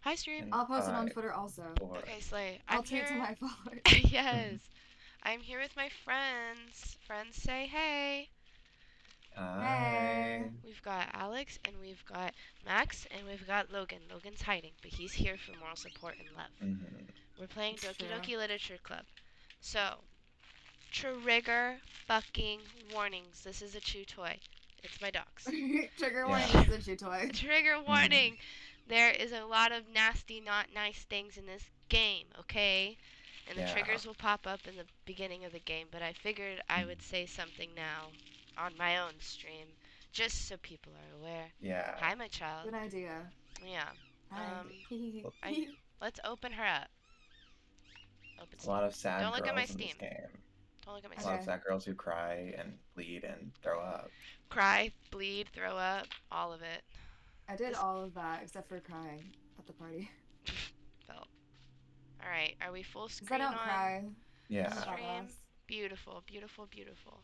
Hi, stream. And I'll post it on 5, Twitter also. 4. Okay, Slay. I'll I'm take here. to my followers. Yes. I'm here with my friends. Friends say hey. Hey. Hi. We've got Alex, and we've got Max, and we've got Logan. Logan's hiding, but he's here for moral support and love. Mm-hmm. We're playing It's Doki true. Doki Literature Club. So, trigger fucking warnings. This is a chew toy. It's my dog's. Trigger warning, Yeah. this is a chew toy. Trigger Mm-hmm. warning. There is a lot of nasty, not nice things in this game, okay? And the Yeah. triggers will pop up in the beginning of the game, but I figured I would say something now on my own stream, just so people are aware. Yeah. Hi, my child. Good idea. Yeah. Hi. Let's open her up. Open A Steam. lot of sad Don't look at my girls in this Steam. game. Don't look at my A Steam. lot of sad girls who cry and bleed and throw up. Cry, bleed, throw up, all of it. I did all of that except for crying at the party. Felt. Alright, are we full Because screen I don't on? cry. I'm Yeah. a Stream. badass. Beautiful, beautiful, beautiful.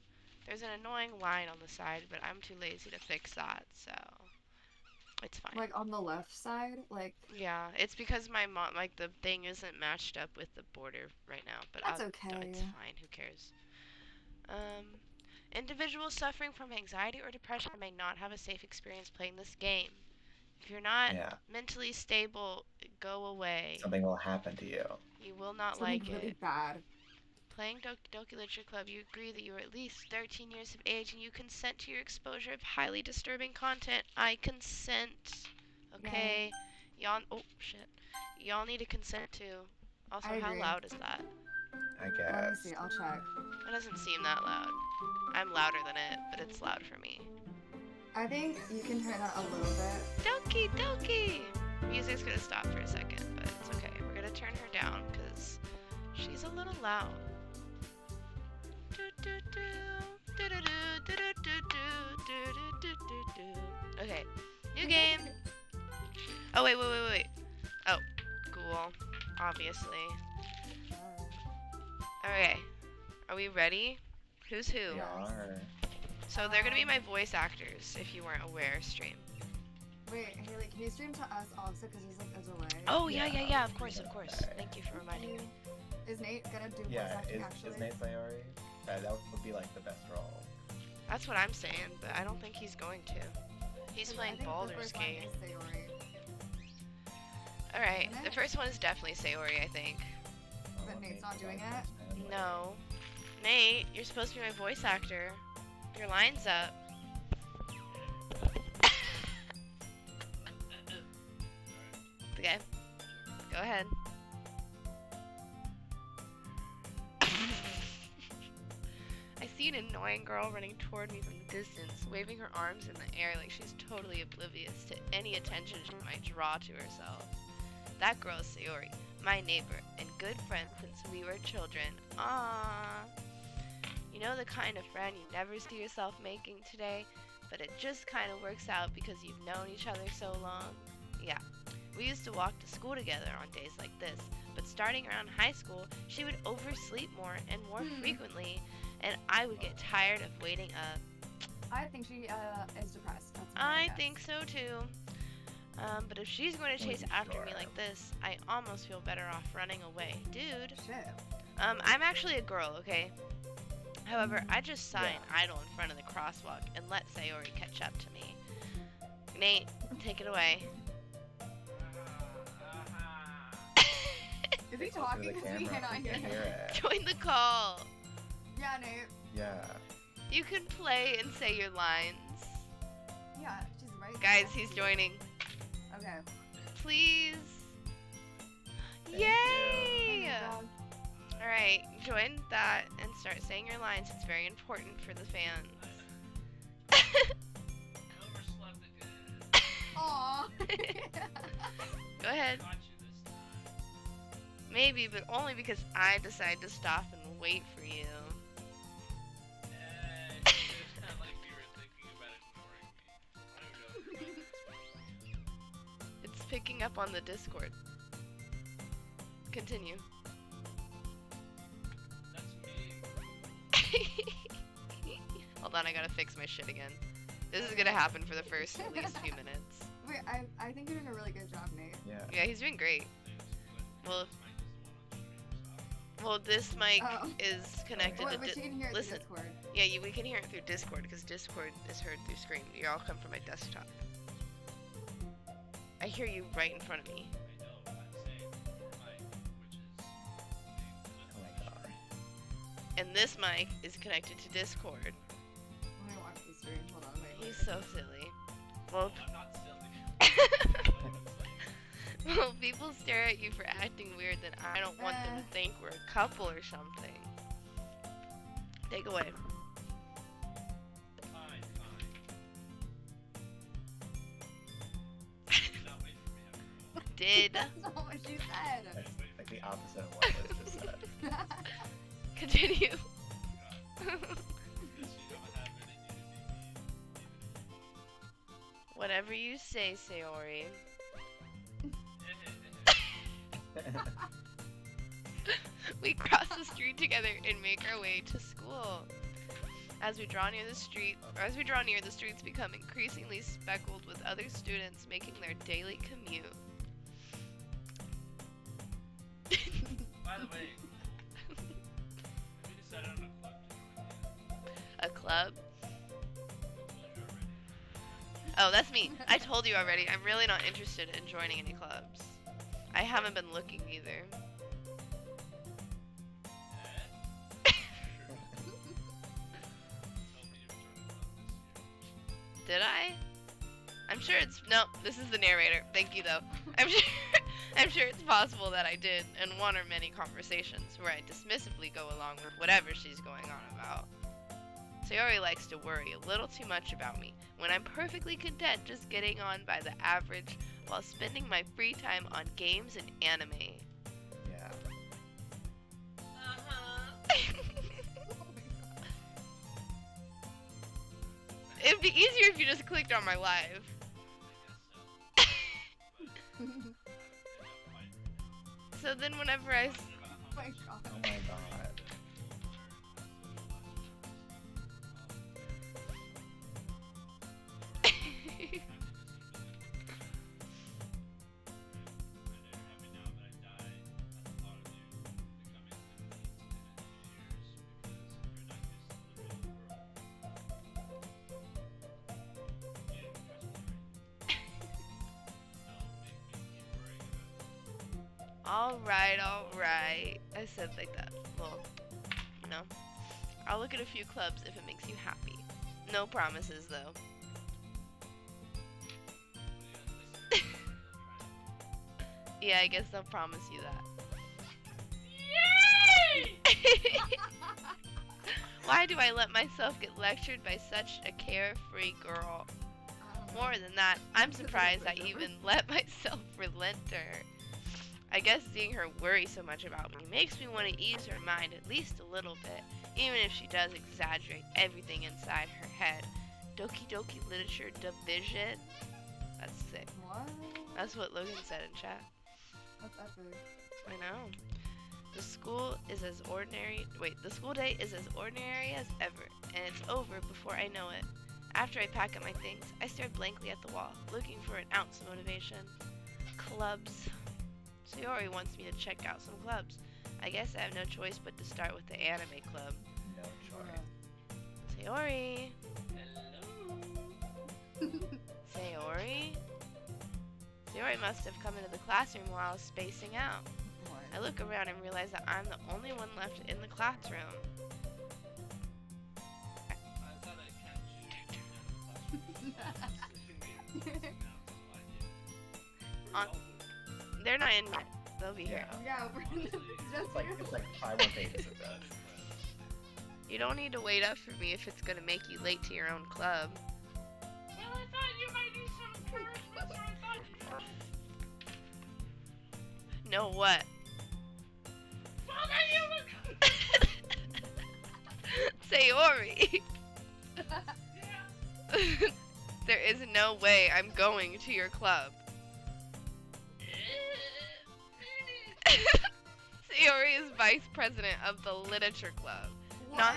There's an annoying line on the side, but I'm too lazy to fix that, so it's fine. Like on the left side, like Yeah, it's because my mom, like the thing isn't matched up with the border right now, but that's okay. it's fine. Who cares? Individuals suffering from anxiety or depression may not have a safe experience playing this game. If you're not Yeah. mentally stable, go away. Something will happen to you. You will not Something like really it. bad. Playing Doki Literature Club, you agree that you are at least 13 years of age and you consent to your exposure of highly disturbing content. I consent. Okay? Y'all, oh shit. Y'all need to consent too. Also, I how agree. loud is that? I Let me guess. see, I'll check. It doesn't seem that loud. I'm louder than it, but it's loud for me. I think you can turn that a little bit. Doki Doki! Music's gonna stop for a second, but it's okay. We're gonna turn her down because she's a little loud. Okay, new game. Oh, wait. Oh, cool. Obviously. Okay, are we ready? Who's who? We are. So they're gonna be my voice actors, if you weren't aware, stream. Wait, Haley, can you stream to us also? Because there's like a delay. Oh, yeah, Yeah, of course. okay. Thank you for reminding me. Is Nate gonna do voice Yeah. acting Is actually? Nate Sayori? That would be like the best role. That's what I'm saying, but I don't think he's going to. He's playing I think the Baldur's first one Gate. is Sayori. Alright, Isn't the it? first one is definitely Sayori, I think. But Nate's not doing it? No. Nate, you're supposed to be my voice actor. Your line's up. Okay. Go ahead. I see an annoying girl running toward me from the distance, waving her arms in the air like she's totally oblivious to any attention she might draw to herself. That girl is Sayori, my neighbor, and good friend since we were children. Aww. You know the kind of friend you never see yourself making today, but it just kind of works out because you've known each other so long? Yeah. We used to walk to school together on days like this, but starting around high school, she would oversleep more and more frequently, and I would get tired of waiting up. I think she is depressed. That's my I guess. think so too. But if she's going to chase after me like this, I almost feel better off running away. Dude. Shit. I'm actually a girl, okay? However, I just sign idle in front of the crosswalk and let Sayori catch up to me. Nate, take it away. Is he Get closer to talking? the Because we camera, cannot we hear can him. hear it. Join the call. Yeah, Nate. Yeah. You can play and say your lines. Yeah, she's right. Guys, he's joining. Okay. Please. Thank Yay! Hey, Nate, dog. Alright, join that and start saying your lines. It's very important for the fans. Aw. Go ahead. Maybe, but only because I decide to stop and wait for you. It's picking up on the Discord. Continue. Hold on, I gotta fix my shit again. This is gonna happen for the first at least few minutes. Wait, I think you're doing a really good job, Nate. Yeah. Yeah, he's doing great. Well, this mic Oh. is connected Well, to. but you can hear it Listen. through Discord. Yeah, we can hear it through Discord because Discord is heard through screen. You all come from my desktop. I hear you right in front of me. Oh my god. And this mic is connected to Discord. I'm gonna watch the stream. Hold on, wait. He's so silly. Well, well, people stare at you for acting weird, then I don't want them to think we're a couple or something. Take away. Did That's not what she said. That's like the opposite of what Liz just said. continue. Whatever you say, Sayori. We cross the street together and make our way to school. As we draw near the streets become increasingly speckled with other students making their daily commute. By the way, we decided on a club. A club? Oh, that's me. I told you already. I'm really not interested in joining any clubs. I haven't been looking either. Did I? I'm sure it's no. This is the narrator. Thank you, though. I'm sure it's possible that I did in one or many conversations where I dismissively go along with whatever she's going on about. Sayori likes to worry a little too much about me when I'm perfectly content just getting on by the average while spending my free time on games and anime. Yeah. It'd be easier if you just clicked on my live. So then whenever I... Oh my god. Oh my god. Alright. I said like that. Well, you know. I'll look at a few clubs if it makes you happy. No promises, though. Yeah, I guess I'll promise you that. Yay! Why do I let myself get lectured by such a carefree girl? More than that, I'm surprised I even let myself relent to her. I guess seeing her worry so much about me makes me want to ease her mind at least a little bit, even if she does exaggerate everything inside her head. Doki Doki Literature Division? That's sick. What? That's what Logan said in chat. That's epic. I know. The school day is as ordinary as ever, and it's over before I know it. After I pack up my things, I stare blankly at the wall, looking for an ounce of motivation. Clubs. Sayori wants me to check out some clubs. I guess I have no choice but to start with the anime club. No choice. Sayori? Hello. Sayori? Sayori must have come into the classroom while I was spacing out. What? I look around and realize that I'm the only one left in the classroom. I thought I catch you. On- They're not in yet. They'll be here. Yeah, we're just It's like 5 more pages of this. You don't need to wait up for me if it's gonna make you late to your own club. Well, I thought you might need some encouragement, so I thought No, what? well, that you Sayori! yeah. There is no way I'm going to your club. Sayori is vice president of the literature club. Not-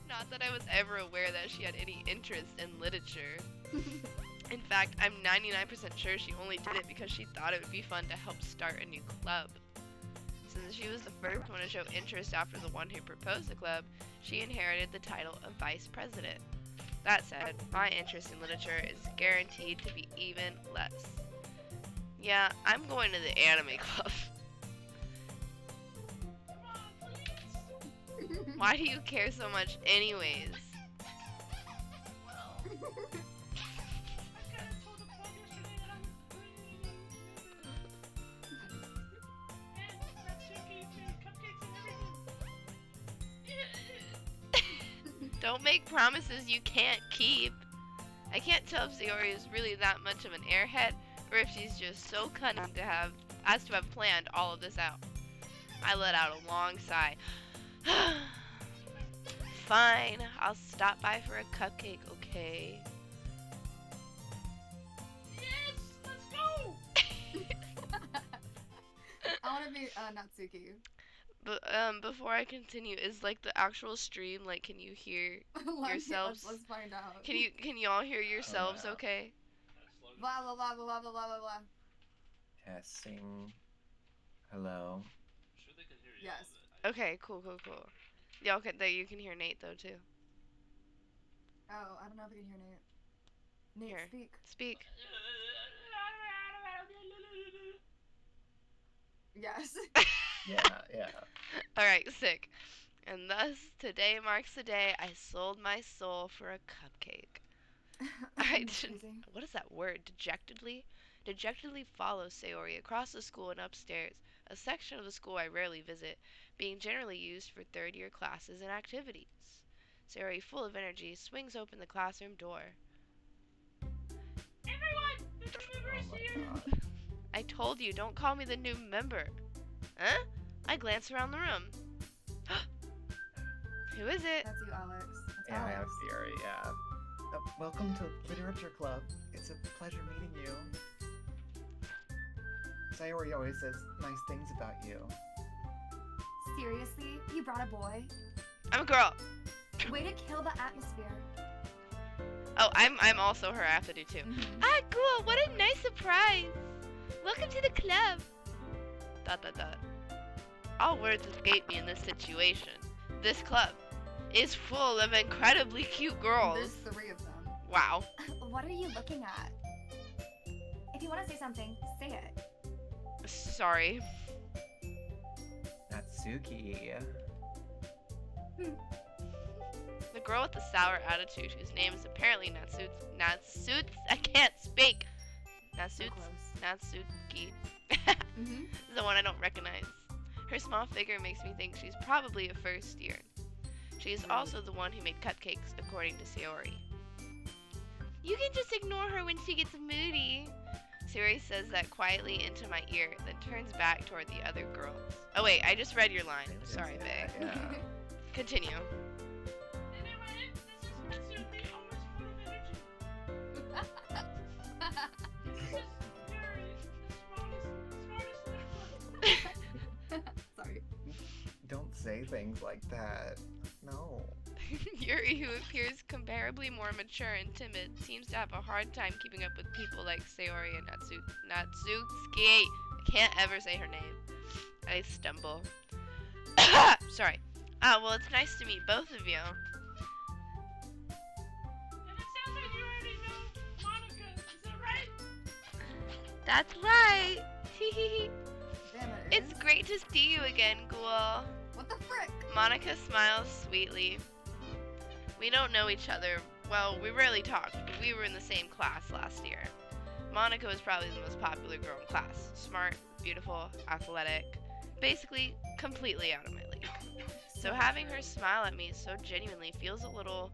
Not that I was ever aware that she had any interest in literature. In fact, I'm 99% sure she only did it because she thought it would be fun to help start a new club. Since she was the first one to show interest after the one who proposed the club, she inherited the title of vice president. That said, my interest in literature is guaranteed to be even less. Yeah, I'm going to the anime club. Why do you care so much anyways? Well, I kinda told the club yesterday that I was and Natsuki to cupcakes and everything. Don't make promises you can't keep. I can't tell if Sayori is really that much of an airhead, or if she's just so cunning to have planned all of this out. I let out a long sigh. Fine, I'll stop by for a cupcake, okay? Yes, let's go. I want to be Natsuki. But before I continue, is like the actual stream, like, can you hear yourselves? Let's find out. Can you all hear yourselves yeah. okay? Blah blah blah blah blah blah blah. Testing. Hello. Sure they can hear you. Yes. Okay, cool. Yeah, okay, there you can hear Nate though too. Oh, I don't know if I can hear Nate. Nate, Here. speak. Speak. Yes. Yeah. Alright, sick. And thus, today marks the day I sold my soul for a cupcake. Alright, Amazing. what is that word? Dejectedly? Dejectedly follow Sayori across the school and upstairs, a section of the school I rarely visit, being generally used for third-year classes and activities. Sayori, full of energy, swings open the classroom door. Everyone, the new member Oh is my here. god. I told you, don't call me the new member. Huh? I glance around the room. Who is it? That's you, Alex. That's Yeah, I have Alex. Fury, yeah. Welcome to Literature Club. It's a pleasure meeting you. Sayori always says nice things about you. Seriously? You brought a boy? I'm a girl. Way to kill the atmosphere. Oh, I'm also her. I have to do too. Ah, cool. What a nice surprise. Welcome to the club. ... All words escape me in this situation. This club is full of incredibly cute girls. There's 3 of them. Wow. What are you looking at? If you want to say something, say it. Sorry. Natsuki. The girl with the sour attitude, whose name is apparently Natsuki. I can't speak. So close. Natsuki. Mm-hmm. Is the one I don't recognize. Her small figure makes me think she's probably a first year. She is also the one who made cupcakes, according to Sayori. You can just ignore her when she gets moody. Sayori says that quietly into my ear, then turns back toward the other girls. Oh wait, I just read your line. Sorry, babe. Yeah. Continue. Anyway, this is Natsuki, always full of energy. This is Yuri, the smartest in the club. Sorry. Don't say things like that. No. Yuri, who appears comparably more mature and timid, seems to have a hard time keeping up with people like Sayori and Natsuki. I can't ever say her name. I stumble. Sorry. Well, it's nice to meet both of you. And it sounds like you already know Monica, is that right? That's right. Damn it. It's great to see you again, Ghoul. What the frick? Monica smiles sweetly. We don't know each other. Well, we rarely talked, but we were in the same class last year. Monica was probably the most popular girl in class. Smart, beautiful, athletic. Basically, completely out of my league. So having her smile at me so genuinely feels a little...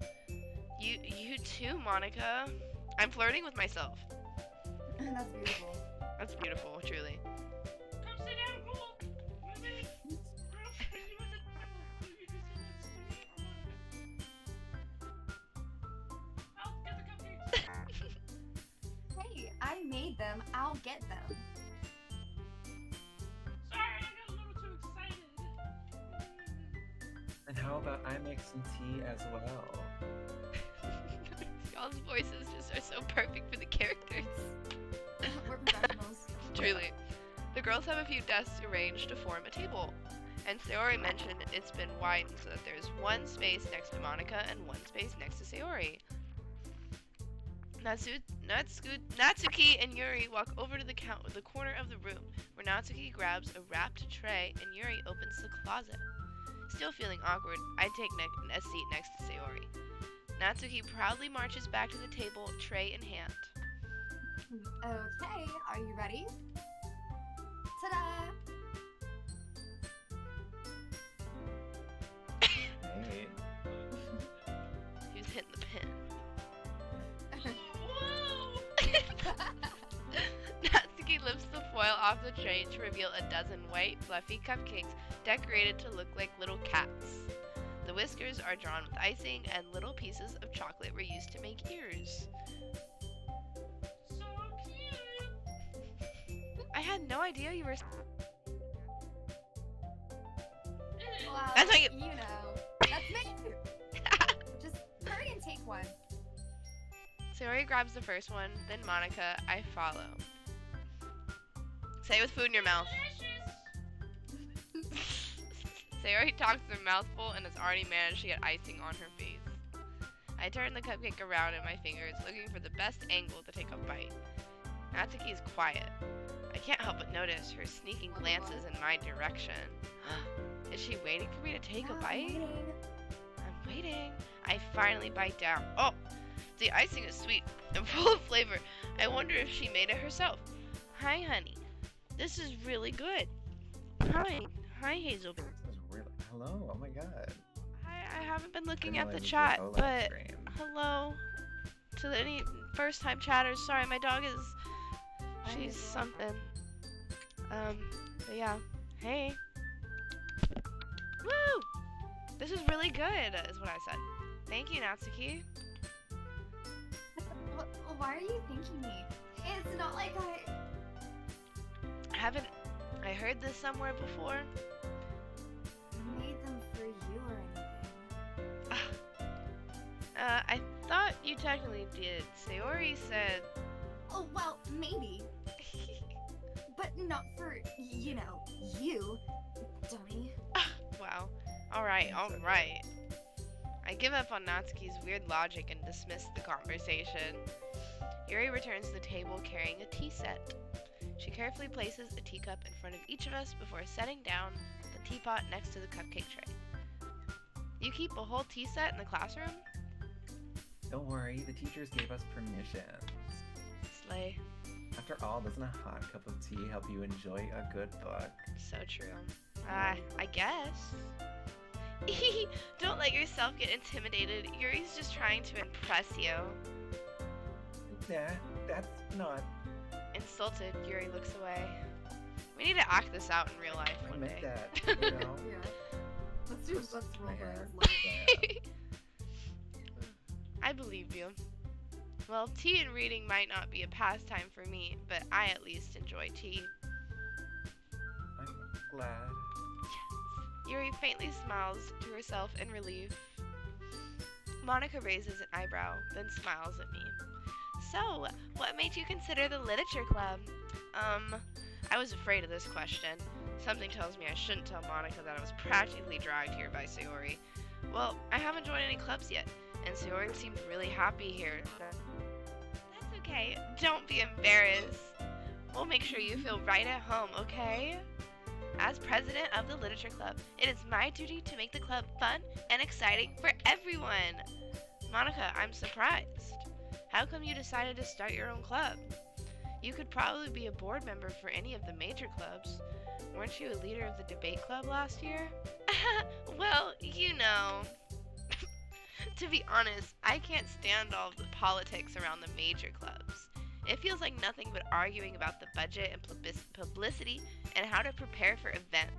You too, Monica. I'm flirting with myself. That's beautiful. That's beautiful, truly. Come sit down, Ghoul. Maybe real crazy with it. You can sit next to me. I'll get the cupcakes. Hey, I made them. I'll get them. Sorry, I got a little too excited. And how about I make some tea as well? Y'all everyone's voices just are so perfect for the characters. We're professionals. Truly. The girls have a few desks arranged to form a table, and Sayori mentioned it's been widened so that there's one space next to Monica and one space next to Sayori. Natsuki and Yuri walk over to the corner of the room, where Natsuki grabs a wrapped tray and Yuri opens the closet. Still feeling awkward, I take a seat next to Sayori. Natsuki proudly marches back to the table, tray in hand. Okay, are you ready? Ta-da! Hey. Who's hitting the pin? Natsuki lifts the foil off the tray to reveal a dozen white, fluffy cupcakes decorated to look like little cats. The whiskers are drawn with icing, and little pieces of chocolate were used to make ears. So cute. I had no idea you were. Well, That's how you- know. That's me! Just hurry and take one. Sayori grabs the first one, then Monica. I follow. Say it with food in your mouth. Delicious. Sayori talks with her mouth full and has already managed to get icing on her face. I turn the cupcake around in my fingers, looking for the best angle to take a bite. Natsuki is quiet. I can't help but notice her sneaking glances in my direction. Is she waiting for me to take a Yeah, bite? I'm waiting. I'm waiting. I finally bite down. Oh! The icing is sweet and full of flavor. I wonder if she made it herself. Hi, honey. This is really good. Hi. Hi, Hazel. This is really. Hello. Oh my god. I haven't been looking Didn't at the realize chat, it was but stream. hello to any first-time chatters. Sorry, my dog is. She's something. But yeah. Hey. Woo! This is really good, is what I said. Thank you, Natsuki. Why are you thanking me? It's not like I heard this somewhere before. made them for you or anything. I thought you technically did. Sayori said. Oh, well, maybe. But not for, you, dummy. Wow. Alright, That's okay. alright. I give up on Natsuki's weird logic and dismiss the conversation. Yuri returns to the table carrying a tea set. She carefully places a teacup in front of each of us before setting down the teapot next to the cupcake tray. You keep a whole tea set in the classroom? Don't worry, the teachers gave us permission. Slay. After all, doesn't a hot cup of tea help you enjoy a good book? So true. I guess. Don't let yourself get intimidated. Yuri's just trying to impress you. Nah, that's not. Insulted, Yuri looks away. We need to act this out in real life I one meant day. that, you know? Yeah. Let's roll my for hair. it. I believe you. Well, tea and reading might not be a pastime for me, but I at least enjoy tea. I'm glad. Yuri faintly smiles to herself in relief. Monica raises an eyebrow, then smiles at me. So, what made you consider the literature club? I was afraid of this question. Something tells me I shouldn't tell Monica that I was practically dragged here by Sayori. Well, I haven't joined any clubs yet, and Sayori seemed really happy here. That's okay. Don't be embarrassed. We'll make sure you feel right at home, okay? As president of the literature club, it is my duty to make the club fun and exciting for everyone. Monica, I'm surprised. How come you decided to start your own club? You could probably be a board member for any of the major clubs. Weren't you a leader of the debate club last year? Well, you know. To be honest, I can't stand all of the politics around the major clubs. It feels like nothing but arguing about the budget and publicity and how to prepare for events.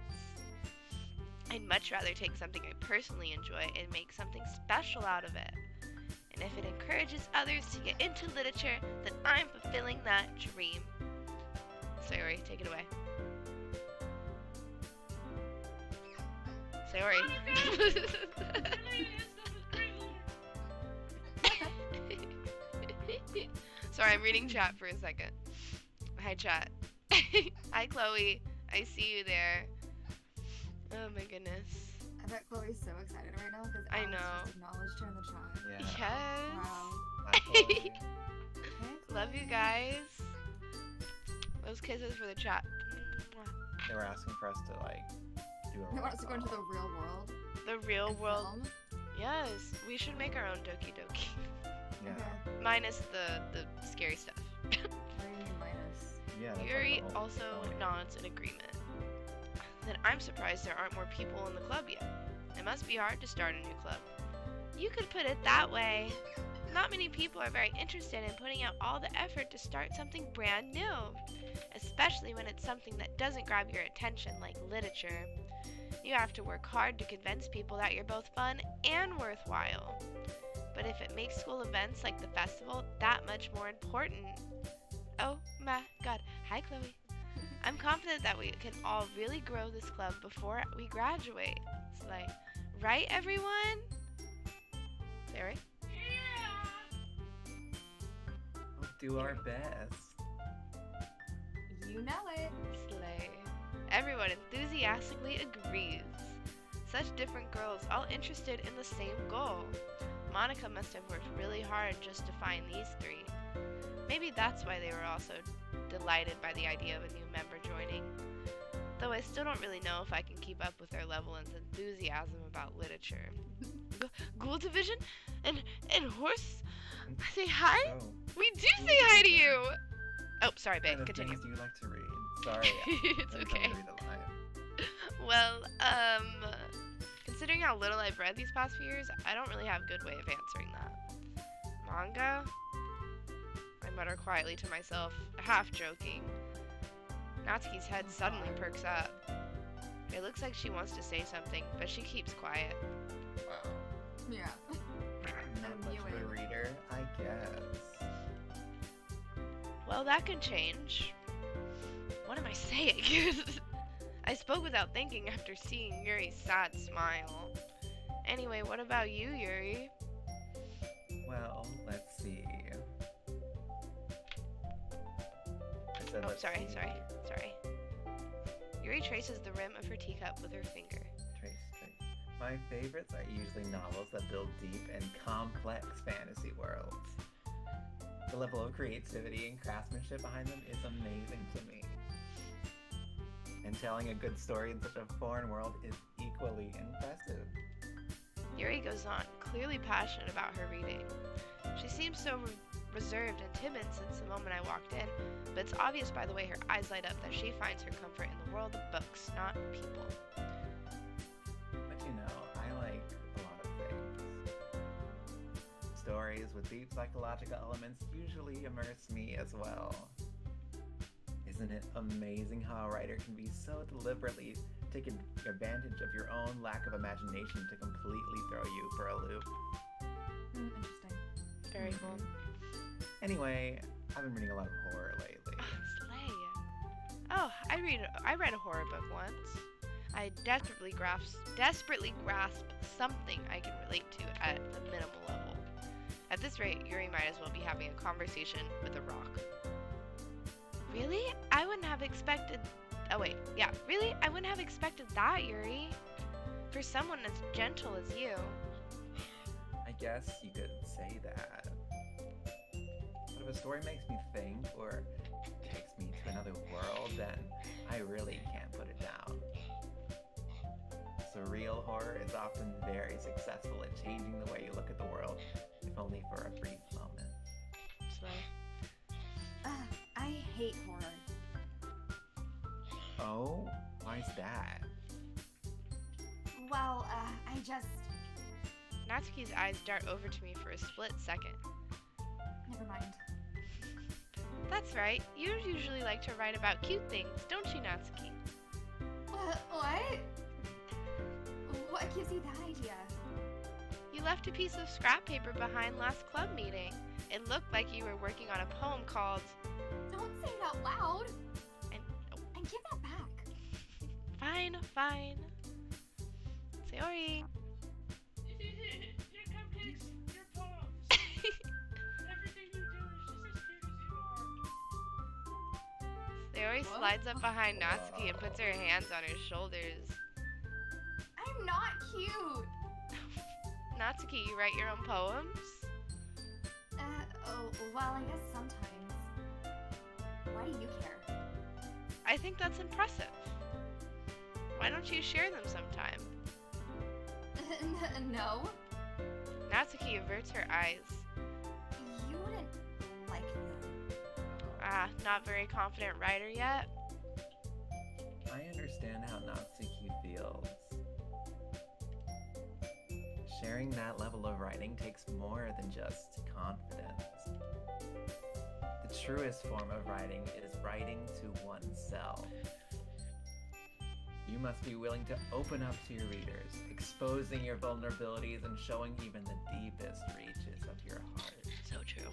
I'd much rather take something I personally enjoy and make something special out of it. And if it encourages others to get into literature, then I'm fulfilling that dream. Sayori, take it away. Sayori. Really, this stuff is great. Sorry, I'm reading chat for a second. Hi, chat. Hi, Chloe. I see you there. Oh my goodness. I bet Chloe's so excited right now because I Alex know. just acknowledged her in the chat. Yeah. Yes. Wow. Hi, Chloe. Hey, Love you Chloe. guys. Those kisses for the chat. Mwah. They were asking for us to like do a They roll want us to go into the call. real world. The real and world. film? Yes, we should make our own Doki Doki. Yeah. Okay. Minus the scary stuff. What do you mean minus? Yeah. That's Yuri like the whole also point. nods in agreement. Then I'm surprised there aren't more people in the club yet. It must be hard to start a new club. You could put it that way. Not many people are very interested in putting out all the effort to start something brand new, especially when it's something that doesn't grab your attention like literature. You have to work hard to convince people that you're both fun and worthwhile. But if it makes school events like the festival that much more important. Oh my god. Hi, Chloe. I'm confident that we can all really grow this club before we graduate. It's like, right, everyone? Say right? We'll do our best. You know it. Slay. Everyone enthusiastically agrees. Such different girls, all interested in the same goal. Monica must have worked really hard just to find these three. Maybe that's why they were also delighted by the idea of a new member joining. Though I still don't really know if I can keep up with their level and enthusiasm about literature. Ghoul Division? And horse? Say hi? So, We do say hi to you! Oh, sorry, what babe. kind of Continue. things do you like to read? Sorry. It's I was okay. gonna read the line. Well, considering how little I've read these past few years, I don't really have a good way of answering that. Manga? I mutter quietly to myself, half joking. Natsuki's head suddenly perks up. It looks like she wants to say something, but she keeps quiet. Wow. Yeah. Not much of a mewing. reader, I guess. Well, that can change. What am I saying? I spoke without thinking after seeing Yuri's sad smile. Anyway, what about you, Yuri? Well, let's see. I said, Oh, let's sorry. see. Yuri traces the rim of her teacup with her finger. Trace. My favorites are usually novels that build deep and complex fantasy worlds. The level of creativity and craftsmanship behind them is amazing to me. And telling a good story in such a foreign world is equally impressive. Yuri goes on, clearly passionate about her reading. She seems so reserved and timid since the moment I walked in, but it's obvious by the way her eyes light up that she finds her comfort in the world of books, not people. But you know, I like a lot of things. Stories with deep psychological elements usually immerse me as well. Isn't it amazing how a writer can be so deliberately take advantage of your own lack of imagination to completely throw you for a loop? Interesting. Very cool. Anyway, I've been reading a lot of horror lately. Slay. Oh, I read a horror book once. I desperately grasp something I can relate to at the minimal level. At this rate, Yuri might as well be having a conversation with a rock. Really? I wouldn't have expected... Oh wait, yeah, really? I wouldn't have expected that, Yuri. For someone as gentle as you. I guess you could say that. But if a story makes me think or takes me to another world, then I really can't put it down. Surreal horror is often very successful at changing the way you look at the world, if only for a brief moment. Slay. I hate horror. Oh, why's that? Well, I just... Natsuki's eyes dart over to me for a split second. Never mind. That's right. You usually like to write about cute things, don't you, Natsuki? What? What gives you that idea? You left a piece of scrap paper behind last club meeting. It looked like you were working on a poem called... Don't say it out loud! And And give that back. Fine. Sayori. Your cupcakes, your poems. Everything you do is just as cute as Sayori What? slides up behind Natsuki and puts her hands on her shoulders. I'm not cute. Natsuki, you write your own poems? Oh, well, I guess sometimes. Why do you care? I think that's impressive. Why don't you share them sometime? No. Natsuki averts her eyes. You wouldn't like them. Ah, not very confident writer yet? I understand how Natsuki feels. Sharing that level of writing takes more than just confidence. The truest form of writing is writing to oneself. You must be willing to open up to your readers, exposing your vulnerabilities and showing even the deepest reaches of your heart. So true.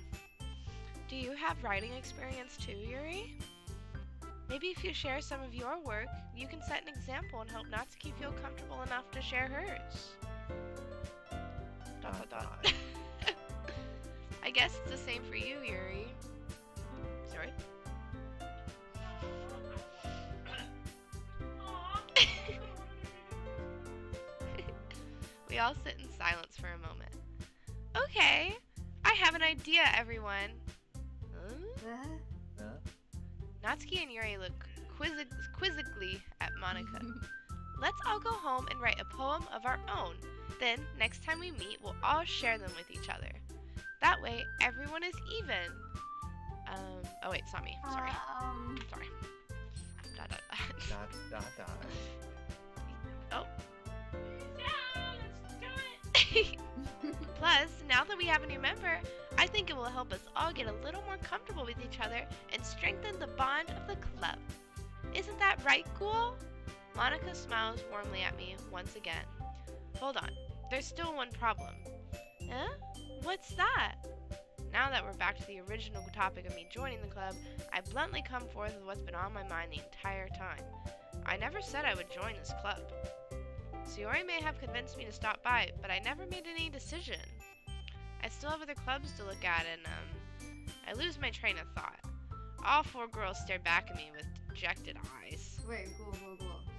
Do you have writing experience too, Yuri? Maybe if you share some of your work, you can set an example and help Natsuki feel comfortable enough to share hers. ... I guess it's the same for you, Yuri. Sorry. We all sit in silence for a moment. Okay, I have an idea, everyone. Huh? Huh? Natsuki and Yuri look quizzically at Monica. Let's all go home and write a poem of our own. Then, next time we meet, we'll all share them with each other. That way, everyone is even. Oh wait, it's not me. Sorry. Sorry. Dot, dot, dot. Dot, dot, dot. Oh. Yeah, let's do it. Plus, now that we have a new member, I think it will help us all get a little more comfortable with each other and strengthen the bond of the club. Isn't that right, Ghoul? Monica smiles warmly at me once again. Hold on, there's still one problem. Huh? What's that? Now that we're back to the original topic of me joining the club, I bluntly come forth with what's been on my mind the entire time. I never said I would join this club. Sayori may have convinced me to stop by, but I never made any decision. I still have other clubs to look at, and I lose my train of thought. All four girls stared back at me with dejected eyes. Wait, cool.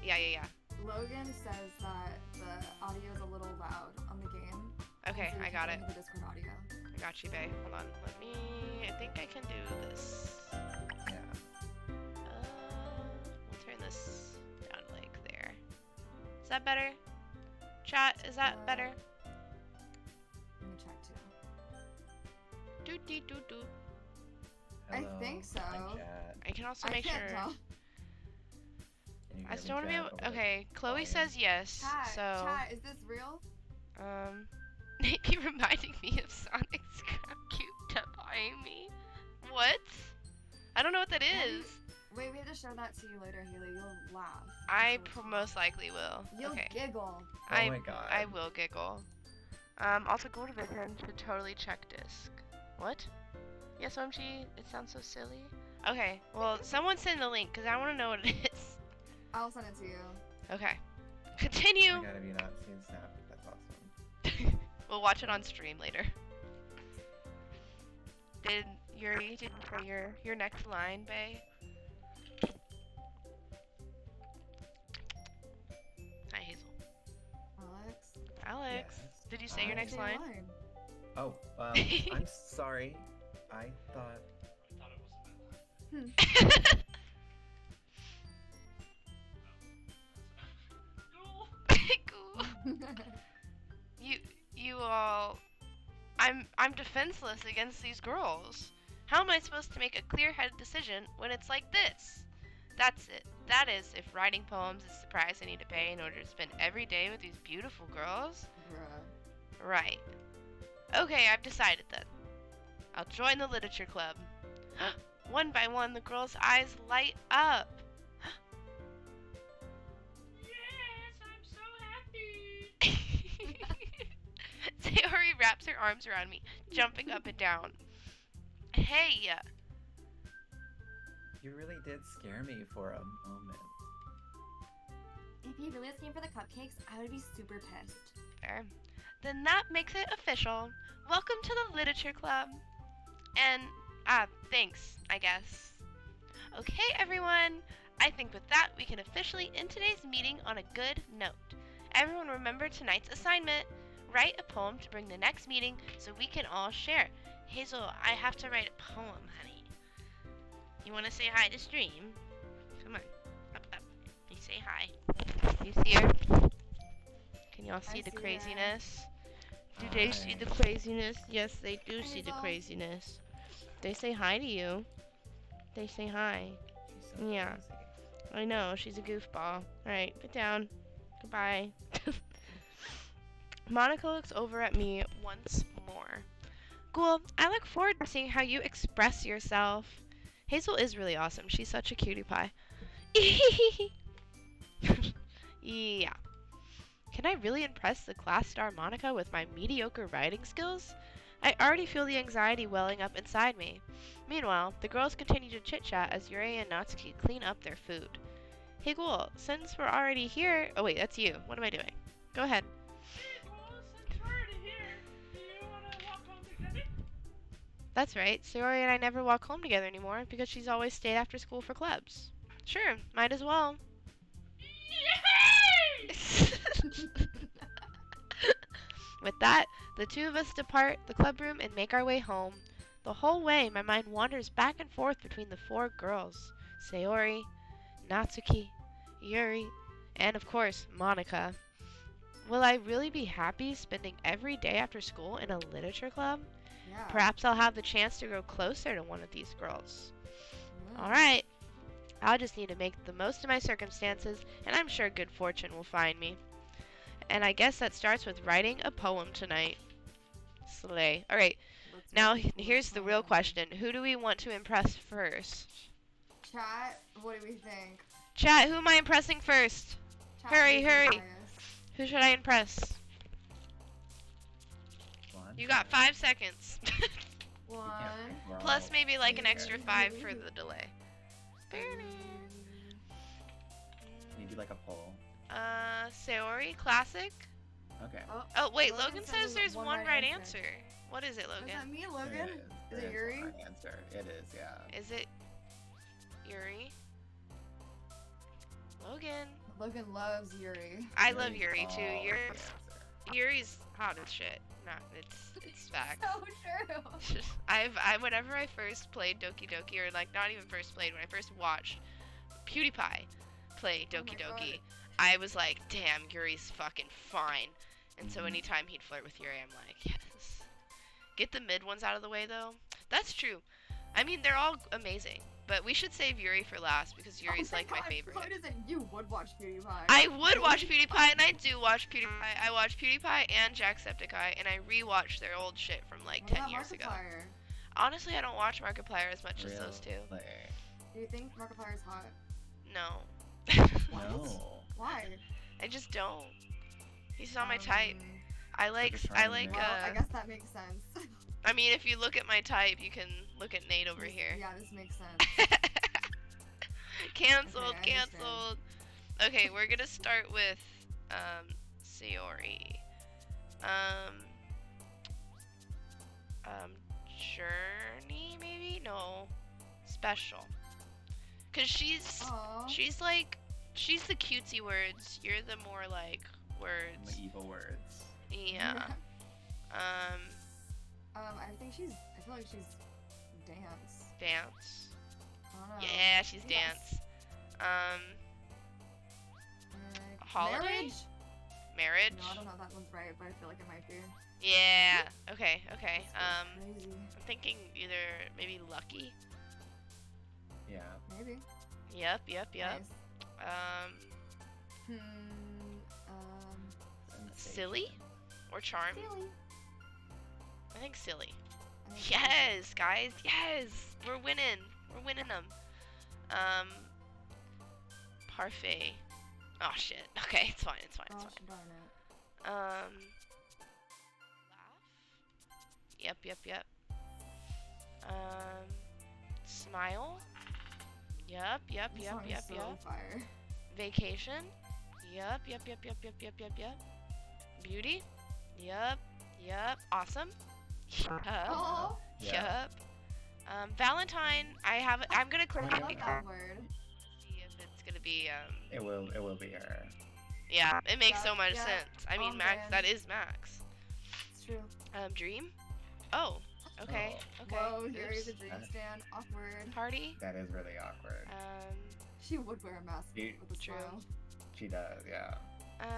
Yeah. Logan says that the audio is a little loud on the game. Okay, so we I can't got it. hear the Discord audio. I got you, babe. Hold on. I think I can do this. Yeah. We'll turn this down like there. Is that better? Chat, is that better? Let me check too. Doot. I Hello, think so. hi, chat. I can also I make can't sure. tell. Can you I hear still me, want to be chat, able. or, like, Okay, Chloe volume? says yes. Chat, is this real? Maybe reminding me of Sonic's cute up eyeing me. What? I don't know what that is. Wait, we have to show that to you later, Haley. You'll laugh. I That's what's most likely will. You'll Okay. giggle. Oh my god. I will giggle. Also go to Vision to totally check disc. What? Yes, OMG, it sounds so silly. Okay, well, someone send the link, because I want to know what it is. I'll send it to you. Okay. Continue! Oh my god, have you not seen Snap? That's awesome. We'll watch it on stream later. Did Yuri say your next line, Bae? Hi, Hazel. Alex, Yes. did you say your next Say line? Oh, I'm sorry. I thought. I thought it wasn't my line. Cool. Cool. You all, I'm defenseless against these girls. How am I supposed to make a clear-headed decision when it's like this? That's it. That is, if writing poems is the price I need to pay in order to spend every day with these beautiful girls. Bruh. Right. Okay, I've decided then. I'll join the literature club. One by one, the girls' eyes light up. Yes, I'm so happy. Sayori wraps her arms around me, jumping up and down. Hey! You really did scare me for a moment. If you really just came for the cupcakes, I would be super pissed. Fair. Then that makes it official. Welcome to the literature club. And, thanks, I guess. Okay, everyone. I think with that, we can officially end today's meeting on a good note. Everyone remember tonight's assignment. Write a poem to bring the next meeting so we can all share. Hazel, I have to write a poem, honey. You want to say hi to stream? Come on. Up. You say hi. You see her? Can y'all see I the see her. craziness? Do they see the craziness? Yes, they do see the Hazel. craziness. They say hi to you. They say hi. She's so Yeah. crazy. I know, she's a goofball. Alright, put down. Goodbye. Monica looks over at me once more. Ghoul, I look forward to seeing how you express yourself. Hazel is really awesome. She's such a cutie pie. Yeah. Can I really impress the class star Monica with my mediocre writing skills? I already feel the anxiety welling up inside me. Meanwhile, the girls continue to chit-chat as Yuri and Natsuki clean up their food. Hey Ghoul, since we're already here... Oh wait, that's you. What am I doing? Go ahead. Hey, well, since we're already here, do you want to walk home together? That's right, Sayori and I never walk home together anymore because she's always stayed after school for clubs. Sure, might as well. Yay! With that, the two of us depart the club room and make our way home. The whole way, my mind wanders back and forth between the four girls. Sayori, Natsuki, Yuri, and of course, Monica. Will I really be happy spending every day after school in a literature club? Yeah. Perhaps I'll have the chance to grow closer to one of these girls. Mm. Alright, I'll just need to make the most of my circumstances, and I'm sure good fortune will find me. And I guess that starts with writing a poem tonight. Slay. Alright, Let's now make it here's the fun. real question. Who do we want to impress first? Chat, what do we think? Chat, who am I impressing first? Chat, Hurry, who's your hurry. bias? Who should I impress? One, You got 5 seconds. You One. can't pick. We're Plus all maybe like an extra here. 5 for the delay. Maybe like a poll. Sayori, classic. Okay. Oh wait, Logan Logan says says there's one one right right answer. answer. What is it, Was Logan? that me, Logan? Is There it Yuri? one answer. It is, yeah. Is it Yuri? Logan. Logan loves Yuri. I love Yuri's Yuri too. always the Yuri's, answer. Yuri's hot as shit. No, it's fact. So true. Whenever I first played Doki Doki, or like not even first played, when I first watched PewDiePie play Oh Doki my God. Doki, I was like, damn, Yuri's fucking fine. And so Mhm. anytime he'd flirt with Yuri, I'm like, yes. Get the mid ones out of the way though. That's true. I mean, they're all amazing, but we should save Yuri for last because Yuri's Oh like my God, favorite. What is it? You would watch PewDiePie. I would watch PewDiePie, and I do watch PewDiePie. I watch PewDiePie and Jacksepticeye, and I rewatch their old shit from like What 10 about years ago. Markiplier? Honestly, I don't watch Markiplier as much as those two. Really? Do you think Markiplier's hot? No. What? No. Why? I just don't. He's not my type. Um, I like, charming man. Well, I guess that makes sense. I mean, if you look at my type, you can look at Nate over here. Yeah, this makes sense. Canceled, Okay, I understand. canceled. Okay, we're gonna start with, Sayori. Journey, maybe? No. Special. Cause Aw. she's like, she's the cutesy words. You're the more like words. The evil words. Yeah. I think she's. I feel like she's dance. Dance. I don't know. Yeah, she's Yes. dance. Holiday? Marriage? Marriage. No, I don't know if that one's right, but I feel like it might be. Yeah. Okay. Okay. That's crazy. I'm thinking either maybe Lucky. Yeah. Maybe. Yep. Yep. Nice. Hmm. Silly or Charm. Silly. I think Silly. I think Yes, guys. Yes. We're winning. We're winning them. Parfait. Oh shit. Okay, it's fine. It's fine. It's Gosh fine. darn it. Laugh. Yep. Yep. Yep. Smile. Yep. Yep. This Yep. song is Yep. so Yep. fire. Vacation. Yep. Yep. Yep. Yep. Yep. Yep. Yep. Yep. Beauty. Yep. Yep. Awesome. Yep. Oh. Yeah. Yep. Valentine, I'm gonna click I it love because that word. see if it's gonna be It will be her. yeah, it makes so much Yeah, sense. I mean on Max, brand. that is Max. It's true. Dream? Oh, okay, Oh. okay. Whoa, here is a Oops. dream stand. Awkward. Party? That is really awkward. She would wear a mask You- with a True. smile. She does, yeah.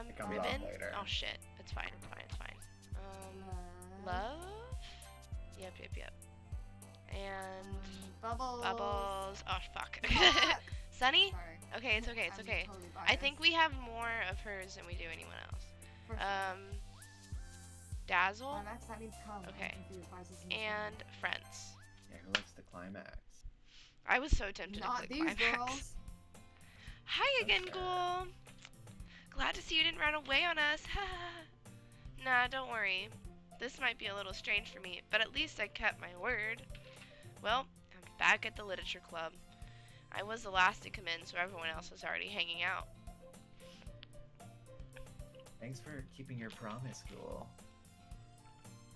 It comes off Ribbon? later. Oh shit, it's fine, it's fine, it's fine. Love? Yep. And Bubbles. bubbles. Oh fuck. Fuck. Sunny? Sorry. Okay, it's okay, it's I'm okay. totally I think biased. we have more of hers than we do anyone else. For sure. Dazzle My max, that means come. Okay. I'm confused. Why is this in the and Friends. Yeah, who likes the climax? I was so tempted Not to these click climax. girls. Hi again, Okay. Ghoul. Glad to see you didn't run away on us. Nah, don't worry. This might be a little strange for me, but at least I kept my word. Well, I'm back at the literature club. I was the last to come in, so everyone else was already hanging out. Thanks for keeping your promise, Ghoul.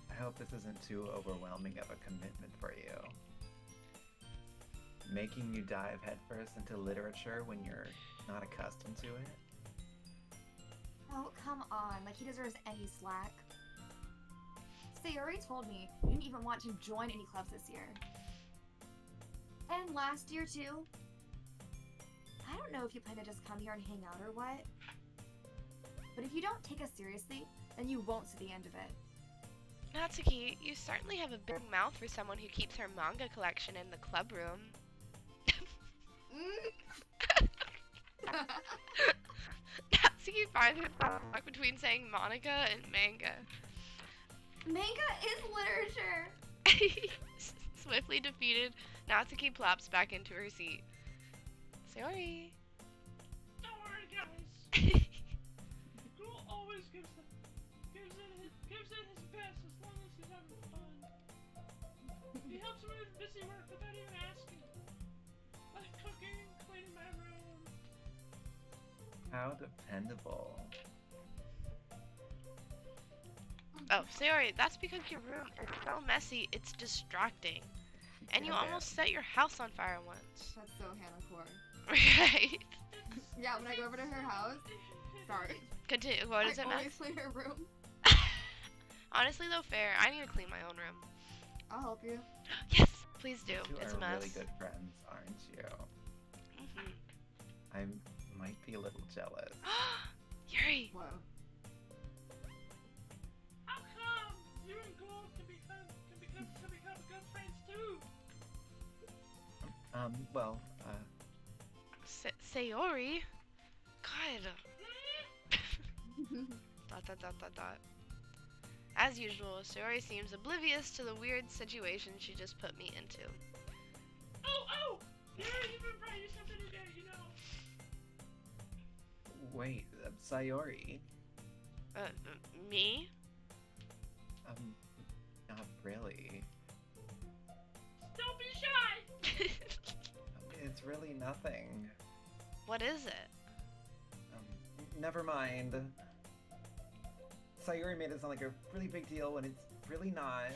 I hope this isn't too overwhelming of a commitment for you. Making you dive headfirst into literature when you're not accustomed to it? Oh, come on. Like, he deserves any slack. Sayori told me you didn't even want to join any clubs this year. And last year, too. I don't know if you plan to just come here and hang out or what. But if you don't take us seriously, then you won't see the end of it. Natsuki, you certainly have a big mouth for someone who keeps her manga collection in the club room. Natsuki finds herself stuck between saying Monica and manga. Manga is literature! Swiftly defeated, Natsuki plops back into her seat. Sorry. Don't worry, guys. Ghoul always gives it his best as long as he's having fun. He helps me with busy work without even asking. Like cooking, cleaning my room. How dependable. Oh, Sayori, that's because your room is so messy, it's distracting. And you Yeah, almost set your house on fire once. That's so Hannah Core. Right? Yeah, when I go over to her house, sorry. Continue. What is I it, always Max? clean her room. Honestly, though, fair. I need to clean my own room. I'll help you. Yes, please do. You It's a are mess. really good friends, aren't you? Mhm. I might be a little jealous. Yuri. Whoa. How come you and Ghoul can become good friends too? Well, Sayori. God. Dot. As usual, Sayori seems oblivious to the weird situation she just put me into. Oh! You've been writing something today, you know. wait, Sayori? Me? Not really. Don't be shy. It's really nothing. What is it? Never mind. Sayori made it sound like a really big deal when it's really not.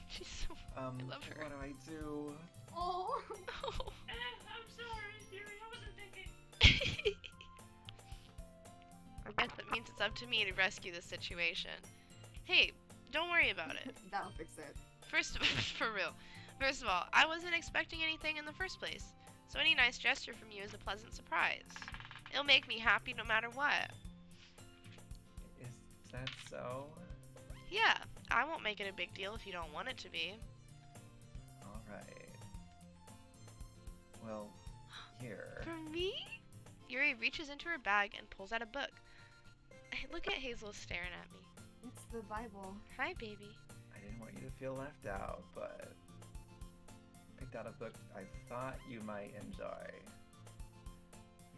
She's so. I love her. What do I do? Oh. Oh. I'm sorry, Yuri. I wasn't thinking. I guess that means it's up to me to rescue the situation. Hey, don't worry about it. That'll fix it. For real. First of all, I wasn't expecting anything in the first place, so any nice gesture from you is a pleasant surprise. It'll make me happy no matter what. Is that so? Yeah, I won't make it a big deal if you don't want it to be. Alright. Well, here. For me? Yuri reaches into her bag and pulls out a book. Hey, look at Hazel staring at me. It's the Bible. Hi, baby. I didn't want you to feel left out, but picked out a book I thought you might enjoy.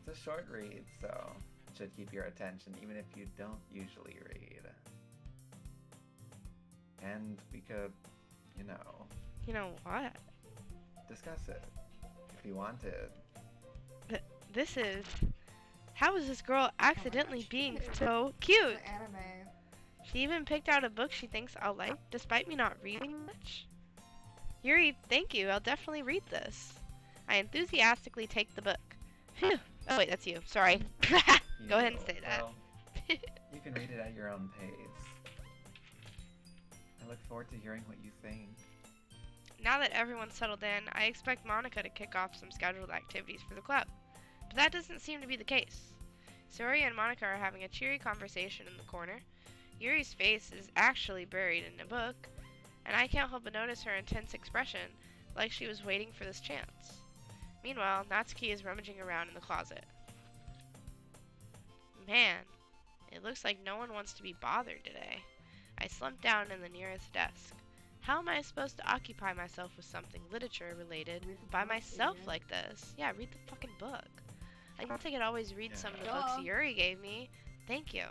It's a short read, so it should keep your attention even if you don't usually read. And we could, You know what? discuss it if you wanted. This is... How is this girl accidentally being so cute? The anime. She even picked out a book she thinks I'll like, despite me not reading much. Yuri, thank you. I'll definitely read this. I enthusiastically take the book. Phew. Oh, wait, that's you. Sorry. Go ahead and say that. Well, you can read it at your own pace. I look forward to hearing what you think. Now that everyone's settled in, I expect Monica to kick off some scheduled activities for the club. But that doesn't seem to be the case. Sayori and Monica are having a cheery conversation in the corner. Yuri's face is actually buried in a book, and I can't help but notice her intense expression, like she was waiting for this chance. Meanwhile, Natsuki is rummaging around in the closet. Man, it looks like no one wants to be bothered today. I slump down in the nearest desk. How am I supposed to occupy myself with something literature-related by myself like this? Yeah, read the fucking book. I guess I could always read some of the books Yuri gave me. Thank you.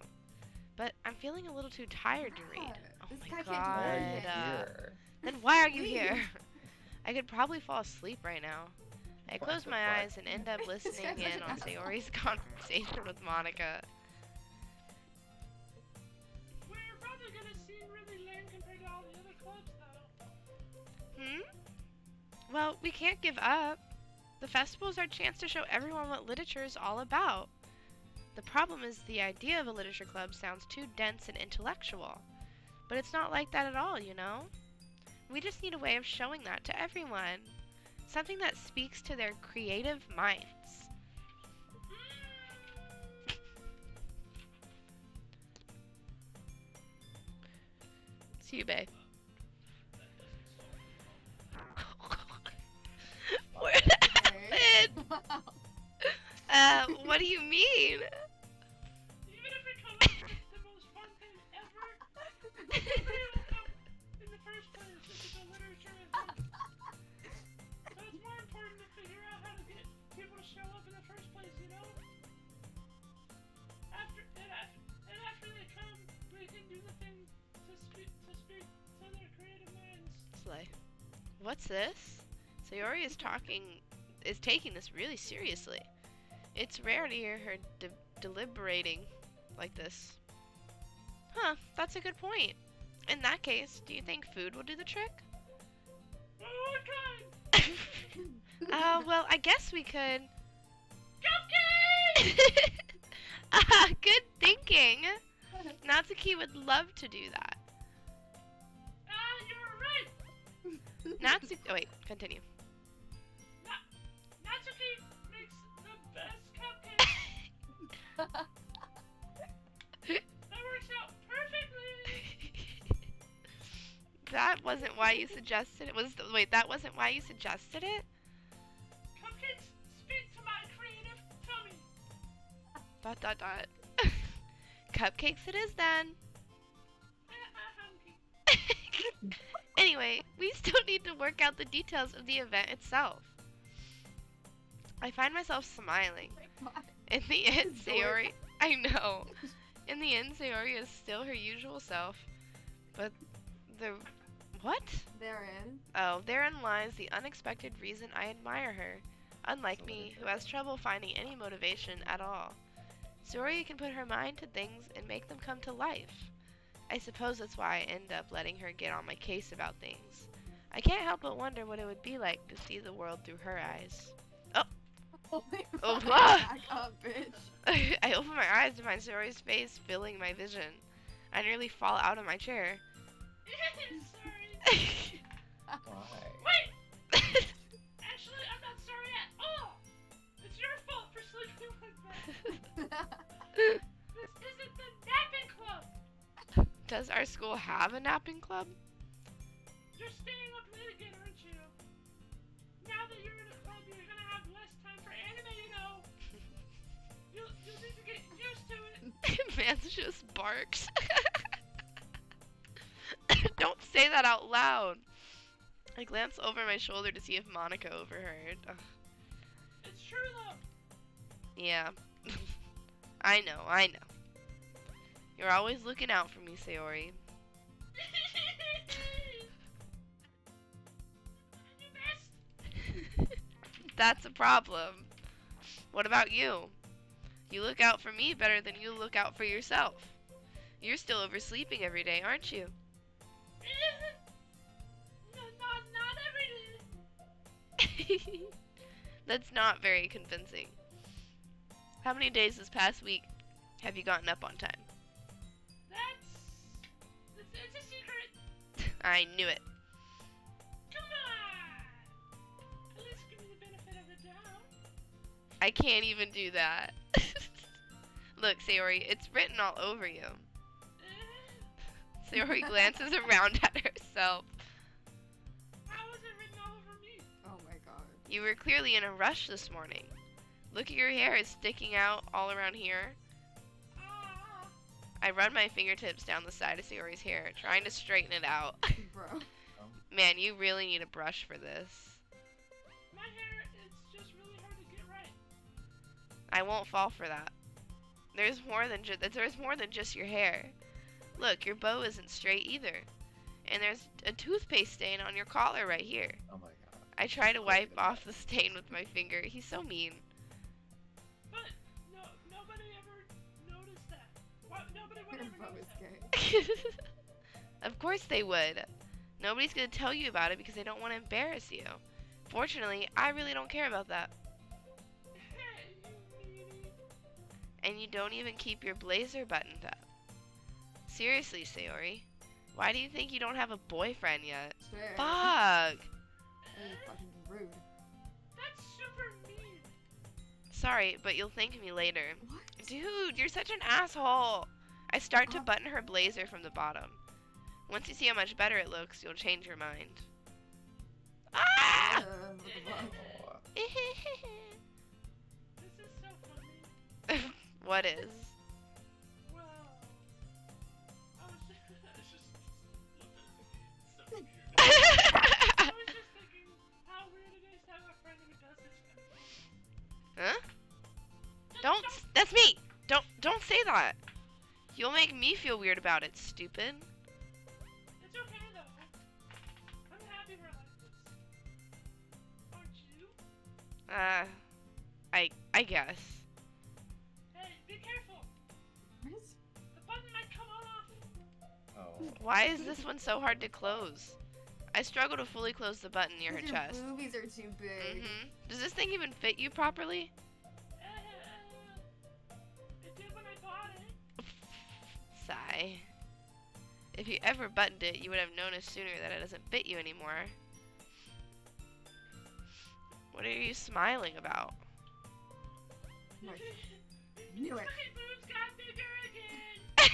But I'm feeling a little too tired to read. Oh This my guy can't do god. Why are you anything. here? Then why are you Please. here? I could probably fall asleep right now. I What close the my fuck? eyes and end up listening guy's such in an on asshole. Sayori's conversation with Monica. Well, you're probably gonna seem really lame compared to all the other clubs, though. Well, we can't give up. The festival is our chance to show everyone what literature is all about. The problem is the idea of a literature club sounds too dense and intellectual. But it's not like that at all, you know? We just need a way of showing that to everyone. Something that speaks to their creative minds. See you, babe. Where that happened? Wow. What do you mean? Even if we come up with the most fun thing ever, nobody will come in the first place if it's a literature event. So it's more important to figure out how to get people to show up in the first place, you know? After they come, we can do the thing to speak to their creative minds. Slay. What's this? Sayori is taking this really seriously. It's rare to hear her deliberating like this. Huh, that's a good point. In that case, do you think food will do the trick? What kind? Well, I guess we could. Cupcakes! Good thinking. Natsuki would love to do that. You're right. Natsuki. Oh, wait, continue. Natsuki makes the best cupcakes. That works out perfectly. That wasn't why you suggested it. Wait, that wasn't why you suggested it? Cupcakes speak to my creative tummy. ... Cupcakes it is then. hungry. Anyway, we still need to work out the details of the event itself. I find myself smiling. In the end, Sayori... I know. In the end, Sayori is still her usual self. But the... What? Therein. Oh, therein lies the unexpected reason I admire her. Unlike me, who has trouble finding any motivation at all. Sayori can put her mind to things and make them come to life. I suppose that's why I end up letting her get on my case about things. I can't help but wonder what it would be like to see the world through her eyes. Holy Oh, fuck, wow. back up, bitch. I open my eyes to find Sayori's face filling my vision. I nearly fall out of my chair. Sorry. Why? Wait! Actually, I'm not sorry at all. It's your fault for sleeping like that. This isn't the napping club. Does our school have a napping club? You're staying up late again, aren't you? Now that you're in a club, you're gonna have less time for anime, you know. You'll need to get used to it. Mans just barks. Don't say that out loud. I glance over my shoulder to see if Monica overheard. Ugh. It's true though. Yeah. I know. You're always looking out for me, Sayori. You best. That's a problem. What about you? You look out for me better than you look out for yourself. You're still oversleeping every day, aren't you? Not every That's not very convincing. How many days this past week have you gotten up on time? It's a secret. I knew it. Come on. At least give me the benefit of the doubt. I can't even do that. Look, Sayori, it's written all over you. Sayori glances around at herself. How is it written all over me? Oh my god. You were clearly in a rush this morning. Look at your hair, it's sticking out all around here. Ah. I run my fingertips down the side of Sayori's hair, trying to straighten it out. Bro. Man, you really need a brush for this. My hair is just really hard to get right. I won't fall for that. There's more than just your hair. Look, your bow isn't straight either. And there's a toothpaste stain on your collar right here. Oh my god. I try to wipe off the stain with my finger. He's so mean. But nobody ever noticed that. Nobody would Your ever bow notice is that. gay. Of course they would. Nobody's gonna tell you about it because they don't want to embarrass you. Fortunately, I really don't care about that. Hey, you meanie. And you don't even keep your blazer buttoned up. Seriously, Sayori. Why do you think you don't have a boyfriend yet? Sure. Fuck! Really fucking rude. That's super mean. Sorry, but you'll thank me later. What? Dude, you're such an asshole! I start to Oh. button her blazer from the bottom. Once you see how much better it looks, you'll change your mind. Ah! What the fuck? Oh, This is so funny. What is? Well, I was just looking at it. It's so weird. I was just thinking how weird it is to have a friend who does this kind of thing. Huh? Don't. That's me. Don't say that. You'll make me feel weird about it, stupid. It's okay though. I'm happy we're like this. Aren't you? I guess. Hey, be careful. What? The button might come off. oh. Why is this one so hard to close? I struggle to fully close the button near her 'Cause your chest. boobies are too big. Does this thing even fit you properly? It did when I bought it. Sigh. If you ever buttoned it, you would have noticed sooner that it doesn't fit you anymore. What are you smiling about? Like, knew it. My boobs got bigger again.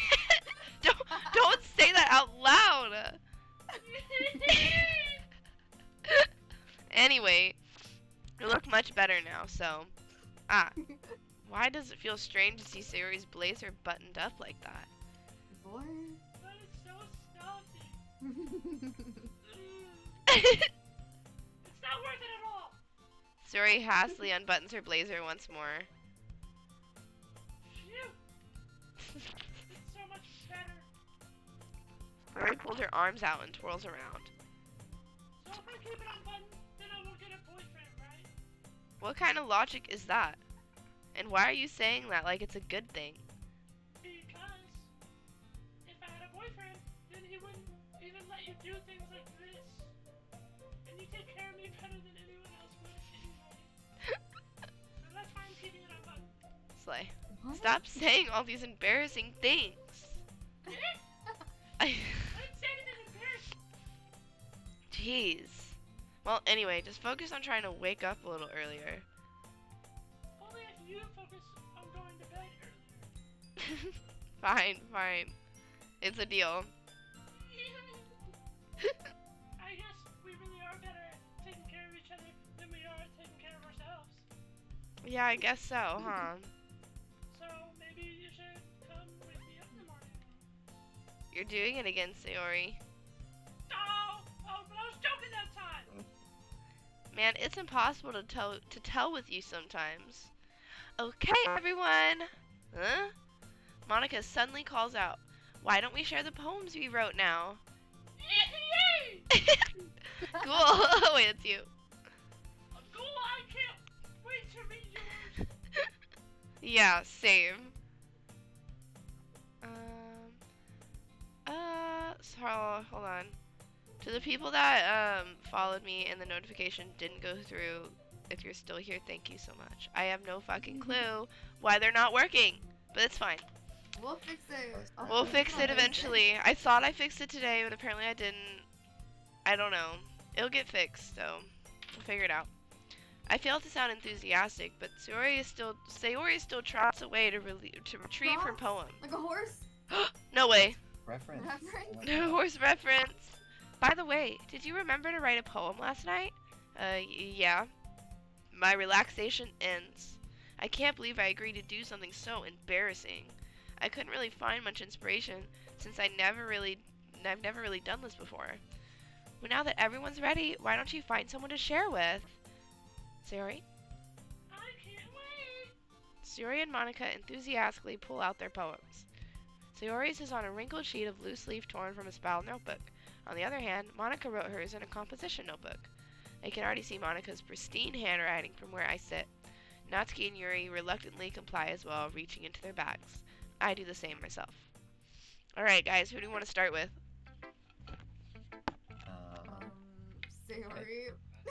don't say that out loud. Anyway, you look much better now, so. Why does it feel strange to see Sayori's blazer buttoned up like that? Boy. But it's so stuffy. It's not worth it at all. Sayori hastily unbuttons her blazer once more. Phew. It's so much better. Sayori pulls her arms out and twirls around. So if I keep it unbuttoned, then I won't get a boyfriend, right? What kind of logic is that? And why are you saying that like it's a good thing? Because if I had a boyfriend, then he wouldn't even let you do things like this. And you take care of me better than anyone else would anyway. So that's why I'm keeping it unbuttoned. Slay. What? Stop saying all these embarrassing things. I didn't say anything embarrassing. Jeez. Well, anyway, just focus on trying to wake up a little earlier. Only if you focus on going to bed earlier. Fine. It's a deal. I guess we really are better at taking care of each other than we are at taking care of ourselves. Yeah, I guess so, huh? So maybe you should come wake me up in the morning. You're doing it again, Sayori. Oh, but I was joking that time. Man, it's impossible to tell with you sometimes. Okay, everyone. Huh? Monica suddenly calls out, "Why don't we share the poems we wrote now?" Yay! Cool. Wait, it's you. Cool, I can't wait to read yours. Yeah, same. So hold on. To the people that followed me and the notification didn't go through, if you're still here, thank you so much. I have no fucking clue why they're not working, but it's fine. We'll fix it. We'll fix it eventually. I thought I fixed it today, but apparently I didn't. I don't know. It'll get fixed, so we'll figure it out. I failed to sound enthusiastic, but Sayori still trots away to retrieve her Trots? poem. Like a horse? No way. Reference. Reference? Oh my No God. horse reference. By the way, did you remember to write a poem last night? Yeah. My relaxation ends. I can't believe I agreed to do something so embarrassing. I couldn't really find much inspiration since I've never really done this before. Well, now that everyone's ready, why don't you find someone to share with? Sayori? I can't wait. Sayori and Monica enthusiastically pull out their poems. Sayori's is on a wrinkled sheet of loose leaf torn from a spiral notebook. On the other hand, Monica wrote hers in a composition notebook. I can already see Monica's pristine handwriting from where I sit. Natsuki and Yuri reluctantly comply as well, reaching into their bags. I do the same myself. Alright guys, who do you want to start with? Sayori.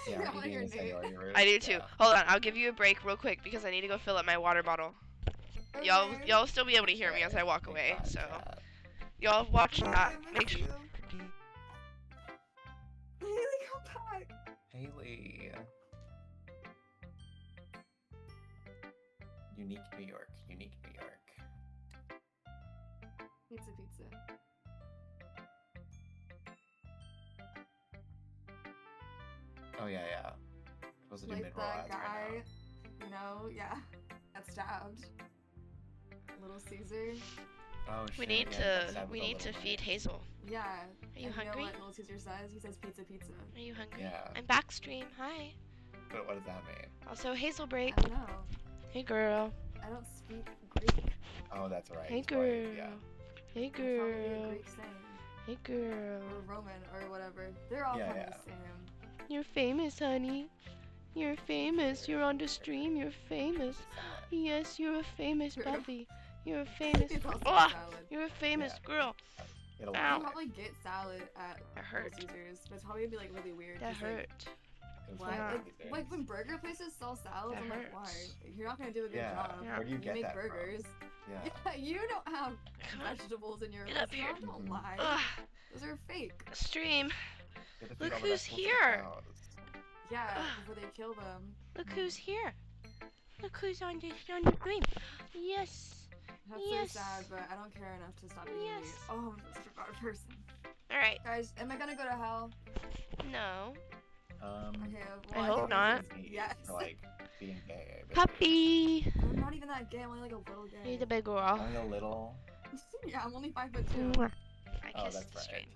Yeah, I I'm wanna hear eating a Nate. Sayori root. I do too. Yeah. Hold on, I'll give you a break real quick because I need to go fill up my water bottle. Y'all Okay. will still be able to hear me as I walk Take away, that, so chat. y'all watch I that. miss Make sure. you. Haley, come back. Haley. Unique New York. Unique New York. Pizza, pizza. Oh yeah, yeah. Supposed to do Like mid-roll that ads guy, right you know, yeah, got stabbed. Little Caesar. now. Oh We shit. need yeah, he got to stabbed with a feed little knife. Hazel. Yeah. Are you and hungry? You know what Little Caesar says? He says pizza, pizza. Are you hungry? Yeah. I'm backstream. Hi. But what does that mean? Also, Hazel break. I don't know. Hey girl. I don't speak Greek. Oh, that's right. Hey he's girl. white, yeah. Hey It's probably a girl. Greek saying. Hey girl. Or Roman, or whatever. They're all Yeah, kind yeah. of the same. You're famous, honey. You're famous. You're on the stream. You're famous. Yes, you're a famous True. puppy. You're a famous. It's also Oh, salad. you're a famous girl. It'll Ow. You Ow. can probably get salad at That Little hurt. Caesars, but it's probably gonna be like really weird. That 'cause, like, hurt. What? Yeah. Like when burger places sell salads, That I'm like, why? hurts. You're not gonna do a good Yeah. job. Yeah. Where do you get make that burgers. from? Yeah. Yeah, you don't have Come on. vegetables in your Get up here. restaurant. Don't Mhm. lie. Ugh. Those are fake. Stream. Get to feed Look all the who's vegetables to the here. cows. Yeah, Ugh. before they kill them. Look who's here. Look who's on the stream. Yes. That's Yes. so sad, but I don't care enough to stop eating meat. Yes. Oh, I'm such a bad person. All right. Guys, am I gonna go to hell? No. Okay, I well, hope think not. this is- Yes. For like being gay. basically. Puppy. I'm not even that gay. I'm only like a little gay. You're the big girl. Only a little. Yeah, I'm only 5'2". Mwah. I Oh, kissed that's the right. stream.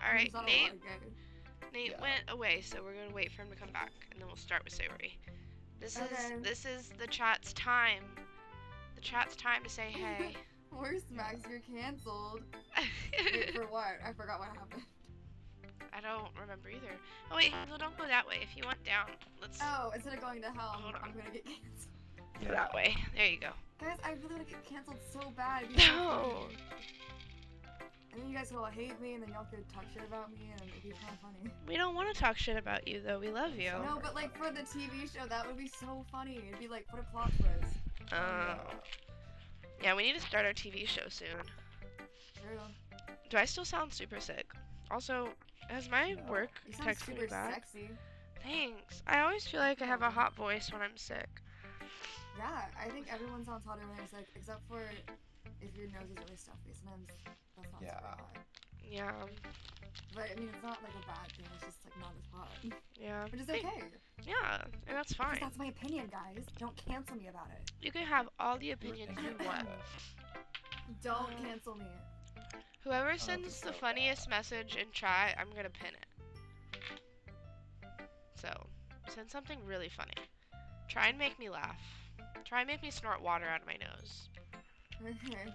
All right, It's not a Nate. lot of gay. Nate Yeah. went away, so we're gonna wait for him to come back, and then we'll start with Sayori. Okay. This is the chat's time. The chat's time to say hey. Where's Max? You're canceled. Wait, for what? I forgot what happened. I don't remember either. Oh wait, Hazel, don't go that way. If you went down, let's Oh, instead of going to hell, Hold on. I'm gonna get canceled. go that way. There you go. Guys, I really want to get canceled so bad. It'd be so No. funny. And then you guys will all hate me, and then y'all could talk shit about me, and it'd be kind of funny. We don't want to talk shit about you though. We love you. No, but like for the TV show, that would be so funny. It'd be like, what a plot twist. Oh. Yeah, we need to start our TV show soon. True. Do I still sound super sick? Also, has my No. work You sound texted super me back? sexy. Thanks. I always feel like I have a hot voice when I'm sick. Yeah, I think everyone sounds hotter when they're sick, except for if your nose is really stuffy. Sometimes that's not Yeah. super hot. Yeah. But I mean, it's not like a bad thing. It's just like not as hot, Yeah. which is Hey, okay. Yeah, and that's 'Cause fine. that's my opinion, guys. Don't cancel me about it. You can have all the You were opinions you thinking want. about Don't Uh, cancel me. Whoever think sends the so, funniest message in chat, I'm gonna pin it. So, send something really funny. Try and make me laugh. Try and make me snort water out of my nose. Okay.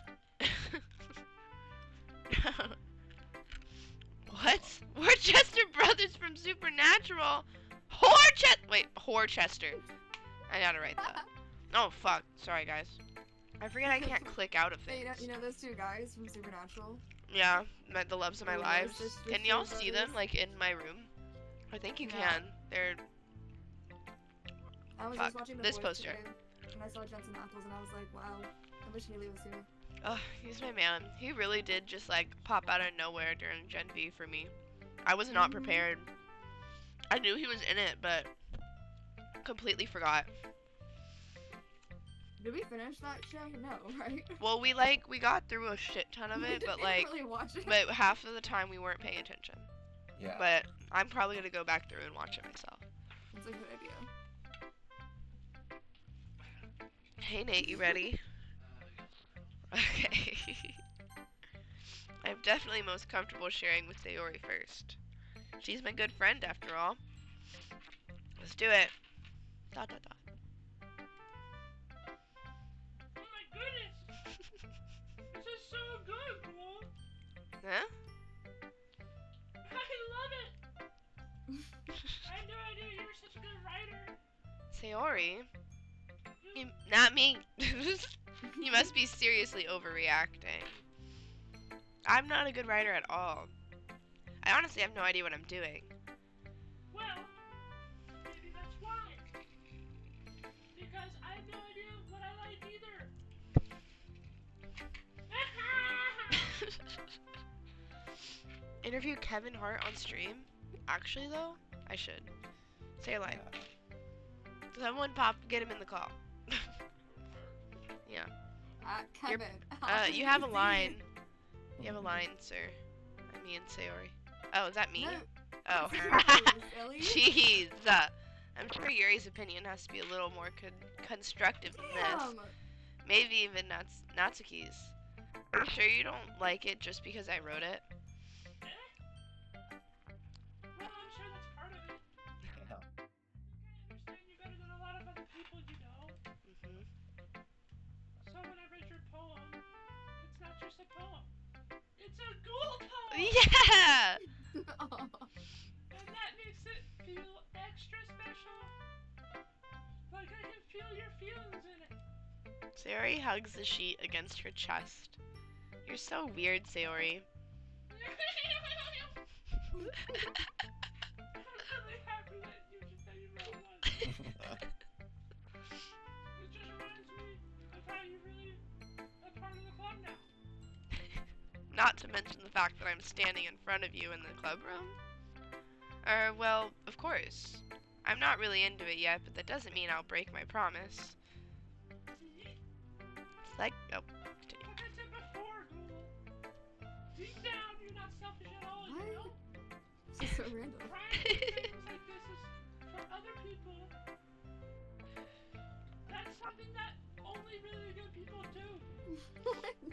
What? Worcester Brothers from Supernatural? Horchester. I gotta write that. Oh, fuck. Sorry, guys. I forget I can't click out of Hey, things. you know those two guys from Supernatural? Yeah, the loves of my Oh, lives. those Can y'all sisters, see them brothers? like in my room? I think you Yeah. can. They're I was Fuck, just watching The this Boys poster. today, and I saw Jensen Ackles, and I was like, wow, I wish Haley was here. oh, he's my man. He really did just like pop out of nowhere during Gen V for me. I was not Mhm. prepared. I knew he was in it, but completely forgot. Did we finish that show? No, right? Well, we got through a shit ton of We it, but didn't like, really watch it. but half of the time we weren't paying attention. Yeah. But I'm probably gonna go back through and watch it myself. It's a good idea. Hey Nate, you ready? Okay. I'm definitely most comfortable sharing with Sayori first. She's my good friend after all. Let's do it. Dot dot dot. Oh my goodness! This is so good, Cool. Huh? I love it. I had no idea you were such a good writer. Sayori? Not me. You must be seriously overreacting. I'm not a good writer at all. I honestly have no idea what I'm doing. Well, maybe that's why. Because I have no idea what I like either. Interview Kevin Hart on stream? Actually though, I should. Say a line. Someone get him in the call. Yeah. Kevin. You have a line. You have a line, sir. I mean, Sayori. Oh, is that me? No. Oh. Silly. Jeez. I'm sure Yuri's opinion has to be a little more constructive than this. Damn. Maybe even Natsuki's. Are you sure you don't like it just because I wrote it? Well, I'm sure that's part of it. Yeah. I understand you better than a lot of other people you know. Mm-hmm. So when I read your poem, it's not just a poem. It's a ghoul poem! Yeah! And that makes it feel extra special. Like I can feel your feelings in it. Sayori hugs the sheet against her chest. You're so weird, Sayori. I'm really happy that you wrote one. It just reminds me of how you really are part of the club now. Not to mention the fact that I'm standing in front of you in the club room. Well, of course. I'm not really into it yet, but that doesn't mean I'll break my promise. It's like, oh, continue. Like I said before, Ghoul. Deep down, you're not selfish at all, you know? This is so random. Trying to do things like this is for other people. That's something that only really good people do.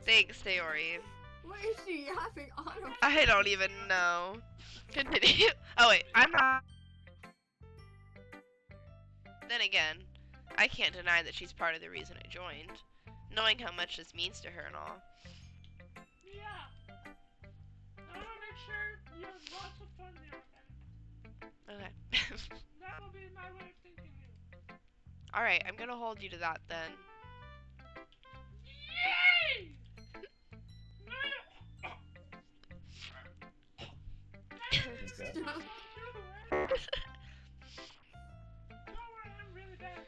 Thanks, Sayori. What is she yapping on about? I don't even know. Continue. Oh wait, I'm not. Then again, I can't deny that she's part of the reason I joined. Knowing how much this means to her and all. Yeah. I want to make sure you have lots of fun there, man. Okay. That will be my way of thinking you. Alright, I'm gonna hold you to that then. Yay! Okay. Don't worry, I'm really bad.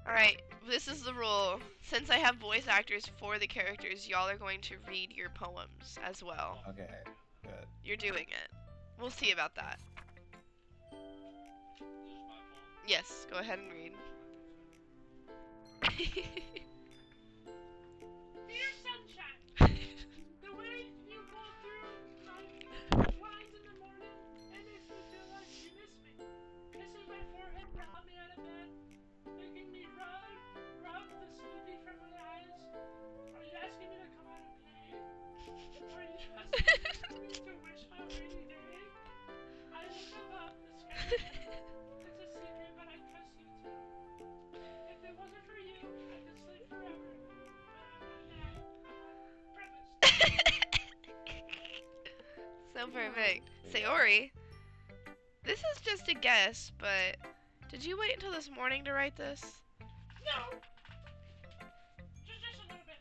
Alright, this is the rule. Since I have voice actors for the characters, y'all are going to read your poems as well. Okay. Good. You're doing it. We'll see about that. Yes, go ahead and read. Dear Sunshine, the way you call through my lines in the morning, it makes me feel like you miss me. Kissing my forehead, prop me out of bed, making me rub the sleepy from my eyes. Are you asking me to come out and play? Or are you just asking me to wish on a rainy day? I look above the sky. It's a secret, but I trust you too. If it wasn't for you, I could sleep forever. But I'm not that. So perfect. Sayori, this is just a guess, but did you wait until this morning to write this? No! Just a little bit.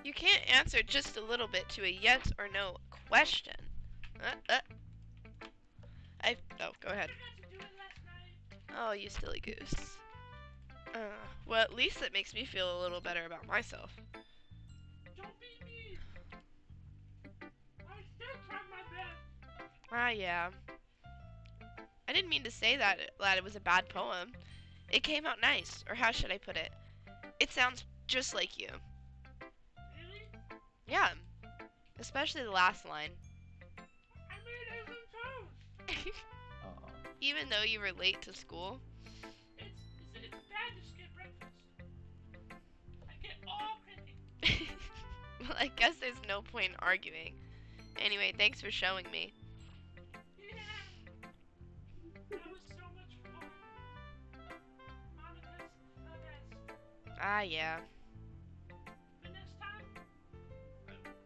You can't answer just a little bit to a yes or no question. Oh, go ahead. I got to do it last night. Oh, you silly goose. Well, at least it makes me feel a little better about myself. Don't be mean. I still tried my best. Ah, yeah. I didn't mean to say that it was a bad poem. It came out nice, or how should I put it? It sounds just like you. Really? Yeah, especially the last line. I made everything toast. Aw. Even though you were late to school. It's bad to skip breakfast. I get all cranky. Well, I guess there's no point in arguing. Anyway, thanks for showing me. Yeah. That was so much fun. Monica's the best. Ah, yeah. The next time, I won't forget.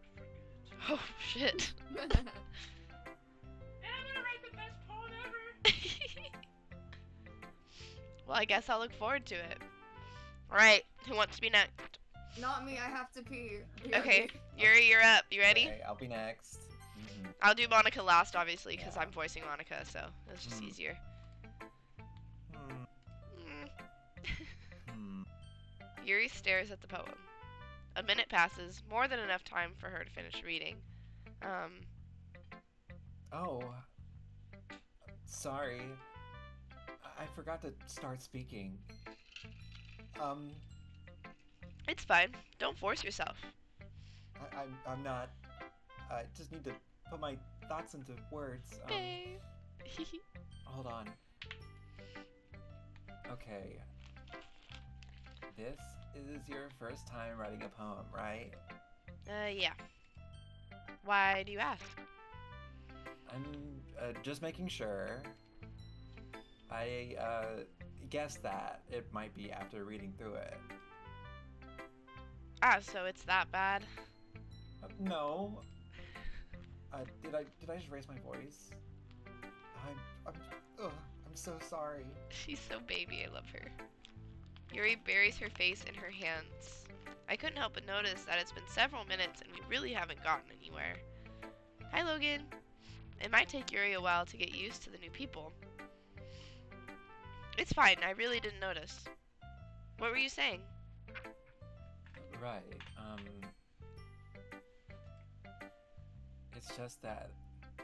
Oh, shit. And I'm gonna write the best poem ever. Well, I guess I'll look forward to it. Alright, who wants to be next? Not me, I have to pee. Okay, Yuri, you're up. You ready? Okay, I'll be next. I'll do Monica last, obviously, because I'm voicing Monica, so it's just easier. Yuri stares at the poem. A minute passes, more than enough time for her to finish reading. Oh. Sorry. I forgot to start speaking. It's fine. Don't force yourself. I'm not. I just need to put my thoughts into words. Babe. Hold on. Okay. This is your first time writing a poem, right? Yeah. Why do you ask? I'm just making sure. I guessed that it might be after reading through it. Ah, so it's that bad? No. Did I just raise my voice? I'm so sorry. She's so baby, I love her. Yuri buries her face in her hands. I couldn't help but notice that it's been several minutes and we really haven't gotten anywhere. Hi, Logan. It might take Yuri a while to get used to the new people. It's fine, I really didn't notice. What were you saying? Right. It's just that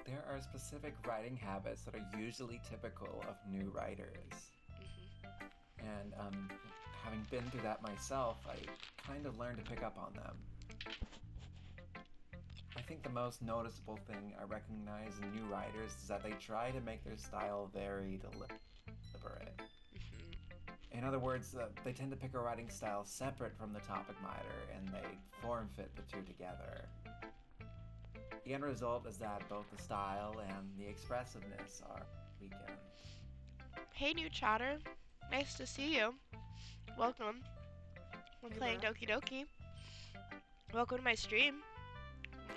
there are specific writing habits that are usually typical of new writers. And having been through that myself, I kind of learned to pick up on them. I think the most noticeable thing I recognize in new writers is that they try to make their style very deliberate. In other words, they tend to pick a writing style separate from the topic matter, and they form fit the two together. The end result is that both the style and the expressiveness are weakened. Hey, new chatter. Nice to see you. Welcome. We're playing Doki Doki. Welcome to my stream.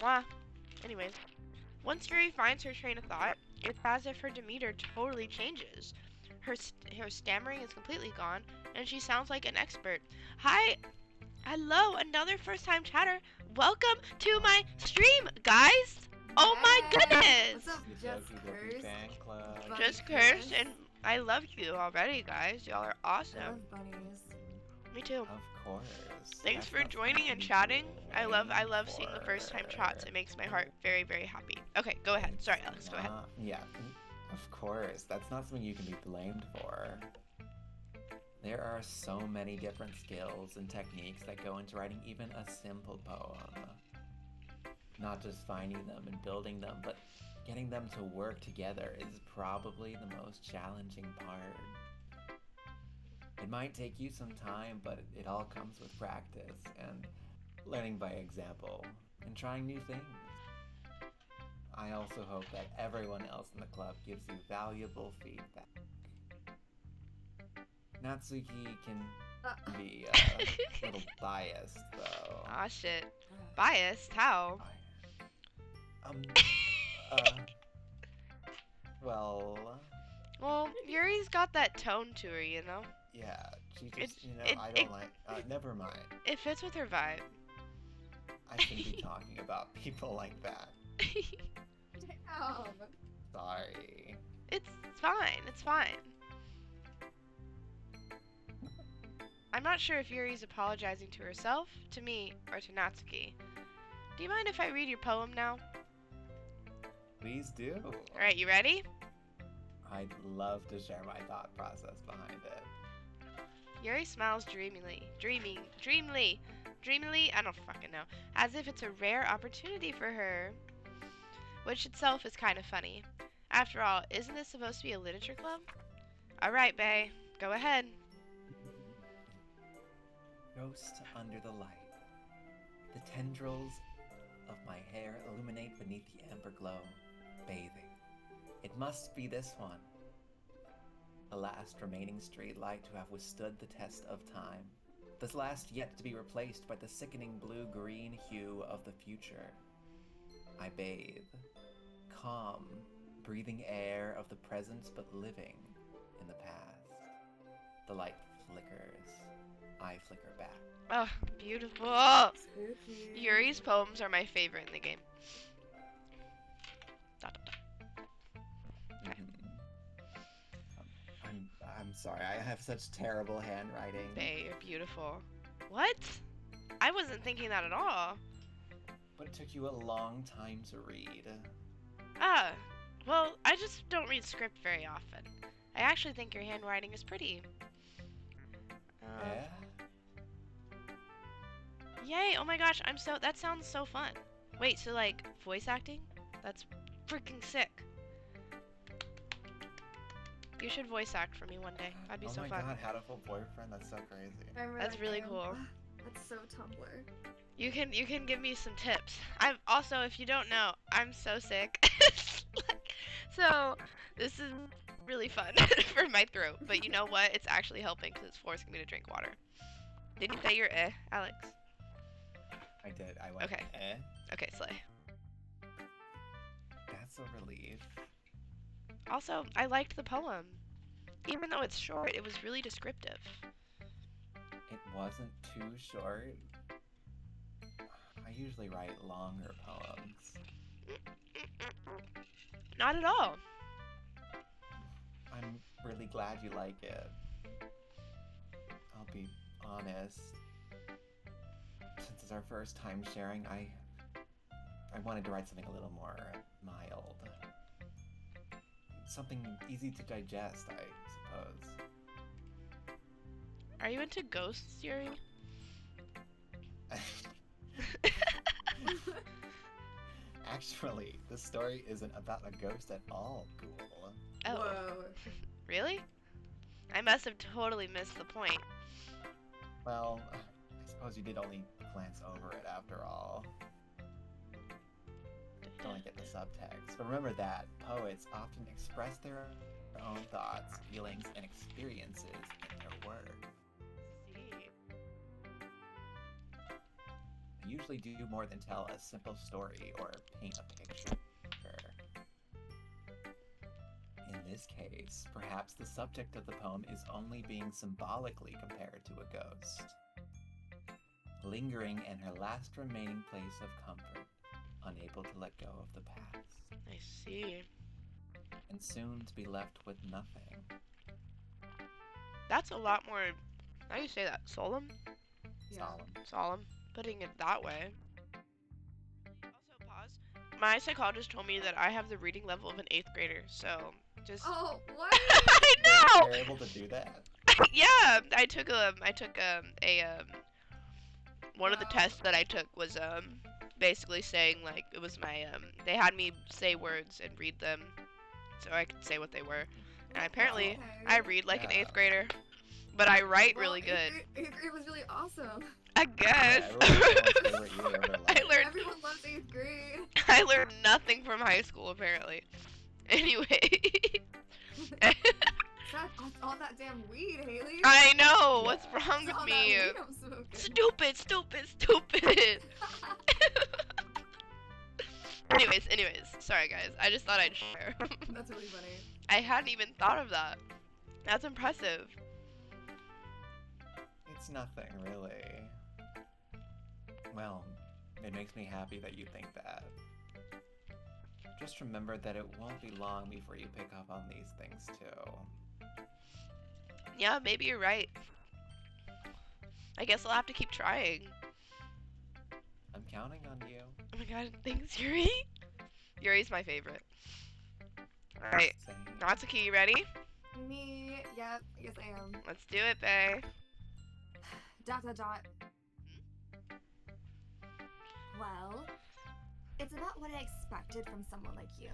Mwah. Anyways, once Yuri finds her train of thought, it's as if her demeanor totally changes. Her stammering is completely gone, and she sounds like an expert. Hi! Hello, another first-time chatter. Welcome to my stream, guys! Oh my goodness! What's up, Just Doki Doki Curse? fan club. Bunny Just Curse. cursed, and I love you already, guys. Y'all are I awesome. love bunnies. Me too. Of course. Thanks That's for not joining something and you chatting. can I love blame seeing the first time for. chats. It makes my heart very, very happy. Okay, go ahead. Sorry, Alex, go ahead. Yeah, of course. That's not something you can be blamed for. There are so many different skills and techniques that go into writing even a simple poem. Not just finding them and building them, but getting them to work together is probably the most challenging part. It might take you some time, but it all comes with practice and learning by example and trying new things. I also hope that everyone else in the club gives you valuable feedback. Natsuki can be a little biased, though. Aw, shit. Biased? How? Well, Well, Yuri's got that tone to her, you know? yeah, she It- just, it- I it- don't like, never mind. It fits with her vibe. I shouldn't be talking about people like that. Damn. Sorry. It's fine. It's fine. I'm not sure if Yuri's apologizing to herself, to me, or to Natsuki. Do you mind if I read your poem now? Please do. Alright, you ready? I'd love to share my thought process behind it. Yuri smiles dreamily, I don't fucking know, as if it's a rare opportunity for her. Which itself is kind of funny. After all, isn't this supposed to be a literature club? Alright, bae, go ahead. Ghost under the light. The tendrils of my hair illuminate beneath the amber glow, bathing. It must be this one. The last remaining street light to have withstood the test of time. This last yet to be replaced by the sickening blue-green hue of the future. I bathe, calm, breathing air of the present but living in the past. The light flickers. I flicker back. Oh, beautiful! Spooky. Yuri's poems are my favorite in the game. Dot, dot, dot. Okay. I'm sorry, I have such terrible handwriting. Bae, you're beautiful. What? I wasn't thinking that at all. But it took you a long time to read. Ah, well, I just don't read script very often. I actually think your handwriting is pretty. Yeah? Yay, oh my gosh, that sounds so fun. Wait, so like, voice acting? That's freaking sick. You should voice act for me one day. That'd be so fun. Oh my god, had a full boyfriend? That's so crazy. Remember That's that really game? cool. That's so Tumblr. You can give me some tips. I'm also, if you don't know, I'm so sick. So this is really fun for my throat. But you know what? It's actually helping because it's forcing me to drink water. Did you say your Alex? I did. I went, Okay. eh? Okay, slay. That's a relief. Also, I liked the poem. Even though it's short, it was really descriptive. It wasn't too short. I usually write longer poems. Not at all. I'm really glad you like it. I'll be honest. Since it's our first time sharing, I wanted to write something a little more mild. Something easy to digest, I suppose. Are you into ghosts, Yuri? Actually, this story isn't about a ghost at all, Ghoul. Oh, Whoa. really? I must have totally missed the point. Well, I suppose you did only glance over it after all. Only get the subtext. But remember that poets often express their own thoughts, feelings, and experiences in their work. See. They usually do more than tell a simple story or paint a picture. In this case, perhaps the subject of the poem is only being symbolically compared to a ghost, lingering in her last remaining place of comfort, unable to let go of the past, I see. and soon to be left with nothing. That's a lot more. How do you say that? Solemn? Yeah. Solemn. Solemn. Putting it that way. Also, pause. My psychologist told me that I have the reading level of an 8th grader, so just. Oh, what? I know! You're able to do that? Yeah, I took one of the Wow. tests that I took was basically saying like it was my they had me say words and read them so I could say what they were. And apparently Okay. I read like an Yeah. 8th grader, but I write Well, really good. It was really awesome. I guess. Yeah, everyone's favorite year of their I life. learned Everyone loves 8th grade. I learned nothing from high school apparently. Anyway. Stop all that damn weed, Haley. I know, what's Yeah. wrong with All that me? weed I'm smoking. Stupid. Anyways, sorry guys. I just thought I'd share. That's really funny. I hadn't even thought of that. That's impressive. It's nothing, really. Well, it makes me happy that you think that. Just remember that it won't be long before you pick up on these things too. Yeah, maybe you're right. I guess I'll have to keep trying. I'm counting on you. Oh my god, thanks, Yuri. Yuri's my favorite. Alright, Same. Natsuki, you ready? Me, yep, yes I am. Let's do it, bae. Dot. Well, it's about what I expected from someone like you.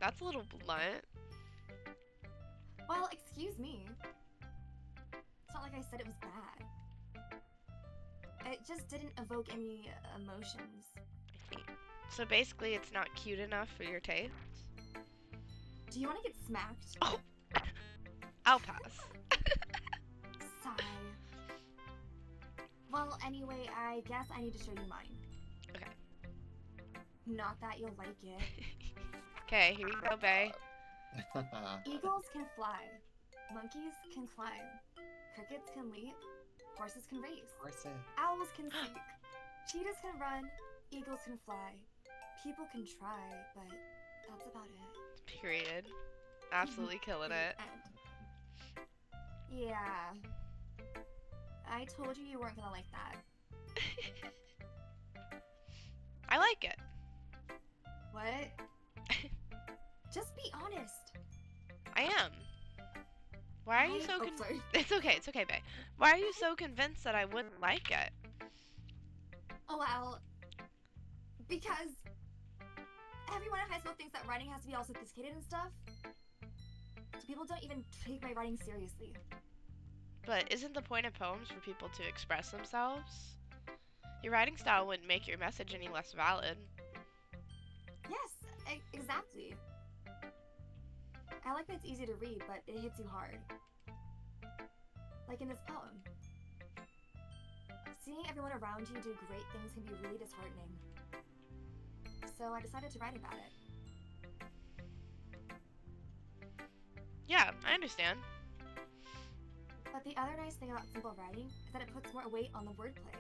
That's a little blunt. Well, excuse me. It's not like I said it was bad. It just didn't evoke any emotions. I see. So basically, it's not cute enough for your taste? Do you want to get smacked? Oh! I'll pass. Sigh. Well, anyway, I guess I need to show you mine. Okay. Not that you'll like it. Okay, here you go, bae. Eagles can fly. Monkeys can climb. Crickets can leap. Horses can race. Horses. Owls can seek. Cheetahs can run. Eagles can fly. People can try, but that's about it. Period. Absolutely killing it. End. Yeah. I told you you weren't gonna like that. I like it. What? Just be honest. I am. Why are you so sorry. It's okay, bae. Why are you so convinced that I wouldn't like it? Oh, well, because everyone in high school thinks that writing has to be all sophisticated and stuff. So people don't even take my writing seriously. But isn't the point of poems for people to express themselves? Your writing style wouldn't make your message any less valid. Yes, exactly. I like that it's easy to read, but it hits you hard. Like in this poem. Seeing everyone around you do great things can be really disheartening. So I decided to write about it. Yeah, I understand. But the other nice thing about simple writing is that it puts more weight on the wordplay.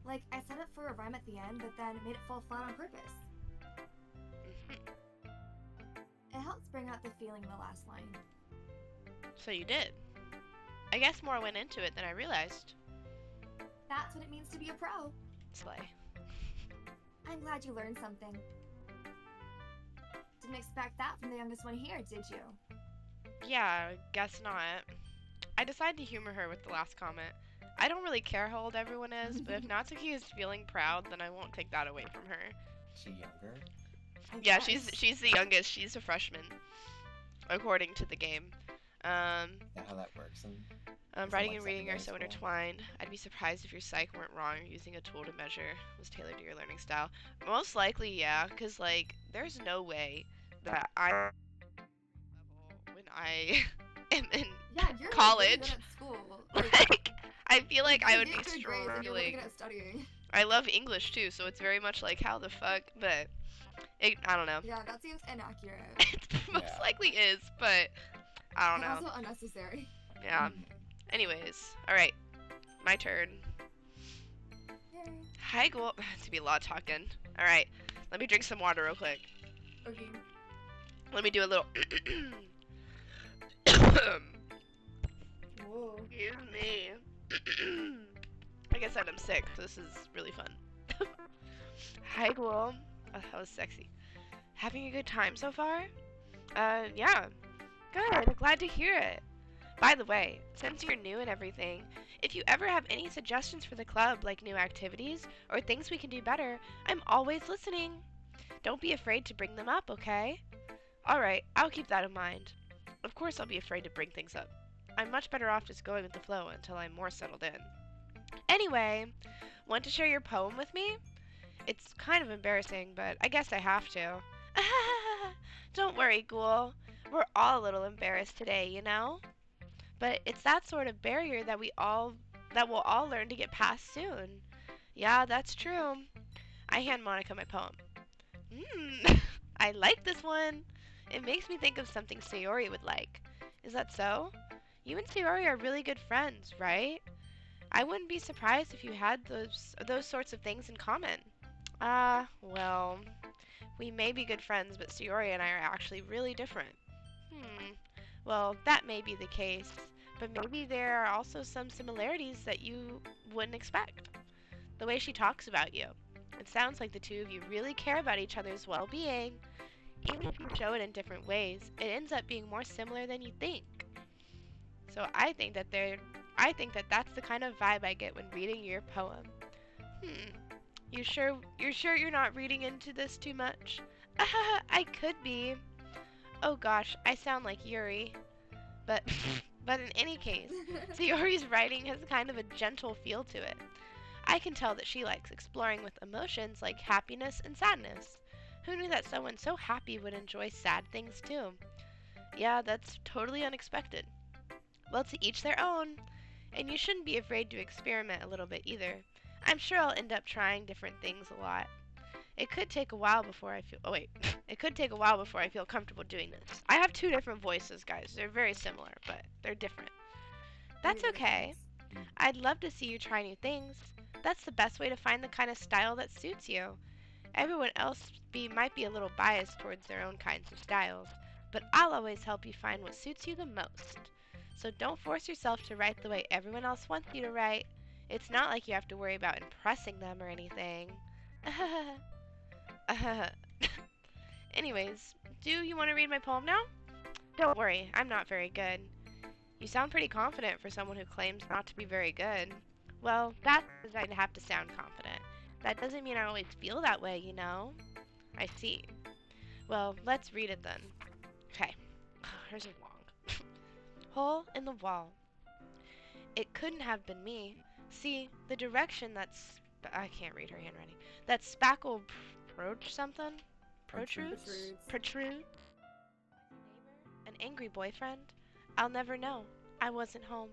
Like, I set it for a rhyme at the end, but then made it fall flat on purpose. It helps bring out the feeling in the last line. So you did. I guess more went into it than I realized. That's what it means to be a pro. Slay. I'm glad you learned something. Didn't expect that from the youngest one here, did you? Yeah, guess not. I decided to humor her with the last comment. I don't really care how old everyone is, but if Natsuki is feeling proud, then I won't take that away from her. She younger? I Yeah, guess. she's the youngest. She's a freshman, according to the game. Is that how that works? And Writing like and reading are so secondary school? intertwined. I'd be surprised if your psych weren't wrong or using a tool to measure was tailored to your learning style. Most likely, yeah, because, like, there's no way that I level when I am in Yeah, you're college. really good at school. Like, I feel like I you would get be good grades and you're really struggling. good at studying. I love English, too, so it's very much like, how the fuck, but I don't know. Yeah, that seems inaccurate. It most Yeah. likely is, but I don't And know. also unnecessary. Yeah. Mhm. Anyways, alright. My turn. Yay. Hi, Ghoul. To be a lot of talking. Alright. Let me drink some water real quick. Okay. Let me do a little. Whoa. Excuse me. Like I said, I'm sick, so this is really fun. Hi, Ghoul. Oh, that was sexy. Having a good time so far? Yeah. Good. Glad to hear it. By the way, since you're new and everything, if you ever have any suggestions for the club, like new activities or things we can do better, I'm always listening. Don't be afraid to bring them up, okay? Alright, I'll keep that in mind. Of course I'll be afraid to bring things up. I'm much better off just going with the flow until I'm more settled in. Anyway, want to share your poem with me? It's kind of embarrassing, but I guess I have to. Don't worry, Ghoul. We're all a little embarrassed today, you know? But it's that sort of barrier that we'll all learn to get past soon. Yeah, that's true. I hand Monica my poem. I like this one. It makes me think of something Sayori would like. Is that so? You and Sayori are really good friends, right? I wouldn't be surprised if you had those sorts of things in common. Well, we may be good friends, but Sayori and I are actually really different. Hmm. Well, that may be the case, but maybe there are also some similarities that you wouldn't expect. The way she talks about you. It sounds like the two of you really care about each other's well being. Even if you show it in different ways, it ends up being more similar than you think. So I think that that's the kind of vibe I get when reading your poem. Hmm. You're sure you're not reading into this too much? I could be. Oh gosh, I sound like Yuri. But but in any case, Sayori's writing has kind of a gentle feel to it. I can tell that she likes exploring with emotions like happiness and sadness. Who knew that someone so happy would enjoy sad things too? Yeah, that's totally unexpected. Well, to each their own. And you shouldn't be afraid to experiment a little bit either. I'm sure I'll end up trying different things a lot. It could take a while before I feel. Oh, wait. It could take a while before I feel comfortable doing this. I have two different voices, guys. They're very similar, but they're different. That's Maybe the okay. difference. I'd love to see you try new things. That's the best way to find the kind of style that suits you. Everyone else might be a little biased towards their own kinds of styles, but I'll always help you find what suits you the most. So don't force yourself to write the way everyone else wants you to write. It's not like you have to worry about impressing them or anything. Anyways, do you want to read my poem now? Don't worry, I'm not very good. You sound pretty confident for someone who claims not to be very good. Well, that's because I have to sound confident. That doesn't mean I always feel that way, you know? I see. Well, let's read it then. Okay. Here's a long. Hole in the wall. It couldn't have been me. See, the direction that's... I can't read her handwriting. That spackle approach something? Protrudes? Protrude? An angry boyfriend? I'll never know. I wasn't home.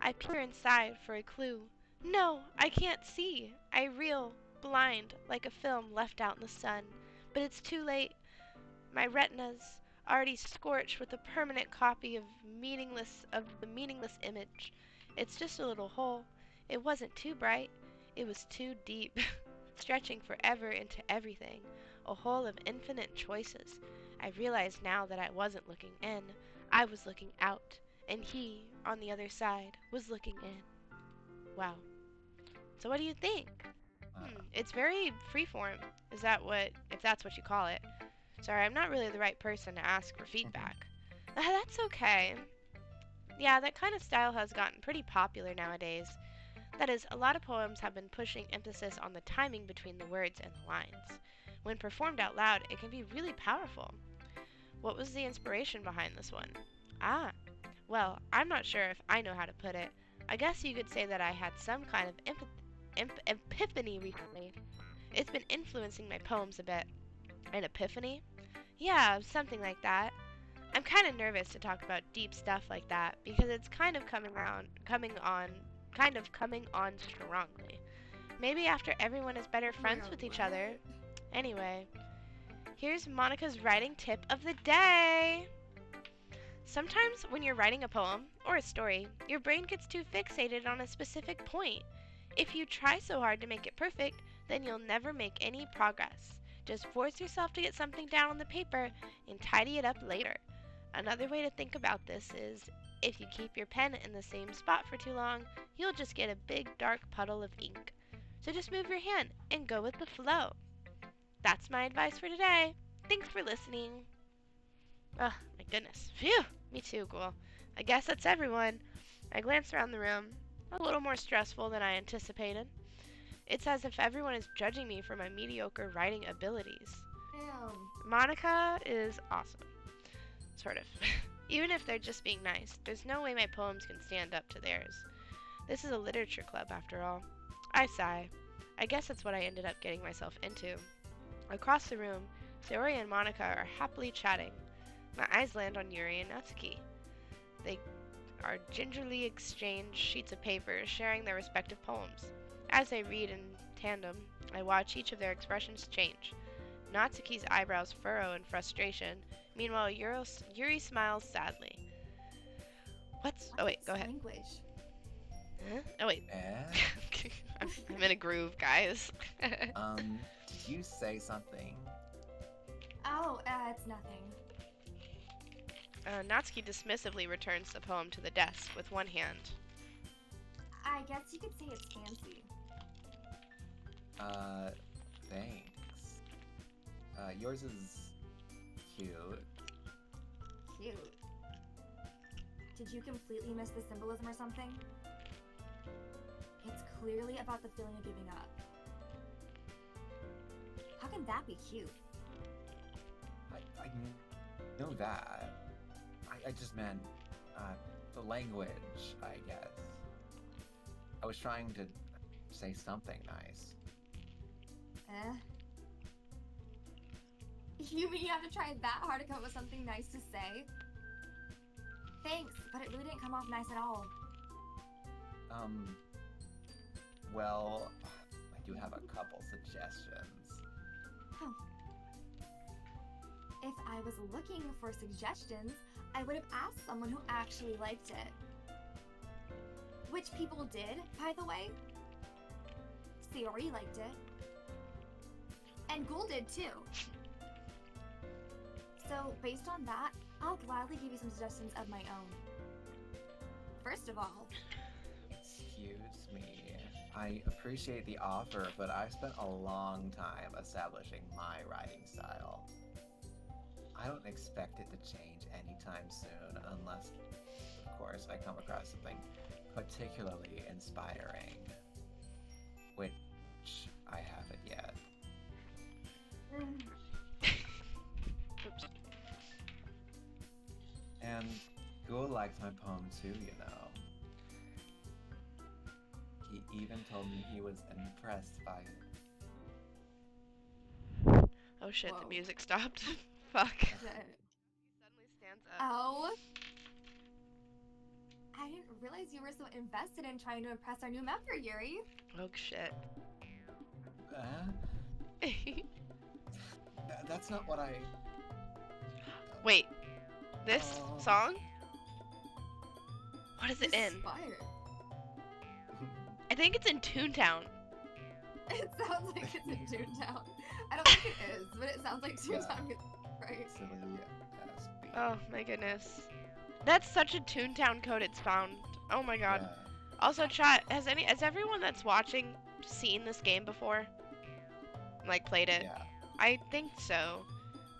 I peer inside for a clue. No, I can't see. I reel, blind, like a film left out in the sun. But it's too late. My retina's already scorched with a permanent copy of the meaningless image. It's just a little hole. It wasn't too bright. It was too deep, stretching forever into everything. A hole of infinite choices. I realize now that I wasn't looking in. I was looking out, and he, on the other side, was looking in. Wow. So what do you think? It's very freeform. If that's what you call it? Sorry, I'm not really the right person to ask for feedback. That's okay. Yeah, that kind of style has gotten pretty popular nowadays. That is, a lot of poems have been pushing emphasis on the timing between the words and the lines. When performed out loud, it can be really powerful. What was the inspiration behind this one? Ah, well, I'm not sure if I know how to put it. I guess you could say that I had some kind of epiphany recently. It's been influencing my poems a bit. An epiphany? Yeah, something like that. I'm kind of nervous to talk about deep stuff like that because it's kind of coming on strongly. Maybe after everyone is better Oh my friends god, with each what? other. Anyway, here's Monica's writing tip of the day. Sometimes when you're writing a poem or a story, your brain gets too fixated on a specific point. If you try so hard to make it perfect, then you'll never make any progress. Just force yourself to get something down on the paper and tidy it up later. Another way to think about this is if you keep your pen in the same spot for too long, you'll just get a big dark puddle of ink. So just move your hand and go with the flow. That's my advice for today. Thanks for listening. Oh, my goodness. Phew! Me too, Ghoul. I guess that's everyone. I glanced around the room. A little more stressful than I anticipated. It's as if everyone is judging me for my mediocre writing abilities. Damn. Monica is awesome. Sort of. Even if they're just being nice, there's no way my poems can stand up to theirs. This is a literature club, after all. I sigh. I guess that's what I ended up getting myself into. Across the room, Sayori and Monica are happily chatting. My eyes land on Yuri and Natsuki. They are gingerly exchange sheets of paper, sharing their respective poems. As they read in tandem, I watch each of their expressions change. Natsuki's eyebrows furrow in frustration. Meanwhile, Yuri smiles sadly. Oh wait, go ahead. Language. Huh? Oh wait, Eh? I'm in a groove, guys. Did you say something? Oh, it's nothing. Natsuki dismissively returns the poem to the desk with one hand. I guess you could say it's fancy. Thanks. Yours is cute. Cute. Did you completely miss the symbolism or something? It's clearly about the feeling of giving up. How can that be cute? I know that. I just meant, the language, I guess. I was trying to say something nice. Eh? You mean you have to try that hard to come up with something nice to say? Thanks, but it really didn't come off nice at all. Well, I do have a couple suggestions. If I was looking for suggestions, I would have asked someone who actually liked it. Which people did, by the way. Sayori liked it. And Ghoul did too. So, based on that, I'll gladly give you some suggestions of my own. First of all, Excuse me. I appreciate the offer, but I've spent a long time establishing my writing style. I don't expect it to change anytime soon, unless, of course, I come across something particularly inspiring. Which I haven't yet. Oops. And Ghoul liked my poem too, you know. He even told me he was impressed by it. Oh shit, the Whoa. music stopped. Fuck. shit. Suddenly stands up. Oh. I didn't realize you were so invested in trying to impress our new member, Yuri. Oh shit. That's not what I... Wait, this Oh. song? What is it in? Inspired. I think it's in Toontown. It sounds like it's in Toontown. I don't think it is, but it sounds like Toontown, right? Silly ass beat. Oh my goodness. That's such a Toontown code it's found. Oh my god. Yeah. Also, chat, has everyone that's watching seen this game before? Like, played it? Yeah. I think so.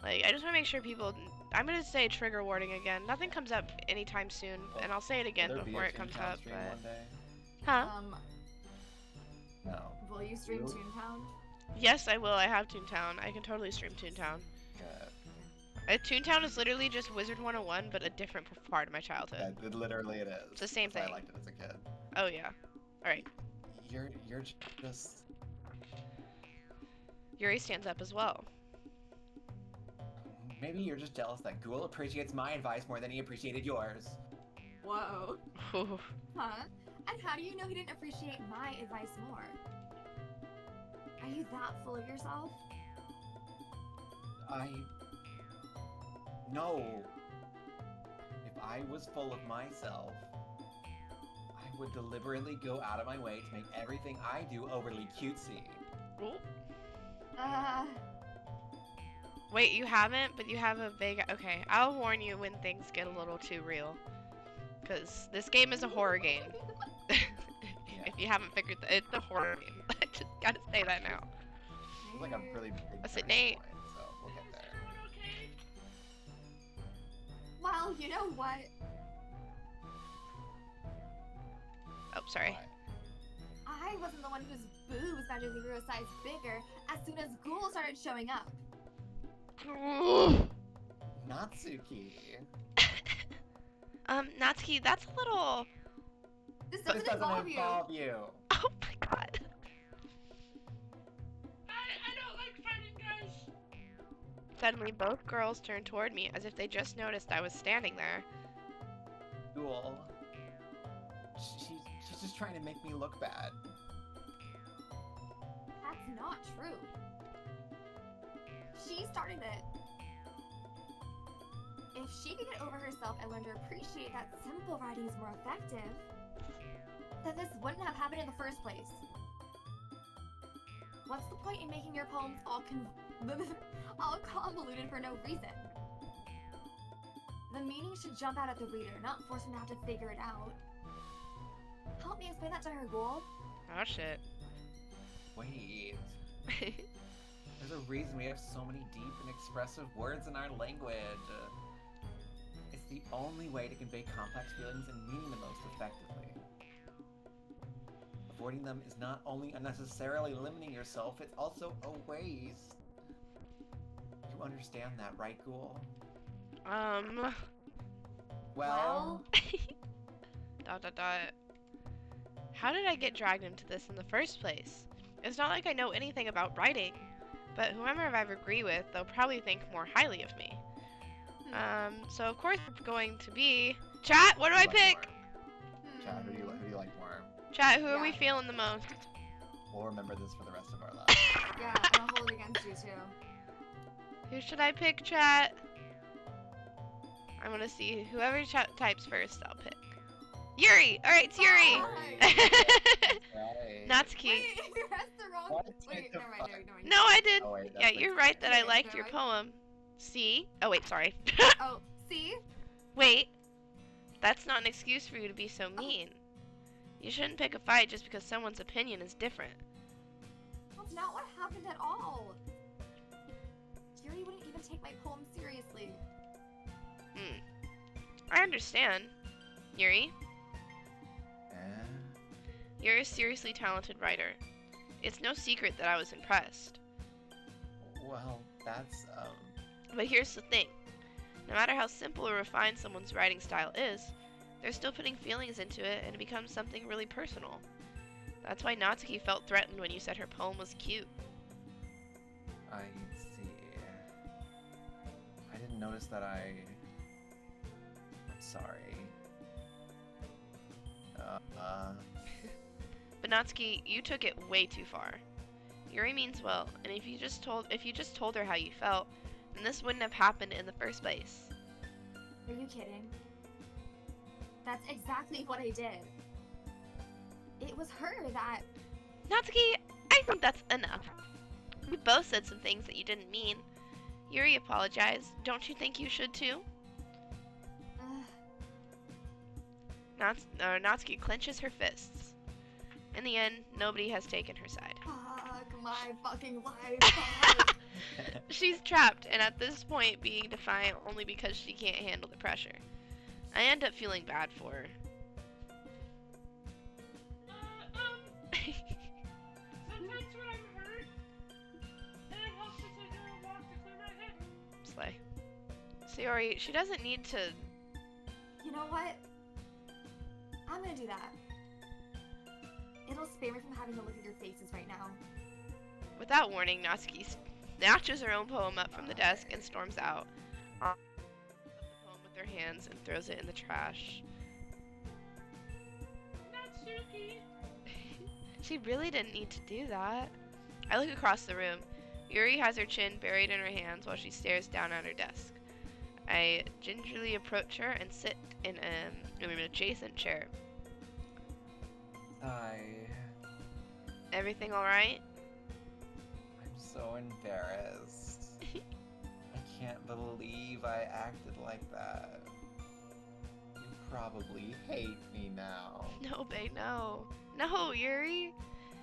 Like, I just want to make sure people... I'm gonna say trigger warning again. Nothing comes up anytime soon, and I'll say it again Will there be before a it comes Toontown up, stream but... one day? Huh? No. Will you stream You? Toontown? Yes, I will. I have Toontown. I can totally stream Toontown. Good. Toontown is literally just Wizard 101, but a different part of my childhood. Yeah, literally it is. It's the same That's thing. why I liked it as a kid. Oh, yeah. Alright. You're just... Yuri stands up as well. Maybe you're just jealous that Ghoul appreciates my advice more than he appreciated yours. Whoa. Ooh. Huh? And how do you know he didn't appreciate my advice more? Are you that full of yourself? No. If I was full of myself, I would deliberately go out of my way to make everything I do overly cutesy. Ooh. Uh, Wait, you haven't, but you have a big... Okay, I'll warn you when things get a little too real. Because this game is a horror game. If you haven't figured that, it's a horror game. I just gotta say that now. It's like a really big What's it, turning Nate? point, so we'll get there. Okay. well, you know what? Oh, sorry. Why? I wasn't the one whose boobs magically grew a size bigger as soon as Ghoul started showing up. Natsuki. Natsuki, that's a little... This This doesn't doesn't involve you. involve you. Oh my god. I don't like fighting, guys. Suddenly, both girls turned toward me as if they just noticed I was standing there. Ghoul. She's just trying to make me look bad. That's not true. She started it. If she could get over herself and learn to appreciate that simple writing is more effective, then this wouldn't have happened in the first place. What's the point in making your poems all all convoluted for no reason? The meaning should jump out at the reader, not force them to have to figure it out. Help me explain that to her, Ghoul. Oh shit. Wait. There's a reason we have so many deep and expressive words in our language. It's the only way to convey complex feelings and meaning the most effectively. Avoiding them is not only unnecessarily limiting yourself, it's also a waste. You understand that, right, Ghoul? Well... Dot dot dot. How did I get dragged into this in the first place? It's not like I know anything about writing, but whoever I agree with, they'll probably think more highly of me. So of course it's going to be... Chat, what do I pick? Chat, who do you like more? Chat, who are we feeling the most? We'll remember this for the rest of our lives. Yeah, and I'll hold it against you too. Who should I pick, chat? I'm gonna see whoever types first, I'll pick. Yuri! Alright, it's Yuri! Right. Natsuki. Wait, that's the wrong... What? Wait, never mind. No, I did. Oh, wait, Yeah, that's you're like- right that I Yeah, liked is that your right? poem. See? Oh, wait, sorry. Oh, see? Wait. That's not an excuse for you to be so mean. You shouldn't pick a fight just because someone's opinion is different. That's not what happened at all. Yuri wouldn't even take my poem seriously. I understand. Yuri, Eh? you're a seriously talented writer. It's no secret that I was impressed. Well, that's, But here's the thing. No matter how simple or refined someone's writing style is, they're still putting feelings into it and it becomes something really personal. That's why Natsuki felt threatened when you said her poem was cute. I see. I didn't notice that I'm sorry. But Natsuki, you took it way too far. Yuri means well, and if you just told her how you felt, then this wouldn't have happened in the first place. Are you kidding? That's exactly what I did. It was her that... Natsuki, I think that's enough. We both said some things that you didn't mean. Yuri apologized. Don't you think you should too? Natsuki clenches her fists. In the end, nobody has taken her side. Fuck my fucking life. Fuck. She's trapped, and at this point being defiant only because she can't handle the pressure. I end up feeling bad for her. Sometimes when I'm hurt, and it helps to take a walk to clear my head. Slay. Sayori, she doesn't need to... You know what? I'm gonna do that. It'll spare me from having to look at your faces right now. Without warning, Natsuki snatches her own poem up from the desk and storms out. The poem with her hands and throws it in the trash. Natsuki! She really didn't need to do that. I look across the room. Yuri has her chin buried in her hands while she stares down at her desk. I gingerly approach her and sit in an adjacent chair. Everything alright? I'm so embarrassed. I can't believe I acted like that. You probably hate me now. No, babe, no. No, Yuri.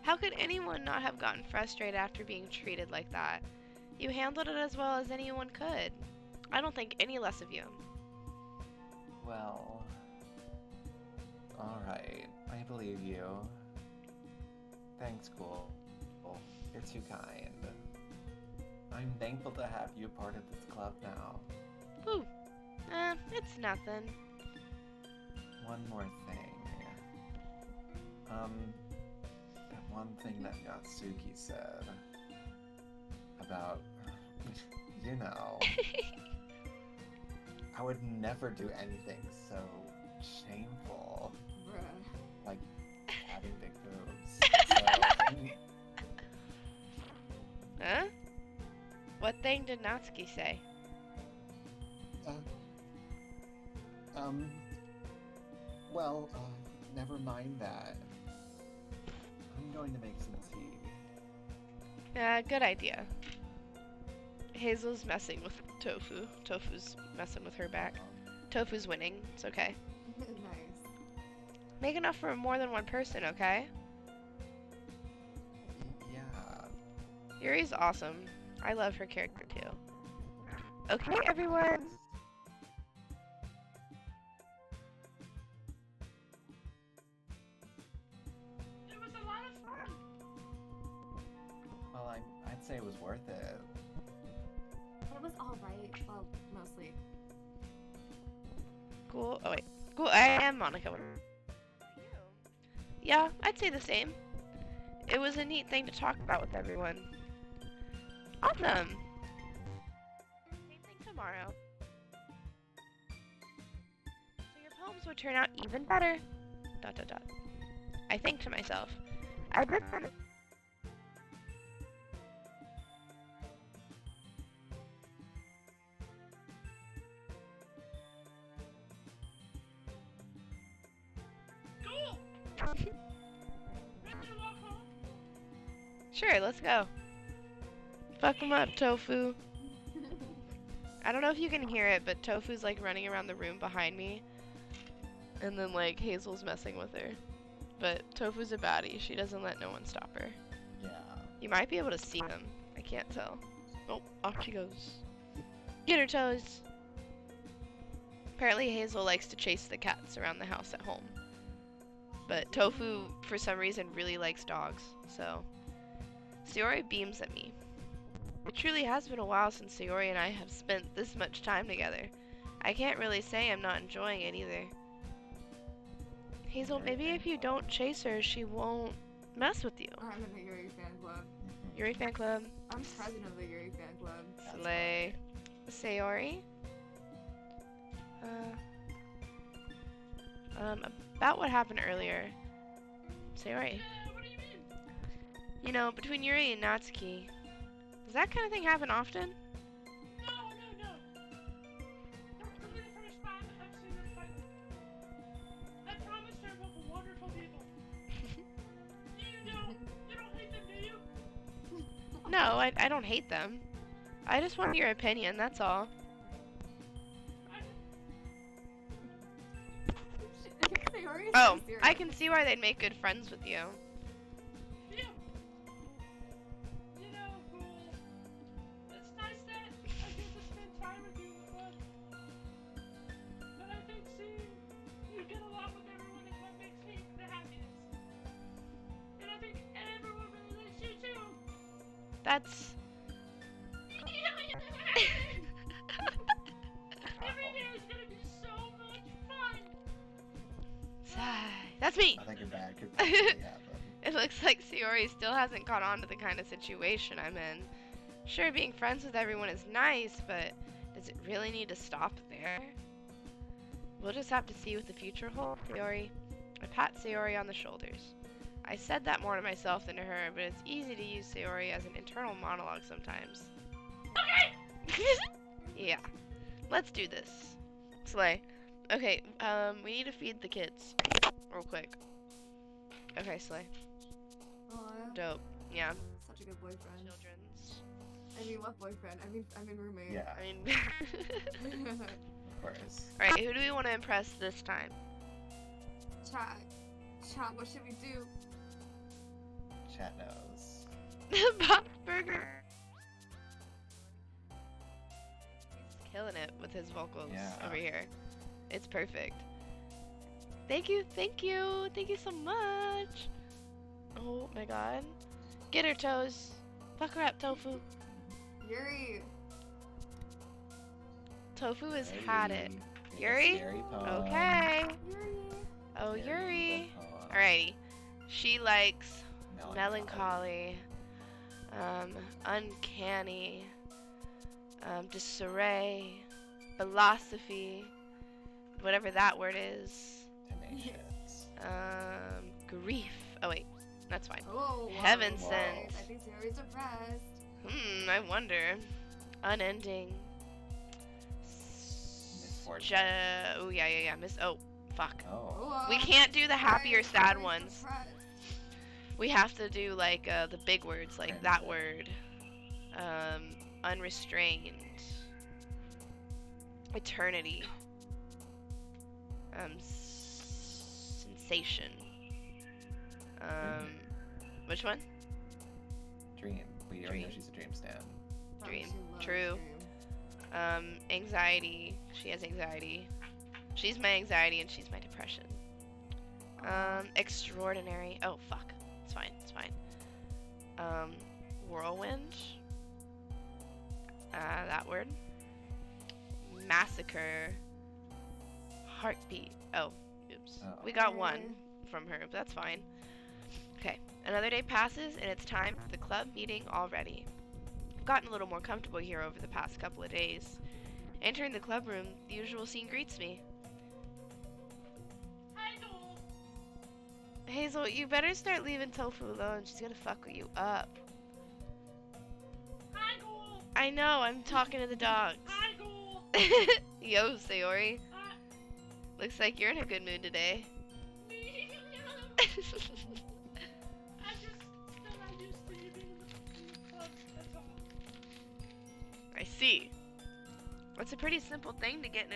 How could anyone not have gotten frustrated after being treated like that? You handled it as well as anyone could. I don't think any less of you. Well... Alright, I believe you. Thanks, Ghoul. You're too kind. I'm thankful to have you part of this club now. Whew. It's nothing. One more thing. That one thing that Natsuki said about, you know, I would never do anything so shameful, Bruh. like having big boobs. Huh? What thing did Natsuki say? Well, never mind that. I'm going to make some tea. Yeah, good idea. Hazel's messing with Tofu. Tofu's messing with her back. Tofu's winning. It's okay. Nice. Make enough for more than one person, okay? Yeah. Yuri's awesome. I love her character too. Okay, everyone. It was a lot of fun. Well, I'd say it was worth it. It was alright. Well, mostly. Cool. Oh wait. Cool. I am Monica. What about you? Yeah, I'd say the same. It was a neat thing to talk about with everyone. Awesome. Same thing tomorrow. So your poems would turn out even better. ... I think to myself. I bet that. Cool. Ready to walk home? Sure, let's go. Fuck 'em up, Tofu. I don't know if you can hear it, but Tofu's like running around the room behind me. And then like Hazel's messing with her. But Tofu's a baddie. She doesn't let no one stop her. Yeah. You might be able to see them. I can't tell. Oh, off she goes. Get her toes. Apparently Hazel likes to chase the cats around the house at home. But Tofu, for some reason, really likes dogs. So Sayori beams at me. It truly has been a while since Sayori and I have spent this much time together. I can't really say I'm not enjoying it either. Hazel, maybe if you don't chase her, she won't mess with you. I'm in the Yuri fan club. Yuri fan club. I'm president of the Yuri fan club. That's Slay. Sayori? About what happened earlier. Sayori. Yeah, what do you mean? You know, between Yuri and Natsuki, does that kind of thing happen often? No. That's really the first time I've seen them fight. I promise they're both wonderful people. You don't hate them, do you? No, I don't hate them. I just want your opinion, that's all. Sayori's Oh, so serious. I can see why they'd make good friends with you. Yeah. You know, cool. It's nice that I get to spend time with you, but I think seeing you get along with everyone is what makes me the happiest. And I think everyone really likes you too. That's... Every day is gonna be so much fun. Sigh. That's me! Nothing bad could possibly happen. It looks like Sayori still hasn't caught on to the kind of situation I'm in. Sure, being friends with everyone is nice, but does it really need to stop there? We'll just have to see what the future holds, Sayori. I pat Sayori on the shoulders. I said that more to myself than to her, but it's easy to use Sayori as an internal monologue sometimes. Okay. Yeah. Let's do this. Slay. Okay, we need to feed the kids. Real quick. Okay, Slay. Aw, Dope. Yeah. such a good boyfriend. Children's. I mean, what boyfriend? I mean roommate. Yeah, I mean... of course. Alright, who do we want to impress this time? Chat, what should we do? Chat knows. Bob Burger. He's killing it with his vocals Yeah. over here. It's perfect. Thank you so much. Oh my god. Get her toes. Fuck her up, Tofu. Yuri. Tofu has had it. Give a Yuri? scary poem. Okay. Yuri. Oh, Give Yuri. the poem. Alrighty. She likes melancholy, uncanny, disarray, philosophy, whatever that word is, Tenacious. grief. Oh wait, that's fine. Oh, wow. Heaven Whoa. sent. I think Yuri's depressed. I wonder. Unending. Misfortune. Oh yeah. Oh, fuck. Oh. Oh, We can't do the happier, Yuri's sad ones. depressed. We have to do like the big words, like that word. Unrestrained. Eternity. Sensation. Which one? Dream. We already know Dream. she's a dream stan. Dream. She loves True. Dream. Anxiety. She has anxiety. She's my anxiety and she's my depression. Extraordinary. Oh, fuck. It's fine. It's fine. Whirlwind. That word. Massacre. Heartbeat. Oh, oops. Oh. We got one from her, but that's fine. Okay. Another day passes and it's time for the club meeting already. I've gotten a little more comfortable here over the past couple of days. Entering the club room, the usual scene greets me. Hazel! Hazel, you better start leaving Tofu alone. She's gonna fuck you up. Hazel! I know, I'm talking to the dogs. Hazel! Yo, Sayori. I- Looks like you're in a good mood today. I'm just still not used to you being in the club, that's all. I see. It's a pretty simple thing to get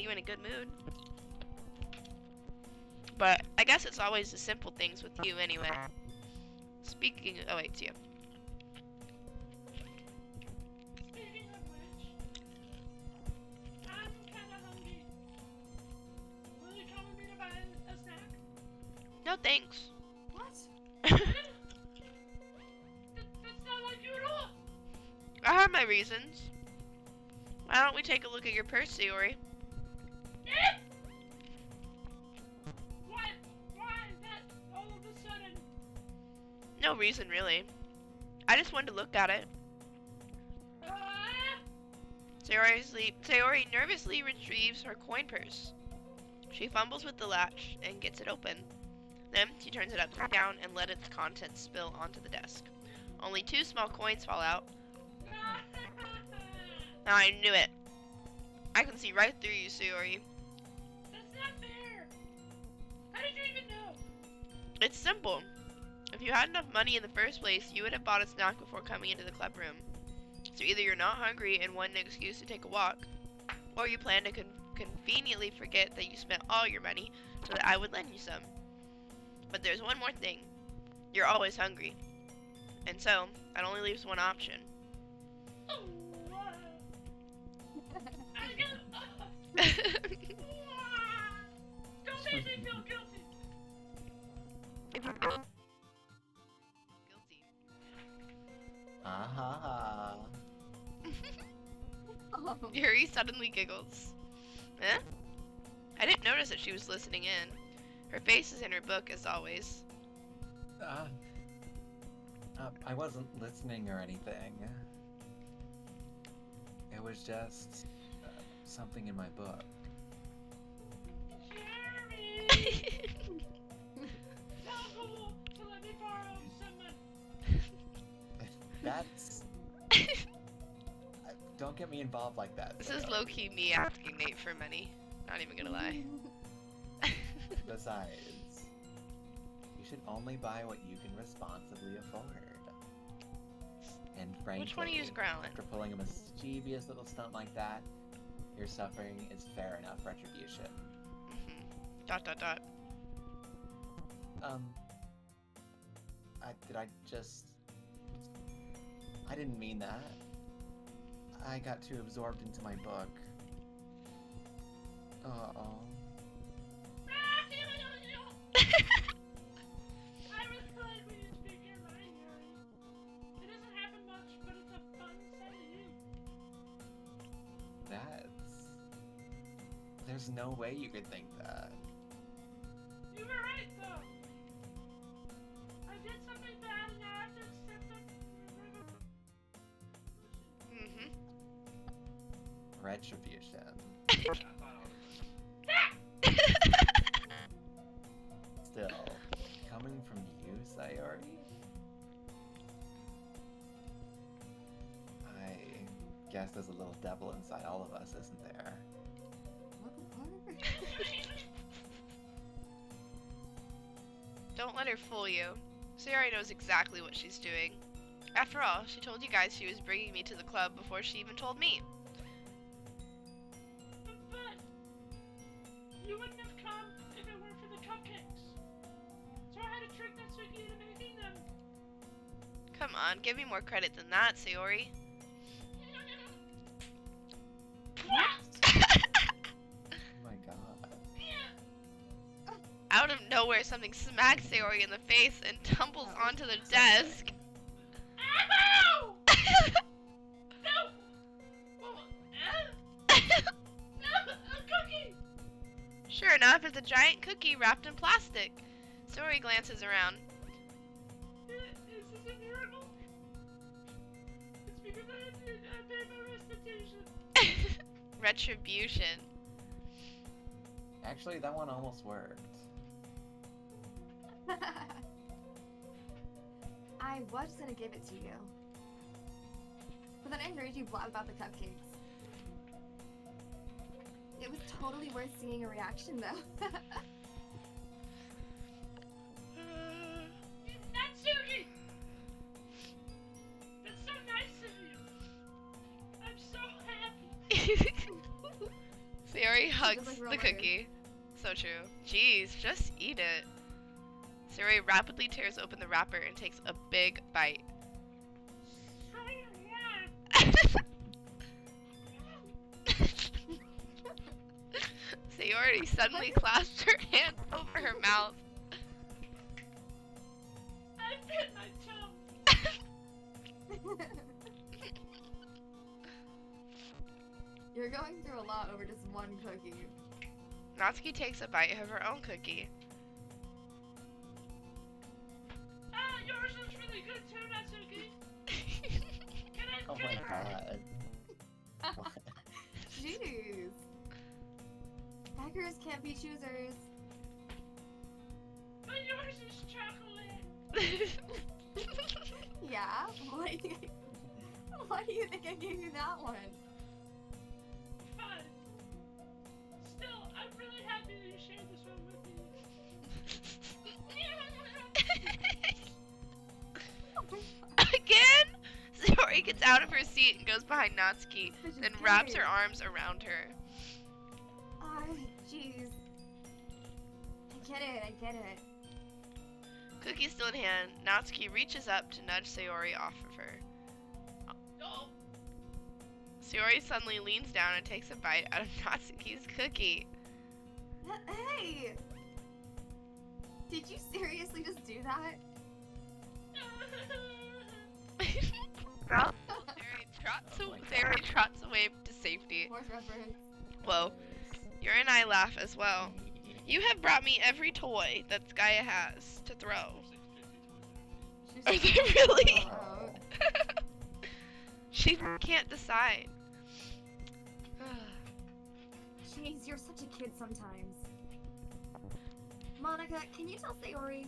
you in a good mood. But I guess it's always the simple things with you anyway. Speaking of, oh wait, it's you. Speaking of which, I'm kinda hungry. Will you come with me to buy a snack? No thanks. What? That's not like you at all! I have my reasons. Why don't we take a look at your purse, Sayori? Eh? Why is that all of a sudden? No reason really. I just wanted to look at it. Ah! Sayori nervously retrieves her coin purse. She fumbles with the latch and gets it open. Then she turns it upside down and let its contents spill onto the desk. Only 2 small coins fall out. I knew it. I can see right through you, Sayori. That's not fair! How did you even know? It's simple. If you had enough money in the first place, you would have bought a snack before coming into the club room. So either you're not hungry and want an excuse to take a walk, or you plan to conveniently forget that you spent all your money so that I would lend you some. But there's one more thing. You're always hungry. And so, that only leaves one option. Oh, I get. Don't make me feel guilty. Guilty. Ah ha ha. Oh. Yuri suddenly giggles. Eh? I didn't notice that she was listening in. Her face is in her book, as always. I wasn't listening or anything. It was just something in my book. Jeremy! Tell Google to let me borrow some money. That's. Don't get me involved like that. This is Sayori. low-key me asking Nate for money. Not even gonna lie. Besides, you should only buy what you can responsibly afford. And frankly, Which one of you is growling? after pulling a mischievous little stunt like that, your suffering is fair enough retribution. Dot dot dot. I didn't mean that. I got too absorbed into my book. Uh-oh. I really feel like we need to speak your mind, Yuri. It doesn't happen much, but it's a fun side of you. There's no way you could think that. You were right, though. I did something bad, and now I have to accept the Retribution. Still, coming from you, Sayori? I guess there's a little devil inside all of us, isn't there? What the fuck? Don't let her fool you. Sayori knows exactly what she's doing. After all, she told you guys she was bringing me to the club before she even told me. But you wouldn't have come if it weren't for the cupcakes. So I had to trick Natsuki into making them. Come on, give me more credit than that, Sayori. Oh my god. Out of nowhere, something smacks Sayori in the face and tumbles Oh, onto the desk. Ow! No! Well, no! A cookie! Sure enough, it's a giant cookie wrapped in plastic. Sayori glances around. Is this a miracle? It's because I had to pay my restitution. Retribution. Actually, that one almost worked. I was gonna give it to you. But then I heard you blab about the cupcakes. It was totally worth seeing a reaction though. Natsuki! That's so nice of you. I'm so happy. Sayori hugs like the real cookie. So true. Jeez, just eat it. Sayori rapidly tears open the wrapper and takes a big bite. Sayori suddenly clasps her hand over her mouth. I bit my tongue. You're going through a lot over just one cookie. Natsuki takes a bite of her own cookie. Ah, yours looks really good too, Natsuki. Can I Oh my god. Jeez. Beggars can't be choosers. But yours is chocolate. Yeah? Why do you think I gave you that one? Fine. Still, I'm really happy that you shared this one with me. Again? Sayori gets out of her seat and goes behind Natsuki, This is then wraps great. her arms around her. Jeez. I get it. Cookie still in hand, Natsuki reaches up to nudge Sayori off of her. Oh, Sayori suddenly leans down and takes a bite out of Natsuki's cookie. Hey! Did you seriously just do that? Sayori trots away to safety. Horse reference. Whoa, Yuri and I laugh as well. You have brought me every toy that Gaia has to throw. She's Are just- they really? Oh. She can't decide. Jeez, you're such a kid sometimes. Monica, can you tell Sayori?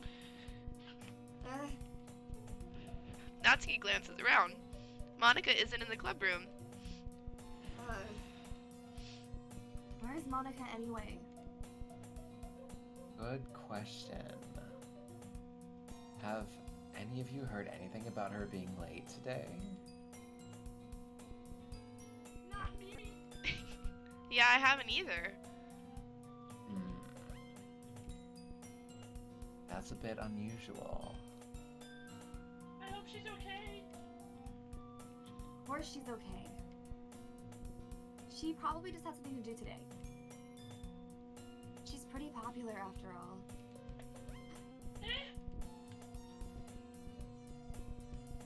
Natsuki glances around. Monica isn't in the club room. Where is Monica anyway? Good question. Have any of you heard anything about her being late today? not me. Yeah, I haven't either. That's a bit unusual. I hope she's okay. Of course she's okay. She probably just had something to do today. She's pretty popular after all. Eh?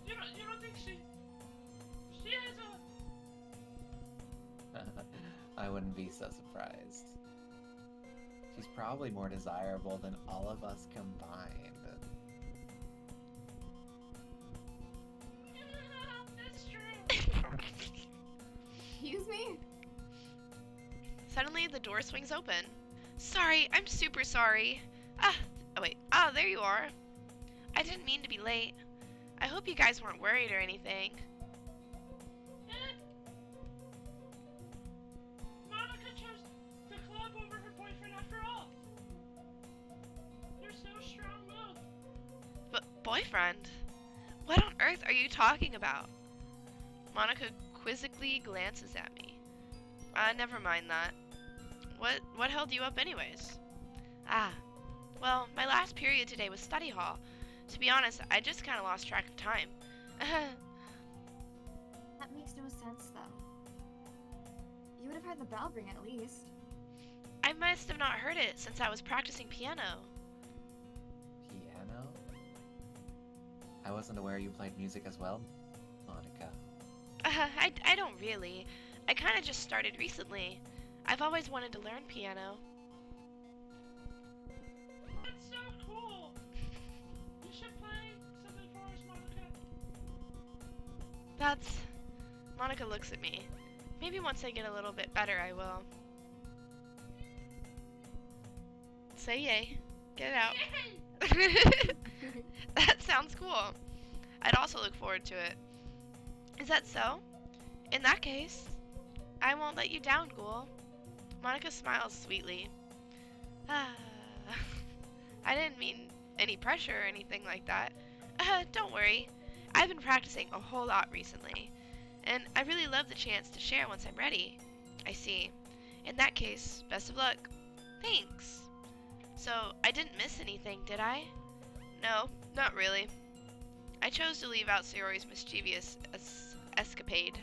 You don't think she has a... I wouldn't be so surprised. She's probably more desirable than all of us combined. That's true. Excuse me? Suddenly, the door swings open. Sorry, I'm super sorry. Oh wait. There you are. I didn't mean to be late. I hope you guys weren't worried or anything. Monica chose the club over her boyfriend after all. You're so strong-willed. But boyfriend? What on earth are you talking about? Monica quizzically glances at me. Never mind that. What held you up anyways? Ah, well, my last period today was study hall. To be honest, I just kind of lost track of time. That makes no sense, though. You would have heard the bell ring at least. I must have not heard it since I was practicing piano. Piano? I wasn't aware you played music as well, Monica. I don't really. I kind of just started recently. I've always wanted to learn piano. That's so cool. You should play something for us, Monica. That's... Monica looks at me. Maybe once I get a little bit better, I will. Say yay. Get it out. Yay! That sounds cool. I'd also look forward to it. Is that so? In that case, I won't let you down, Ghoul. Monica smiles sweetly. Ah, I didn't mean any pressure or anything like that. Don't worry. I've been practicing a whole lot recently, and I really love the chance to share once I'm ready. I see. In that case, best of luck. Thanks. So, I didn't miss anything, did I? No, not really. I chose to leave out Sayori's mischievous escapade.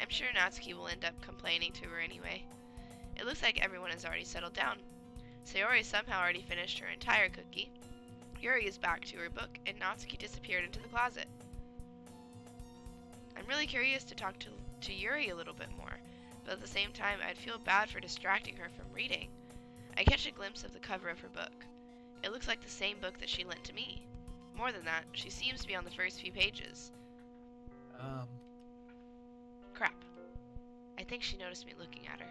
I'm sure Natsuki will end up complaining to her anyway. It looks like everyone has already settled down. Sayori somehow already finished her entire cookie. Yuri is back to her book, and Natsuki disappeared into the closet. I'm really curious to talk to Yuri a little bit more, but at the same time I'd feel bad for distracting her from reading. I catch a glimpse of the cover of her book. It looks like the same book that she lent to me. More than that, she seems to be on the first few pages. Crap. I think she noticed me looking at her.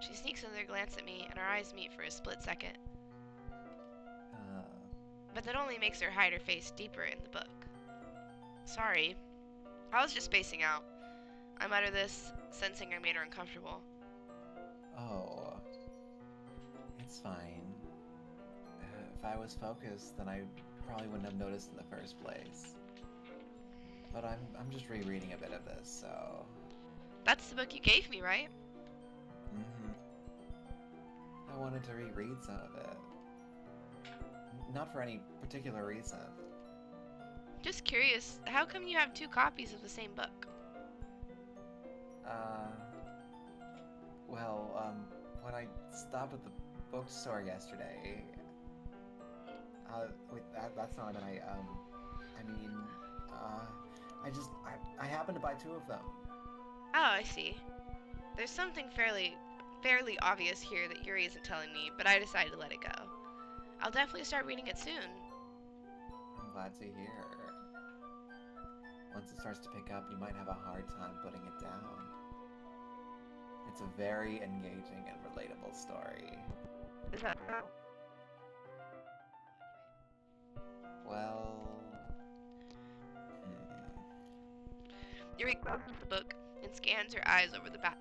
She sneaks another glance at me, and our eyes meet for a split second. But that only makes her hide her face deeper in the book. Sorry. I was just spacing out. I mutter this, sensing I made her uncomfortable. Oh. It's fine. If I was focused, then I probably wouldn't have noticed in the first place. But I'm just rereading a bit of this, so... That's the book you gave me, right? Mm-hmm. I wanted to reread some of it. Not for any particular reason. Just curious, how come you have two copies of the same book? When I stopped at the bookstore yesterday... wait, that's not what I happened to buy two of them. Oh, I see. There's something fairly obvious here that Yuri isn't telling me, but I decided to let it go. I'll definitely start reading it soon. I'm glad to hear. Once it starts to pick up, you might have a hard time putting it down. It's a very engaging and relatable story. Is that so? Well... Yuri closes the book and scans her eyes over the back.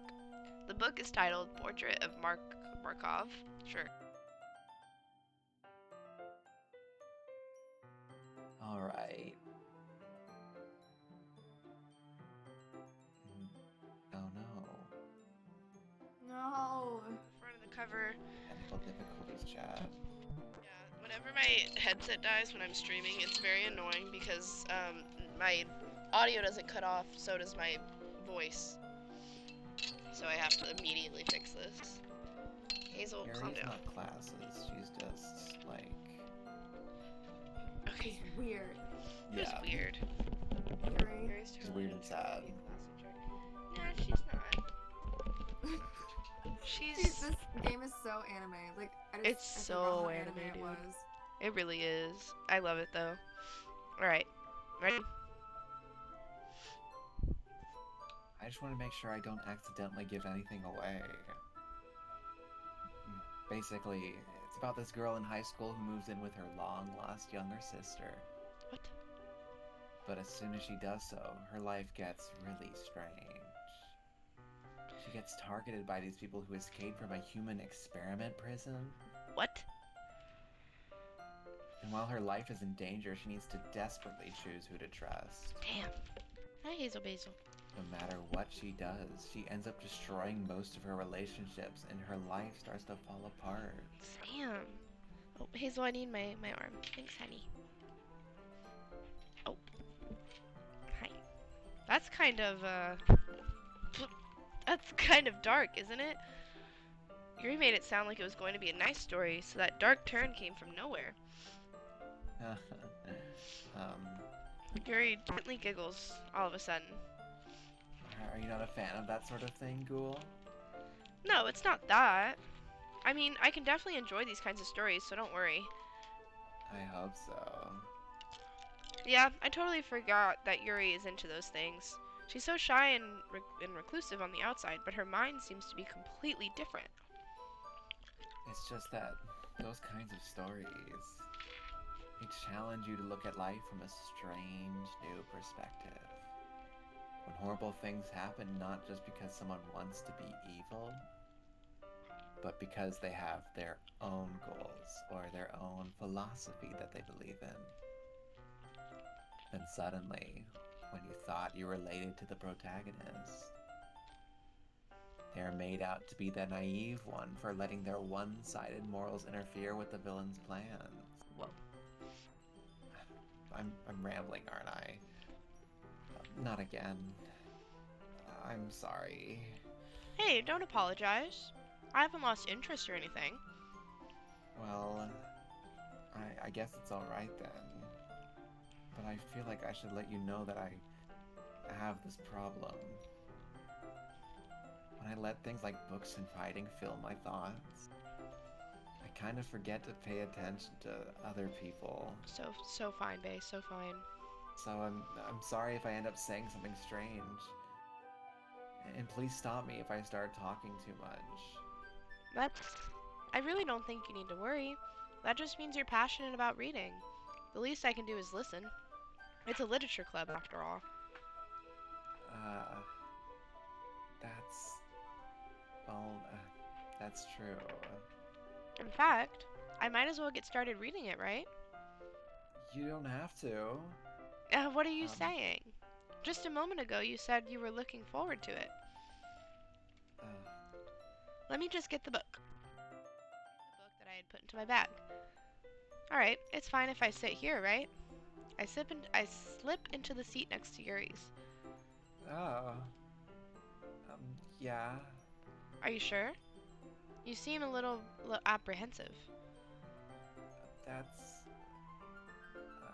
The book is titled Portrait of Markov. Sure. Alright. Oh no. No. Front of the cover. Technical difficulties, chat. Yeah, whenever my headset dies when I'm streaming, it's very annoying because my audio doesn't cut off, so does my voice. So I have to immediately fix this. Hazel, calm Yuri's down. not classes, she's just, like... Okay. It's weird. It was weird. Yuri. Yuri's She's totally weird and sad. Nah, she's not. Dude, She's... this game is so anime. Like, It's I so forgot how anime, it dude. was. It really is. I love it, though. Alright. Ready? I just want to make sure I don't accidentally give anything away. Basically, it's about this girl in high school who moves in with her long-lost younger sister. What? But as soon as she does so, her life gets really strange. She gets targeted by these people who escaped from a human experiment prison. What? And while her life is in danger, she needs to desperately choose who to trust. Damn. Hi, Hazel Basil. No matter what she does, she ends up destroying most of her relationships and her life starts to fall apart. Sam. Oh, Hazel, I need my arm. Thanks, honey. Oh. Hi. That's kind of, that's kind of dark, isn't it? Yuri made it sound like it was going to be a nice story, so that dark turn came from nowhere. Yuri gently giggles all of a sudden. Are you not a fan of that sort of thing, Ghoul? No, it's not that. I mean, I can definitely enjoy these kinds of stories, so don't worry. I hope so. Yeah, I totally forgot that Yuri is into those things. She's so shy and reclusive on the outside, but her mind seems to be completely different. It's just that those kinds of stories, they challenge you to look at life from a strange new perspective. When horrible things happen, not just because someone wants to be evil, but because they have their own goals or their own philosophy that they believe in. Then suddenly, when you thought you related to the protagonist, they're made out to be the naive one for letting their one-sided morals interfere with the villain's plans. Whoa. I'm rambling, aren't I? Not again. I'm sorry. Hey, don't apologize. I haven't lost interest or anything. Well, I guess it's alright then. But I feel like I should let you know that I have this problem. When I let things like books and writing fill my thoughts, I kind of forget to pay attention to other people. So fine, bae, so fine. So I'm sorry if I end up saying something strange. And please stop me if I start talking too much. I really don't think you need to worry. That just means you're passionate about reading. The least I can do is listen. It's a literature club, after all. That's... Well, that's true. In fact, I might as well get started reading it, right? You don't have to. What are you saying? Just a moment ago you said you were looking forward to it. Let me just get the book. The book that I had put into my bag. Alright, it's fine if I sit here, right? I slip into the seat next to Yuri's. Oh. Yeah. Are you sure? You seem a little apprehensive. That's...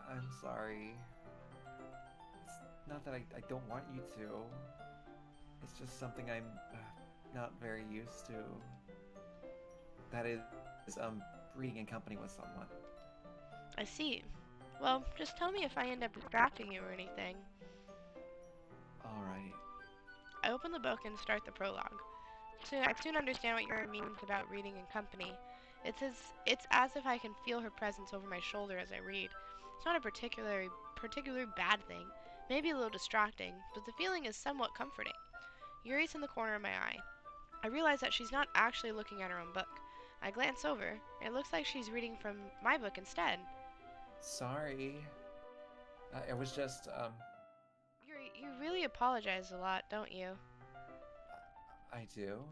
I'm sorry. It's not that I don't want you to. It's just something I'm not very used to. That is, reading in company with someone. I see. Well, just tell me if I end up distracting you or anything. Alright. I open the book and start the prologue. I soon understand what Yuri means about reading in company. It's as if I can feel her presence over my shoulder as I read. It's not a particularly bad thing, maybe a little distracting, but the feeling is somewhat comforting. Yuri's in the corner of my eye. I realize that she's not actually looking at her own book. I glance over, and it looks like she's reading from my book instead. Sorry. It was just, Yuri, you really apologize a lot, don't you? I do.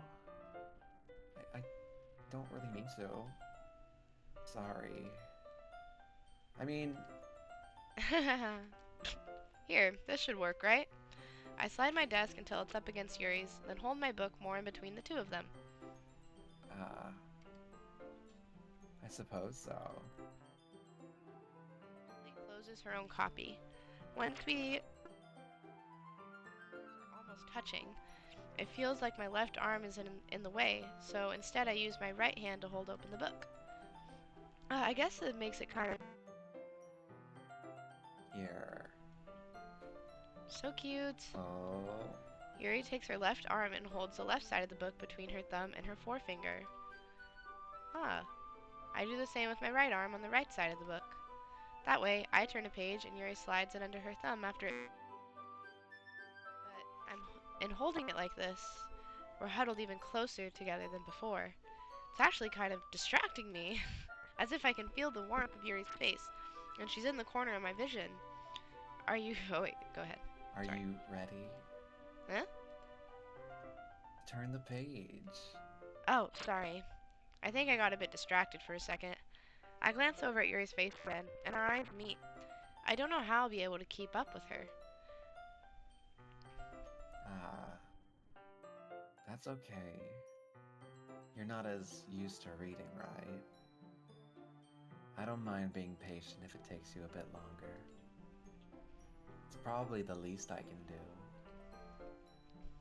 I don't really mean to. Sorry. I mean... Here, this should work, right? I slide my desk until it's up against Yuri's, then hold my book more in between the two of them. I suppose so. She closes her own copy. Once we are almost touching, it feels like my left arm is in the way, so instead I use my right hand to hold open the book. I guess it makes it kind of... Here. So cute. Oh. Yuri takes her left arm and holds the left side of the book between her thumb and her forefinger. Huh. I do the same with my right arm on the right side of the book. That way, I turn a page and Yuri slides it under her thumb after it. But in holding it like this, we're huddled even closer together than before. It's actually kind of distracting me. as if I can feel the warmth of Yuri's face, and she's in the corner of my vision. Are you... Oh, wait, go ahead. Are Sorry. you ready? Huh? Turn the page. Oh, sorry. I think I got a bit distracted for a second. I glance over at Yuri's face again, and our eyes meet. I don't know how I'll be able to keep up with her. That's okay. You're not as used to reading, right? I don't mind being patient if it takes you a bit longer. It's probably the least I can do,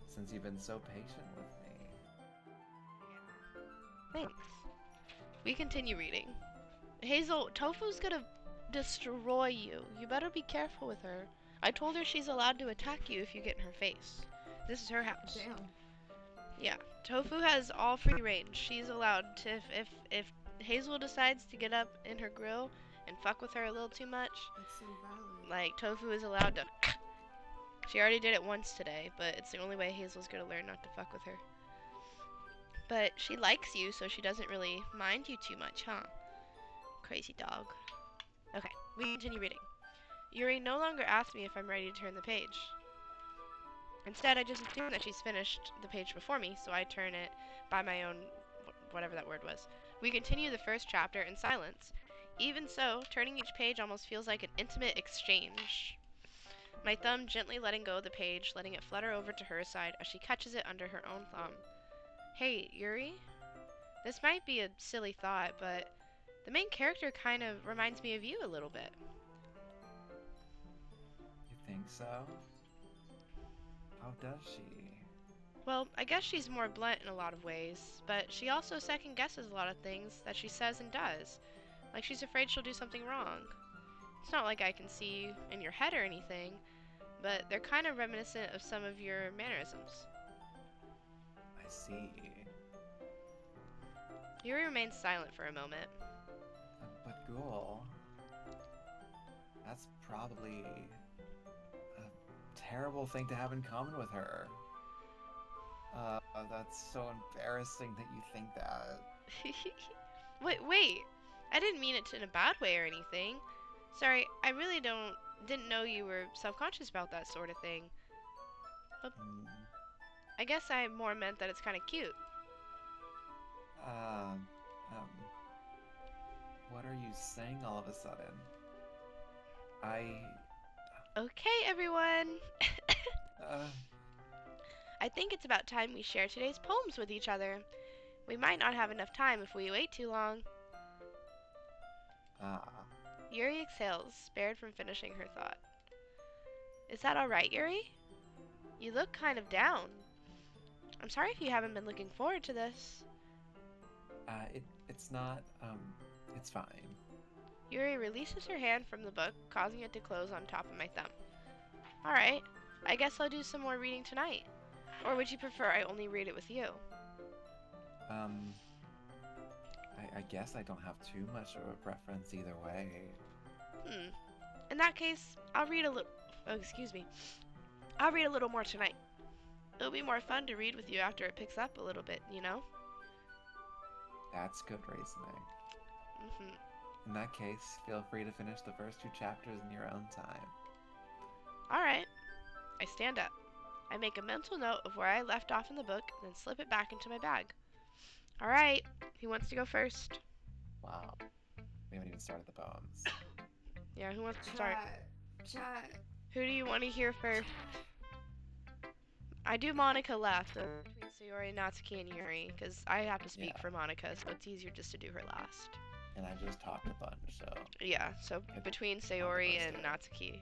since you've been so patient with me. Thanks. We continue reading. Hazel, Tofu's gonna destroy you. You better be careful with her. I told her she's allowed to attack you if you get in her face. This is her house. Damn. Yeah, Tofu has all free range. She's allowed to, if Hazel decides to get up in her grill and fuck with her a little too much, That's so valid. like, Tofu is allowed to. She already did it once today, but it's the only way Hazel's gonna learn not to fuck with her. But she likes you, so she doesn't really mind you too much, huh? Crazy dog. Okay, we continue reading. Yuri no longer asks me if I'm ready to turn the page. Instead, I just assume that she's finished the page before me, so I turn it by my own, whatever that word was. We continue the first chapter in silence. Even so, turning each page almost feels like an intimate exchange. My thumb gently letting go of the page, letting it flutter over to her side as she catches it under her own thumb. Hey, Yuri? This might be a silly thought, but the main character kind of reminds me of you a little bit. You think so? How does she? Well, I guess she's more blunt in a lot of ways, but she also second guesses a lot of things that she says and does. Like she's afraid she'll do something wrong. It's not like I can see in your head or anything, but they're kind of reminiscent of some of your mannerisms. I see. Yuri remains silent for a moment. But Ghoul, that's probably a terrible thing to have in common with her. That's so embarrassing that you think that. Wait. I didn't mean it in a bad way or anything. Sorry, I really didn't know you were self-conscious about that sort of thing. Hmm. I guess I more meant that it's kind of cute. What are you saying all of a sudden? Okay, everyone. uh, I think it's about time we share today's poems with each other. We might not have enough time if we wait too long. Yuri exhales, spared from finishing her thought. Is that alright, Yuri? You look kind of down. I'm sorry if you haven't been looking forward to this. it's not, it's fine. Yuri releases her hand from the book, causing it to close on top of my thumb. Alright, I guess I'll do some more reading tonight. Or would you prefer I only read it with you? I guess I don't have too much of a preference either way. In that case, I'll read a little... Oh, excuse me. I'll read a little more tonight. It'll be more fun to read with you after it picks up a little bit, you know? That's good reasoning. Mm-hmm. In that case, feel free to finish the first 2 chapters in your own time. Alright. I stand up. I make a mental note of where I left off in the book, then slip it back into my bag. Alright, who wants to go first? Wow. We haven't even started the poems. Yeah, who wants to start? Chat. Who do you want to hear first? I do Monica last, between Sayori, Natsuki, and Yuri, because I have to speak Yeah. for Monica, so it's easier just to do her last. And I just talked a bunch, so... Yeah, so between Sayori and Natsuki,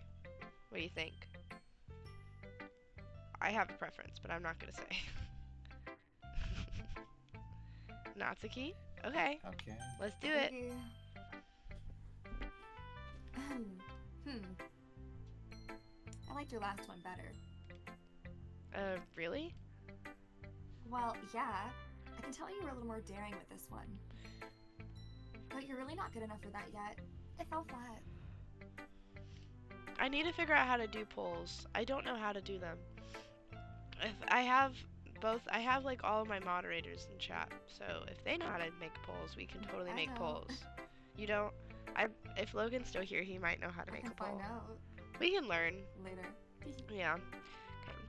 what do you think? I have a preference, but I'm not gonna say. Natsuki? Okay, Okay. let's do it. Okay. I liked your last one better. Really? Well, yeah. I can tell you were a little more daring with this one. But you're really not good enough for that yet. It fell flat. I need to figure out how to do polls. I don't know how to do them. If I have like all of my moderators in chat, so if they know how to make polls, we can totally I make know. polls. You don't? I If Logan's still here, he might know how to I make can a poll. find out We can learn. later. Yeah. Okay.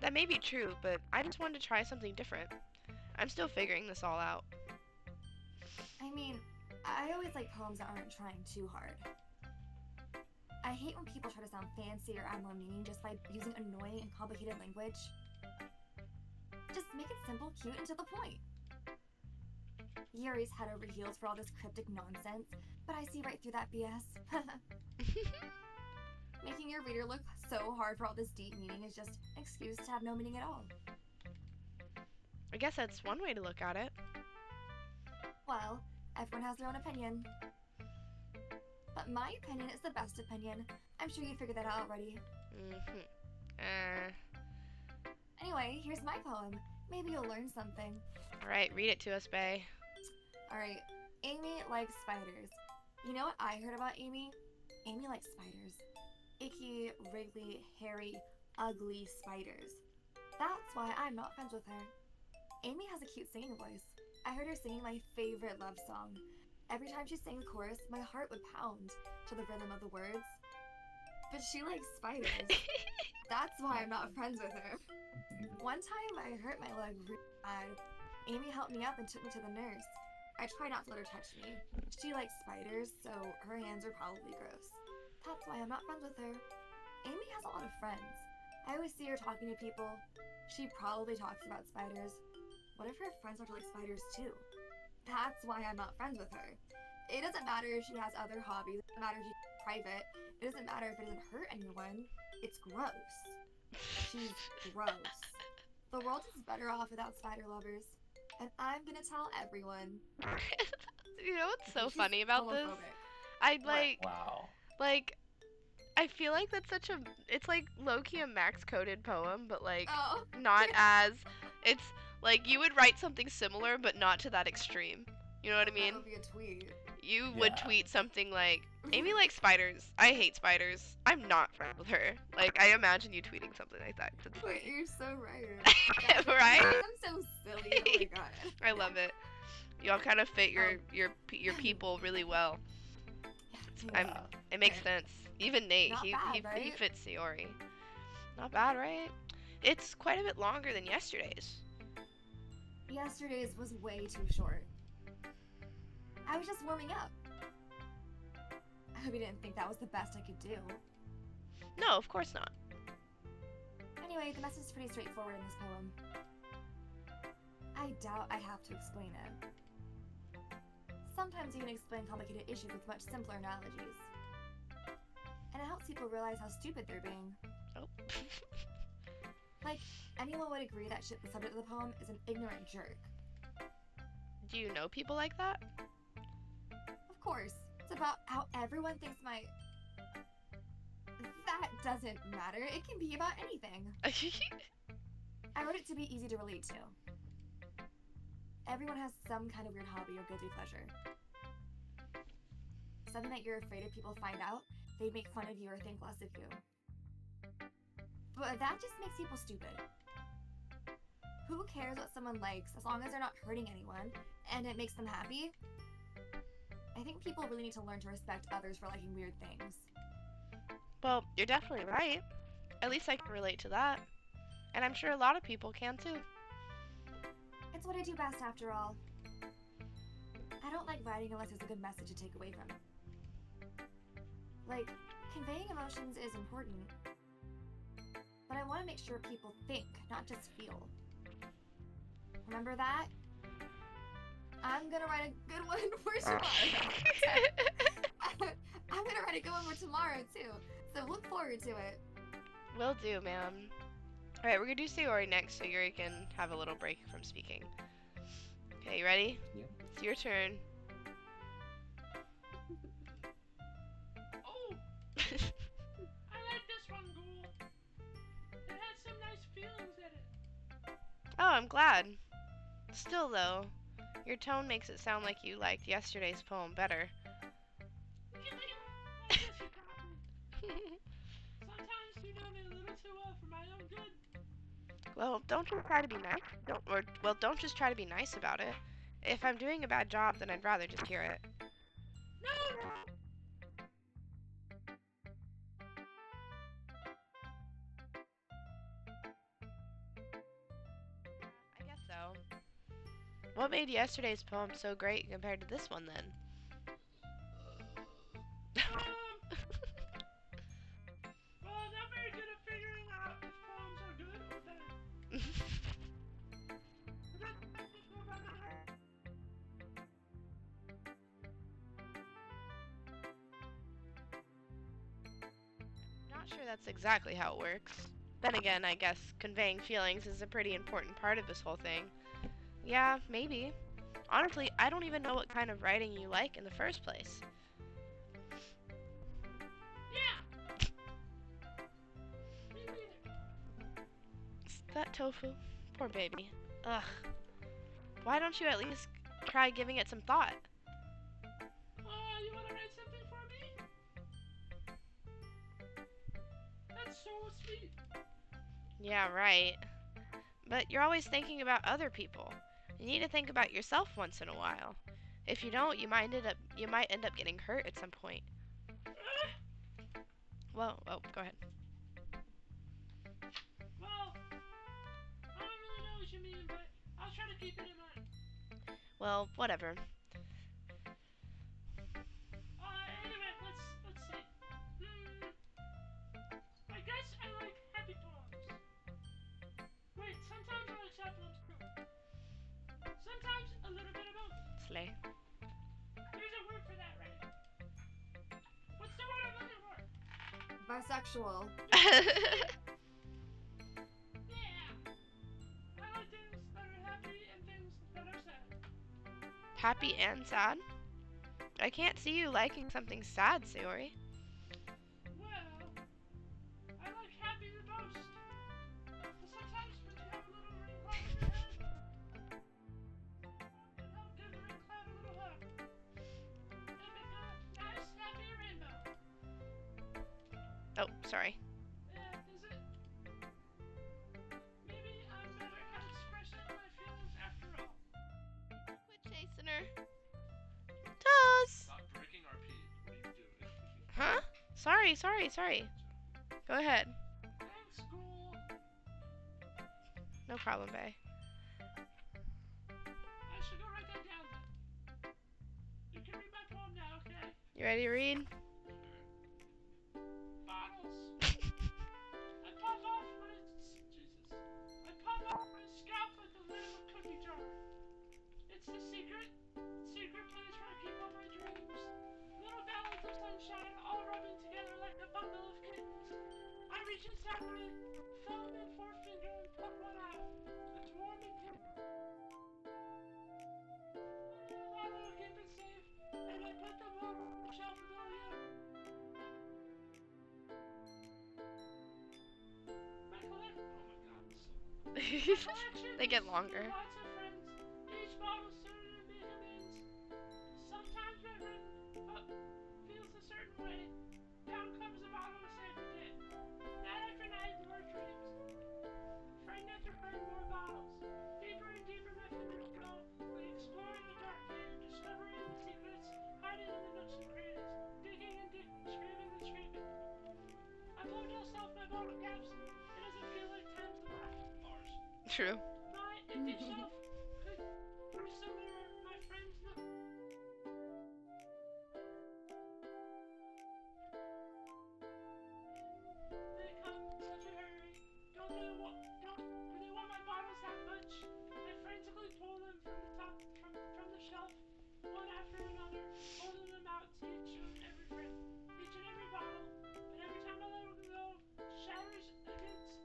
That may be true, but I just wanted to try something different. I'm still figuring this all out. I mean, I always like poems that aren't trying too hard. I hate when people try to sound fancy or add more meaning just by using annoying and complicated language. Just make it simple, cute, and to the point. Yuri's head over heels for all this cryptic nonsense, but I see right through that BS. Making your reader look so hard for all this deep meaning is just an excuse to have no meaning at all. I guess that's one way to look at it. Well, everyone has their own opinion. But my opinion is the best opinion. I'm sure you figured that out already. Anyway, here's my poem. Maybe you'll learn something. Alright, read it to us, Bae. Alright, Amy likes spiders. You know what I heard about Amy? Amy likes spiders. Icky, wriggly, hairy, ugly spiders. That's why I'm not friends with her. Amy has a cute singing voice. I heard her singing my favorite love song. Every time she sang the chorus, my heart would pound to the rhythm of the words. But she likes spiders. That's why I'm not friends with her. One time I hurt my leg really bad. Amy helped me up and took me to the nurse. I tried not to let her touch me. She likes spiders, so her hands are probably gross. That's why I'm not friends with her. Amy has a lot of friends. I always see her talking to people. She probably talks about spiders. What if her friends are like spiders too? That's why I'm not friends with her. It doesn't matter if she has other hobbies. It doesn't matter if she's private. It doesn't matter if it doesn't hurt anyone. It's gross. She's gross. The world is better off without spider lovers. And I'm gonna tell everyone. You know what's so She's funny about this? homophobic. I'd like, Wow. I feel like that's such a, it's like low-key a max-coded poem, but like, Oh. not as, it's like you would write something similar, but not to that extreme. You know what I mean? That would be a tweet. You would Yeah. tweet something like, Amy likes spiders. I hate spiders. I'm not friends with her. Like, I imagine you tweeting something like that. It's Wait, funny. you're so right. Right? I'm so silly. Oh my god. I love it. Y'all kind of fit your people really well. I'm- Yeah. It makes Okay. sense. Even Nate, Not he bad, he right? fits Sayori. Not bad, right? It's quite a bit longer than yesterday's. Yesterday's was way too short. I was just warming up. I hope you didn't think that was the best I could do. No, of course not. Anyway, the message is pretty straightforward in this poem. I doubt I have to explain it. Sometimes you can explain complicated issues with much simpler analogies. And it helps people realize how stupid they're being. Oh. Like, anyone would agree that the subject of the poem is an ignorant jerk. Do you know people like that? Of course, it's about how everyone thinks That doesn't matter. It can be about anything. I wrote it to be easy to relate to. Everyone has some kind of weird hobby or guilty pleasure. Something that you're afraid if people find out, they'd make fun of you or think less of you. But that just makes people stupid. Who cares what someone likes as long as they're not hurting anyone and it makes them happy? I think people really need to learn to respect others for liking weird things. Well, you're definitely right. At least I can relate to that. And I'm sure a lot of people can too. It's what I do best after all. I don't like writing unless there's a good message to take away from it. Like, conveying emotions is important, but I want to make sure people think, not just feel. Remember that? I'm gonna write a good one for tomorrow. I'm gonna write a good one for tomorrow too, so look forward to it. Will do, ma'am. Alright, we're gonna do Sayori next so Yuri can have a little break from speaking. Okay, you ready? Yep. It's your turn. Oh, I like this one, Ghoul. It had some nice feelings in it. Oh, I'm glad. Still, though, your tone makes it sound like you liked yesterday's poem better. I guess you got me. Sometimes you know me a little too well for my own good. Well, don't just try to be nice. Don't just try to be nice about it. If I'm doing a bad job, then I'd rather just hear it. No! I guess so. What made yesterday's poem so great compared to this one then? Well, I'm not very good at figuring out if poems are good or bad. Not sure that's exactly how it works. Then again, I guess conveying feelings is a pretty important part of this whole thing. Yeah, maybe. Honestly, I don't even know what kind of writing you like in the first place. Yeah! Me neither. That tofu. Poor baby. Ugh. Why don't you at least try giving it some thought? You wanna write something for me? That's so sweet. Yeah, right. But you're always thinking about other people. You need to think about yourself once in a while. If you don't, you might end up getting hurt at some point. Well, oh, go ahead. Well, I don't really know what you mean, but I'll try to keep it in mind. Well, whatever. Anyway, let's see. I guess I like happy poems. Wait, sometimes I like sad poems too. Sometimes a little bit of both. Slay. There's a word for that, right? What's the word I'm looking for? Bisexual. Yeah! I like things that are happy and things that are sad. Happy and sad? I can't see you liking something sad, Sayori. Well, I like happy the most. But sometimes when you have a little rain cloud in your head, and help give the rain cloud a little hug. And make a nice happy rainbow. Oh, sorry. Does it? Maybe I'm better at expressing my feelings after all. Quit chasing her. Does. Stop breaking our pee. What are you doing? Huh? Sorry. Go ahead. Thanks, school. No problem, bae. I should go write that down then. You can read my poem now, okay? You ready to read? Bottles. I pop off my scalp like the lid of a cookie jar. It's the secret place where I keep all my dreams. Little valleys of sunshine all rubbing together like a bundle of kittens. I reach inside my thumb and forefinger and pull one out. It's warm and tender. I will keep it safe, and I put the bottle on the shelf below you. My collection. Oh my god. They get longer. Lots of friends. Each bottle started to make amends. Sometimes my friend feels a certain way. Down comes the bottle to save the day. Night after night, more dreams. Friend after friend, more bottles. Deeper and deeper my fingers go. Like exploring the dark cave, discovering the secrets, hiding in the nooks and crannies. Digging and digging, screaming and screaming. I blow dust off my bottle caps. It doesn't feel like time's alive. Bars. True. My empty shelf could be somewhere my friends know. They come in such a hurry. Don't really want my bottles that much. I frantically pull them from the shelf, one after another, holding them out to each and every friend, each and every bottle. But every time I let them go, shatters against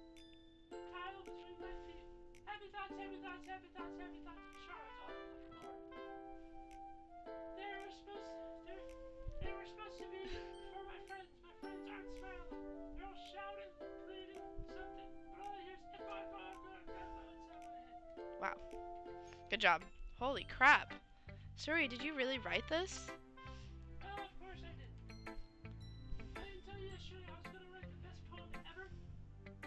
the tile between my feet. Happy thoughts, happy thoughts, happy thoughts, happy thoughts, shards all over the floor. They were supposed to be for my friends. My friends aren't smiling. They're all shouting, pleading, something. But all I hear is echo, echo, echo, echo, echo inside my head. Wow. Good job. Holy crap. Sayori, did you really write this? Oh, of course I did. I didn't tell you yesterday I was gonna write the best poem ever.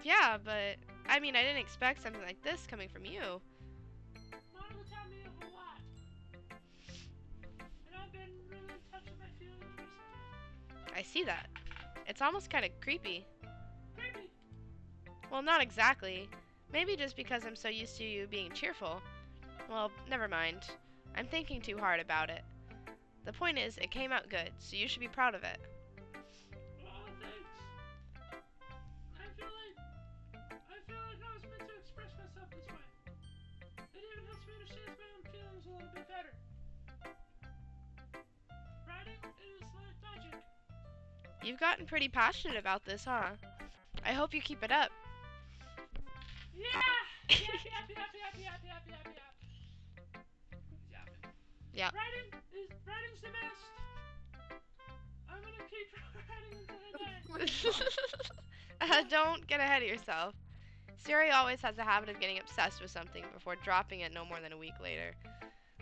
Yeah, but I mean, I didn't expect something like this coming from you. Monica taught me a whole lot. And I've been really in touch with my feelings I see that. It's almost kind of creepy. Creepy. Well, not exactly. Maybe just because I'm so used to you being cheerful. Well, never mind. I'm thinking too hard about it. The point is, it came out good, so you should be proud of it. Oh, thanks. I feel like I was meant to express myself this way. It even helps me understand my own feelings a little bit better. Writing is like magic. You've gotten pretty passionate about this, huh? I hope you keep it up. Yeah! Yap. Yapping. Yeah. Writing's the best. I'm gonna keep writing until I die. Don't get ahead of yourself. Siri always has a habit of getting obsessed with something before dropping it no more than a week later.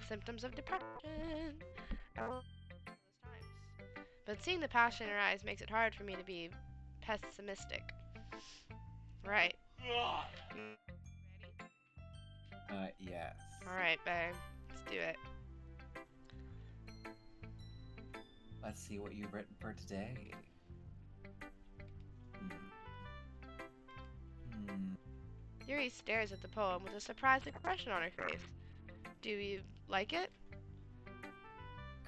Symptoms of depression. But seeing the passion in her eyes makes it hard for me to be pessimistic. Right. Yes. Alright, babe. Let's do it. Let's see what you've written for today. Yuri stares at the poem with a surprised expression on her face. Do you like it?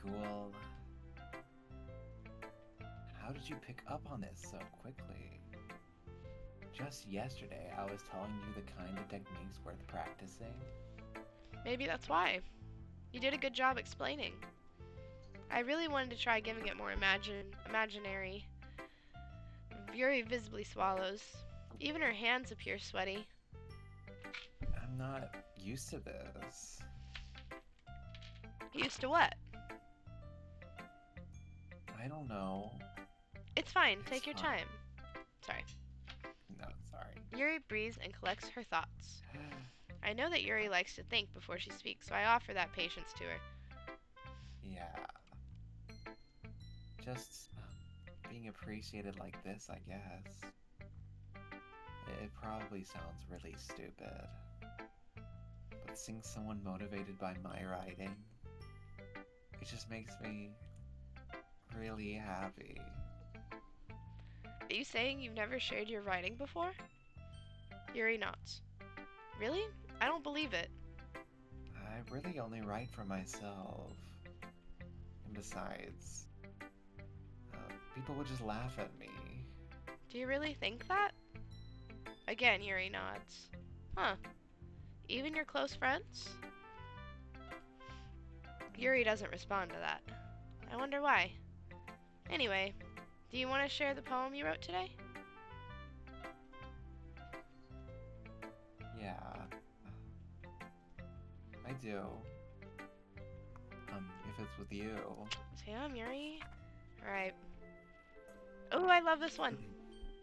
Cool. How did you pick up on this so quickly? Just yesterday, I was telling you the kind of techniques worth practicing. Maybe that's why. You did a good job explaining. I really wanted to try giving it more imaginary. Yuri visibly swallows. Even her hands appear sweaty. I'm not used to this. Used to what? I don't know. It's fine. It's Take your fine. time. Sorry. No, sorry. Yuri breathes and collects her thoughts. I know that Yuri likes to think before she speaks, so I offer that patience to her. Yeah. Just being appreciated like this, I guess. It probably sounds really stupid. But seeing someone motivated by my writing, it just makes me really happy. Are you saying you've never shared your writing before? Yuri nods. Really? I don't believe it. I really only write for myself. And besides, people would just laugh at me. Do you really think that? Again, Yuri nods. Huh. Even your close friends? Yuri doesn't respond to that. I wonder why. Anyway, do you want to share the poem you wrote today? Yeah. I do. If it's with you. Sam, Yuri? Alright. Oh, I love this one.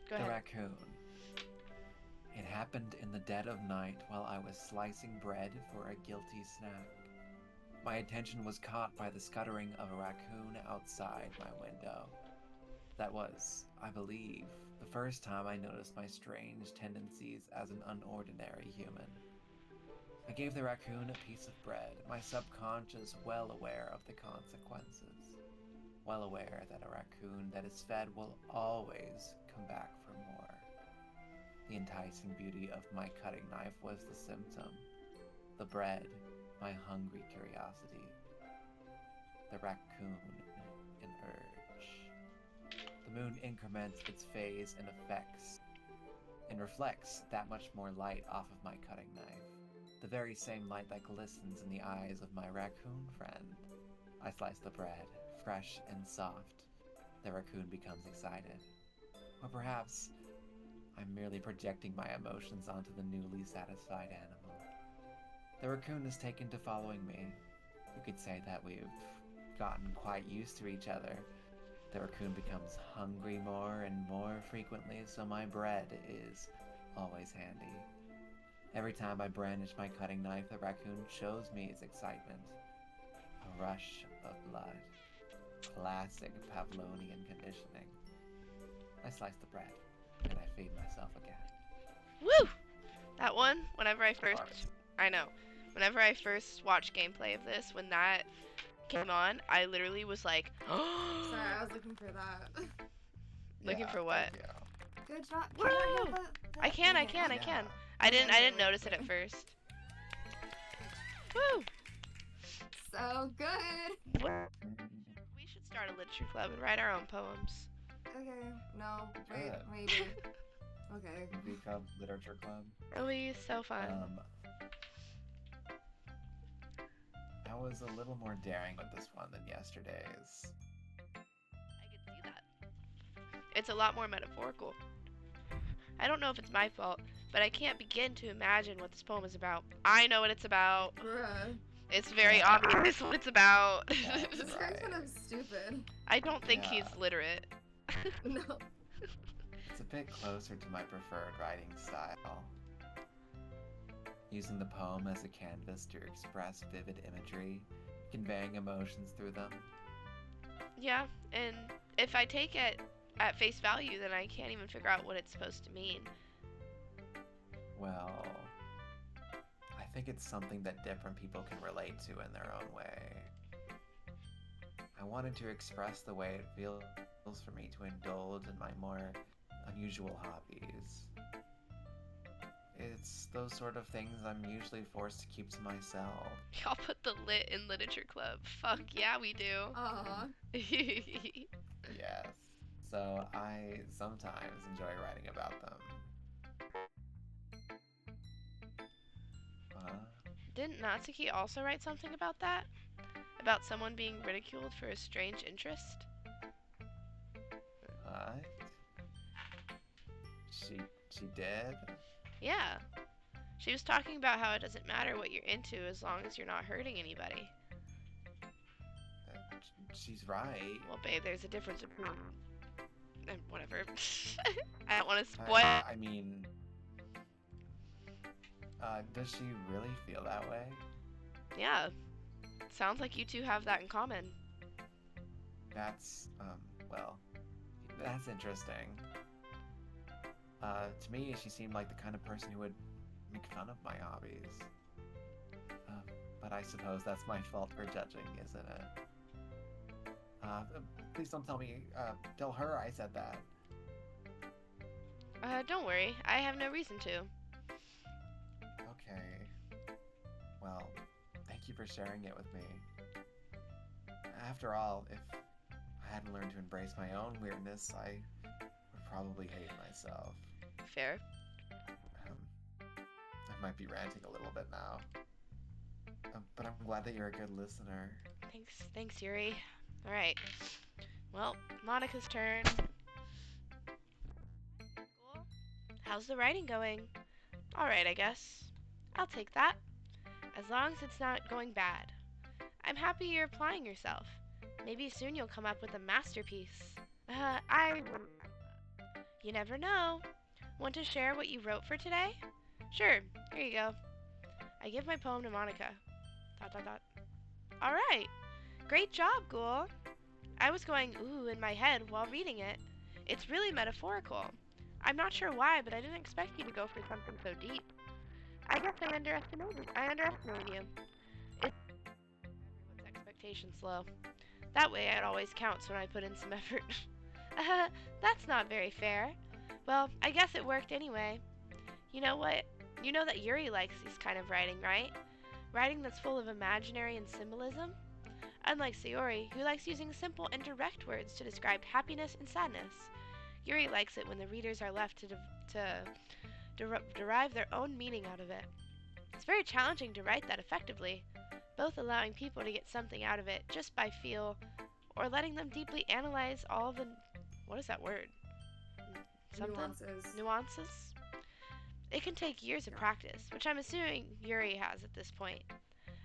Go The ahead. raccoon. It happened in the dead of night while I was slicing bread for a guilty snack. My attention was caught by the scuttering of a raccoon outside my window. That was, I believe, the first time I noticed my strange tendencies as an unordinary human. I gave the raccoon a piece of bread, my subconscious well aware of the consequences. Well aware that a raccoon that is fed will always come back for more. The enticing beauty of my cutting knife was the symptom. The bread, my hungry curiosity. The raccoon, an urge. The moon increments its phase and effects, and reflects that much more light off of my cutting knife. The very same light that glistens in the eyes of my raccoon friend. I slice the bread, fresh and soft. The raccoon becomes excited. Or perhaps I'm merely projecting my emotions onto the newly satisfied animal. The raccoon is taken to following me. You could say that we've gotten quite used to each other. The raccoon becomes hungry more and more frequently, so my bread is always handy. Every time I brandish my cutting knife, the raccoon shows me its excitement. A rush of blood. Classic Pavlovian conditioning. I slice the bread, and I feed myself again. Woo! That one, whenever I Art. first watched gameplay of this, when that came on, I literally was like, Sorry, I was looking for that. Looking Yeah, for what? thank you. Good job. Can you Woo! hear the I can. Yeah. I Okay, didn't okay, notice it okay. at first. Woo! So good. We should start a literature club and write our own poems. Okay, no, wait, Good. maybe. Okay. Movie Club, Literature Club. It'll be so fun. I was a little more daring with this one than yesterday's. I could see that. It's a lot more metaphorical. I don't know if it's my fault, but I can't begin to imagine what this poem is about. I know what it's about. Bruh. It's very Yeah. obvious what it's about. That's This guy's kind right. of stupid. I don't think Yeah. he's literate. No. It's a bit closer to my preferred writing style. Using the poem as a canvas to express vivid imagery, conveying emotions through them. Yeah, and if I take it at face value, then I can't even figure out what it's supposed to mean. Well, I think it's something that different people can relate to in their own way. I wanted to express the way it feels for me to indulge in my more unusual hobbies. It's those sort of things I'm usually forced to keep to myself. Y'all put the lit in literature club. Fuck yeah, we do. Aw. Yes. So I sometimes enjoy writing about them. Didn't Natsuki also write something about that? About someone being ridiculed for a strange interest? What? She did? Yeah. She was talking about how it doesn't matter what you're into as long as you're not hurting anybody. She's right. Well, babe, there's a difference between... whatever. I don't want to spoil... I mean, does she really feel that way? Yeah. Sounds like you two have that in common. That's, well, that's interesting. To me, she seemed like the kind of person who would make fun of my hobbies. But I suppose that's my fault for judging, isn't it? Please don't tell her I said that. Don't worry. I have no reason to. Okay. Well, thank you for sharing it with me. After all, if I hadn't learned to embrace my own weirdness, I would probably hate myself. Fair. I might be ranting a little bit now. But I'm glad that you're a good listener. Thanks, Yuri. Alright. Well, Monica's turn. Cool. How's the writing going? Alright, I guess. I'll take that. As long as it's not going bad. I'm happy you're applying yourself. Maybe soon you'll come up with a masterpiece. You never know. Want to share what you wrote for today? Sure, here you go. I give my poem to Monica. ... Alright. Great job, Ghoul. I was going ooh in my head while reading it. It's really metaphorical. I'm not sure why, but I didn't expect you to go for something so deep. I guess I underestimated you. It's everyone's expectations low. That way it always counts when I put in some effort. That's not very fair. Well, I guess it worked anyway. You know what? You know that Yuri likes this kind of writing, right? Writing that's full of imaginary and symbolism? Unlike Sayori, who likes using simple and direct words to describe happiness and sadness. Yuri likes it when the readers are left to derive their own meaning out of it. It's very challenging to write that effectively, both allowing people to get something out of it just by feel, or letting them deeply analyze all the... what is that word? Something? Nuances? It can take years of practice, which I'm assuming Yuri has at this point.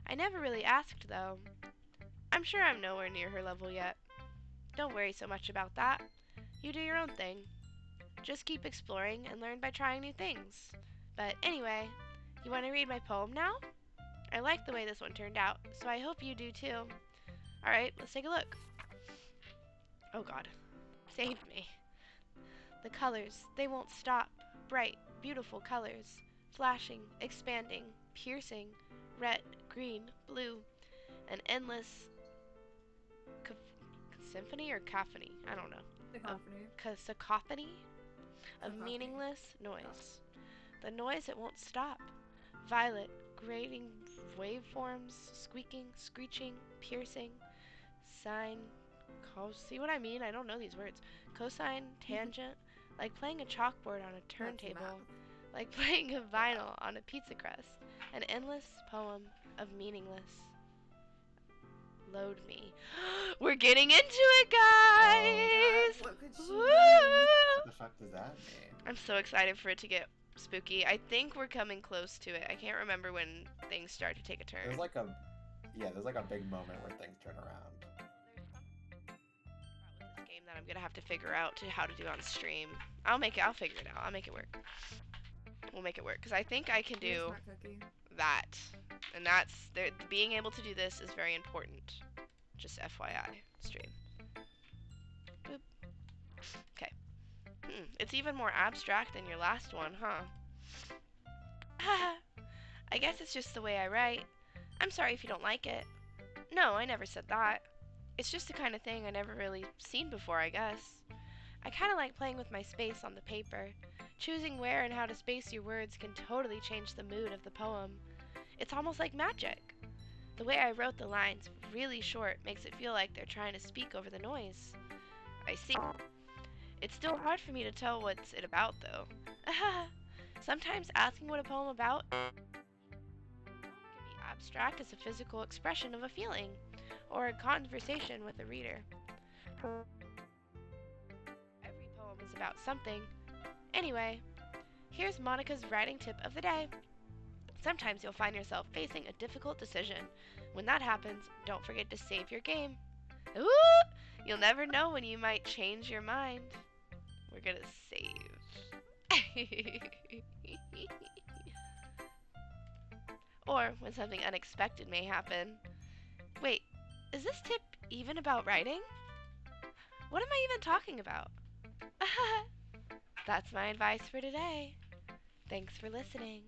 I never really asked, though. I'm sure I'm nowhere near her level yet. Don't worry so much about that. You do your own thing. Just keep exploring and learn by trying new things. But anyway, you want to read my poem now? I like the way this one turned out, so I hope you do too. Alright, let's take a look. Oh god. Save me. The colors, they won't stop. Bright, beautiful colors. Flashing, expanding, piercing. Red, green, blue. An endless symphony or cacophony? I don't know. Cacophony. Cacophony of Cacophony. meaningless noise. The noise it won't stop. Violet, grating waveforms, squeaking, screeching, piercing, sine, see what I mean? I don't know these words. Cosine, tangent, like playing a chalkboard on a turntable, like playing a vinyl on a pizza crust. An endless poem of meaningless. Load me. We're getting into it, guys! What could she Woo! mean? What the fuck does that mean? I'm so excited for it to get spooky. I think we're coming close to it. I can't remember when things start to take a turn. There's like a big moment where things turn around. There's something with this game that I'm gonna have to figure out how to do on stream. I'll figure it out. I'll make it work. We'll make it work, because I think I can do Smart cookie. that. And being able to do this is very important. Just FYI, stream. Boop. Okay. It's even more abstract than your last one, huh? I guess it's just the way I write. I'm sorry if you don't like it. No, I never said that. It's just the kind of thing I never really seen before, I guess. I kind of like playing with my space on the paper. Choosing where and how to space your words can totally change the mood of the poem. It's almost like magic. The way I wrote the lines really short makes it feel like they're trying to speak over the noise. I see. It's still hard for me to tell what's it about, though. Sometimes asking what a poem about can be abstract as a physical expression of a feeling, or a conversation with a reader. Every poem is about something. Anyway, here's Monica's writing tip of the day. Sometimes you'll find yourself facing a difficult decision. When that happens, don't forget to save your game. Ooh! You'll never know when you might change your mind. We're gonna save. Or when something unexpected may happen. Wait, is this tip even about writing? What am I even talking about? That's my advice for today. Thanks for listening.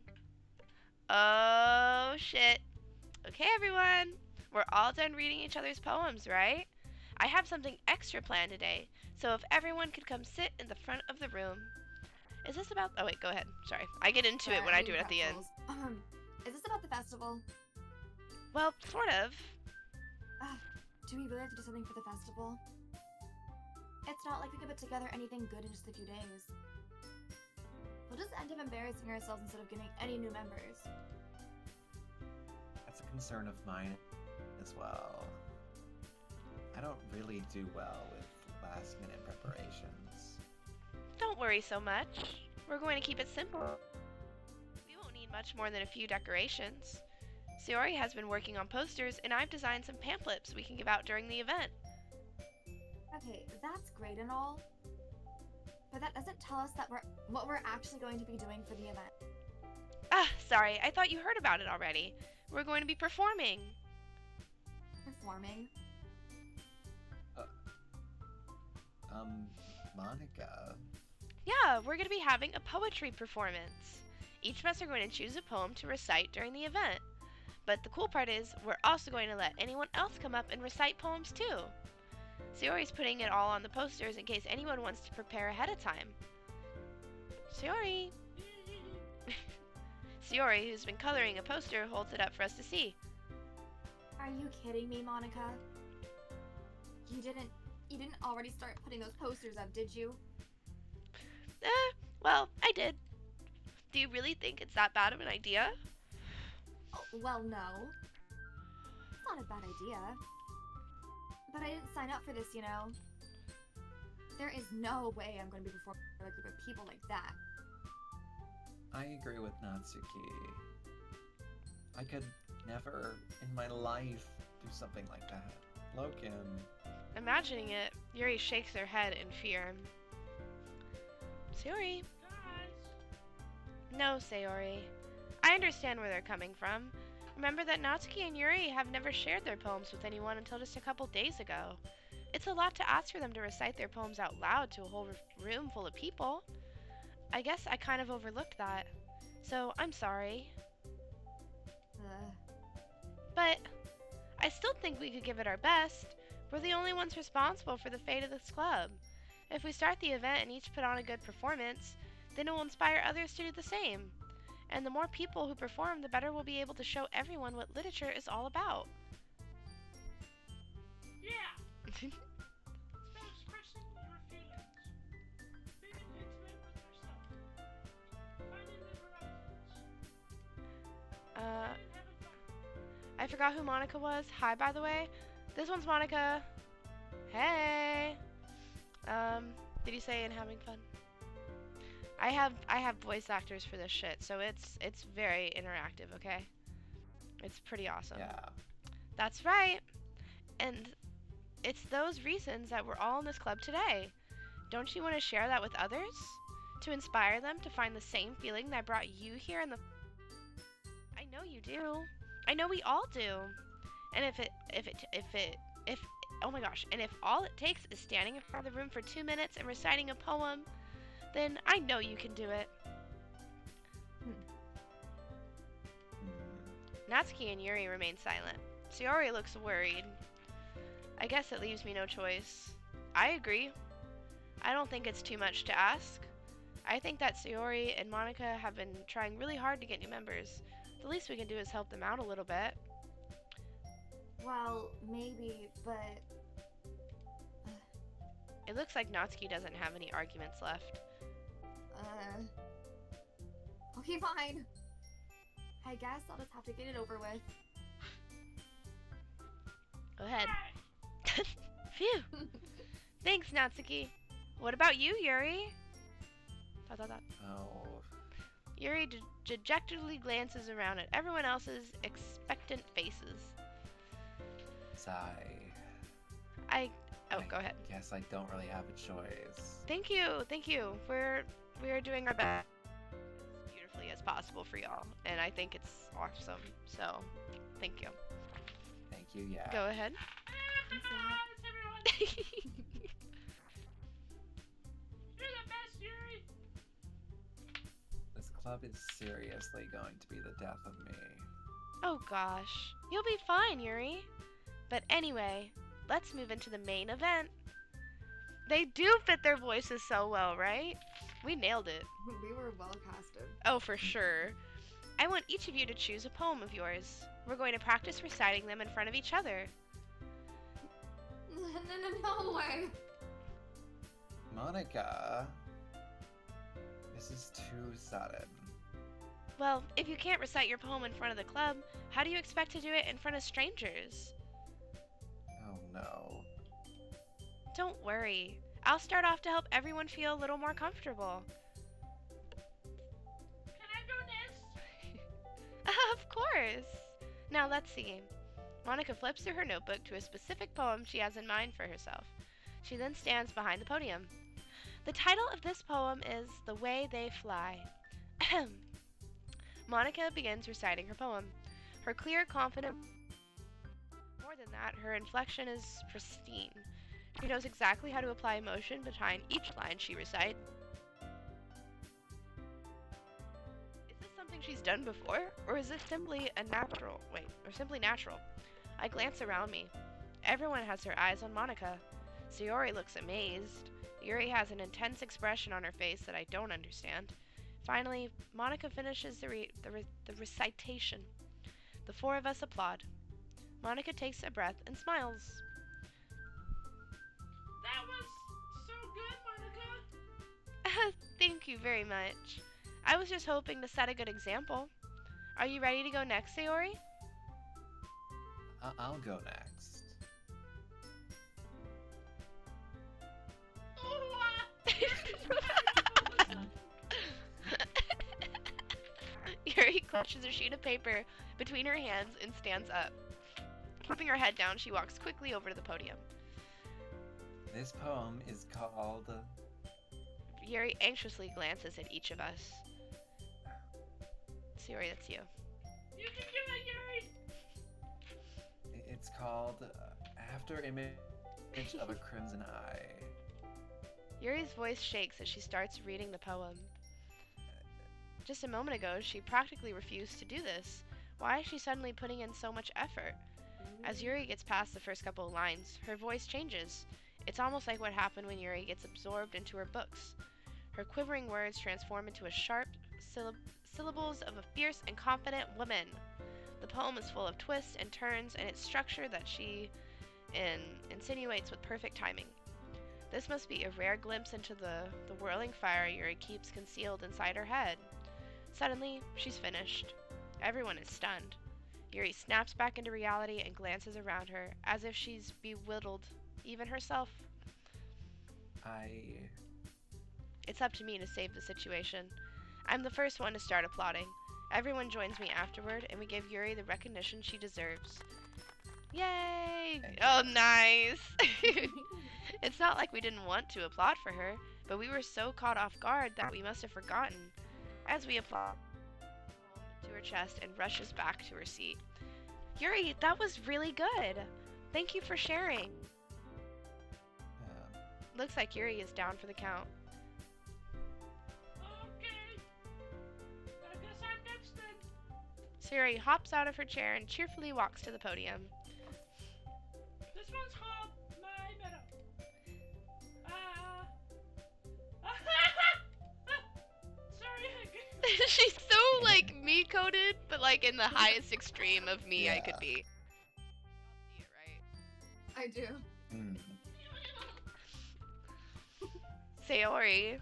Oh, shit. Okay, everyone. We're all done reading each other's poems, right? I have something extra planned today, so if everyone could come sit in the front of the room. Is this about... Oh, wait, go ahead. Sorry. I get into it when I do it at the end. Is this about the festival? Well, sort of. Do we really have to do something for the festival? It's not like we could put together anything good in just a few days. We'll just end up embarrassing ourselves instead of getting any new members. That's a concern of mine as well. I don't really do well with last-minute preparations. Don't worry so much. We're going to keep it simple. We won't need much more than a few decorations. Sayori has been working on posters, and I've designed some pamphlets we can give out during the event. Okay, that's great and all, but that doesn't tell us that what we're actually going to be doing for the event. Sorry, I thought you heard about it already. We're going to be performing. Performing? Monica. Yeah, we're going to be having a poetry performance. Each of us are going to choose a poem to recite during the event. But the cool part is, we're also going to let anyone else come up and recite poems too. Sayori's putting it all on the posters in case anyone wants to prepare ahead of time. Sayori! Sayori, who's been coloring a poster, holds it up for us to see. Are you kidding me, Monica? You didn't already start putting those posters up, did you? Well, I did. Do you really think it's that bad of an idea? Oh, well, no. It's not a bad idea. But I didn't sign up for this, you know. There is no way I'm going to be performing for a group of people like that. I agree with Natsuki. I could never in my life do something like that. Loken. Imagining it, Yuri shakes her head in fear. Sayori. Guys, No, Sayori. I understand where they're coming from. Remember that Natsuki and Yuri have never shared their poems with anyone until just a couple days ago. It's a lot to ask for them to recite their poems out loud to a whole room full of people. I guess I kind of overlooked that. So, I'm sorry. But I still think we could give it our best. We're the only ones responsible for the fate of this club. If we start the event and each put on a good performance, then it will inspire others to do the same. And the more people who perform, the better we'll be able to show everyone what literature is all about. Yeah. It's about expressing your feelings, being intimate with yourself, finding new horizons, and having fun. I forgot who Monica was. Hi, by the way. This one's Monica. Hey. Did you say and having fun? I have voice actors for this shit, so it's very interactive, okay? It's pretty awesome. Yeah. That's right. And it's those reasons that we're all in this club today. Don't you want to share that with others? To inspire them to find the same feeling that brought you here in the I know you do. I know we all do. And if oh my gosh, and if all it takes is standing in front of the room for 2 minutes and reciting a poem, then I know you can do it. Natsuki and Yuri remain silent. Sayori looks worried. I guess it leaves me no choice. I agree. I don't think it's too much to ask. I think that Sayori and Monica have been trying really hard to get new members. The least we can do is help them out a little bit. Well, maybe, but It looks like Natsuki doesn't have any arguments left. okay, fine. I guess I'll just have to get it over with. Go ahead. Phew. Thanks, Natsuki. What about you, Yuri? Dot, dot, dot. Oh. Yuri dejectedly glances around at everyone else's expectant faces. Sigh. Go ahead. Guess I don't really have a choice. Thank you. We are doing our best as beautifully as possible for y'all, and I think it's awesome. So, thank you. Thank you, yeah. Go ahead. Thanks a lot. That's everyone. You're the best, Yuri. This club is seriously going to be the death of me. Oh gosh, you'll be fine, Yuri. But anyway, let's move into the main event. They do fit their voices so well, right? We nailed it. We were well casted. Oh, for sure. I want each of you to choose a poem of yours. We're going to practice reciting them in front of each other. No way. Monica. This is too sudden. Well, if you can't recite your poem in front of the club, how do you expect to do it in front of strangers? Oh no. Don't worry. I'll start off to help everyone feel a little more comfortable. Can I go next? Of course. Now let's see. Monica flips through her notebook to a specific poem she has in mind for herself. She then stands behind the podium. The title of this poem is The Way They Fly. Ahem. Monica begins reciting her poem. Her clear, confident... More than that, her inflection is pristine. She knows exactly how to apply emotion behind each line she recites. Is this something she's done before, or is this simply simply natural? I glance around me. Everyone has their eyes on Monica. Sayori looks amazed. Yuri has an intense expression on her face that I don't understand. Finally, Monica finishes the recitation. The four of us applaud. Monica takes a breath and smiles. That was so good, Monica. Thank you very much. I was just hoping to set a good example. Are you ready to go next, Sayori? I'll go next. Yuri clutches a sheet of paper between her hands and stands up. Keeping her head down, she walks quickly over to the podium. This poem is called... Yuri anxiously glances at each of us. Sayori, that's you. You can do it, Yuri. It's called After Image of a Crimson Eye. Yuri's voice shakes as she starts reading the poem. Just a moment ago, she practically refused to do this. Why is she suddenly putting in so much effort? As Yuri gets past the first couple of lines, her voice changes. It's almost like what happened when Yuri gets absorbed into her books. Her quivering words transform into a sharp syllables of a fierce and confident woman. The poem is full of twists and turns, and its structure that she insinuates with perfect timing. This must be a rare glimpse into the whirling fire Yuri keeps concealed inside her head. Suddenly, she's finished. Everyone is stunned. Yuri snaps back into reality and glances around her, as if she's bewildered, even herself. It's up to me to save the situation. I'm the first one to start applauding. Everyone joins me afterward, and we give Yuri the recognition she deserves. Yay! Oh, nice! It's not like we didn't want to applaud for her, but we were so caught off guard that we must have forgotten. As we applaud to her chest and rushes back to her seat. Yuri, that was really good. Thank you for sharing. Looks like Yuri is down for the count. Okay. I guess I'm next then. Sayori hops out of her chair and cheerfully walks to the podium. This one's called My Meadow. Sorry, She's so, like, me-coded, but, like, in the highest extreme of me I could be. See it, right? I do. Sayori.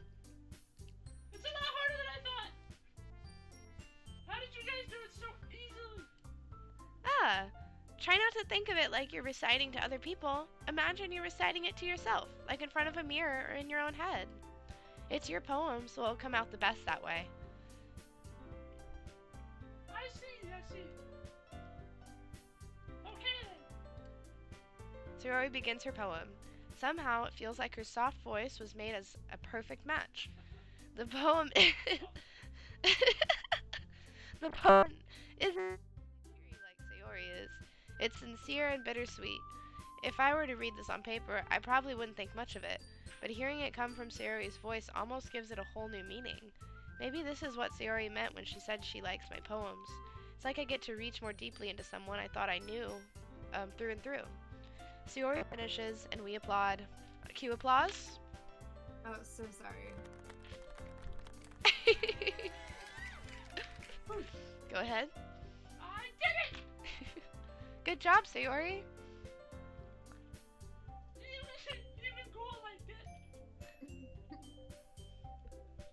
It's a lot harder than I thought. How did you guys do it so easily? Try not to think of it like you're reciting to other people. Imagine you're reciting it to yourself, like in front of a mirror or in your own head. It's your poem, so it'll come out the best that way. I see. Okay then. Sayori begins her poem. Somehow, it feels like her soft voice was made as a perfect match. The poem The poem isn't like Sayori is. It's sincere and bittersweet. If I were to read this on paper, I probably wouldn't think much of it. But hearing it come from Sayori's voice almost gives it a whole new meaning. Maybe this is what Sayori meant when she said she likes my poems. It's like I get to reach more deeply into someone I thought I knew, through and through. Sayori finishes, and we applaud. Cue applause. Oh, so sorry. Go ahead. I did it! Good job, Sayori. Even cool like it.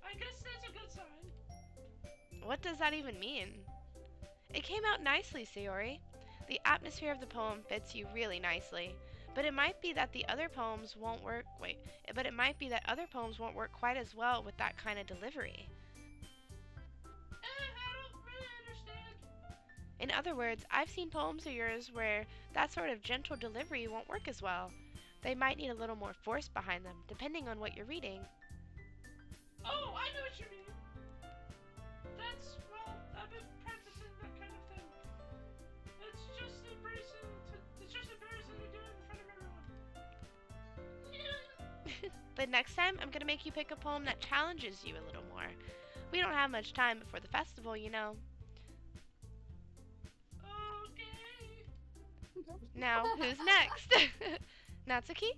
I guess that's a good sign. What does that even mean? It came out nicely, Sayori. The atmosphere of the poem fits you really nicely. But it might be that the other poems won't work. But it might be that other poems won't work quite as well with that kind of delivery. I don't really understand. In other words, I've seen poems of yours where that sort of gentle delivery won't work as well. They might need a little more force behind them, depending on what you're reading. Oh, I know what you mean. Well, I've been practicing that kind of thing. It's just embarrassing to do it in front of everyone. But next time, I'm gonna make you pick a poem that challenges you a little more. We don't have much time before the festival, you know. Okay. Now, who's next? Natsuki?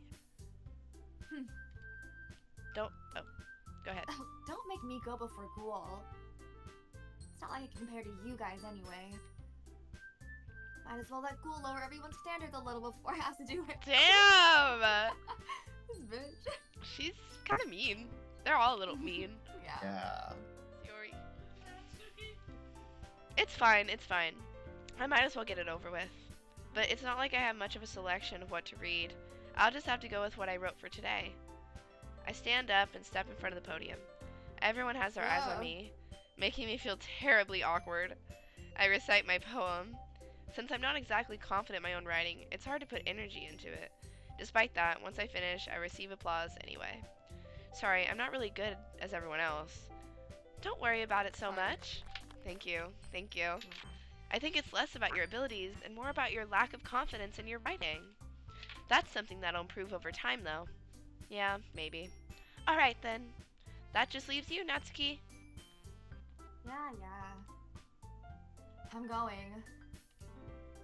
Go ahead. Oh, don't make me go before Ghoul. It's not like I compare to you guys anyway. Might as well let Ghoul lower everyone's standards a little before I have to do it. Damn! This bitch. She's kind of mean. They're all a little mean. Yeah. Sayori. Natsuki. It's fine. I might as well get it over with. But it's not like I have much of a selection of what to read. I'll just have to go with what I wrote for today. I stand up and step in front of the podium. Everyone has their eyes on me, making me feel terribly awkward. I recite my poem. Since I'm not exactly confident in my own writing, it's hard to put energy into it. Despite that, once I finish, I receive applause anyway. Sorry, I'm not really good as everyone else. Don't worry about it so much. Thank you. I think it's less about your abilities and more about your lack of confidence in your writing. That's something that'll improve over time, though. Yeah, maybe. Alright then. That just leaves you, Natsuki. Yeah. I'm going.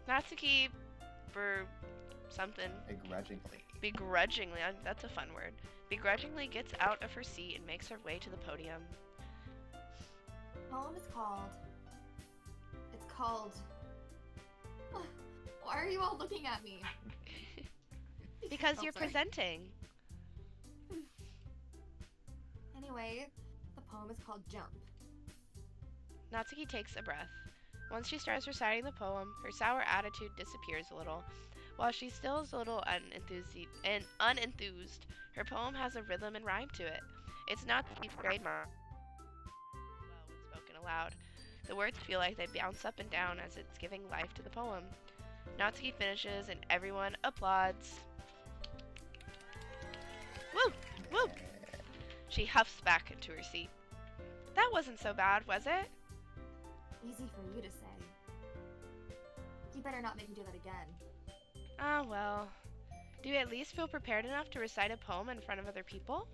Natsuki, something. Begrudgingly. That's a fun word. Begrudgingly gets out of her seat and makes her way to the podium. The poem is called... It's called... Why are you all looking at me? Because Oh, you're sorry. presenting. Anyway, the poem is called Jump. Natsuki takes a breath. Once she starts reciting the poem, her sour attitude disappears a little. While she still is a little unenthused, her poem has a rhythm and rhyme to it. It's not the trademark well when spoken aloud. The words feel like they bounce up and down as it's giving life to the poem. Natsuki finishes and everyone applauds. Woo! Woo! She huffs back into her seat. That wasn't so bad, was it? Easy for you to say. You better not make me do that again. Ah, well. Do you at least feel prepared enough to recite a poem in front of other people?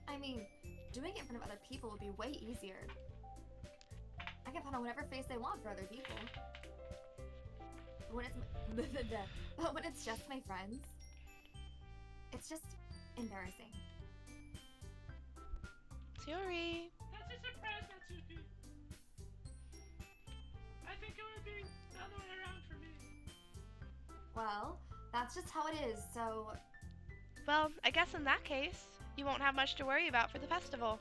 I mean, doing it in front of other people would be way easier. I can put on whatever face they want for other people. But when it's just my friends, it's just embarrassing. Sayori. That's a surprise, Natsuki. I think it would be the other way around for me. Well, that's just how it is, so... Well, I guess in that case, you won't have much to worry about for the festival.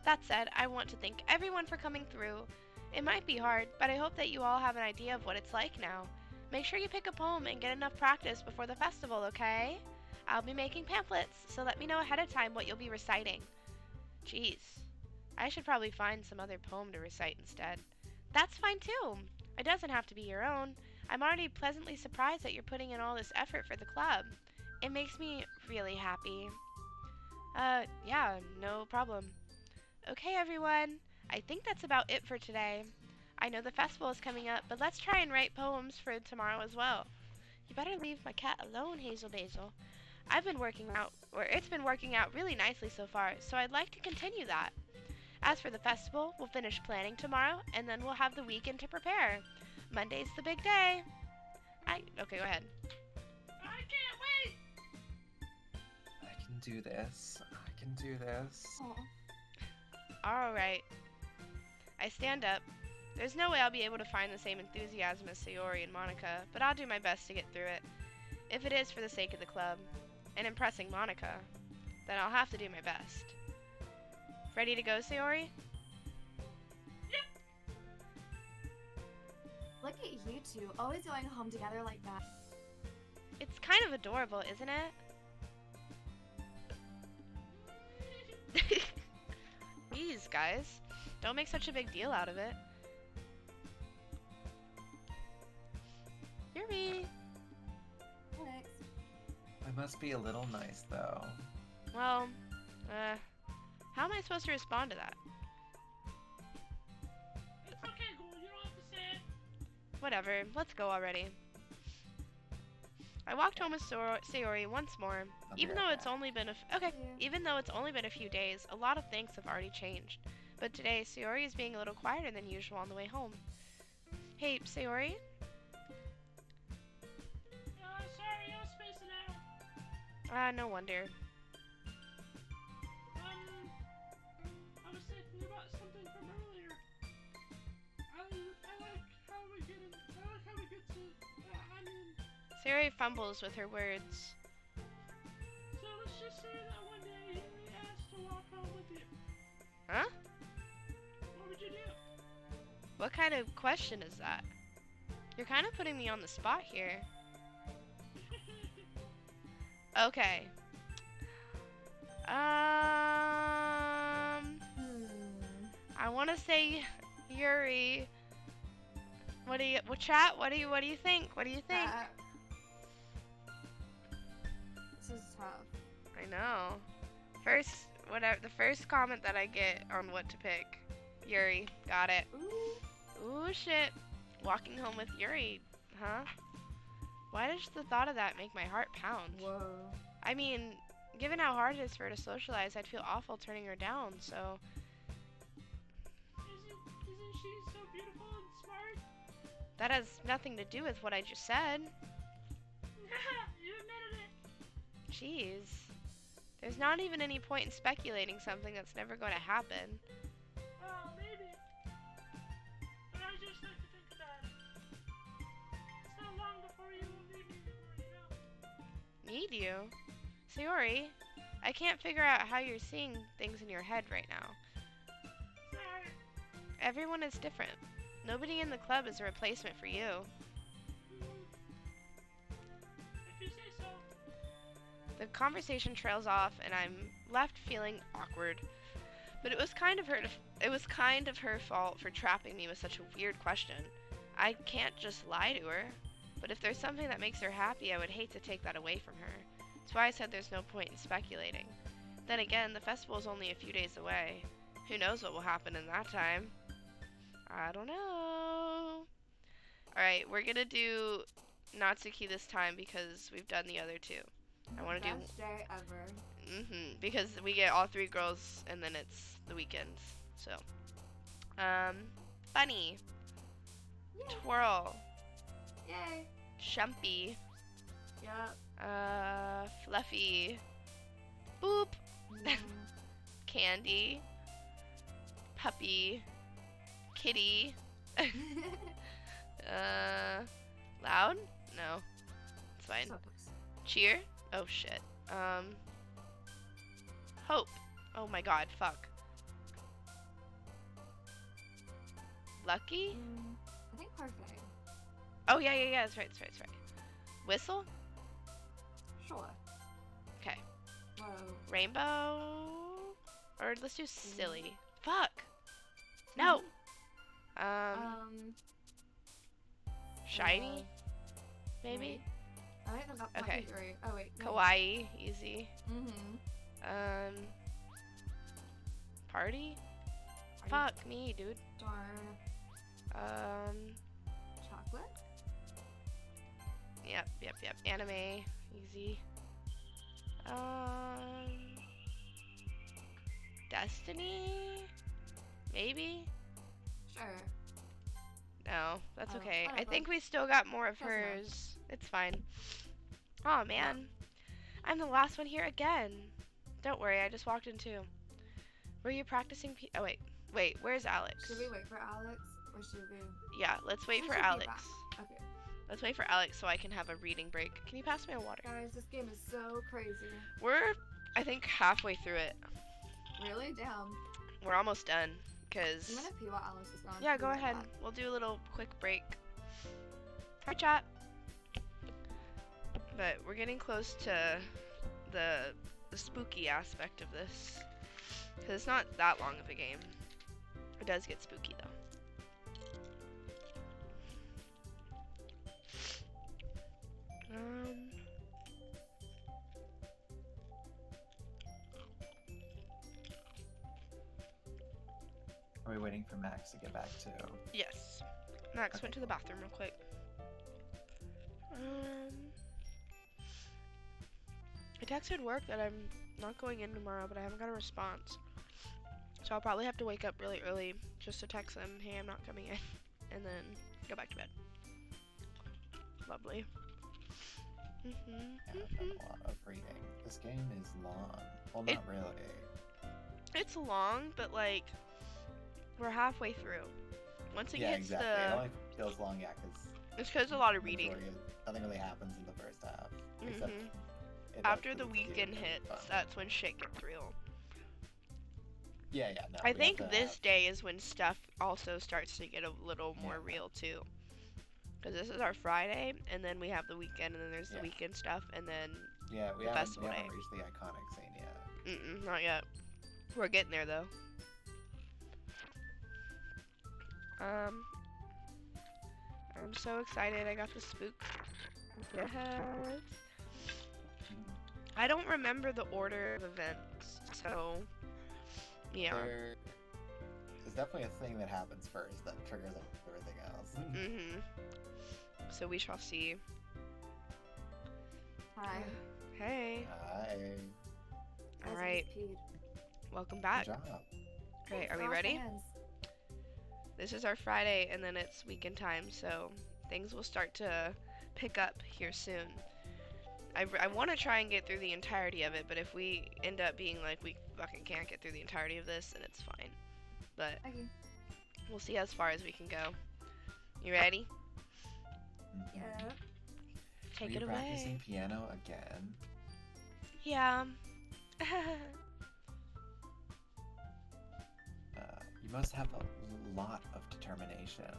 That said, I want to thank everyone for coming through. It might be hard, but I hope that you all have an idea of what it's like now. Make sure you pick a poem and get enough practice before the festival, okay? I'll be making pamphlets, so let me know ahead of time what you'll be reciting. Jeez, I should probably find some other poem to recite instead. That's fine too. It doesn't have to be your own. I'm already pleasantly surprised that you're putting in all this effort for the club. It makes me really happy. Yeah, no problem. Okay, everyone. I think that's about it for today. I know the festival is coming up, but let's try and write poems for tomorrow as well. You better leave my cat alone, Hazel Basil. It's been working out really nicely so far, so I'd like to continue that. As for the festival, we'll finish planning tomorrow, and then we'll have the weekend to prepare. Monday's the big day. Okay, go ahead. I can't wait! I can do this. Oh. Alright. I stand up. There's no way I'll be able to find the same enthusiasm as Sayori and Monica, but I'll do my best to get through it. If it is for the sake of the club, and impressing Monica, then I'll have to do my best. Ready to go, Sayori? Look at you two, always going home together like that. It's kind of adorable, isn't it? Jeez, guys. Don't make such a big deal out of it. Yuri! Alex. I must be a little nice, though. Well, how am I supposed to respond to that? It's okay, Ghoul. You don't have to say it. Whatever, let's go already. I walked home with Sayori once more. I'll be Even right though it's back. only been a few days, a lot of things have already changed. But today, Sayori is being a little quieter than usual on the way home. Hey, Sayori? Sorry, I was spacing out. No wonder. I was thinking about something from earlier. I like how we get to, Sayori fumbles with her words. So let's just say that one day you asked to walk home with you. Huh? What would you do? What kind of question is that? You're kind of putting me on the spot here. Okay. I want to say Yuri. What do you think? What do you think? This is tough. I know. The first comment that I get on what to pick. Yuri, got it. Ooh, shit. Walking home with Yuri, huh? Why does the thought of that make my heart pound? Whoa. I mean, given how hard it is for her to socialize, I'd feel awful turning her down, so... Isn't she so beautiful and smart? That has nothing to do with what I just said. You admitted it. Jeez. There's not even any point in speculating something that's never going to happen. Well, maybe. But I just like to think about it. It's not long before you will need me anymore, you know? Need you? Sayori, I can't figure out how you're seeing things in your head right now. Sorry. Everyone is different. Nobody in the club is a replacement for you. If you say so. The conversation trails off and I'm left feeling awkward. But it was kind of her fault for trapping me with such a weird question. I can't just lie to her. But if there's something that makes her happy, I would hate to take that away from her. That's why I said there's no point in speculating. Then again, the festival is only a few days away. Who knows what will happen in that time? I don't know. Alright, we're gonna do Natsuki this time because we've done the other two. I want to do... Best day ever. because we get all 3 girls and then it's the weekends. So, Bunny, Yay. Twirl, Yay. Shumpy, Yup. Fluffy, Boop, Mm. Candy, Puppy, Kitty, Loud? No, it's fine. So close. Cheer? Oh shit. Hope. Oh my god, fuck. Lucky? I think perfect. Oh yeah, that's right. Whistle? Sure. Okay. Whoa. Rainbow? Or let's do silly. Fuck! No! Shiny? Maybe? I think that's Okay. 3. Oh wait. no. Kawaii, easy. Mhm. Party? Are you Fuck me, dude. Darn. Chocolate. Yep. Anime, easy. Destiny? Maybe? Sure. No, that's Oh, okay. I whatever. think we still got more of Close enough. hers. It's fine. Oh man. I'm the last one here again. Don't worry, I just walked in too. Were you practicing oh wait, where's Alex? Should we wait for Alex or should we? Yeah, let's wait She for should be Alex. back. Okay. Let's wait for Alex so I can have a reading break. Can you pass me a water? Guys, this game is so crazy. We're, I think, halfway through it. Really? Damn. We're almost done. Cause I'm gonna pee while Alex is gone. yeah, Be go right ahead. back. We'll do a little quick break. Hi, chat. But we're getting close to the spooky aspect of this. Because it's not that long of a game. It does get spooky, though. Are we waiting for Max to get back too? Yes. Max Okay, went to the bathroom real quick. I texted work that I'm not going in tomorrow, but I haven't got a response. So I'll probably have to wake up really early just to text them, hey, I'm not coming in, and then go back to bed. Lovely. Yeah, I've done a lot of reading. This game is long. Well, not really. It's long, but like, we're halfway through. Once it Yeah, gets exactly. It the... only feels long, yeah, because It's because a lot of reading. nothing really happens in the first half. Except Mhm. it does After the lead to weekend something hits, fun. that's when shit gets real. Yeah, no. I we think have to this have- day is when stuff also starts to get a little more Yeah. real too. Because this is our Friday, and then we have the weekend, and then there's the Yeah. weekend stuff, and then Yeah, the we haven't festival day. reached the iconic scene yet. not yet. We're getting there though. I'm so excited. I got the spook. Yes. I don't remember the order of events, so yeah. There's definitely a thing that happens first that triggers everything else. So we shall see. Hi. Hey. Hi. Guys, I just Alright. peed. Welcome back. Good job. Okay, are we Wash ready? hands. This is our Friday, and then it's weekend time, so things will start to pick up here soon. I want to try and get through the entirety of it, but if we end up being like we fucking can't get through the entirety of this, then it's fine. But Okay. we'll see as far as we can go. You ready? Mhm. Yeah. Take Were it you away. practicing piano again? Yeah. You must have a lot of determination.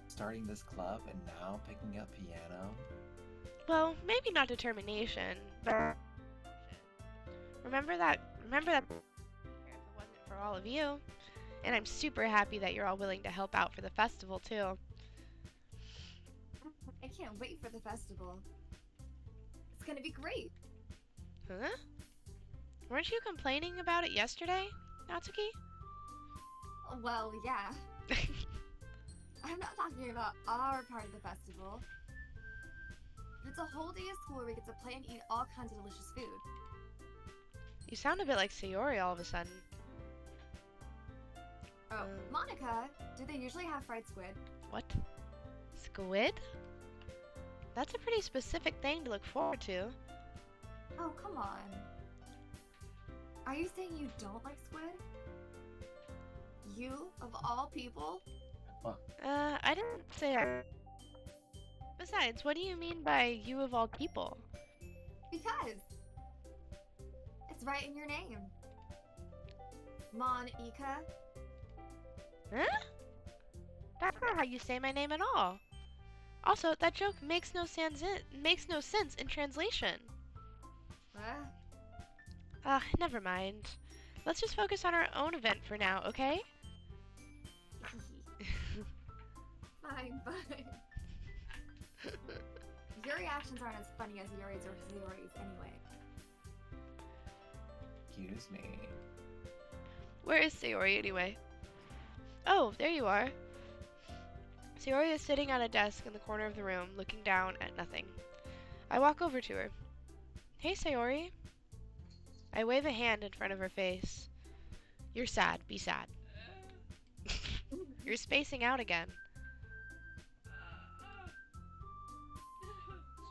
Starting this club and now picking up piano? Well, maybe not determination, but remember that if it wasn't for all of you. And I'm super happy that you're all willing to help out for the festival too. I can't wait for the festival. It's gonna be great. Huh? Weren't you complaining about it yesterday, Natsuki? Well, yeah. I'm not talking about our part of the festival. It's a whole day of school where we get to play and eat all kinds of delicious food. You sound a bit like Sayori all of a sudden. Oh, Monica, do they usually have fried squid? What? Squid? That's a pretty specific thing to look forward to. Oh, come on. Are you saying you don't like squid? You, of all people? I didn't say I... Besides, what do you mean by you of all people? Because it's right in your name. Monica. Huh? That's not how you say my name at all. Also, that joke makes no sense in translation. Never mind. Let's just focus on our own event for now, okay? Fine, but your reactions aren't as funny as Yuri's or Sayori's anyway. Excuse me. Where is Sayori anyway? Oh, there you are. Sayori is sitting at a desk in the corner of the room, looking down at nothing. I walk over to her. Hey, Sayori. I wave a hand in front of her face. You're sad. Be sad. You're spacing out again.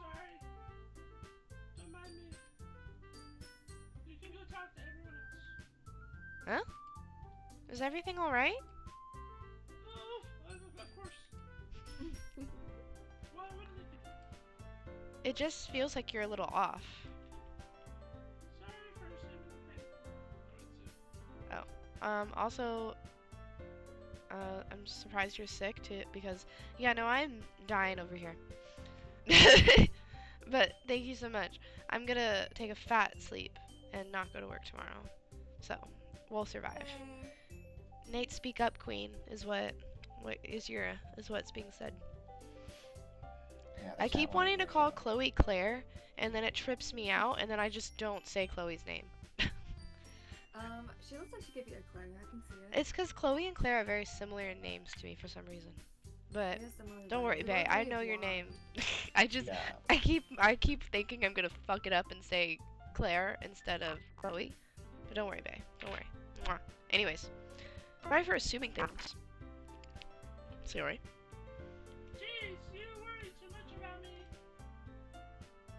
Sorry. Don't mind me. You can go talk to everyone else. Is everything alright? Oh, of course. Why wouldn't it be? It just feels like you're a little off. Sorry for saying anything. Also, I'm surprised you're sick too, because, yeah, no, I'm dying over here. But thank you so much. I'm gonna take a fat sleep and not go to work tomorrow. So, we'll survive. Nate, speak up, queen, is what's being said. Yeah, I the keep chat wanting to wanted call Chloe Claire, and then it trips me out, and then I just don't say Chloe's name. She looks like she could be a Claire. I can see it. It's because Chloe and Claire are very similar in names to me for some reason. But It is similar, don't but worry, they bae. both I really know your blonde. name. I just Yeah. I keep thinking I'm gonna fuck it up and say Claire instead of Chloe. But don't worry, bae. Don't worry. Mwah. Anyways, sorry for assuming things. Sorry. Jeez, you worry too much about me.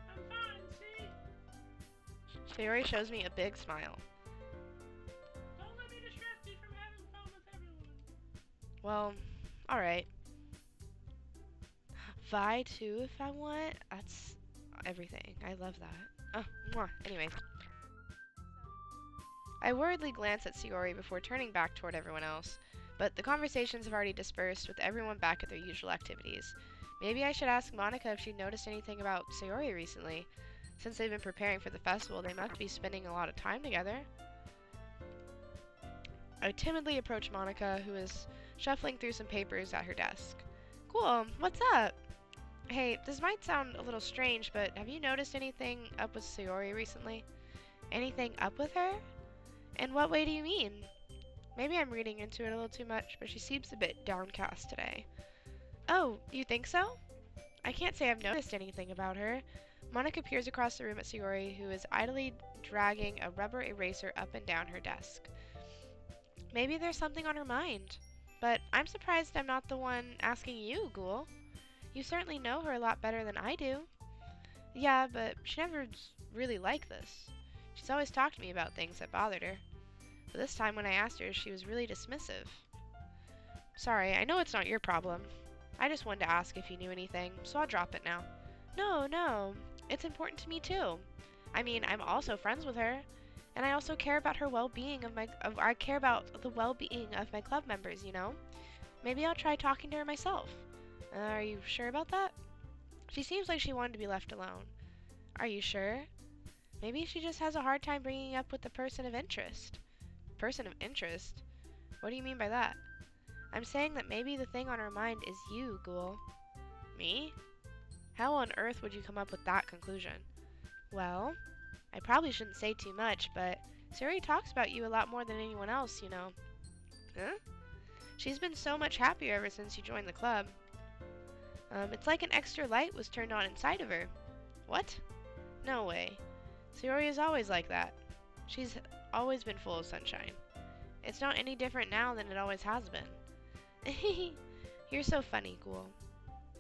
I'm fine, see? Sayori shows me a big smile. Don't let me distract you from having fun with everyone. Well, alright. Vi too if I want. That's everything. I love that. Oh, mwah. Anyways. I worriedly glance at Sayori before turning back toward everyone else, but the conversations have already dispersed with everyone back at their usual activities. Maybe I should ask Monica if she noticed anything about Sayori recently. Since they've been preparing for the festival, they must be spending a lot of time together. I timidly approach Monica, who is shuffling through some papers at her desk. Cool, what's up? Hey, this might sound a little strange, but have you noticed anything up with Sayori recently? Anything up with her? In what way do you mean? Maybe I'm reading into it a little too much, but she seems a bit downcast today. Oh, you think so? I can't say I've noticed anything about her. Monica peers across the room at Sayori, who is idly dragging a rubber eraser up and down her desk. Maybe there's something on her mind. But I'm surprised I'm not the one asking you, Ghoul. You certainly know her a lot better than I do. Yeah, but she never's really like this. She's always talked to me about things that bothered her. But this time when I asked her, she was really dismissive. Sorry, I know it's not your problem. I just wanted to ask if you knew anything, so I'll drop it now. No, no. It's important to me too. I mean, I'm also friends with her, and I also care about her well-being I care about the well-being of my club members, you know? Maybe I'll try talking to her myself. Are you sure about that? She seems like she wanted to be left alone. Are you sure? Maybe she just has a hard time bringing up with the person of interest. Person of interest? What do you mean by that? I'm saying that maybe the thing on her mind is you, Ghoul. Me? How on earth would you come up with that conclusion? Well, I probably shouldn't say too much, but Suri talks about you a lot more than anyone else, you know. Huh? She's been so much happier ever since you joined the club. It's like an extra light was turned on inside of her. What? No way. Sayori is always like that. She's always been full of sunshine. It's not any different now than it always has been. You're so funny, Ghoul.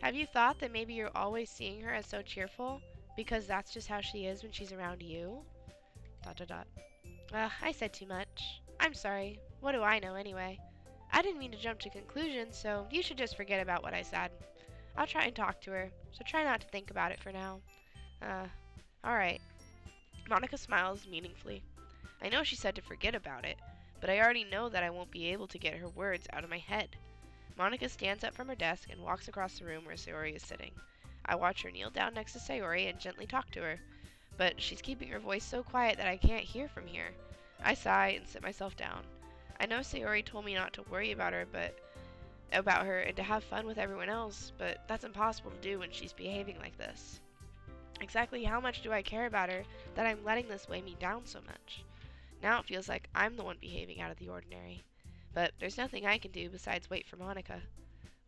Have you thought that maybe you're always seeing her as so cheerful because that's just how she is when she's around you? ... I said too much. I'm sorry. What do I know anyway? I didn't mean to jump to conclusions, so you should just forget about what I said. I'll try and talk to her, so try not to think about it for now. Alright. Monica smiles meaningfully. I know she said to forget about it, but I already know that I won't be able to get her words out of my head. Monica stands up from her desk and walks across the room where Sayori is sitting. I watch her kneel down next to Sayori and gently talk to her, but she's keeping her voice so quiet that I can't hear from here. I sigh and sit myself down. I know Sayori told me not to worry about her, and to have fun with everyone else, but that's impossible to do when she's behaving like this. Exactly how much do I care about her that I'm letting this weigh me down so much? Now it feels like I'm the one behaving out of the ordinary. But there's nothing I can do besides wait for Monica.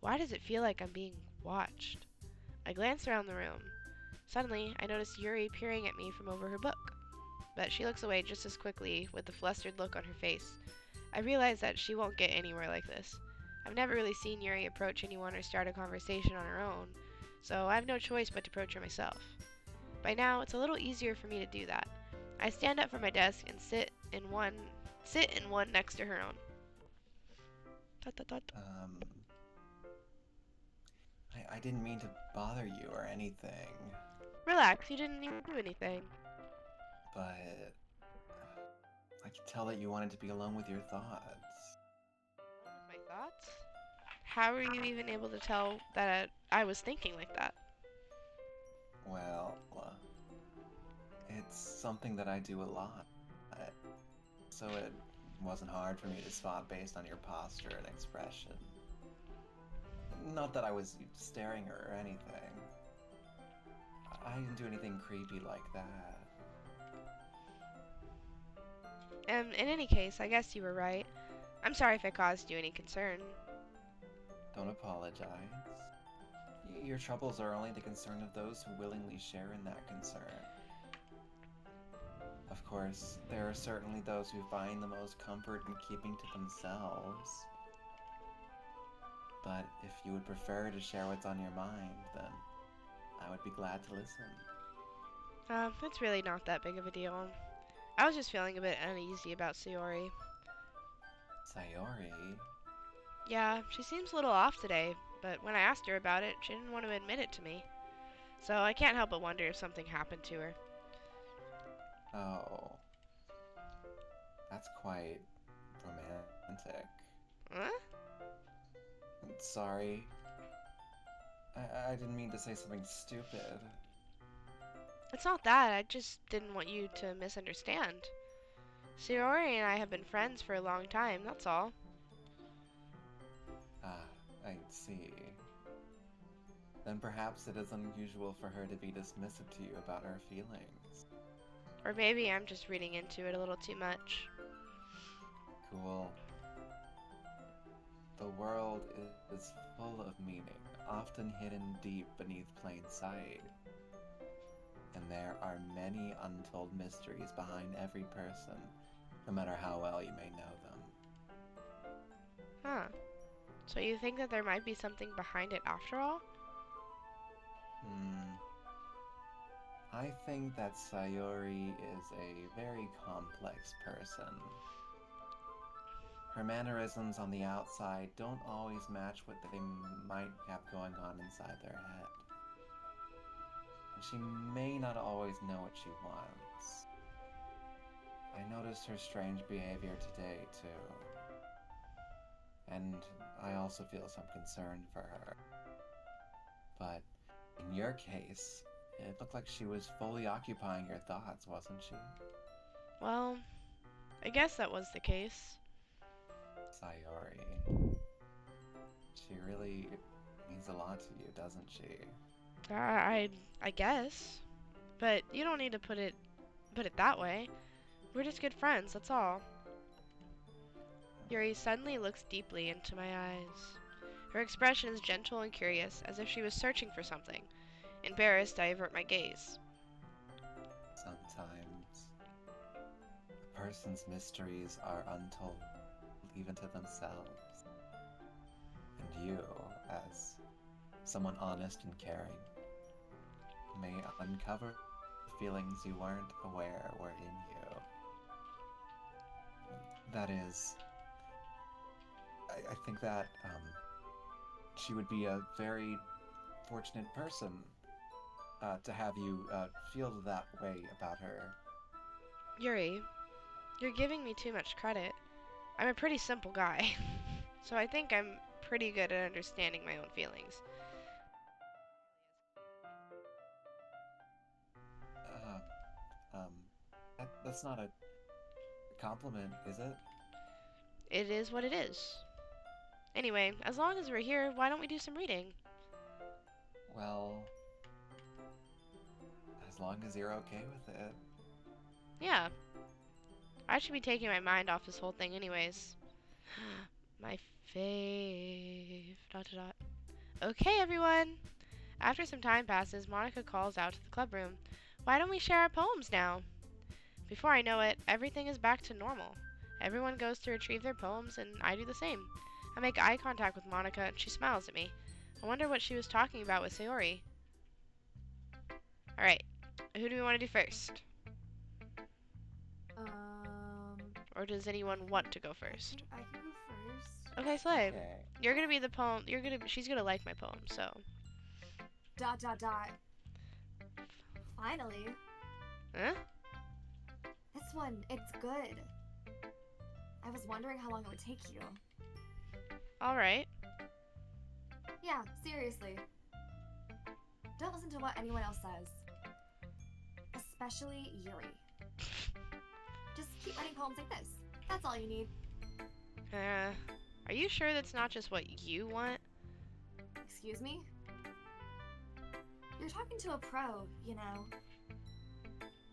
Why does it feel like I'm being watched? I glance around the room. Suddenly, I notice Yuri peering at me from over her book. But she looks away just as quickly with the flustered look on her face. I realize that she won't get anywhere like this. I've never really seen Yuri approach anyone or start a conversation on her own, so I have no choice but to approach her myself. By now, it's a little easier for me to do that. I stand up from my desk and sit in one next to her own. I didn't mean to bother you or anything, Relax, you didn't even do anything. but I could tell that you wanted to be alone with your thoughts. My thoughts? How were you even able to tell that I was thinking like that? Well, it's something that I do a lot, so it wasn't hard for me to spot based on your posture and expression. Not that I was staring her or anything. I didn't do anything creepy like that. In any case, I guess you were right. I'm sorry if I caused you any concern. Don't apologize. Your troubles are only the concern of those who willingly share in that concern. Of course, there are certainly those who find the most comfort in keeping to themselves. But if you would prefer to share what's on your mind, then I would be glad to listen. It's really not that big of a deal. I was just feeling a bit uneasy about Sayori. Sayori? Yeah, she seems a little off today, but when I asked her about it, she didn't want to admit it to me. So I can't help but wonder if something happened to her. Oh. That's quite romantic. Huh? Sorry. I didn't mean to say something stupid. It's not that, I just didn't want you to misunderstand. Sayori and I have been friends for a long time, that's all. Ah, I see. Then perhaps it is unusual for her to be dismissive to you about her feelings. Or maybe I'm just reading into it a little too much. Cool. The world is full of meaning, often hidden deep beneath plain sight. And there are many untold mysteries behind every person, no matter how well you may know them. Huh. So you think that there might be something behind it after all? I think that Sayori is a very complex person. Her mannerisms on the outside don't always match what they might have going on inside their head. And she may not always know what she wants. I noticed her strange behavior today, too. And I also feel some concern for her. But in your case, it looked like she was fully occupying your thoughts, wasn't she? Well, I guess that was the case. Sayori. She really means a lot to you, doesn't she? I guess. But you don't need to put it that way. We're just good friends, that's all. Yuri suddenly looks deeply into my eyes. Her expression is gentle and curious, as if she was searching for something. Embarrassed, I avert my gaze. Sometimes a person's mysteries are untold, even to themselves. And you, as someone honest and caring, may uncover feelings you weren't aware were in you. That is, I think that she would be a very fortunate person to have you feel that way about her. Yuri, you're giving me too much credit. I'm a pretty simple guy, so I think I'm pretty good at understanding my own feelings. That's not a compliment, is it? It is what it is. Anyway, as long as we're here, why don't we do some reading? Well, as long as you're okay with it. Yeah. I should be taking my mind off this whole thing anyways. My fave. ... Okay, everyone. After some time passes, Monica calls out to the club room. Why don't we share our poems now? Before I know it, everything is back to normal. Everyone goes to retrieve their poems, and I do the same. I make eye contact with Monica, and she smiles at me. I wonder what she was talking about with Sayori. Alright, who do we want to do first? Or does anyone want to go first? I can go first. Okay, Slay. Okay. You're gonna be the poem. She's gonna like my poem, so. ... Finally. Huh? This one, it's good. I was wondering how long it would take you. Alright. Yeah, seriously. Don't listen to what anyone else says. Especially Yuri. Just keep writing poems like this. That's all you need. Are you sure that's not just what you want? Excuse me? You're talking to a pro, you know.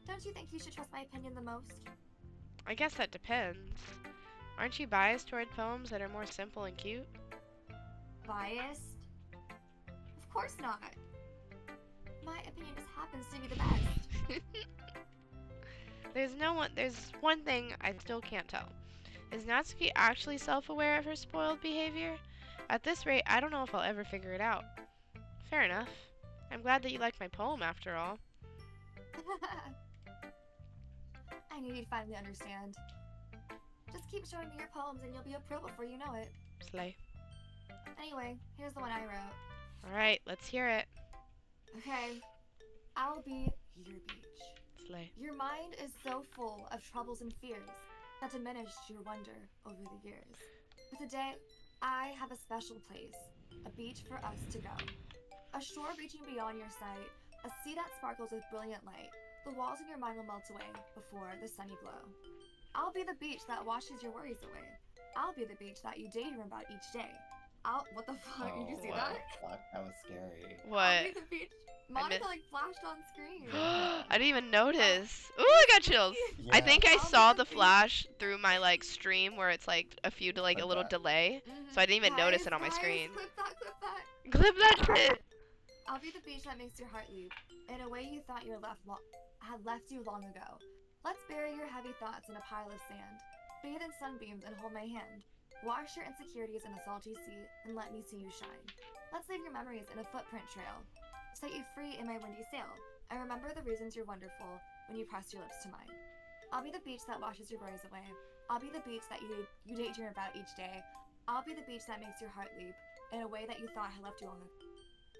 Don't you think you should trust my opinion the most? I guess that depends. Aren't you biased toward poems that are more simple and cute? Biased? Of course not. My opinion just happens to be the best. There's one thing I still can't tell. Is Natsuki actually self-aware of her spoiled behavior? At this rate, I don't know if I'll ever figure it out. Fair enough. I'm glad that you liked my poem after all. I knew you'd finally understand. Just keep showing me your poems and you'll be a pro before you know it. Slay. Anyway, here's the one I wrote. Alright, let's hear it. Okay, I'll be your beach. Slay. Your mind is so full of troubles and fears that diminished your wonder over the years. But today, I have a special place, a beach for us to go. A shore reaching beyond your sight, a sea that sparkles with brilliant light. The walls in your mind will melt away before the sunny glow. I'll be the beach that washes your worries away. I'll be the beach that you daydream about each day. What the fuck? Did you see wow. that? Fuck, that was scary. What? I'll be the beach. Monica like flashed on screen. I didn't even notice. Ooh, I got chills. I think I I'll saw be the the beach. flash through my like stream where it's like a Like little that. delay. Mhm. So I didn't even notice it on my Guys, screen. Clip that. Clip that shit. I'll be the beach that makes your heart leap in a way you thought had left you long ago. Let's bury your heavy thoughts in a pile of sand. Bathe in sunbeams and hold my hand. Wash your insecurities in a salty sea and let me see you shine. Let's leave your memories in a footprint trail. Set you free in my windy sail. I remember the reasons you're wonderful when you press your lips to mine. I'll be the beach that washes your worries away. I'll be the beach that you daydream about each day. I'll be the beach that makes your heart leap in a way that you thought had left you long ago.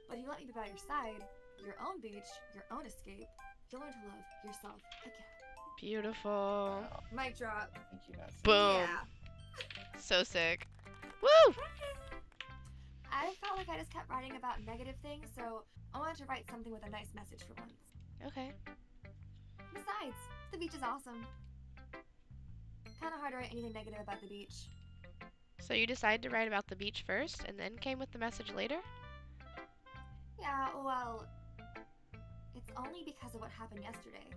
But if you let me be by your side, your own beach, your own escape, you'll learn to love yourself again. Beautiful. Wow. Mic drop. Thank you, Nessie. Boom. Yeah. So sick. Woo! I felt like I just kept writing about negative things, so I wanted to write something with a nice message for once. Okay. Besides, the beach is awesome. Kinda hard to write anything negative about the beach. So you decided to write about the beach first and then came with the message later? Yeah, well, it's only because of what happened yesterday.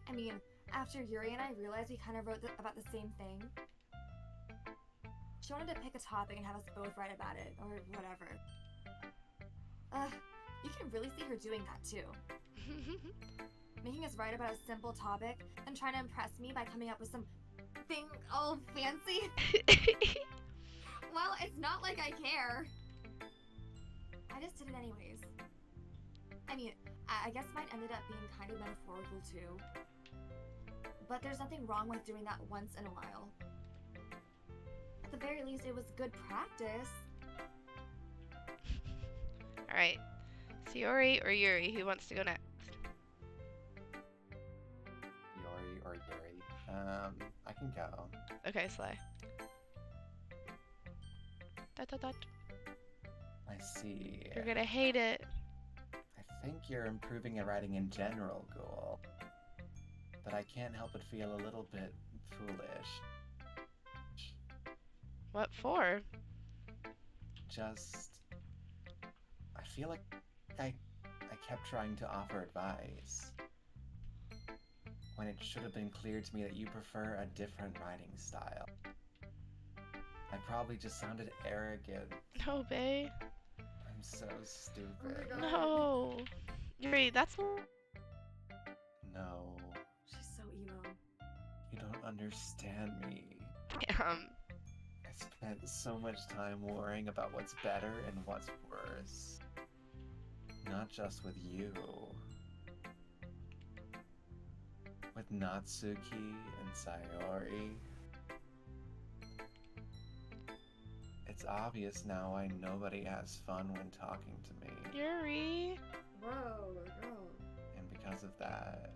I mean, after Yuri and I realized we kind of wrote about the same thing, she wanted to pick a topic and have us both write about it, or whatever. You can really see her doing that too. Making us write about a simple topic and trying to impress me by coming up with some thing all fancy. Well, it's not like I care. I just did it anyways. I mean, I guess mine ended up being kind of metaphorical too. But there's nothing wrong with doing that once in a while. At the very least, it was good practice. Alright. Sayori or Yuri, who wants to go next? Yori or Yuri? I can go. Okay, Slay. Dot dot dot. I see. You're gonna hate it. I think you're improving at writing in general, Ghoul. But I can't help but feel a little bit foolish. What for? Just... I feel like I kept trying to offer advice. When it should have been clear to me that you prefer a different writing style. I probably just sounded arrogant. No, bae. I'm so stupid. God. No. Yuri, that's... No, She's so emo. you don't understand me. Damn. I spent so much time worrying about what's better and what's worse. Not just with you. With Natsuki and Sayori. It's obvious now why nobody has fun when talking to me. Yuri. Whoa, girl. And because of that,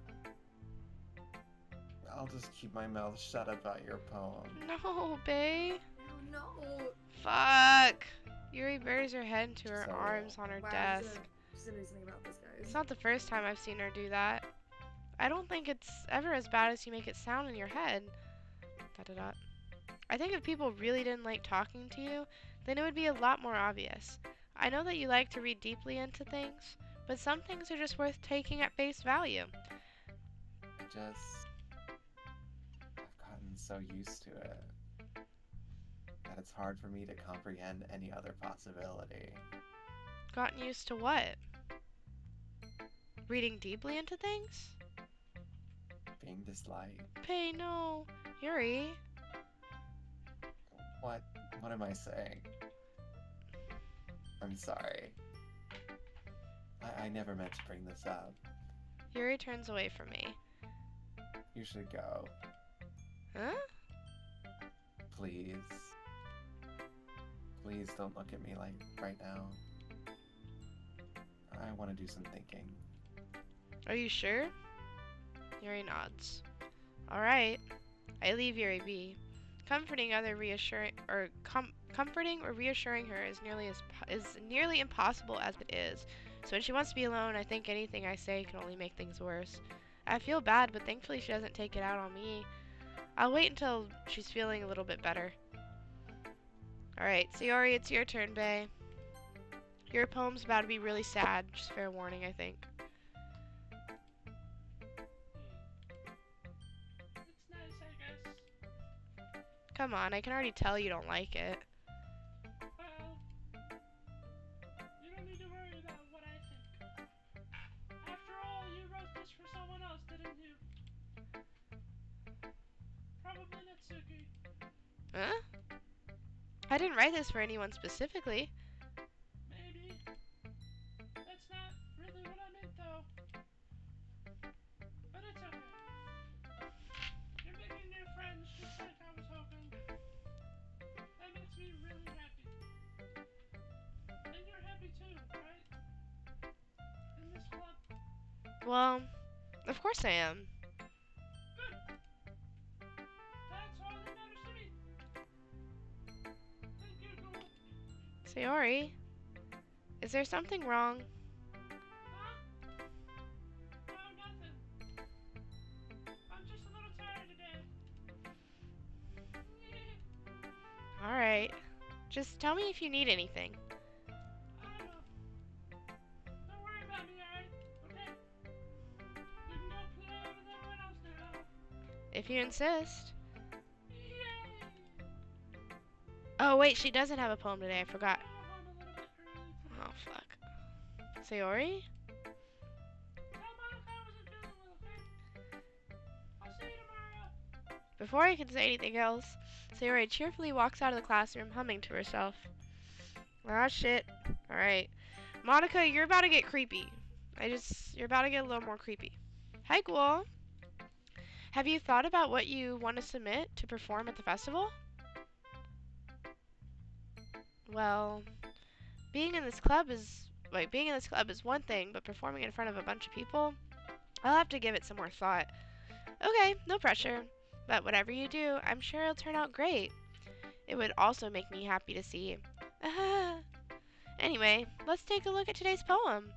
I'll just keep my mouth shut about your poem. No, bae. Oh no. Fuck. Yuri buries her head into her So- arms on her Wow, desk. She's gonna do something about this, guys. It's not the first time I've seen her do that. I don't think it's ever as bad as you make it sound in your head. Dot dot dot. I think if people really didn't like talking to you, then it would be a lot more obvious. I know that you like to read deeply into things, but some things are just worth taking at face value. I've gotten so used to it that it's hard for me to comprehend any other possibility. Gotten used to what? Reading deeply into things? Being disliked. Pay no. Yuri. What am I saying? I'm sorry. I never meant to bring this up. Yuri turns away from me. You should go. Huh? Please. Please don't look at me like right now. I want to do some thinking. Are you sure? Yuri nods. Alright. I leave Yuri be. Comforting or reassuring her is nearly impossible as it is. So when she wants to be alone, I think anything I say can only make things worse. I feel bad, but thankfully she doesn't take it out on me. I'll wait until she's feeling a little bit better. Alright, Sayori, it's your turn, bae. Your poem's about to be really sad. Just fair warning, I think. It's nice, I guess. Come on, I can already tell you don't like it. Well, you don't need to worry about what I think. After all, you wrote this for someone else, didn't you? Probably Natsuki. Huh? I didn't write this for anyone specifically. Maybe. That's not really what I meant, though. But it's okay. You're making new friends just like I was hoping. That makes me really happy. And you're happy too, right? In this club? Well, of course I am. Good. That's all that matters to me. Thank you, Ghoul. Sayori, is there something wrong? Huh? No, nothing. I'm just a little tired today. Alright. Just tell me if you need anything. I know. Don't worry about me, alright? Okay? You can go play with everyone else now. If you insist. Yay! Oh, wait, she doesn't have a poem today. I forgot. Go home a little bit early today. Oh, fuck. Sayori? Tell Monica I wasn't feeling well, okay? I'll see you tomorrow. Before I can say anything else, Sayori cheerfully walks out of the classroom, humming to herself. Ah, shit. Alright. Monica, you're about to get creepy. You're about to get a little more creepy. Hi, Ghoul. Have you thought about what you want to submit to perform at the festival? Well, being in this club is one thing, but performing in front of a bunch of people, I'll have to give it some more thought. Okay, no pressure. But whatever you do, I'm sure it'll turn out great. It would also make me happy to see. Anyway, let's take a look at today's poem.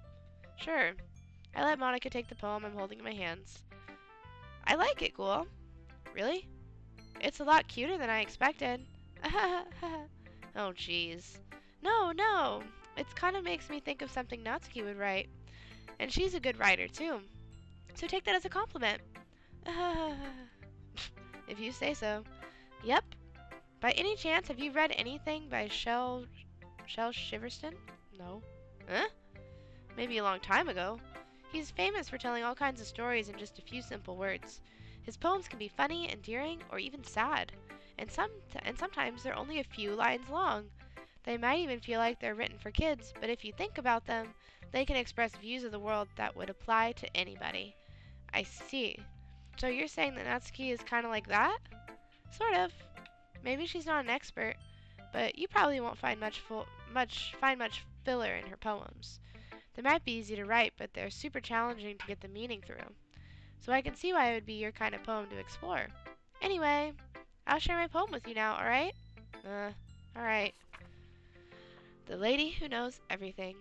Sure. I let Monica take the poem I'm holding in my hands. I like it, Ghoul. Really? It's a lot cuter than I expected. Oh, jeez. No. It kind of makes me think of something Natsuki would write. And she's a good writer, too. So take that as a compliment. If you say so. Yep. By any chance, have you read anything by Shel Shiverston? No. Huh? Maybe a long time ago. He's famous for telling all kinds of stories in just a few simple words. His poems can be funny, endearing, or even sad. And sometimes they're only a few lines long. They might even feel like they're written for kids, but if you think about them, they can express views of the world that would apply to anybody. I see. So you're saying that Natsuki is kind of like that? Sort of. Maybe she's not an expert, but you probably won't find much filler in her poems. They might be easy to write, but they're super challenging to get the meaning through. So I can see why it would be your kind of poem to explore. Anyway, I'll share my poem with you now, alright? Alright. The Lady Who Knows Everything.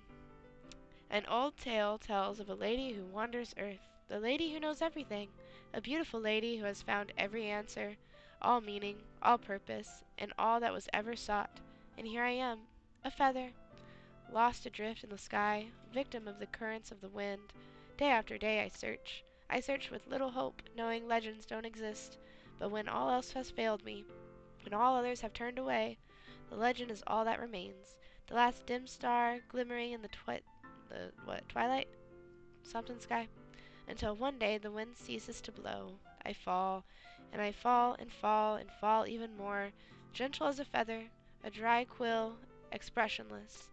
An old tale tells of a lady who wanders earth, the lady who knows everything, a beautiful lady who has found every answer, all meaning, all purpose, and all that was ever sought. And here I am, a feather, lost adrift in the sky, victim of the currents of the wind. Day after day I search. I search with little hope, knowing legends don't exist. But when all else has failed me, when all others have turned away, the legend is all that remains. The last dim star glimmering in the twilight? Something sky? Until one day the wind ceases to blow. I fall, and I fall and fall and fall even more, gentle as a feather, a dry quill, expressionless.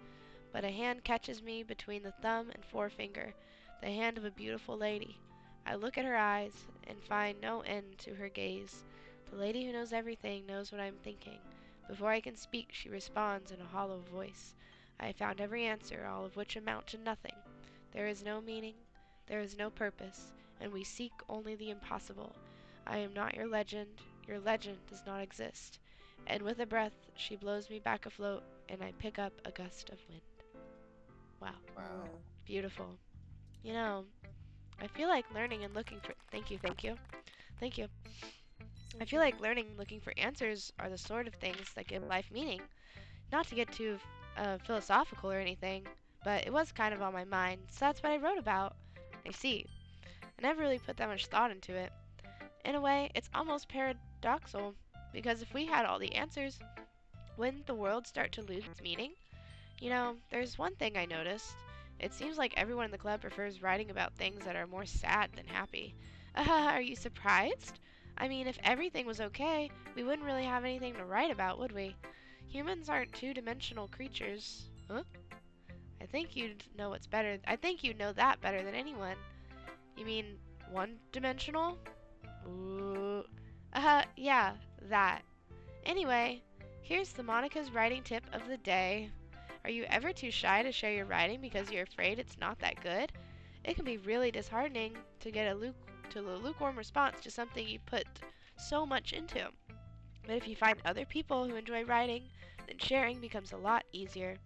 But a hand catches me between the thumb and forefinger, the hand of a beautiful lady. I look at her eyes and find no end to her gaze. The lady who knows everything knows what I am thinking. Before I can speak, she responds in a hollow voice. I have found every answer, all of which amount to nothing. There is no meaning, there is no purpose, and we seek only the impossible. I am not your legend does not exist. And with a breath, she blows me back afloat, and I pick up a gust of wind. Wow. Wow. Beautiful. You know, I feel like learning and looking for. Thank you. I feel like learning and looking for answers are the sort of things that give life meaning. Not to get too philosophical or anything, but it was kind of on my mind, so that's what I wrote about. I see. I never really put that much thought into it. In a way, it's almost paradoxical, because if we had all the answers, wouldn't the world start to lose its meaning? You know, there's one thing I noticed. It seems like everyone in the club prefers writing about things that are more sad than happy. Are you surprised? I mean, if everything was okay, we wouldn't really have anything to write about, would we? Humans aren't two-dimensional creatures. Huh? I think you know that better than anyone. You mean one-dimensional? Ooh. Yeah, that. Anyway, here's the Monica's writing tip of the day. Are you ever too shy to share your writing because you're afraid it's not that good? It can be really disheartening to get a lukewarm response to something you put so much into. But if you find other people who enjoy writing, then sharing becomes a lot easier.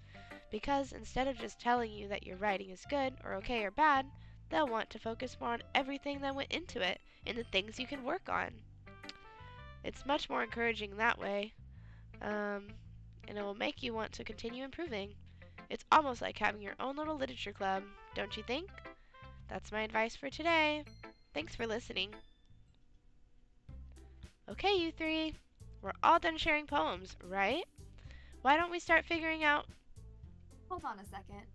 Because instead of just telling you that your writing is good or okay or bad, they'll want to focus more on everything that went into it and the things you can work on. It's much more encouraging that way, and it will make you want to continue improving. It's almost like having your own little literature club, don't you think? That's my advice for today. Thanks for listening. Okay, you three. We're all done sharing poems, right? Why don't we start figuring out... Hold on a second.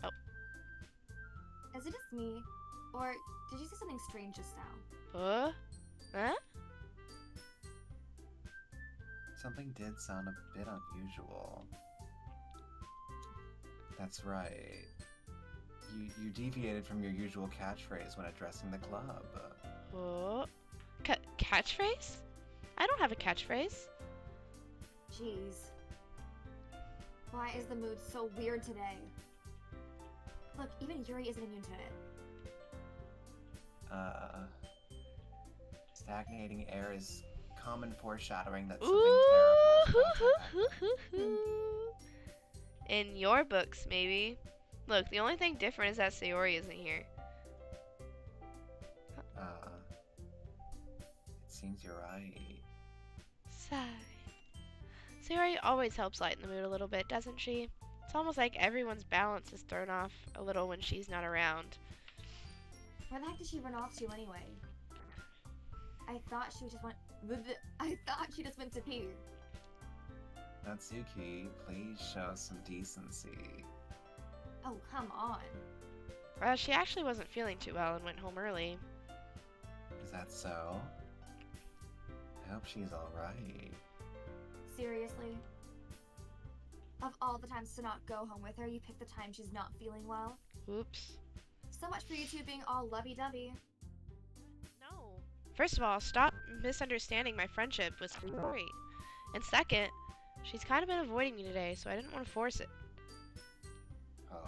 Oh. Is it just me? Or did you say something strange just now? Huh? Something did sound a bit unusual. That's right. You deviated from your usual catchphrase when addressing the club. Catchphrase? I don't have a catchphrase. Jeez. Why is the mood so weird today? Look, even Yuri isn't immune to it. Stagnating air is common foreshadowing that Ooh, something terrible is about to happen. In your books, maybe. Look, the only thing different is that Sayori isn't here. It seems you're right. Sigh. Sayori always helps lighten the mood a little bit, doesn't she? It's almost like everyone's balance is thrown off a little when she's not around. Where the heck did she run off to anyway? I thought she just went to pee. Natsuki, please show some decency. Oh, come on. She actually wasn't feeling too well and went home early. Is that so? I hope she's alright. Seriously? Of all the times to not go home with her, you picked the time she's not feeling well? Oops. So much for you two being all lovey-dovey. No. First of all, stop misunderstanding my friendship with Sayori. And second, she's kind of been avoiding me today, so I didn't want to force it. Oh?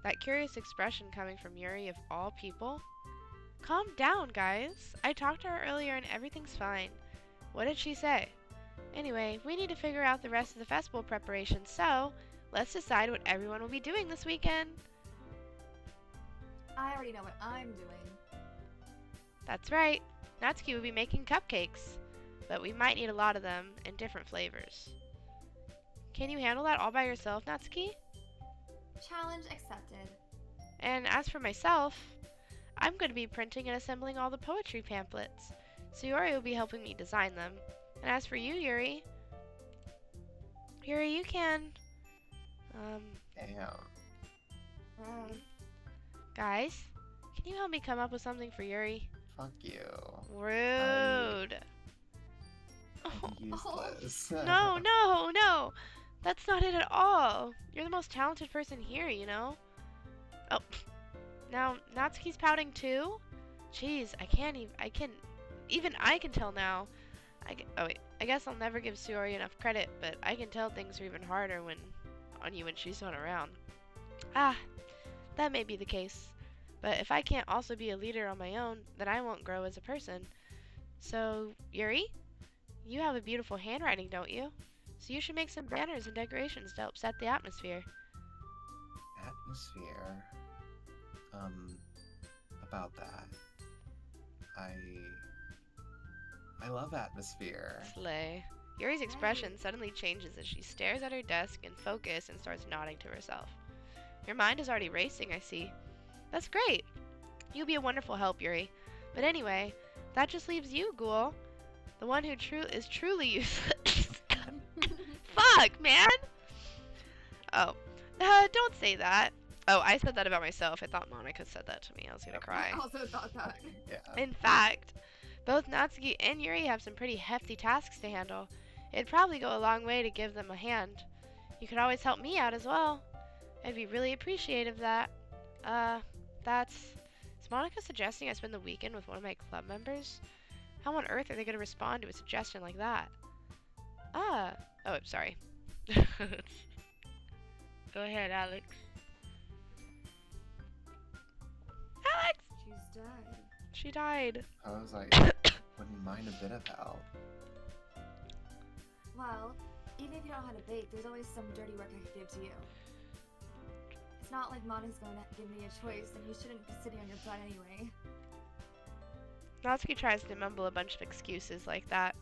That curious expression coming from Yuri of all people? Calm down, guys. I talked to her earlier and everything's fine. What did she say? Anyway, we need to figure out the rest of the festival preparations, so let's decide what everyone will be doing this weekend. I already know what I'm doing. That's right. Natsuki will be making cupcakes, but we might need a lot of them in different flavors. Can you handle that all by yourself, Natsuki? Challenge accepted. And as for myself, I'm going to be printing and assembling all the poetry pamphlets. Sayori will be helping me design them. And as for you, Yuri, you can... Damn. Guys, can you help me come up with something for Yuri? Fuck you. Rude. I'm useless. No. That's not it at all. You're the most talented person here, you know? Oh, now Natsuki's pouting too? Jeez, I can tell now. I guess I'll never give Sayori enough credit, but I can tell things are even harder on you when she's not around. Ah, that may be the case. But if I can't also be a leader on my own, then I won't grow as a person. So, Yuri, you have a beautiful handwriting, don't you? So you should make some banners and decorations to help set the atmosphere. Atmosphere? About that. I love atmosphere. Slay. Yuri's expression suddenly changes as she stares at her desk in focus and starts nodding to herself. Your mind is already racing, I see. That's great. You'll be a wonderful help, Yuri. But anyway, that just leaves you, Ghoul. The one who is truly useless. Fuck, man! Oh. Don't say that. Oh, I said that about myself. I thought Monica said that to me. I was gonna cry. I also thought that. Yeah. In fact, both Natsuki and Yuri have some pretty hefty tasks to handle. It'd probably go a long way to give them a hand. You could always help me out as well. I'd be really appreciative of that. That's... Is Monica suggesting I spend the weekend with one of my club members? How on earth are they going to respond to a suggestion like that? Oh, I'm sorry. Go ahead, Alex. Alex! She's dead. She died. I was like, wouldn't mind a bit of help. Well, even if you don't know how to bake, there's always some dirty work I could give to you. It's not like Monika's going to give me a choice, and you shouldn't be sitting on your butt anyway. Natsuki tries to mumble a bunch of excuses like that.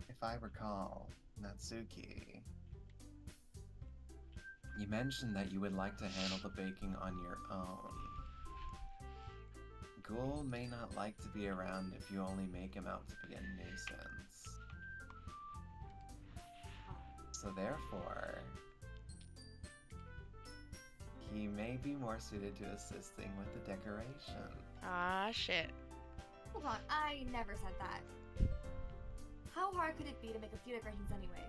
If I recall, Natsuki, you mentioned that you would like to handle the baking on your own. Ghoul may not like to be around if you only make him out to be a nuisance. So therefore, he may be more suited to assisting with the decoration. Ah, shit. Hold on, I never said that. How hard could it be to make a few decorations anyway?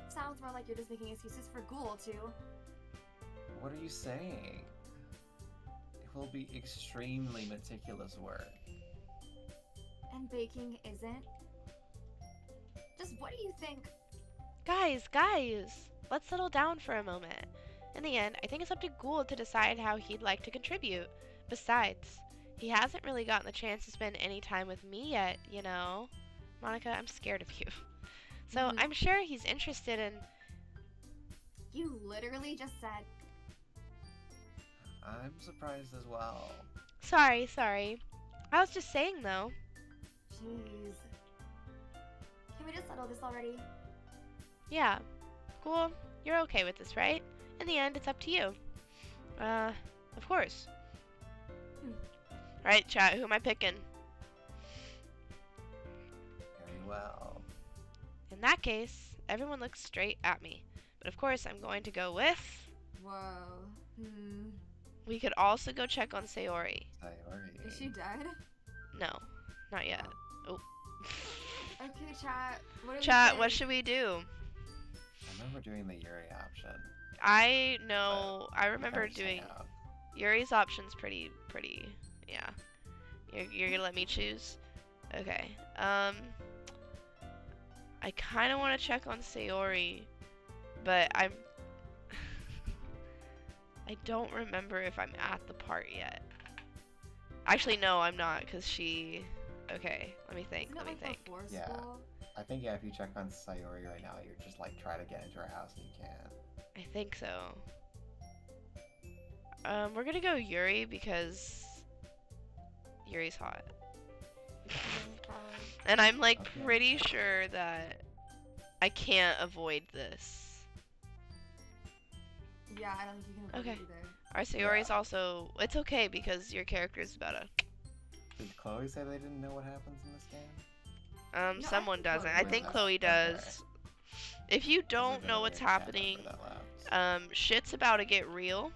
Sounds more like you're just making excuses for Ghoul to... What are you saying? It will be extremely meticulous work. And baking isn't? Just what do you think? Guys, let's settle down for a moment. In the end, I think it's up to Gould to decide how he'd like to contribute. Besides, he hasn't really gotten the chance to spend any time with me yet, you know? Monica, I'm scared of you. So I'm sure he's interested in... You literally just said... I'm surprised as well. Sorry. I was just saying, though. Jeez. Can we just settle this already? Yeah. Cool. You're okay with this, right? In the end, it's up to you. Of course. Alright, chat, who am I picking? Very well. In that case, everyone looks straight at me. But of course, I'm going to go with... Whoa. We could also go check on Sayori. Sayori. Is she dead? No, not yet. Oh. Okay, chat. What do we Chat, think? what should we do? I remember doing the Yuri option. I know, I remember Kinda doing hang out. Yuri's option's pretty, yeah. You're gonna let me choose? Okay. I kinda wanna check on Sayori, but I don't remember if I'm at the part yet. Actually, no, I'm not, because she... Okay, let me think. Isn't it like before Yeah. school? I think if you check on Sayori right now, you're just like trying to get into her house and you can't. I think so. We're gonna go Yuri because Yuri's hot. And I'm like Okay. pretty sure that I can't avoid this. Yeah, I don't think you can avoid Okay. it either. Our Sayori's also... It's okay because your character is about to... Did Chloe say they didn't know what happens in this game? No, I someone think Chloe doesn't. I does. think Okay. Chloe does. If you don't know what's happening, shit's about to get real,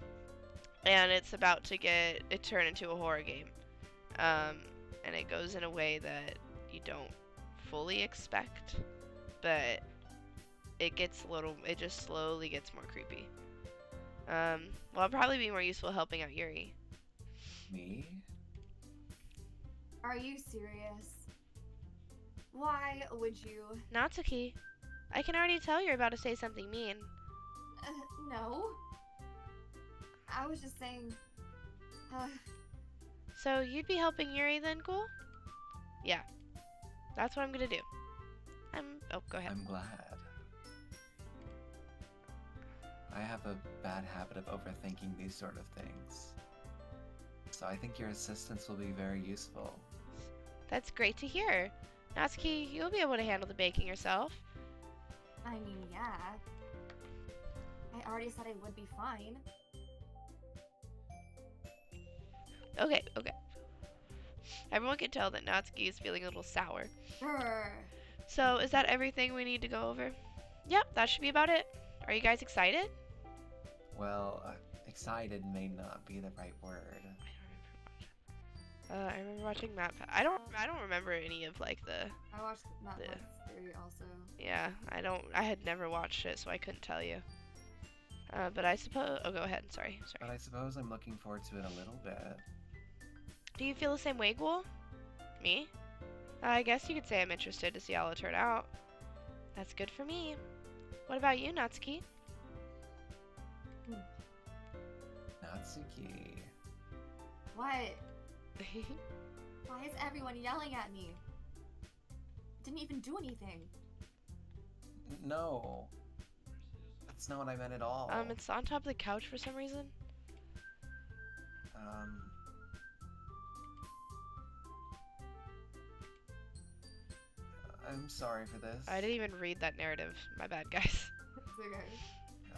and it's about to turn into a horror game. And it goes in a way that you don't fully expect, but it just slowly gets more creepy. Well, I'll probably be more useful helping out Yuri. Me? Are you serious? Why would you? Natsuki, I can already tell you're about to say something mean. No. I was just saying. So you'd be helping Yuri then, cool? Yeah. That's what I'm gonna do. Oh, go ahead. I'm glad. I have a bad habit of overthinking these sort of things. So I think your assistance will be very useful. That's great to hear. Natsuki, you'll be able to handle the baking yourself. I mean, yeah. I already said I would be fine. Okay. Everyone can tell that Natsuki is feeling a little sour. Brr. So, is that everything we need to go over? Yep, that should be about it. Are you guys excited? Well, excited may not be the right word. I remember watching Map. I don't remember any of like the. I watched Matt The- Black's Theory also. Yeah, I don't. I had never watched it, so I couldn't tell you. But I suppose. Oh, go ahead. Sorry. But I suppose I'm looking forward to it a little bit. Do you feel the same way, Ghoul? Me? I guess you could say I'm interested to see how it'll turn out. That's good for me. What about you, Natsuki? Natsuki. What? Why is everyone yelling at me? Didn't even do anything. No. That's not what I meant at all. It's on top of the couch for some reason. Um, I'm sorry for this. I didn't even read that narrative. My bad, guys. It's okay.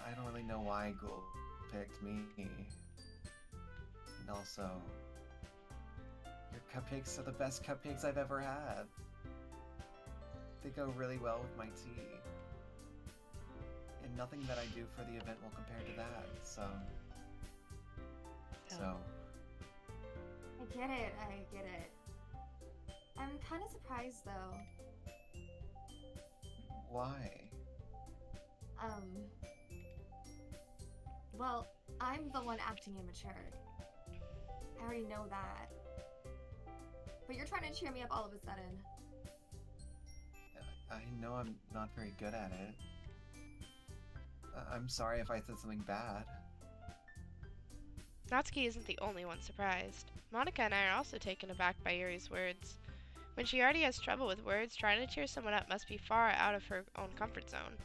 I don't really know why Ghoul picked me. And also, your cupcakes are the best cupcakes I've ever had. They go really well with my tea. And nothing that I do for the event will compare to that, so... So, I get it. I'm kind of surprised though. why? Well, I'm the one acting immature. I already know that. But you're trying to cheer me up all of a sudden. I know I'm not very good at it. I'm sorry if I said something bad. Natsuki isn't the only one surprised. Monica and I are also taken aback by Yuri's words. When she already has trouble with words, trying to cheer someone up must be far out of her own comfort zone.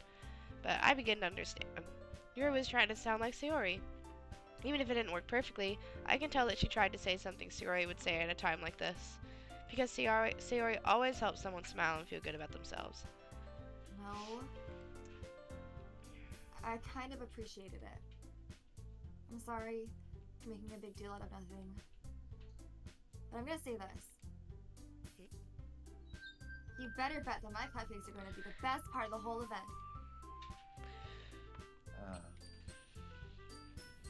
But I begin to understand. Yuri was trying to sound like Sayori. Even if it didn't work perfectly, I can tell that she tried to say something Sayori would say at a time like this. Because Sayori always helps someone smile and feel good about themselves. No. I kind of appreciated it. I'm sorry for making a big deal out of nothing. But I'm gonna say this. You better bet that my cupcakes are going to be the best part of the whole event.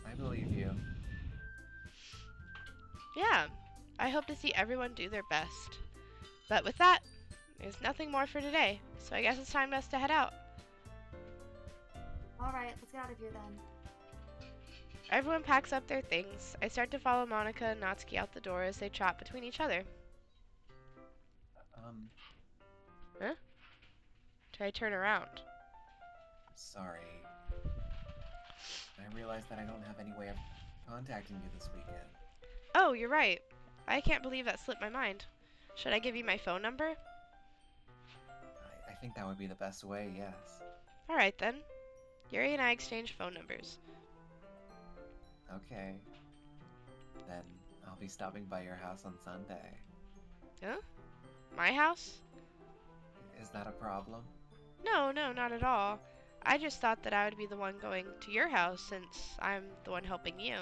I believe you. Yeah, I hope to see everyone do their best. But with that, there's nothing more for today, so I guess it's time for us to head out. Alright, let's get out of here then. Everyone packs up their things. I start to follow Monica and Natsuki out the door as they chat between each other. Try to turn around. Sorry. I realized that I don't have any way of contacting you this weekend. Oh, you're right. I can't believe that slipped my mind. Should I give you my phone number? I think that would be the best way, yes. Alright then. Yuri and I exchange phone numbers. Okay. Then I'll be stopping by your house on Sunday. Huh? My house? Is that a problem? No, not at all. I just thought that I would be the one going to your house since I'm the one helping you.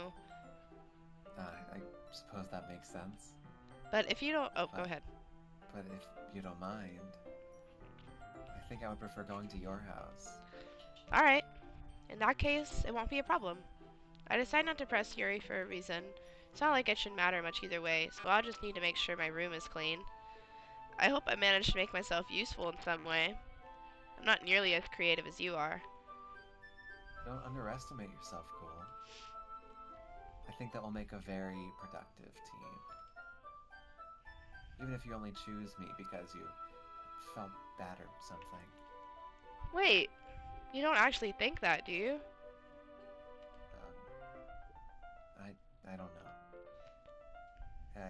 I suppose that makes sense. But if you don't... Oh, go ahead. But if you don't mind, I think I would prefer going to your house. Alright. In that case, it won't be a problem. I decide not to press Yuri for a reason. It's not like it should matter much either way, so I'll just need to make sure my room is clean. I hope I managed to make myself useful in some way. I'm not nearly as creative as you are. Don't underestimate yourself, Cole. I think that will make a very productive team. Even if you only choose me because you felt bad or something. Wait, you don't actually think that, do you? I don't know.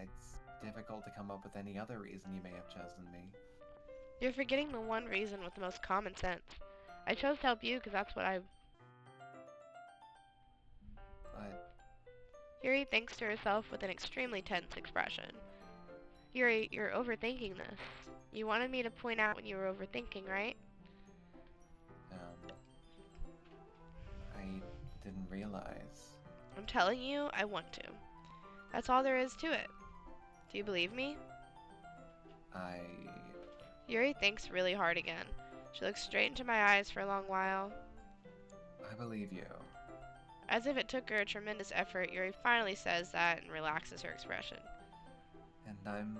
It's difficult to come up with any other reason you may have chosen me. You're forgetting the one reason with the most common sense. I chose to help you because that's what I... But Yuri thinks to herself with an extremely tense expression. Yuri, you're overthinking this. You wanted me to point out when you were overthinking, right? I didn't realize. I'm telling you, I want to. That's all there is to it. Do you believe me? Yuri thinks really hard again. She looks straight into my eyes for a long while. I believe you. As if it took her a tremendous effort, Yuri finally says that and relaxes her expression. And I'm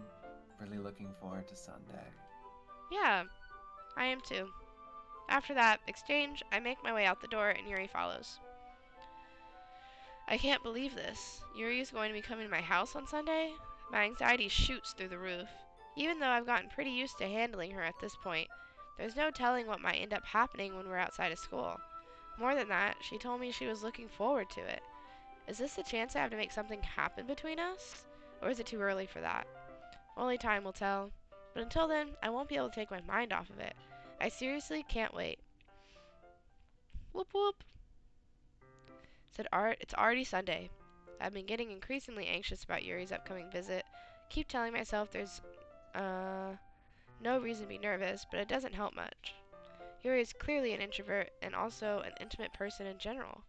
really looking forward to Sunday. Yeah, I am too. After that exchange, I make my way out the door and Yuri follows. I can't believe this. Yuri is going to be coming to my house on Sunday? My anxiety shoots through the roof. Even though I've gotten pretty used to handling her at this point, there's no telling what might end up happening when we're outside of school. More than that, she told me she was looking forward to it. Is this the chance I have to make something happen between us? Or is it too early for that? Only time will tell. But until then, I won't be able to take my mind off of it. I seriously can't wait. Whoop whoop. It's already Sunday. I've been getting increasingly anxious about Yuri's upcoming visit. Keep telling myself there's, no reason to be nervous, but it doesn't help much. Yuri is clearly an introvert and also an intimate person in general.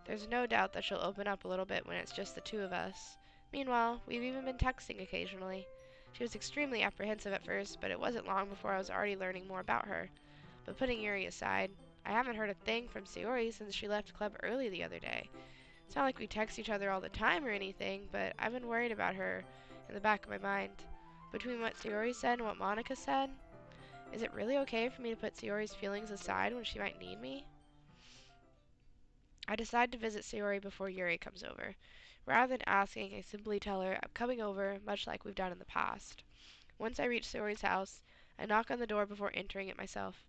There's no doubt that she'll open up a little bit when it's just the two of us. Meanwhile, we've even been texting occasionally. She was extremely apprehensive at first, but it wasn't long before I was already learning more about her. But putting Yuri aside, I haven't heard a thing from Sayori since she left club early the other day. It's not like we text each other all the time or anything, but I've been worried about her in the back of my mind. Between what Sayori said and what Monica said, is it really okay for me to put Sayori's feelings aside when she might need me? I decide to visit Sayori before Yuri comes over. Rather than asking, I simply tell her I'm coming over, much like we've done in the past. Once I reach Sayori's house, I knock on the door before entering it myself.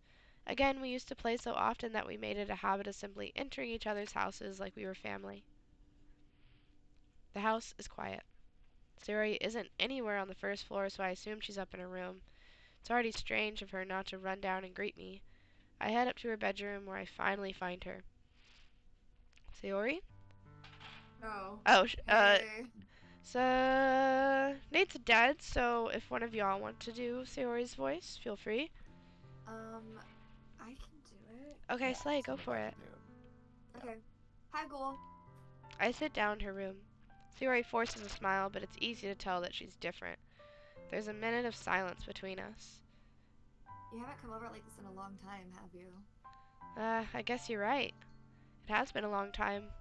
Again, we used to play so often that we made it a habit of simply entering each other's houses like we were family. The house is quiet. Sayori isn't anywhere on the first floor, so I assume she's up in her room. It's already strange of her not to run down and greet me. I head up to her bedroom where I finally find her. Sayori? Oh. Oh, Hey. Nate's dead, so if one of y'all want to do Sayori's voice, feel free. I can do it. Okay, Yeah, Slay, go something for I it. can do. Okay. Hi, Ghoul. I sit down in her room. Sayori forces a smile, but it's easy to tell that she's different. There's a minute of silence between us. You haven't come over like this in a long time, have you? I guess you're right. It has been a long time.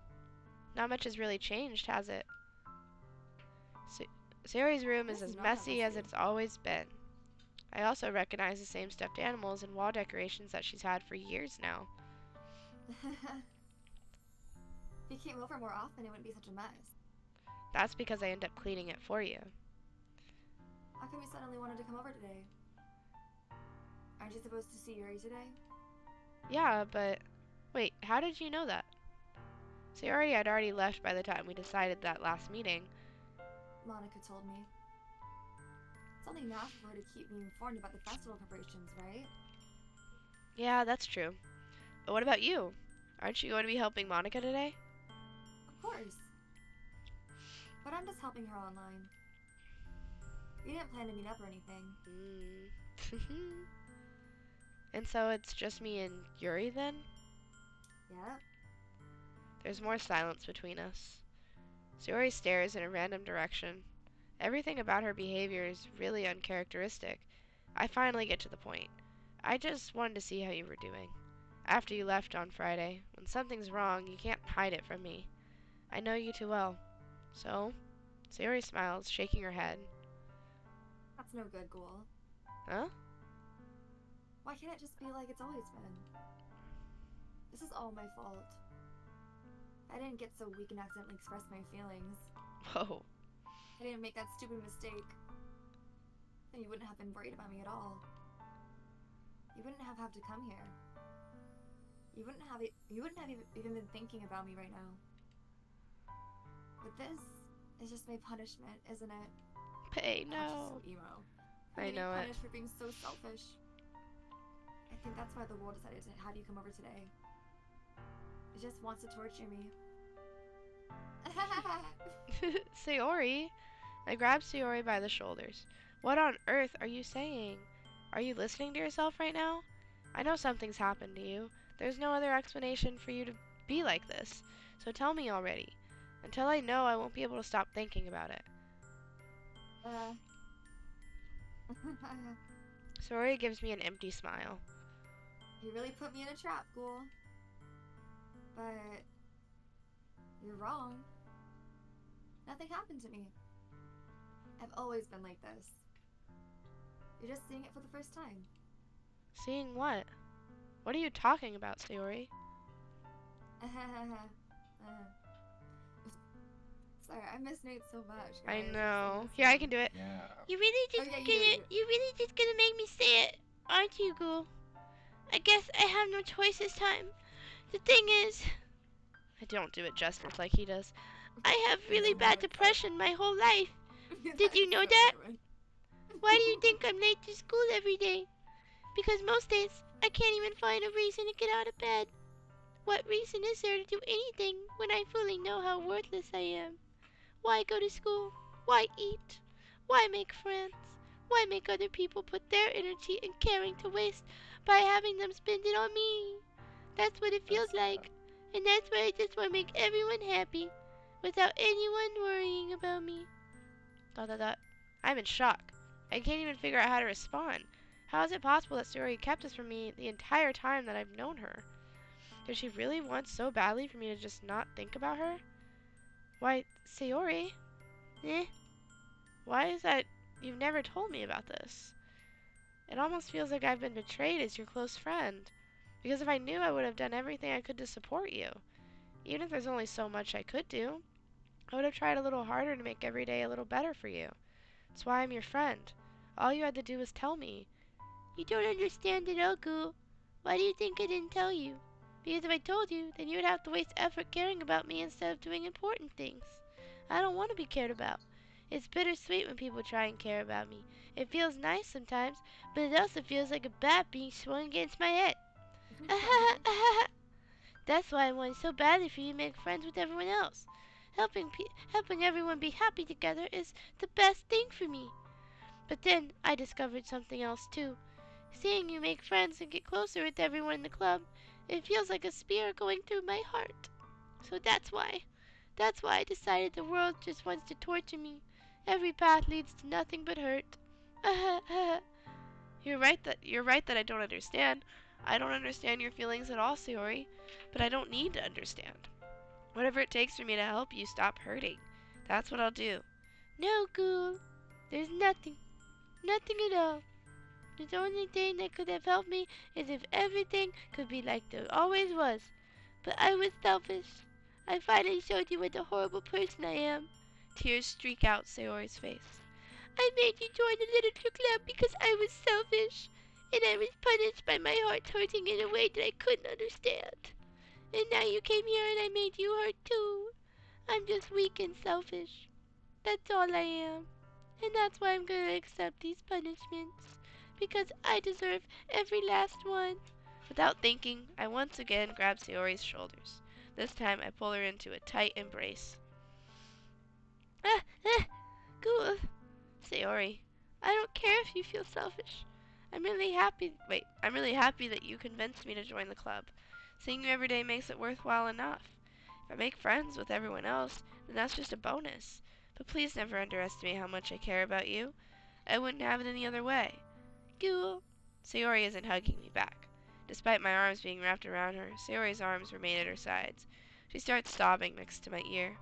Not much has really changed, has it? Sayori's room is It's as not that messy as messy. it's always been. I also recognize the same stuffed animals and wall decorations that she's had for years now. If you came over more often, it wouldn't be such a mess. That's because I end up cleaning it for you. How come you suddenly wanted to come over today? Aren't you supposed to see Yuri today? Yeah, but wait, how did you know that? Sayori had already left by the time we decided that last meeting. Monica told me. It's only natural for her to keep me informed about the festival preparations, right? Yeah, that's true. But what about you? Aren't you going to be helping Monica today? Of course. But I'm just helping her online. We didn't plan to meet up or anything. And so it's just me and Yuri then? Yeah? There's more silence between us. Sayori stares in a random direction. Everything about her behavior is really uncharacteristic. I finally get to the point. I just wanted to see how you were doing. After you left on Friday, when something's wrong, you can't hide it from me. I know you too well. So, Sayori smiles, shaking her head. That's no good, Ghoul. Huh? Why can't it just be like it's always been? This is all my fault. I didn't get so weak and accidentally express my feelings. Whoa. I didn't make that stupid mistake. Then you wouldn't have been worried about me at all. You wouldn't have had to come here. You wouldn't have even been thinking about me right now. But this is just my punishment, isn't it? Hey, God, she's no. so emo. I I'm getting know it. punished for being so selfish. I think that's why the world decided to have you come over today. It just wants to torture me. Sayori. I grab Sayori by the shoulders. What on earth are you saying? Are you listening to yourself right now? I know something's happened to you. There's no other explanation for you to be like this. So tell me already. Until I know, I won't be able to stop thinking about it. Sayori gives me an empty smile. You really put me in a trap, Ghoul. But you're wrong. Nothing happened to me. I've always been like this. You're just seeing it for the first time. Seeing what? What are you talking about, Sayori? Sorry, I miss Nate so much, I guys. know. Here, I can do it. Yeah. You really Oh, just yeah, you gonna, do it. you really just gonna make me say it, aren't you, Ghoul? I guess I have no choice this time. The thing is, I don't do it justice like he does. I have really bad depression my whole life. Did you know that? Why do you think I'm late to school every day? Because most days, I can't even find a reason to get out of bed. What reason is there to do anything when I fully know how worthless I am? Why go to school? Why eat? Why make friends? Why make other people put their energy and caring to waste by having them spend it on me? That's what it feels That's sad. like. And that's why I just want to make everyone happy without anyone worrying about me. ... I'm in shock. I can't even figure out how to respond. How is it possible that Sayori kept this from me the entire time that I've known her? Does she really want so badly for me to just not think about her? Why, Sayori? Eh? Why is that you've never told me about this? It almost feels like I've been betrayed as your close friend. Because if I knew, I would have done everything I could to support you. Even if there's only so much I could do, I would have tried a little harder to make every day a little better for you. That's why I'm your friend. All you had to do was tell me. You don't understand at all, Goo. Why do you think I didn't tell you? Because if I told you, then you would have to waste effort caring about me instead of doing important things. I don't want to be cared about. It's bittersweet when people try and care about me. It feels nice sometimes, but it also feels like a bat being swung against my head. That's why I wanted so badly for you to make friends with everyone else. Helping everyone be happy together is the best thing for me. But then I discovered something else too. Seeing you make friends and get closer with everyone in the club, it feels like a spear going through my heart. So that's why. That's why I decided the world just wants to torture me. Every path leads to nothing but hurt. You're right that I don't understand. I don't understand your feelings at all, Sayori. But I don't need to understand. Whatever it takes for me to help you stop hurting, that's what I'll do. No, Ghoul. There's nothing. Nothing at all. The only thing that could have helped me is if everything could be like there always was. But I was selfish. I finally showed you what a horrible person I am. Tears streak out Sayori's face. I made you join the literature club because I was selfish, and I was punished by my heart hurting in a way that I couldn't understand. And now you came here and I made you hurt too. I'm just weak and selfish. That's all I am. And that's why I'm gonna accept these punishments. Because I deserve every last one. Without thinking, I once again grab Sayori's shoulders. This time I pull her into a tight embrace. Ah, ah, cool. Sayori, I don't care if you feel selfish. I'm really happy that you convinced me to join the club. Seeing you every day makes it worthwhile enough. If I make friends with everyone else, then that's just a bonus. But please never underestimate how much I care about you. I wouldn't have it any other way. Cool. Sayori isn't hugging me back. Despite my arms being wrapped around her, Sayori's arms remain at her sides. She starts sobbing next to my ear.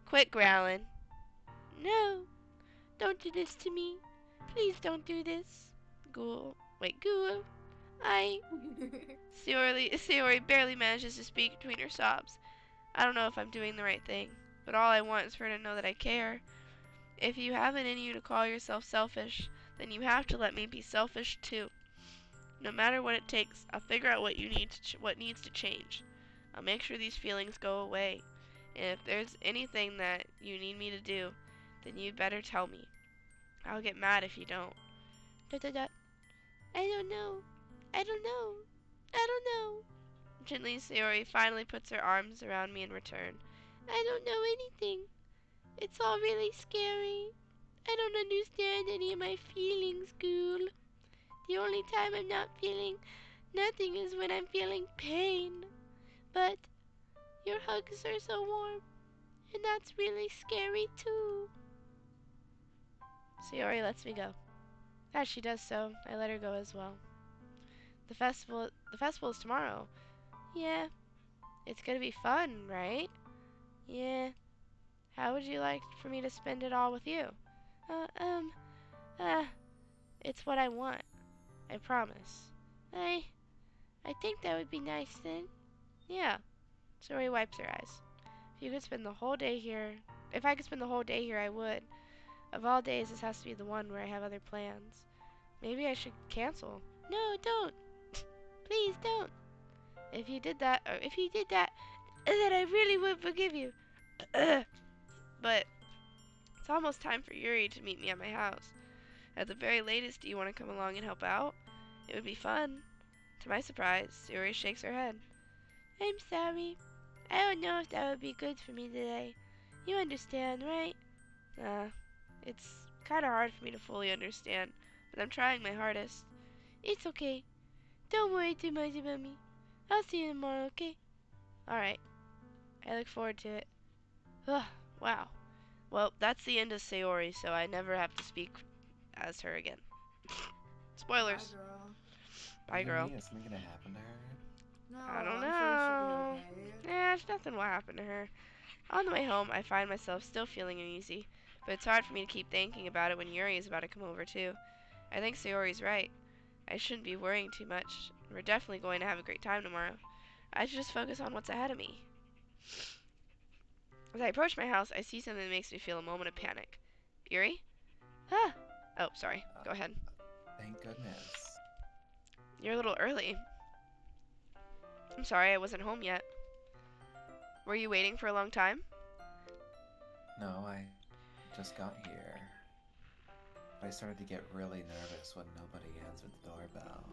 Quit growling. No, don't do this to me. Please don't do this. Ghoul. I... Sayori barely manages to speak between her sobs. I don't know if I'm doing the right thing, but all I want is for her to know that I care. If you have it in you to call yourself selfish, then you have to let me be selfish too. No matter what it takes, I'll figure out what needs to change. I'll make sure these feelings go away. And if there's anything that you need me to do, then you'd better tell me. I'll get mad if you don't. I don't know. I don't know. I don't know. Gently, Sayori finally puts her arms around me in return. I don't know anything. It's all really scary. I don't understand any of my feelings, Ghoul. The only time I'm not feeling nothing is when I'm feeling pain. But your hugs are so warm, and that's really scary too. Sayori lets me go. As she does so, I let her go as well. The festival is tomorrow. Yeah, it's gonna be fun, right? Yeah. How would you like for me to spend it all with you? Uh, um, uh, it's what I want. I promise. I think that would be nice then. Yeah. Sayori wipes her eyes. If you could spend the whole day here, if I could spend the whole day here, I would. Of all days, this has to be the one where I have other plans. Maybe I should cancel. No, don't. Please don't. If you did that, then I really would forgive you. But it's almost time for Yuri to meet me at my house. At the very latest, do you want to come along and help out? It would be fun. To my surprise, Yuri shakes her head. I'm sorry. I don't know if that would be good for me today. You understand, right? It's kind of hard for me to fully understand, but I'm trying my hardest. It's okay. Don't worry too much about me. I'll see you tomorrow, okay? Alright. I look forward to it. Ugh, wow. Well, that's the end of Sayori, so I never have to speak as her again. Spoilers. Bye, girl. Bye, You girl. mean is something gonna happen to her? No, I don't I'm sure she'll know. be okay. Yeah, nothing will happen to her. On the way home, I find myself still feeling uneasy, but it's hard for me to keep thinking about it when Yuri is about to come over too. I think Sayori's right. I shouldn't be worrying too much. We're definitely going to have a great time tomorrow. I should just focus on what's ahead of me. As I approach my house, I see something that makes me feel a moment of panic. Yuri? Ah! Oh, sorry. Go ahead. Thank goodness. You're a little early. I'm sorry I wasn't home yet. Were you waiting for a long time? No, I just got here. But I started to get really nervous when nobody answered the doorbell.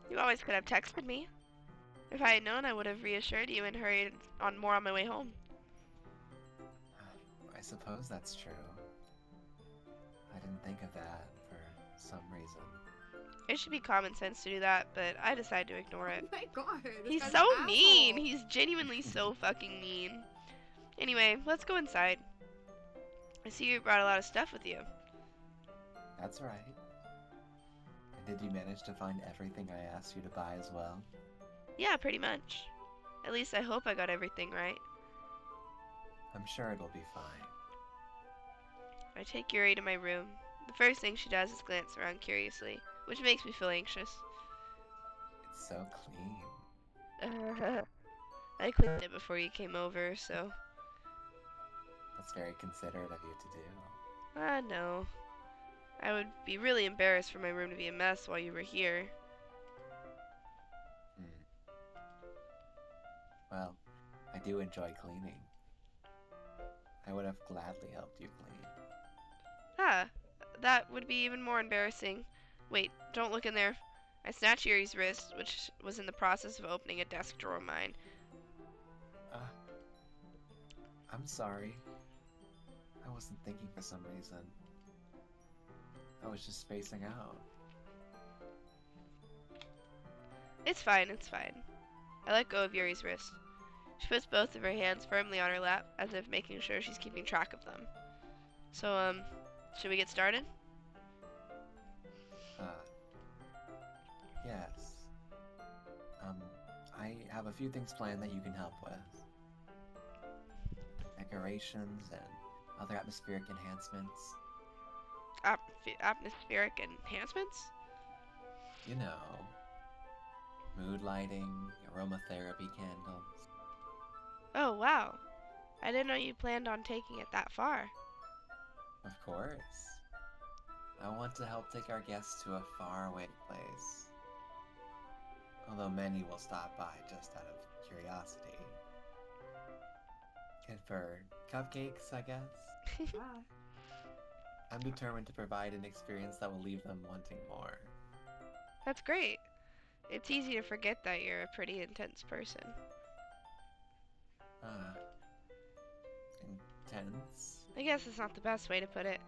You always could have texted me. If I had known, I would have reassured you and hurried on more on my way home. I suppose that's true. I didn't think of that for some reason. It should be common sense to do that, but I decided to ignore it. Oh my god. this He's guy's so an mean. asshole. He's genuinely so fucking mean. Anyway, let's go inside. I see you brought a lot of stuff with you. That's right. And did you manage to find everything I asked you to buy as well? Yeah, pretty much. At least I hope I got everything right. I'm sure it'll be fine. I take Yuri to my room. The first thing she does is glance around curiously, which makes me feel anxious. It's so clean. I cleaned it before you came over, so... That's very considerate of you to do. No. I would be really embarrassed for my room to be a mess while you were here. Well, I do enjoy cleaning. I would have gladly helped you clean. That would be even more embarrassing. Wait, don't look in there. I snatched Yuri's wrist, which was in the process of opening a desk drawer of mine. I'm sorry. I wasn't thinking for some reason. I was just spacing out. It's fine, it's fine. I let go of Yuri's wrist. She puts both of her hands firmly on her lap, as if making sure she's keeping track of them. So, should we get started? Yes. I have a few things planned that you can help with. Decorations and other atmospheric enhancements. Atmospheric enhancements? You know, mood lighting, aromatherapy candles. Oh, wow. I didn't know you planned on taking it that far. Of course. I want to help take our guests to a faraway place. Although many will stop by just out of curiosity. And for cupcakes, I guess. Ah. I'm determined to provide an experience that will leave them wanting more. That's great. It's easy to forget that you're a pretty intense person. Intense? I guess it's not the best way to put it.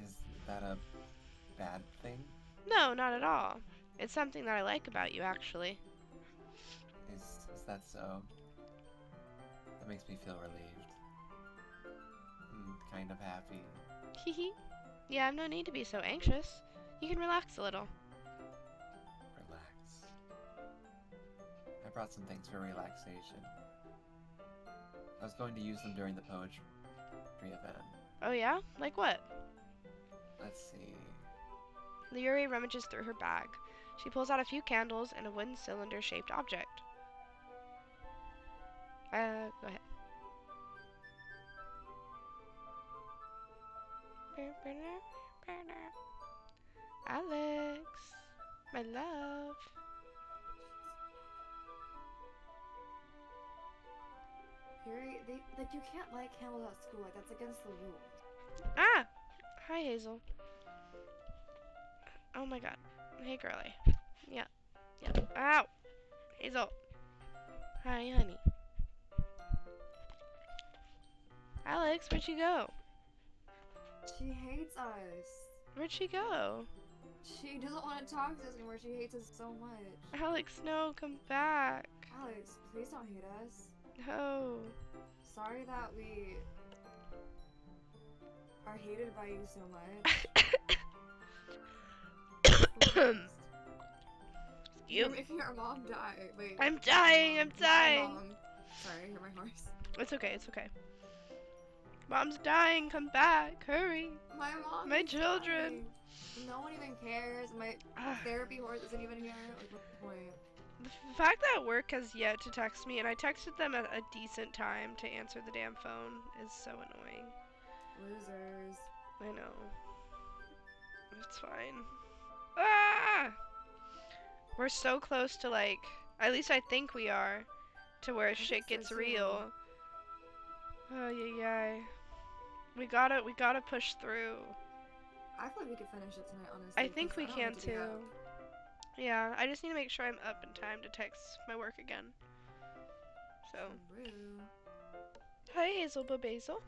Is that a bad thing? No, not at all. It's something that I like about you, actually. Is that so? That makes me feel relieved. Kind of happy. Hehe. You have no need to be so anxious. You can relax a little. Relax. I brought some things for relaxation. I was going to use them during the poetry event, Oh yeah? Like what? Let's see. Yuri rummages through her bag. She pulls out a few candles and a wooden cylinder-shaped object. Go ahead. Alex, my love. Yuri, like you can't light candles at school. Like that's against the rules. Ah! Hi, Hazel. Oh my god. Hey, girly. Yeah. Yeah. Ow! Hazel. Hi, honey. Alex, where'd you go? She hates us. Where'd she go? She doesn't want to talk to us anymore. She hates us so much. Alex, no, come back. Alex, please don't hate us. No. Sorry that we are hated by you so much. You're making our mom die. Wait. I'm dying, I'm dying. Mom. Sorry, I hear my horse. It's okay, it's okay. Mom's dying, come back, hurry. My mom. My is children. dying. No one even cares. My therapy horse isn't even here. Like, what's the point? The fact that work has yet to text me, and I texted them at a decent time to answer the damn phone, is so annoying. Losers. I know. It's fine. Ah! We're so close to, like, at least I think we are, to where shit think so, gets too. real. Oh, yeah. We gotta push through. I feel like we could finish it tonight, honestly. I think 'cause we I don't can need to be too. up. Yeah, I just need to make sure I'm up in time to text my work again. So, True. hi Hazel Basil.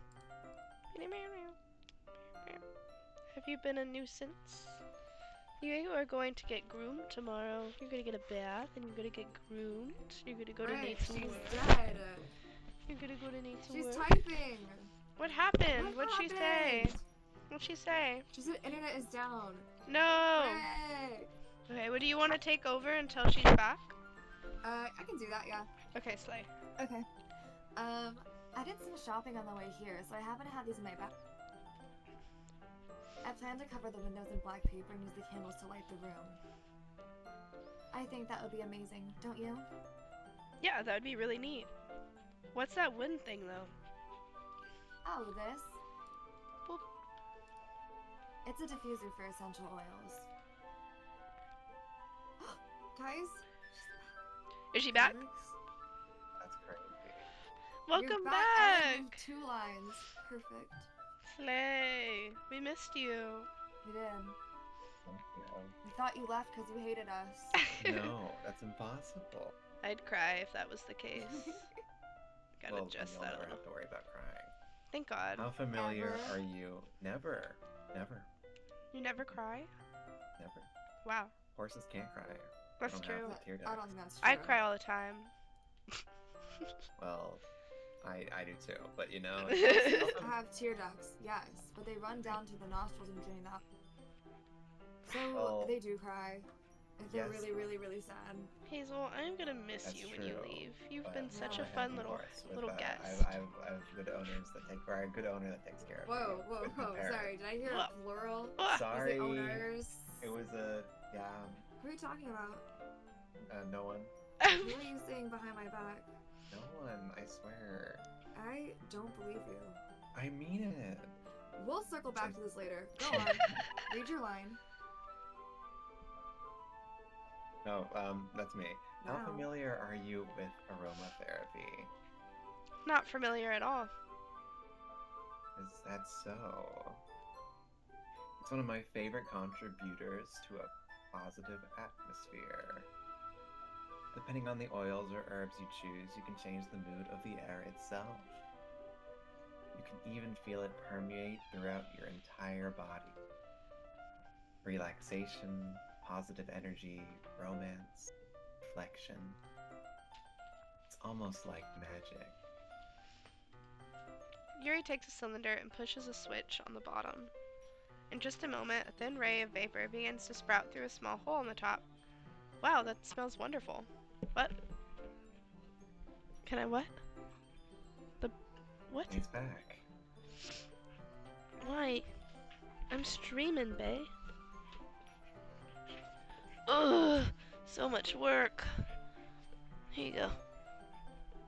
Have you been a nuisance? You are going to get groomed tomorrow. You're gonna get a bath and you're gonna get groomed. You're gonna go to Right, Nate's she's work. dead. You're gonna go to Nate's She's work. typing. What happened? What What'd she say? happened? What'd she say? She said internet is down. No! Hey. Okay, well, do you want to take over until she's back? I can do that, yeah. Okay, Slay. Okay. I did some shopping on the way here, so I happen to have these in my bag. I plan to cover the windows in black paper and use the candles to light the room. I think that would be amazing, don't you? Yeah, that would be really neat. What's that wind thing, though? Oh, this? Boop. It's a diffuser for essential oils. Guys? Is she back? Alex? That's crazy. Welcome You're back. I back! have 2 lines. Perfect. Slay. We missed you. We did. Thank We thought you left because you hated us. you. No, that's impossible. I'd cry if that was the case. Gotta Well, adjust you'll that a never little. have to worry about crying. Thank God. How familiar Ever? are you? Never. Never. You never cry? Never. Wow. Horses can't cry. That's They don't true. have the tear I don't ducts. think that's true. I cry all the time. Well, I do too, but you know. I have tear ducts, yes, but they run down to the nostrils and drain up. So Well, they do cry. If they're yes. really, really, really sad. Hazel, I'm gonna miss That's you when you true, leave. You've but been such No, a I fun have little divorce with, guest. I have good owners that take, or a good owner that takes care of me. Whoa, whoa, with my whoa, parents. sorry, did I hear Whoa. a plural? Ah, Sorry. Was it owners? It was a Who are you talking about? no one. Who are you saying behind my back? No one. I swear. I don't believe you. I mean it. We'll circle back to this later. Go on. Read your line. No, that's me. How Wow. familiar are you with aromatherapy? Not familiar at all. Is that so? It's one of my favorite contributors to a positive atmosphere. Depending on the oils or herbs you choose, you can change the mood of the air itself. You can even feel it permeate throughout your entire body. Relaxation, positive energy, romance, reflection. It's almost like magic. Yuri takes a cylinder and pushes a switch on the bottom. In just a moment, a thin ray of vapor begins to sprout through a small hole on the top. Wow, that smells wonderful. What? Can I what? What? He's back. Why? I'm streaming, bae. Ugh, so much work. Here you go.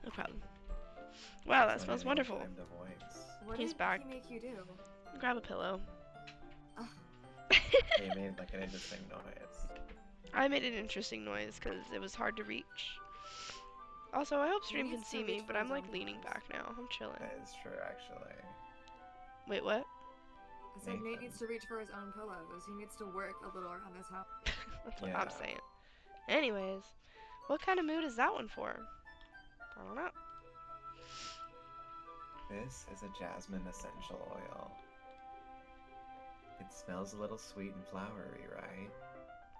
No problem. Wow, that It's not smells even wonderful. time to voice. What He's did back. he make you do? Grab a pillow. He made like an interesting noise. I made an interesting noise because it was hard to reach. Also, I hope stream Maybe can it's see to me, reach but for I'm his like own leaning pillows. back now. I'm chilling. That is true, actually. Wait, what? I said Nate Nathan. needs to reach for his own pillows. He needs to work a little around this house. That's what Yeah. I'm saying. Anyways, what kind of mood is that one for? I don't know. This is a jasmine essential oil. It smells a little sweet and flowery, right?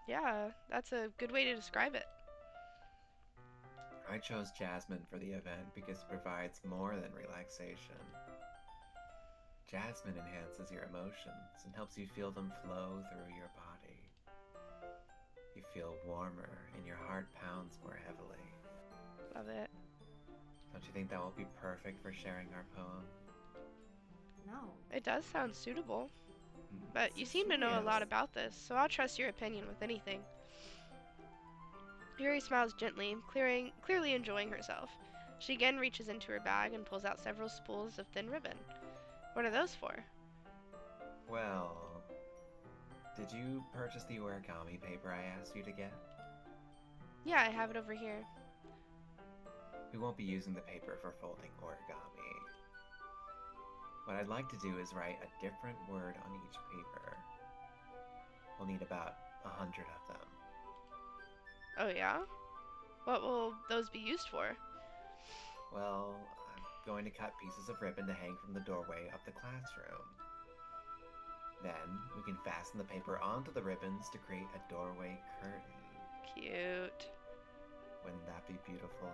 Yeah, that's a good way to describe it. I chose jasmine for the event because it provides more than relaxation. Jasmine enhances your emotions and helps you feel them flow through your body. You feel warmer and your heart pounds more heavily. Love it. Don't you think that will be perfect for sharing our poem? No. It does sound suitable, Mm, but you seem to know a lot yes. about this, so I'll trust your opinion with anything. Yuri smiles gently, clearly enjoying herself. She again reaches into her bag and pulls out several spools of thin ribbon. What are those for? Well, did you purchase the origami paper I asked you to get? Yeah, I have it over here. We won't be using the paper for folding origami. What I'd like to do is write a different word on each paper. We'll need about 100 of them. Oh yeah? What will those be used for? Well, I'm going to cut pieces of ribbon to hang from the doorway of the classroom. Then, we can fasten the paper onto the ribbons to create a doorway curtain. Cute. Wouldn't that be beautiful?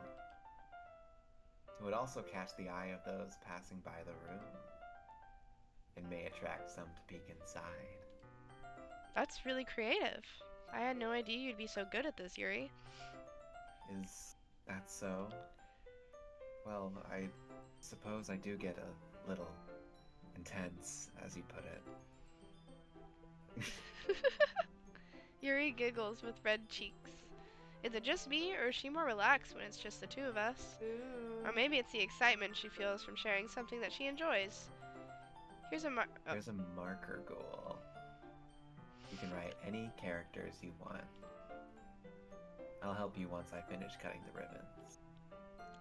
It would also catch the eye of those passing by the room. It may attract some to peek inside. That's really creative. I had no idea you'd be so good at this, Yuri. Is that so? Well, I suppose I do get a little intense, as you put it. Yuri giggles with red cheeks. Is it just me, or is she more relaxed when it's just the two of us? Ooh. Or maybe it's the excitement she feels from sharing something that she enjoys. Here's a There's a marker goal. You can write any characters you want. I'll help you once I finish cutting the ribbons.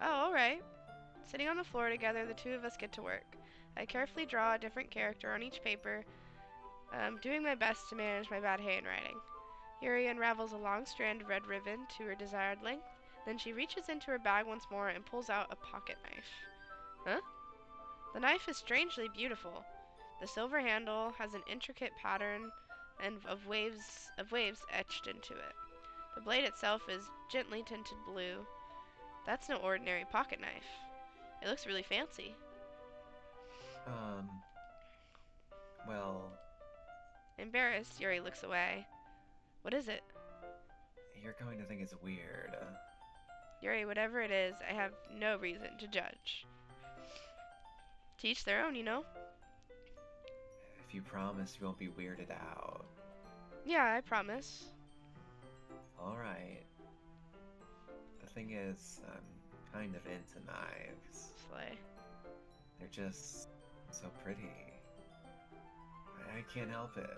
Oh, alright. Sitting on the floor together, the two of us get to work. I carefully draw a different character on each paper, doing my best to manage my bad handwriting. Yuri unravels a long strand of red ribbon to her desired length, then she reaches into her bag once more and pulls out a pocket knife. Huh? The knife is strangely beautiful. The silver handle has an intricate pattern and of waves etched into it. The blade itself is gently tinted blue. That's no ordinary pocket knife. It looks really fancy. Well, Embarrassed, Yuri looks away. What is it? you're going to think it's weird. Yuri, whatever it is, I have no reason to judge. To each their own, you know? If you promise you won't be weirded out. Yeah, I promise. Alright. The thing is, I'm kind of into knives. Slay. They're just so pretty. I can't help it.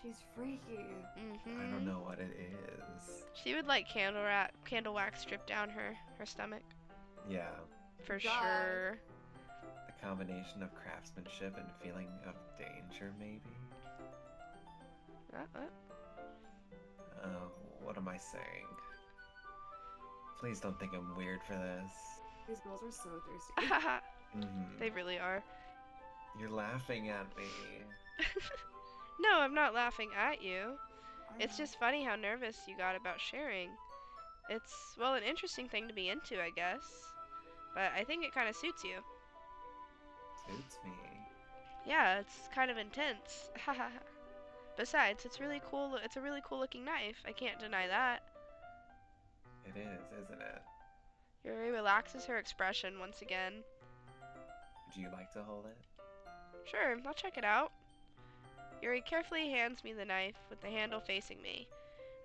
She's freaky. Mm-hmm. I don't know what it is. She would like candle wax stripped down her stomach. Yeah, For God. sure. a combination of craftsmanship and feeling of danger, maybe? What am I saying? Please don't think I'm weird for this. These girls are so thirsty. They really are. You're laughing at me. No, I'm not laughing at you. It's just funny how nervous you got about sharing. It's, well, an interesting thing to be into, I guess. But I think it kind of suits you. Suits me. Yeah, it's kind of intense. Besides, it's really cool. It's a really cool looking knife. I can't deny that. It is, isn't it? Yuri relaxes her expression once again. Would you like to hold it? Sure, I'll check it out. Yuri carefully hands me the knife with the handle facing me.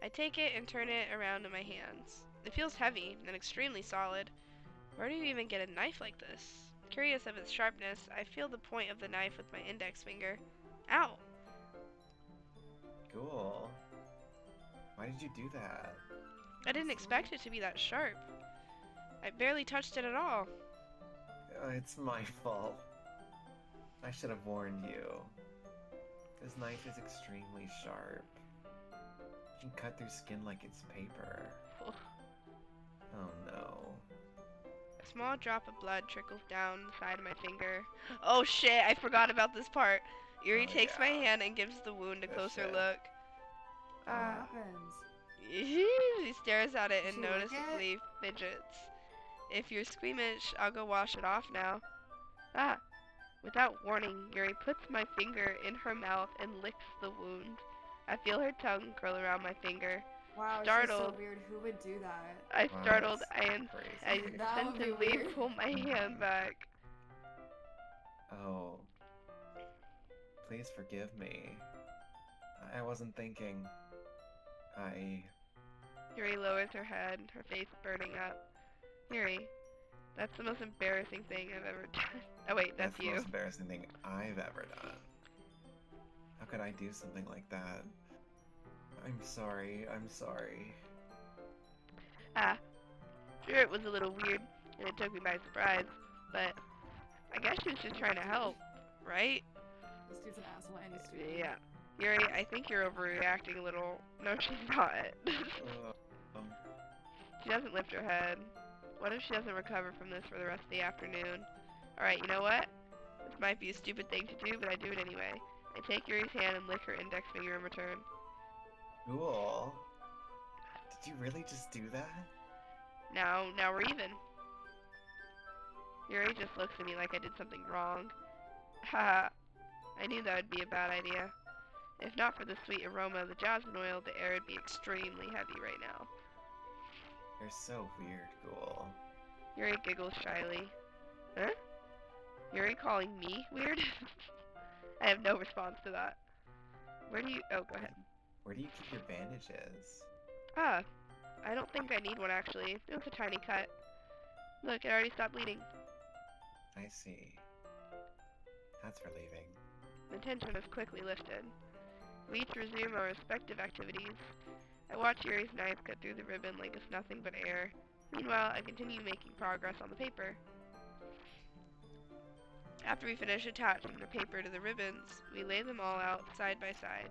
I take it and turn it around in my hands. It feels heavy and extremely solid. Where do you even get a knife like this? Curious of its sharpness, I feel the point of the knife with my index finger. Ow! Cool. Why did you do that? I didn't expect it to be that sharp. I barely touched it at all. It's my fault. I should have warned you. This knife is extremely sharp. It can cut through skin like it's paper. Oh no. A small drop of blood trickles down the side of my finger. Oh shit, I forgot about this part. Yuri Oh, takes my yeah. hand and gives the wound a Good closer shit. look. What Ah. happens? He stares at it Does and she lick noticeably fidgets. If you're squeamish, I'll go wash it off now. Ah! Without warning, Yuri puts my finger in her mouth and licks the wound. I feel her tongue curl around my finger. Wow, Startled. she's so weird. Who would do that? I Wow, startled, that's I crazy. That would be instinctively weird. pull my hand back. Oh. Please forgive me. I wasn't thinking. Yuri lowers her head, her face burning up. Yuri, that's the most embarrassing thing I've ever done. Oh wait, that's the you. most embarrassing thing I've ever done. How could I do something like that? I'm sorry. Ah, sure it was a little weird, and it took me by surprise, but I guess she was just trying to help, right? This dude's an asshole and he's stupid. Yeah. Yuri, I think you're overreacting a little. No, she's not. Um, She doesn't lift her head. What if she doesn't recover from this for the rest of the afternoon? Alright, you know what? This might be a stupid thing to do, but I do it anyway. I take Yuri's hand and lick her index finger in return. cool. Did you really just do that? Now we're even. Yuri just looks at me like I did something wrong. Haha. I knew that would be a bad idea. If not for the sweet aroma of the jasmine oil, the air would be extremely heavy right now. You're so weird, Ghoul. Yuri giggles shyly. Huh? Yuri calling me weird? I have no response to that. Where do you... Oh, go ahead. Where do you keep your bandages? Ah, I don't think I need one actually. It was a tiny cut. Look, it already stopped bleeding. I see. That's relieving. The tension is quickly lifted. We each resume our respective activities. I watch Yuri's knife cut through the ribbon like it's nothing but air. Meanwhile, I continue making progress on the paper. After we finish attaching the paper to the ribbons, we lay them all out side by side.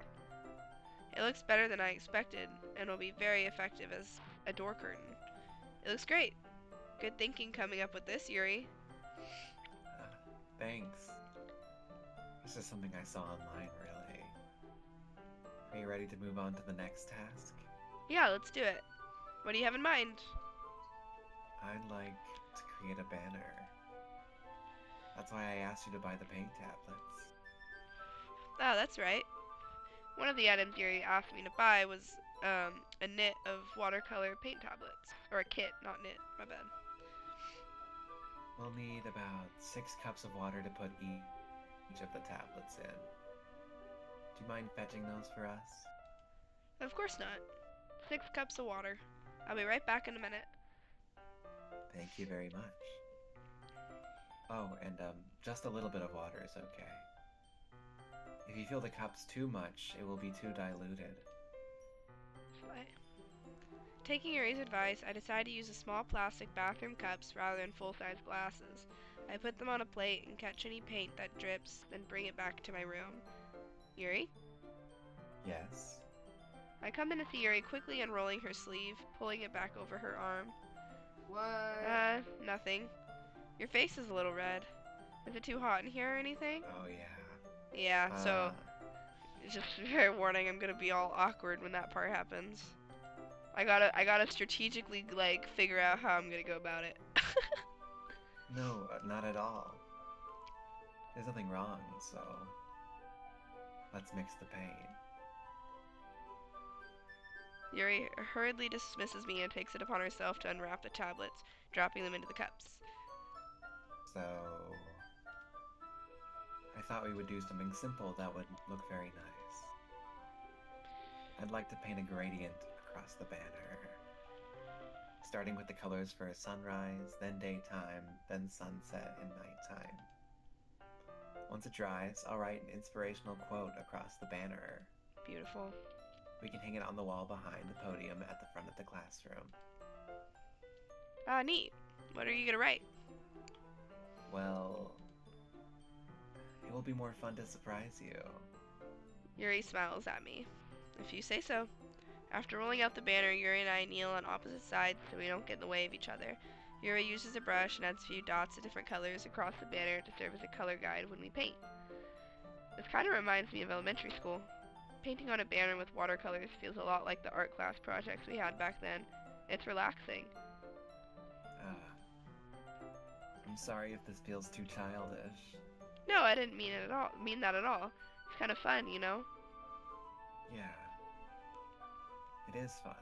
It looks better than I expected, and will be very effective as a door curtain. It looks great. Good thinking coming up with this, Yuri. Thanks. This is something I saw online, really. Are you ready to move on to the next task? Yeah, let's do it. What do you have in mind? I'd like to create a banner. That's why I asked you to buy the paint tablets. Oh, that's right. One of the items Yuri asked me to buy was a knit of watercolor paint tablets. Or a kit, not knit, my bad. We'll need about 6 cups of water to put each of the tablets in. Do you mind fetching those for us? Of course not. 6 cups of water. I'll be right back in a minute. Thank you very much. Oh, and just a little bit of water is okay. If you feel the cup's too much, it will be too diluted. Taking Yuri's advice, I decide to use the small plastic bathroom cups rather than full-size glasses. I put them on a plate and catch any paint that drips, then bring it back to my room. Yuri? Yes? I come in to see Yuri quickly unrolling her sleeve, pulling it back over her arm. What? Nothing. Your face is a little red. Is it too hot in here or anything? Oh, yeah. Yeah, so just fair warning, I'm gonna be all awkward when that part happens. I gotta strategically, like, figure out how I'm gonna go about it. No, not at all. There's nothing wrong, so let's mix the paint. Yuri hurriedly dismisses me and takes it upon herself to unwrap the tablets, dropping them into the cups. So, I thought we would do something simple that would look very nice. I'd like to paint a gradient across the banner, starting with the colors for sunrise, then daytime, then sunset and nighttime. Once it dries, I'll write an inspirational quote across the banner. Beautiful. We can hang it on the wall behind the podium at the front of the classroom. Neat. What are you gonna write? Well, it will be more fun to surprise you. Yuri smiles at me. If you say so. After rolling out the banner, Yuri and I kneel on opposite sides so we don't get in the way of each other. Yuri uses a brush and adds a few dots of different colors across the banner to serve as a color guide when we paint. This kind of reminds me of elementary school. Painting on a banner with watercolors feels a lot like the art class projects we had back then. It's relaxing. I'm sorry if this feels too childish. No, I didn't mean that at all. It's kind of fun, you know? Yeah. It is fun.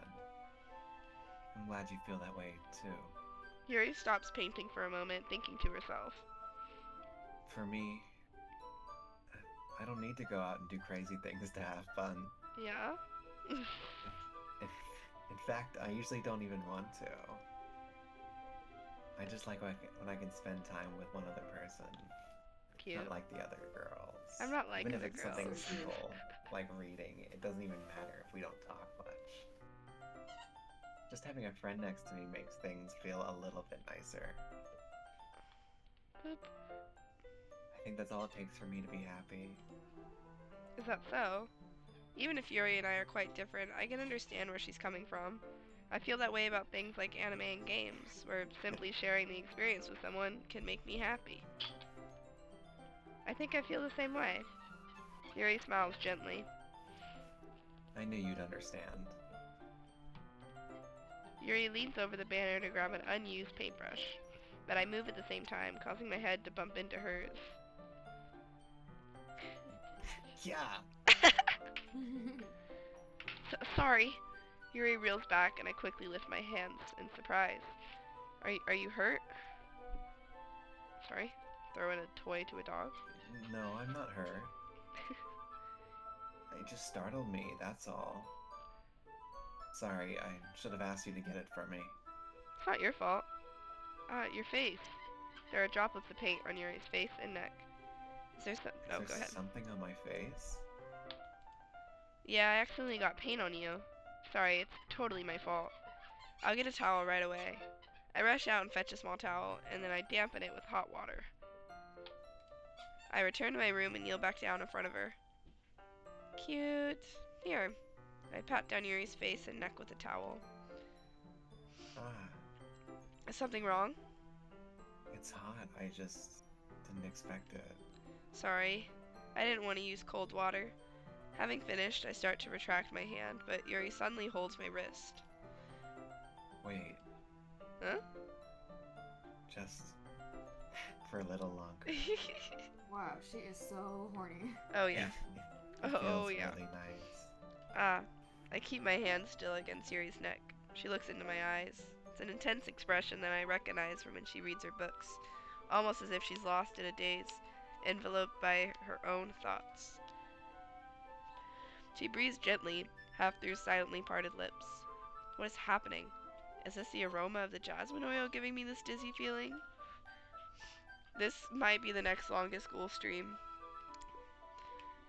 I'm glad you feel that way, too. Yuri stops painting for a moment, thinking to herself. For me, I don't need to go out and do crazy things to have fun. Yeah? In fact, I usually don't even want to. I just like when I can spend time with one other person. Cute. Not like the other girls. I'm not like even other if it's something girls. simple, like reading, it doesn't even matter if we don't talk much. Just having a friend next to me makes things feel a little bit nicer. Boop. I think that's all it takes for me to be happy. Is that so? Even if Yuri and I are quite different, I can understand where she's coming from. I feel that way about things like anime and games, where simply sharing the experience with someone can make me happy. I think I feel the same way. Yuri smiles gently. I knew you'd understand. Yuri leans over the banner to grab an unused paintbrush, but I move at the same time, causing my head to bump into hers. Yeah! Sorry. Yuri reels back, and I quickly lift my hands in surprise. Are you hurt? Sorry. Throwing a toy to a dog. No, I'm not hurt. It just startled me, that's all. Sorry, I should have asked you to get it for me. It's not your fault. Your face. There are droplets of paint on Yuri's face and neck. Is there some... Is Oh, there go ahead. something on my face? Yeah, I accidentally got paint on you. Sorry, it's totally my fault. I'll get a towel right away. I rush out and fetch a small towel, and then I dampen it with hot water. I return to my room and kneel back down in front of her. Cute. Here. I pat down Yuri's face and neck with a towel. Is something wrong? It's hot. I just didn't expect it. Sorry. I didn't want to use cold water. Having finished, I start to retract my hand, but Yuri suddenly holds my wrist. Wait. Huh? Just for a little longer. Wow, she is so horny. Oh yeah. It Oh, feels yeah. really nice. I keep my hand still against Yuri's neck. She looks into my eyes. It's an intense expression that I recognize from when she reads her books, almost as if she's lost in a daze, enveloped by her own thoughts. She breathes gently, half through silently parted lips. What is happening? Is this the aroma of the jasmine oil giving me this dizzy feeling? This might be the next longest school stream.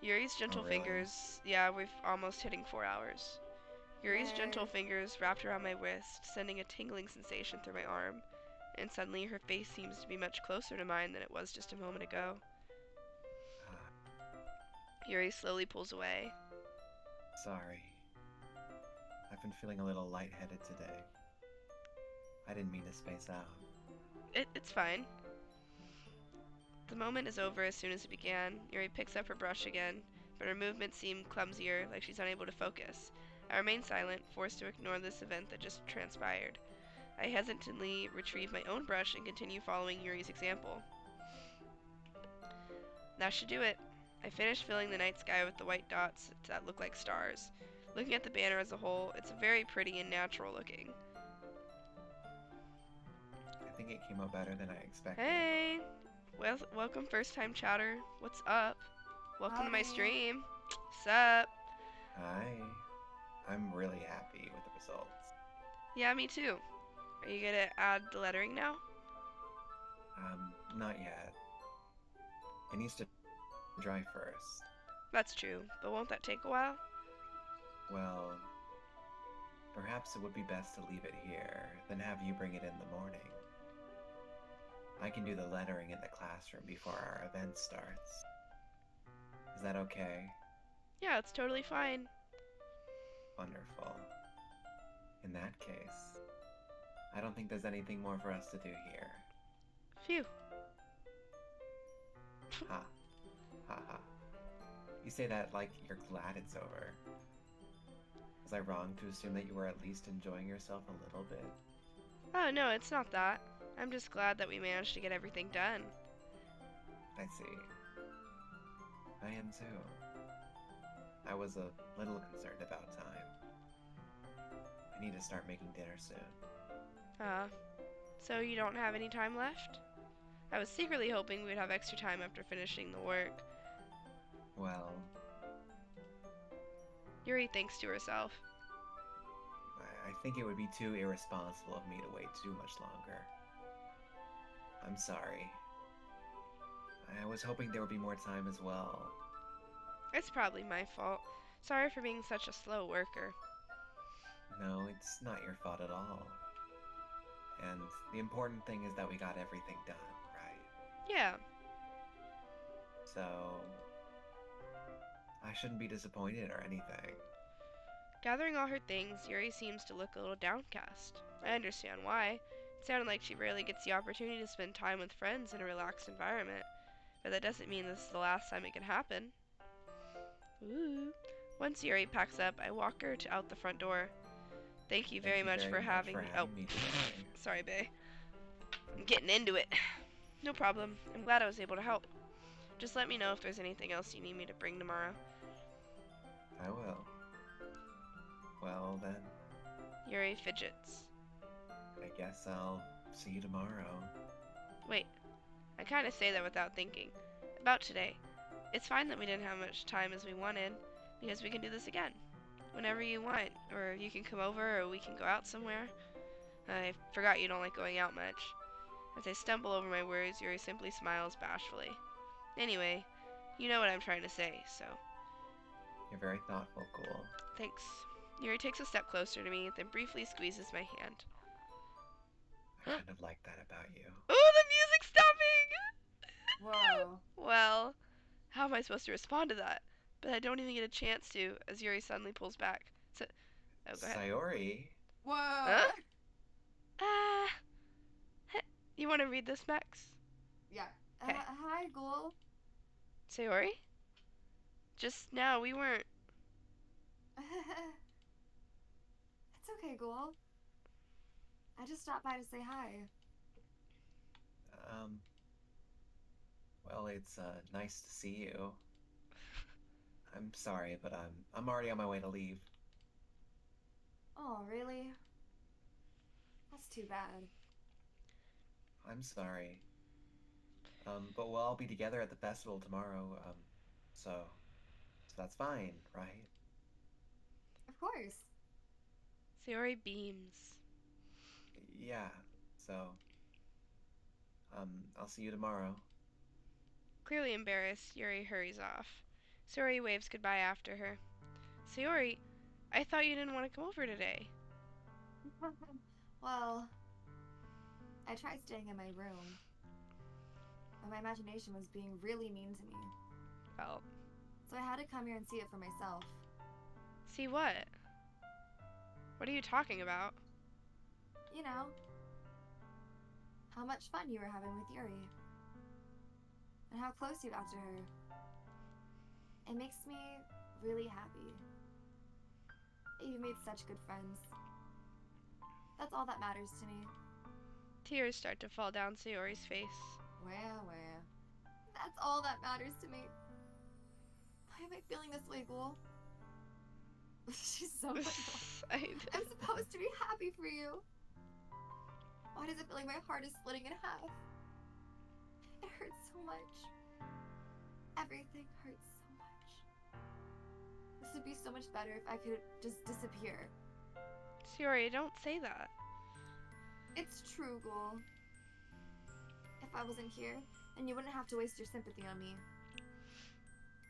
Yuri's gentle really? fingers, yeah, we've almost hitting 4 hours. Yuri's Yay. gentle fingers wrapped around my wrist, sending a tingling sensation through my arm, and suddenly her face seems to be much closer to mine than it was just a moment ago. Yuri slowly pulls away. Sorry. I've been feeling a little lightheaded today. I didn't mean to space out. It's fine. The moment is over as soon as it began. Yuri picks up her brush again, but her movements seem clumsier, like she's unable to focus. I remain silent, forced to ignore this event that just transpired. I hesitantly retrieve my own brush and continue following Yuri's example. That should do it. I finished filling the night sky with the white dots that look like stars. Looking at the banner as a whole, it's very pretty and natural looking. I think it came out better than I expected. Hey! Well, welcome first time chatter. What's up? Welcome to my Howdy. stream. What's up? Hi. I'm really happy with the results. Yeah, me too. Are you gonna add the lettering now? Not yet. It needs to dry first. That's true, but won't that take a while? Well, perhaps it would be best to leave it here, then have you bring it in the morning. I can do the lettering in the classroom before our event starts. Is that okay? Yeah, it's totally fine. Wonderful. In that case, I don't think there's anything more for us to do here. Phew. Ha. Ha ha. You say that like you're glad it's over. Was I wrong to assume that you were at least enjoying yourself a little bit? Oh, no, it's not that. I'm just glad that we managed to get everything done. I see. I am too. I was a little concerned about time. I need to start making dinner soon. So you don't have any time left? I was secretly hoping we'd have extra time after finishing the work. Well, Yuri thinks to herself. I think it would be too irresponsible of me to wait too much longer. I'm sorry. I was hoping there would be more time as well. It's probably my fault. Sorry for being such a slow worker. No, it's not your fault at all. And the important thing is that we got everything done, right? Yeah, So, I shouldn't be disappointed or anything. gathering all her things, Yuri seems to look a little downcast. I understand why. It sounded like she rarely gets the opportunity to spend time with friends in a relaxed environment. But that doesn't mean this is the last time it can happen. Ooh. Once Yuri packs up, I walk her out the front door. Thank you very much for having me. Oh, me today. sorry, bae. I'm getting into it. No problem. I'm glad I was able to help. Just let me know if there's anything else you need me to bring tomorrow. I will. Well then, Yuri fidgets. I guess I'll see you tomorrow. Wait, I kind of say that without thinking. About today. It's fine that we didn't have much time as we wanted, because we can do this again. Whenever you want, or you can come over, or we can go out somewhere. I forgot you don't like going out much. As I stumble over my words, Yuri simply smiles bashfully. Anyway, you know what I'm trying to say, so You're very thoughtful, Ghoul. thanks. Yuri takes a step closer to me, then briefly squeezes my hand. I kind of like that about you. Oh, the music's stopping! Whoa. Well, how am I supposed to respond to that? But I don't even get a chance to, as Yuri suddenly pulls back. So, oh, go ahead. Sayori? Whoa. Huh? You want to read this, Max? Yeah. Okay. Hi, Ghoul. Sayori? Just now, we weren't. It's okay, Ghoul. I just stopped by to say hi. Well, it's nice to see you. I'm sorry, but I'm already on my way to leave. Oh, really? That's too bad. I'm sorry. But we'll all be together at the festival tomorrow, so that's fine, right? Of course. Sayori beams. Yeah, so, I'll see you tomorrow. Clearly embarrassed, Yuri hurries off. Sayori waves goodbye after her. Sayori, I thought you didn't want to come over today. Well, I tried staying in my room, but my imagination was being really mean to me. Well, So I had to come here and see it for myself. see what? What are you talking about? You know, how much fun you were having with Yuri. And how close you got to her. It makes me really happy. That you've made such good friends. That's all that matters to me. Tears start to fall down Sayori's face. Well. That's all that matters to me. Why am I feeling this way, Ghoul? She's so annoying. I'm supposed to be happy for you. Why does it feel like my heart is splitting in half? It hurts so much. Everything hurts so much. This would be so much better if I could just disappear. Sayori, don't say that. It's true, Ghoul. If I wasn't here, then you wouldn't have to waste your sympathy on me.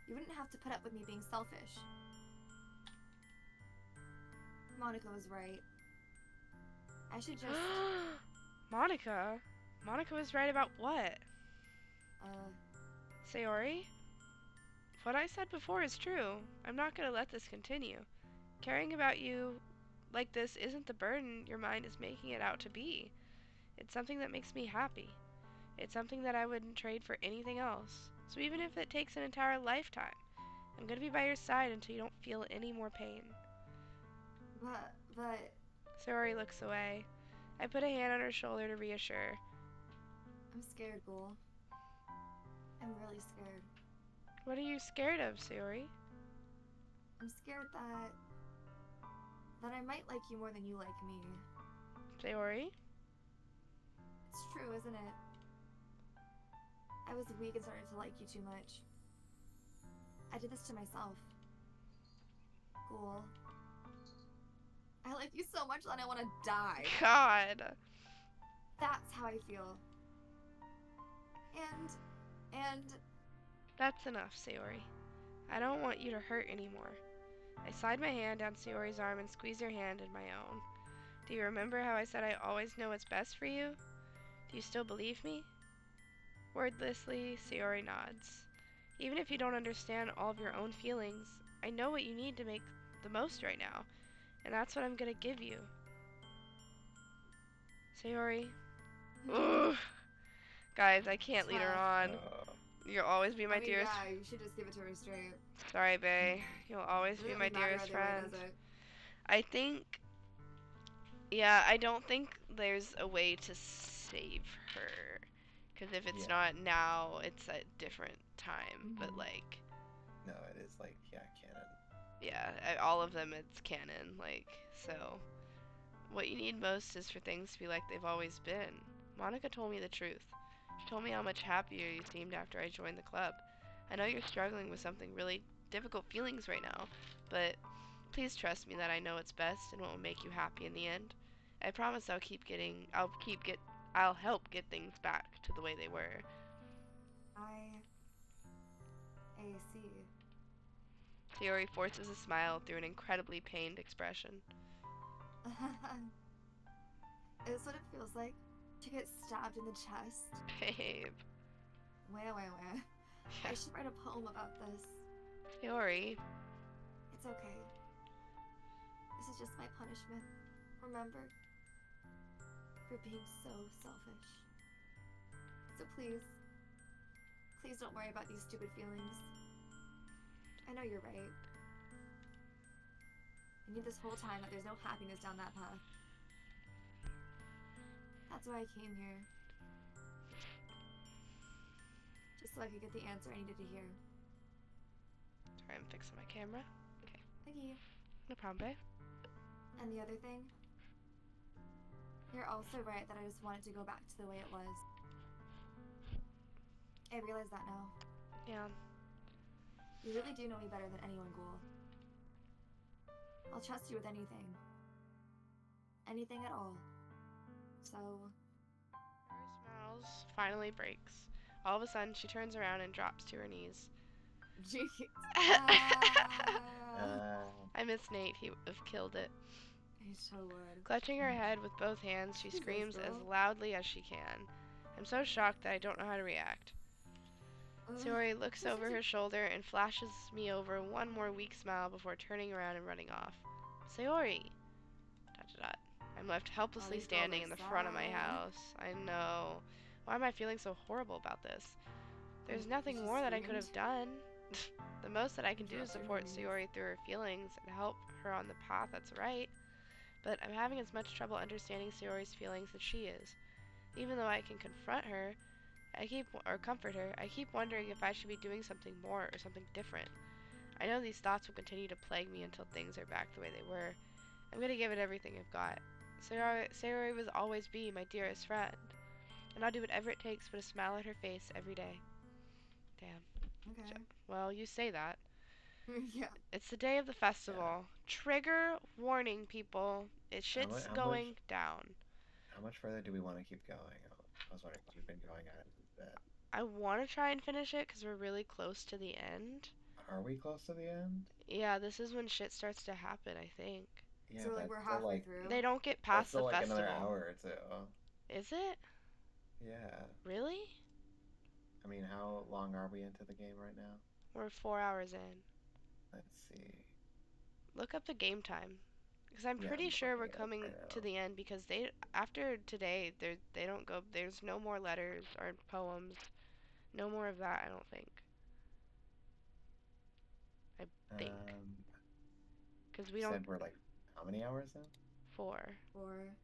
You wouldn't have to put up with me being selfish. Monica was right. I should just, Monica? Monica was right about what? Sayori? What I said before is true. I'm not gonna let this continue. Caring about you like this isn't the burden your mind is making it out to be. It's something that makes me happy. It's something that I wouldn't trade for anything else. So even if it takes an entire lifetime, I'm gonna be by your side until you don't feel any more pain. but... Sayori looks away. I put a hand on her shoulder to reassure. I'm scared, Ghoul. I'm really scared. What are you scared of, Sayori? I'm scared that I might like you more than you like me. Sayori? It's true, isn't it? I was weak and started to like you too much. I did this to myself. Ghoul. I like you so much that I want to die. God. That's how I feel. And... That's enough, Sayori. I don't want you to hurt anymore. I slide my hand down Sayori's arm and squeeze her hand in my own. Do you remember how I said I always know what's best for you? Do you still believe me? Wordlessly, Sayori nods. Even if you don't understand all of your own feelings, I know what you need to make the most right now, and that's what I'm gonna give you. Sayori. Ugh. Guys, I can't lead her on. You'll always be my dearest. Yeah, you should just give it to her straight. Sorry, bae. You'll always be my dearest friend. I think. Yeah, I don't think there's a way to save her. Because if it's not now, it's a different time. But, like. No, it is, like, canon. Yeah, all of them, it's canon. Like, so. What you need most is for things to be like they've always been. Monica told me the truth. She told me how much happier you seemed after I joined the club. I know you're struggling with something really difficult feelings right now, but please trust me that I know what's best and what will make you happy in the end. I promise I'll help get things back to the way they were. I see. Sayori forces a smile through an incredibly pained expression. It's what it feels like to get stabbed in the chest. Babe. Wait. I should write a poem about this. Sayori. It's okay. This is just my punishment. Remember? For being so selfish. So please don't worry about these stupid feelings. I know you're right. I knew this whole time that there's no happiness down that path. That's why I came here. Just so I could get the answer I needed to hear. Sorry, I'm fixing my camera. Okay. Thank you. No problem, babe. And the other thing? You're also right that I just want it to go back to the way it was. I realize that now. Yeah. You really do know me better than anyone, Ghoul. I'll trust you with anything. Anything at all. So... Her smiles finally breaks. All of a sudden, she turns around and drops to her knees. I miss Nate. He would have killed it. He so would. Clutching her head with both hands, she screams as loudly as she can. I'm so shocked that I don't know how to react. Sayori looks over her shoulder and flashes me over one more weak smile before turning around and running off. Sayori! ... I'm left helplessly standing in the front of my house. I know. Why am I feeling so horrible about this? There's nothing more that I could have done. The most that I can do is support Sayori through her feelings and help her on the path that's right. But I'm having as much trouble understanding Sayori's feelings as she is. Even though I can confront her, comfort her, I keep wondering if I should be doing something more or something different. I know these thoughts will continue to plague me until things are back the way they were. I'm gonna give it everything I've got. Sayori will always be my dearest friend. And I'll do whatever it takes to put a smile on her face every day. Damn. Okay. Well, you say that. Yeah. It's the day of the Yeah. festival. Trigger warning, people. It How much? shit's How much? going down. How much further do we want to keep going? I was wondering because we've been going at it a bit. I want to try and finish it because we're really close to the end. Are we close to the end? Yeah, this is when shit starts to happen, I think. Yeah, So like that's we're still halfway like through. They don't get that's past the still like another festival. hour or two. Is it? Yeah. Really? I mean, how long are we into the game right now? We're 4 hours in. Let's see. Look up the game time. Because I'm Yeah, pretty I'm sure looking we're it up coming right to now. the end because they after today they don't go there's no more letters or poems. No more of that, I don't think. I think. Um, Because you we don't said we're like how many hours in? 4. Or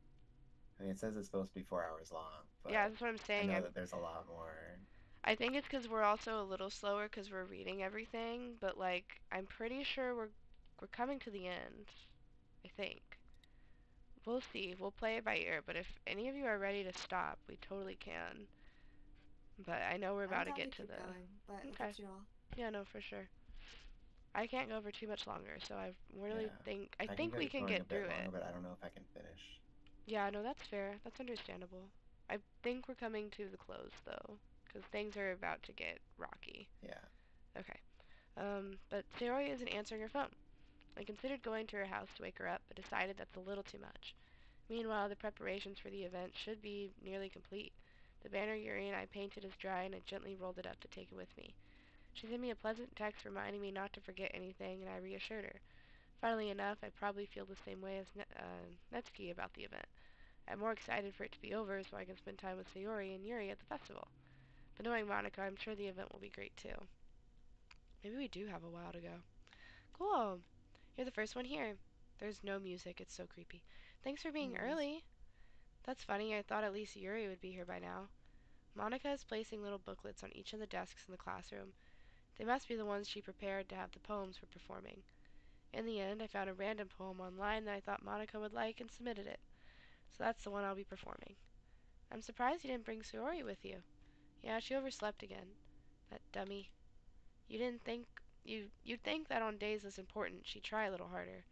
I mean, it says it's supposed to be 4 hours long, Yeah, but that's what I'm I saying. know that there's a lot more. I think it's because we're also a little slower because we're reading everything, but like I'm pretty sure we're coming to the end. I think. We'll see. We'll play it by ear, but if any of you are ready to stop, we totally can. But I know we're I'm about to down to get to keep the. going, but it's Okay. up to y'all. Yeah, no, for sure. I can't go for too much longer, so I really Yeah, think I I can think we get can going a get through bit it. longer, but I don't know if I can finish. Yeah, no, that's fair. That's understandable. I think we're coming to the close though, because things are about to get rocky. Yeah. Okay. But Sayori isn't answering her phone. I considered going to her house to wake her up, but decided that's a little too much. Meanwhile, the preparations for the event should be nearly complete. The banner Yuri and I painted is dry, and I gently rolled it up to take it with me. She sent me a pleasant text reminding me not to forget anything, and I reassured her. Funnily enough, I probably feel the same way as Netsuki about the event. I'm more excited for it to be over so I can spend time with Sayori and Yuri at the festival. But knowing Monica, I'm sure the event will be great too. Maybe we do have a while to go. Cool. You're the first one here. There's no music. It's so creepy. Thanks for being Nice. early. That's funny. I thought at least Yuri would be here by now. Monica is placing little booklets on each of the desks in the classroom. They must be the ones she prepared to have the poems for performing. In the end, I found a random poem online that I thought Monica would like and submitted it. So that's the one I'll be performing. I'm surprised you didn't bring Sayori with you. Yeah, she overslept again. That dummy. You didn't think you'd think that on days this important she'd try a little harder.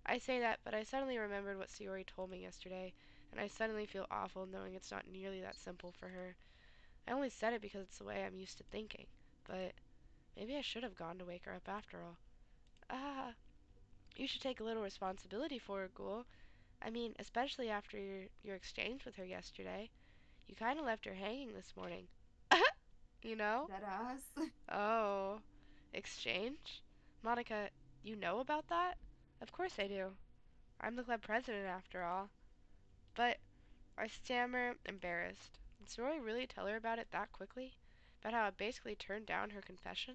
I say that, but I suddenly remembered what Sayori told me yesterday, and I suddenly feel awful knowing it's not nearly that simple for her. I only said it because it's the way I'm used to thinking, but maybe I should have gone to wake her up after all. Ah, you should take a little responsibility for her, Ghoul. I mean, especially after your exchange with her yesterday. You kind of left her hanging this morning. You know? Dead ass. Oh, exchange? Monica, you know about that? Of course I do. I'm the club president after all. But I stammer, embarrassed. Did Sori really tell her about it that quickly? About how it basically turned down her confession?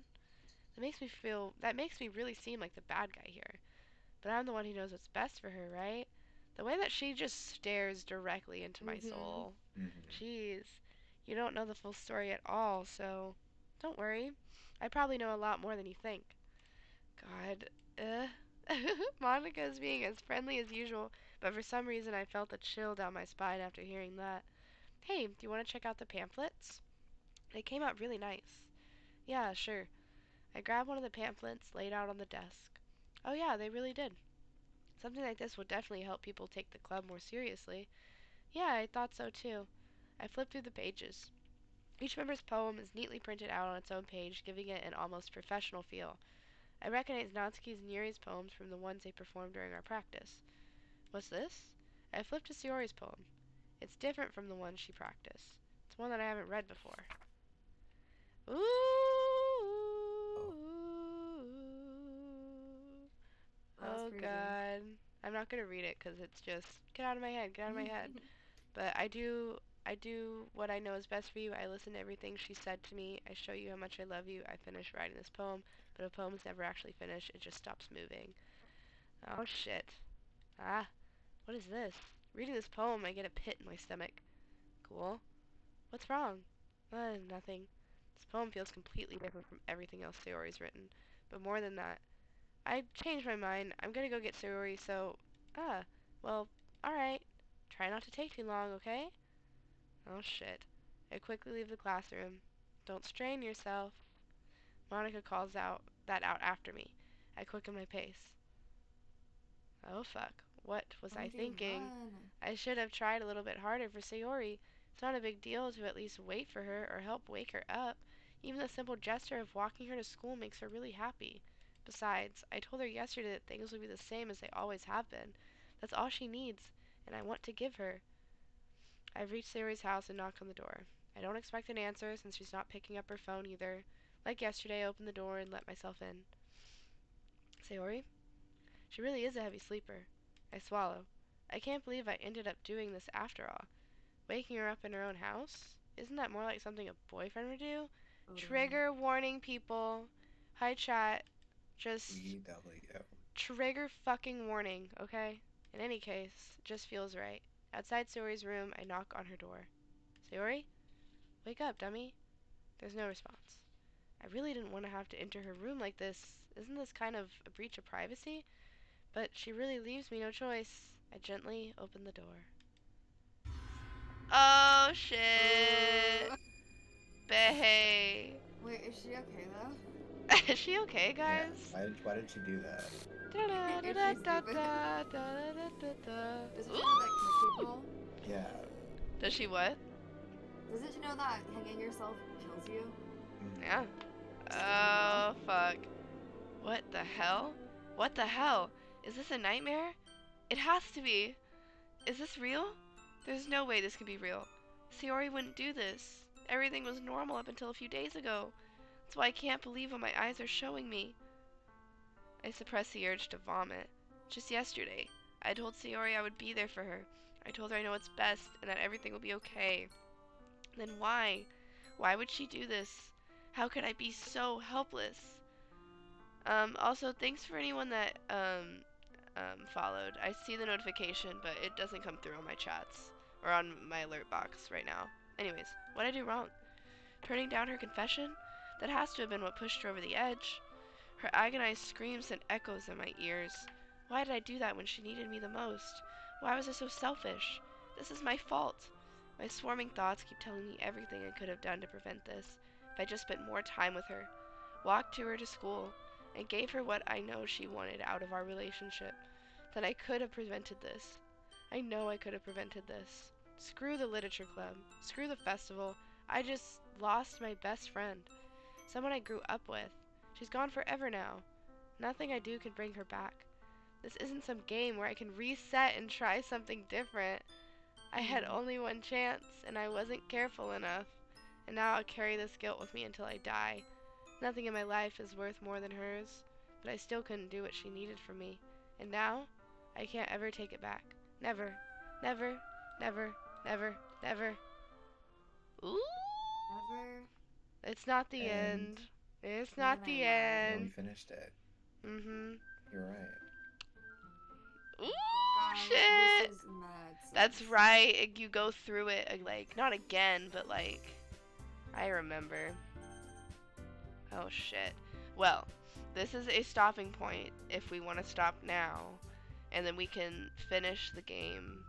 That makes me really seem like the bad guy here. But I'm the one who knows what's best for her, right? The way that she just stares directly into my Mhm. soul. Mm-hmm. Jeez. You don't know the full story at all, so don't worry. I probably know a lot more than you think. God. Monica is being as friendly as usual, but for some reason I felt a chill down my spine after hearing that. Hey, do you want to check out the pamphlets? They came out really nice. Yeah, sure. I grabbed one of the pamphlets laid out on the desk. Oh yeah, they really did. Something like this will definitely help people take the club more seriously. Yeah, I thought so too. I flipped through the pages. Each member's poem is neatly printed out on its own page, giving it an almost professional feel. I recognize Natsuki's and Yuri's poems from the ones they performed during our practice. What's this? I flipped to Sayori's poem. It's different from the one she practiced. It's one that I haven't read before. Ooh. Oh. That was Oh crazy. god. I'm not gonna read it because it's just get out of my head, get out of my head. But I do what I know is best for you. I listen to everything she said to me. I show you how much I love you. I finish writing this poem, but a poem is never actually finished. It just stops moving. Oh shit. Ah, what is this? Reading this poem, I get a pit in my stomach. Cool. What's wrong? Nothing. This poem feels completely different from everything else Sayori's written. But more than that, I changed my mind. I'm gonna go get Sayori, so... Ah, well, alright. Try not to take too long, okay? Oh shit. I quickly leave the classroom. Don't strain yourself. Monica calls out after me. I quicken my pace. Oh fuck. What was I Monkey, thinking? run. I should have tried a little bit harder for Sayori. It's not a big deal to at least wait for her or help wake her up. Even the simple gesture of walking her to school makes her really happy. Besides, I told her yesterday that things will be the same as they always have been. That's all she needs, and I want to give her. I've reached Sayori's house and knocked on the door. I don't expect an answer since she's not picking up her phone either. Like yesterday, I opened the door and let myself in. Sayori? She really is a heavy sleeper. I swallow. I can't believe I ended up doing this after all. Waking her up in her own house? Isn't that more like something a boyfriend would do? Totally. Trigger warning, people. Hi, chat. Just EW. trigger fucking warning, okay? In any case, it just feels right. Outside Sayori's room, I knock on her door. Sayori? Wake up, dummy. There's no response. I really didn't want to have to enter her room like this. Isn't this kind of a breach of privacy? But she really leaves me no choice. I gently open the door. Oh shit. Ooh. Bae. Wait, is she okay though? Is she okay, Yeah. guys? Why did she do that? Is she stupid? Doesn't she know that kiss people? Yeah. Does she what? Doesn't she know that hanging yourself kills you? Yeah. Just letting you Oh, know. fuck. What the hell? What the hell? Is this a nightmare? It has to be. Is this real? There's no way this can be real. Sayori wouldn't do this. Everything was normal up until a few days ago. That's why I can't believe what my eyes are showing me. I suppress the urge to vomit. Just yesterday, I told Sayori I would be there for her. I told her I know what's best and that everything will be okay. Then why? Why would she do this? How could I be so helpless? Also, thanks for anyone that followed. I see the notification, but it doesn't come through on my chats or on my alert box right now. Anyways, what did I do wrong? Turning down her confession? That has to have been what pushed her over the edge. Her agonized screams sent echoes in my ears. Why did I do that when she needed me the most? Why was I so selfish? This is my fault. My swarming thoughts keep telling me everything I could have done to prevent this. If I just spent more time with her, walked to her to school, and gave her what I know she wanted out of our relationship, then I could have prevented this. I know I could have prevented this. Screw the literature club. Screw the festival. I just lost my best friend. Someone I grew up with. She's gone forever now. Nothing I do can bring her back. This isn't some game where I can reset and try something different. I had only one chance, and I wasn't careful enough. And now I'll carry this guilt with me until I die. Nothing in my life is worth more than hers, but I still couldn't do what she needed from me. And now, I can't ever take it back. Never. Never. Never. Never. Never. Ooh! Never. It's not the And end. It's Man, not I the love. yeah, we end. finished it. Mm-hmm. You're right. Ooh, Guys, shit! this is mad. That's right. You go through it, like, not again, but like, I remember. Oh, shit. Well, this is a stopping point if we want to stop now. And then we can finish the game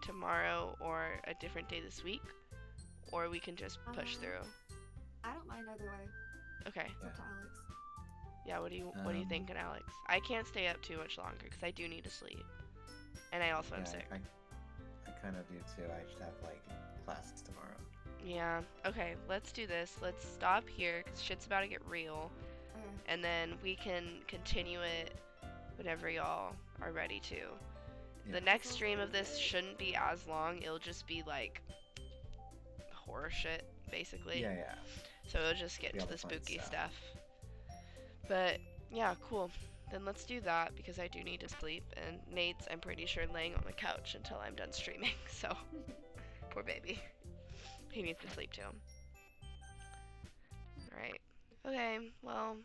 tomorrow or a different day this week. Or we can just push through. I don't mind either way. Okay. It's up to Alex. Yeah, what are you thinking, Alex? I can't stay up too much longer because I do need to sleep. And I also am Yeah, sick. I kind of do too. I just have like classes tomorrow. Yeah. Okay, let's do this. Let's stop here because shit's about to get real. Okay. And then we can continue it whenever y'all are ready to. Yeah. The next stream of this shouldn't be as long. It'll just be like horror shit, basically. Yeah, yeah. So it'll just get Be into all the the fun spooky stuff. stuff. But yeah, cool. Then let's do that because I do need to sleep. And Nate's, I'm pretty sure, laying on the couch until I'm done streaming. So, poor baby. He needs to sleep too. Alright. Okay, well,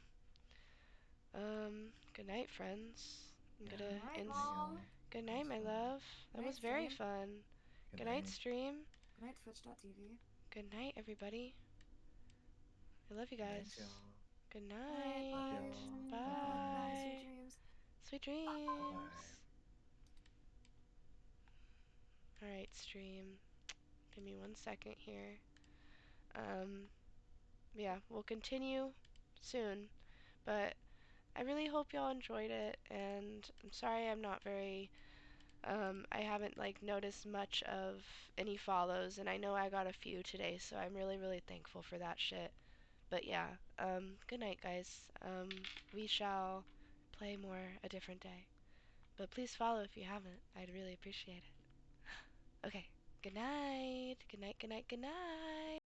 good night, friends. I'm Yeah. gonna Good night, end. Mom. Good night, my love. That Good was night, very stream. fun. Good night, stream. Good night, Twitch.tv. Good night, everybody. I love you Good night, guys. y'all. Good Night, night. y'all. Bye. Bye. Sweet dreams. Sweet dreams. Bye-bye. Alright, stream. Give me 1 second here. Yeah, we'll continue soon. But I really hope y'all enjoyed it, and I'm sorry I'm not very I haven't like noticed much of any follows, and I know I got a few today, so I'm really, really thankful for that shit. But yeah, good night, guys. We shall play more a different day. But please follow if you haven't. I'd really appreciate it. Okay, good night. Good night, good night, good night.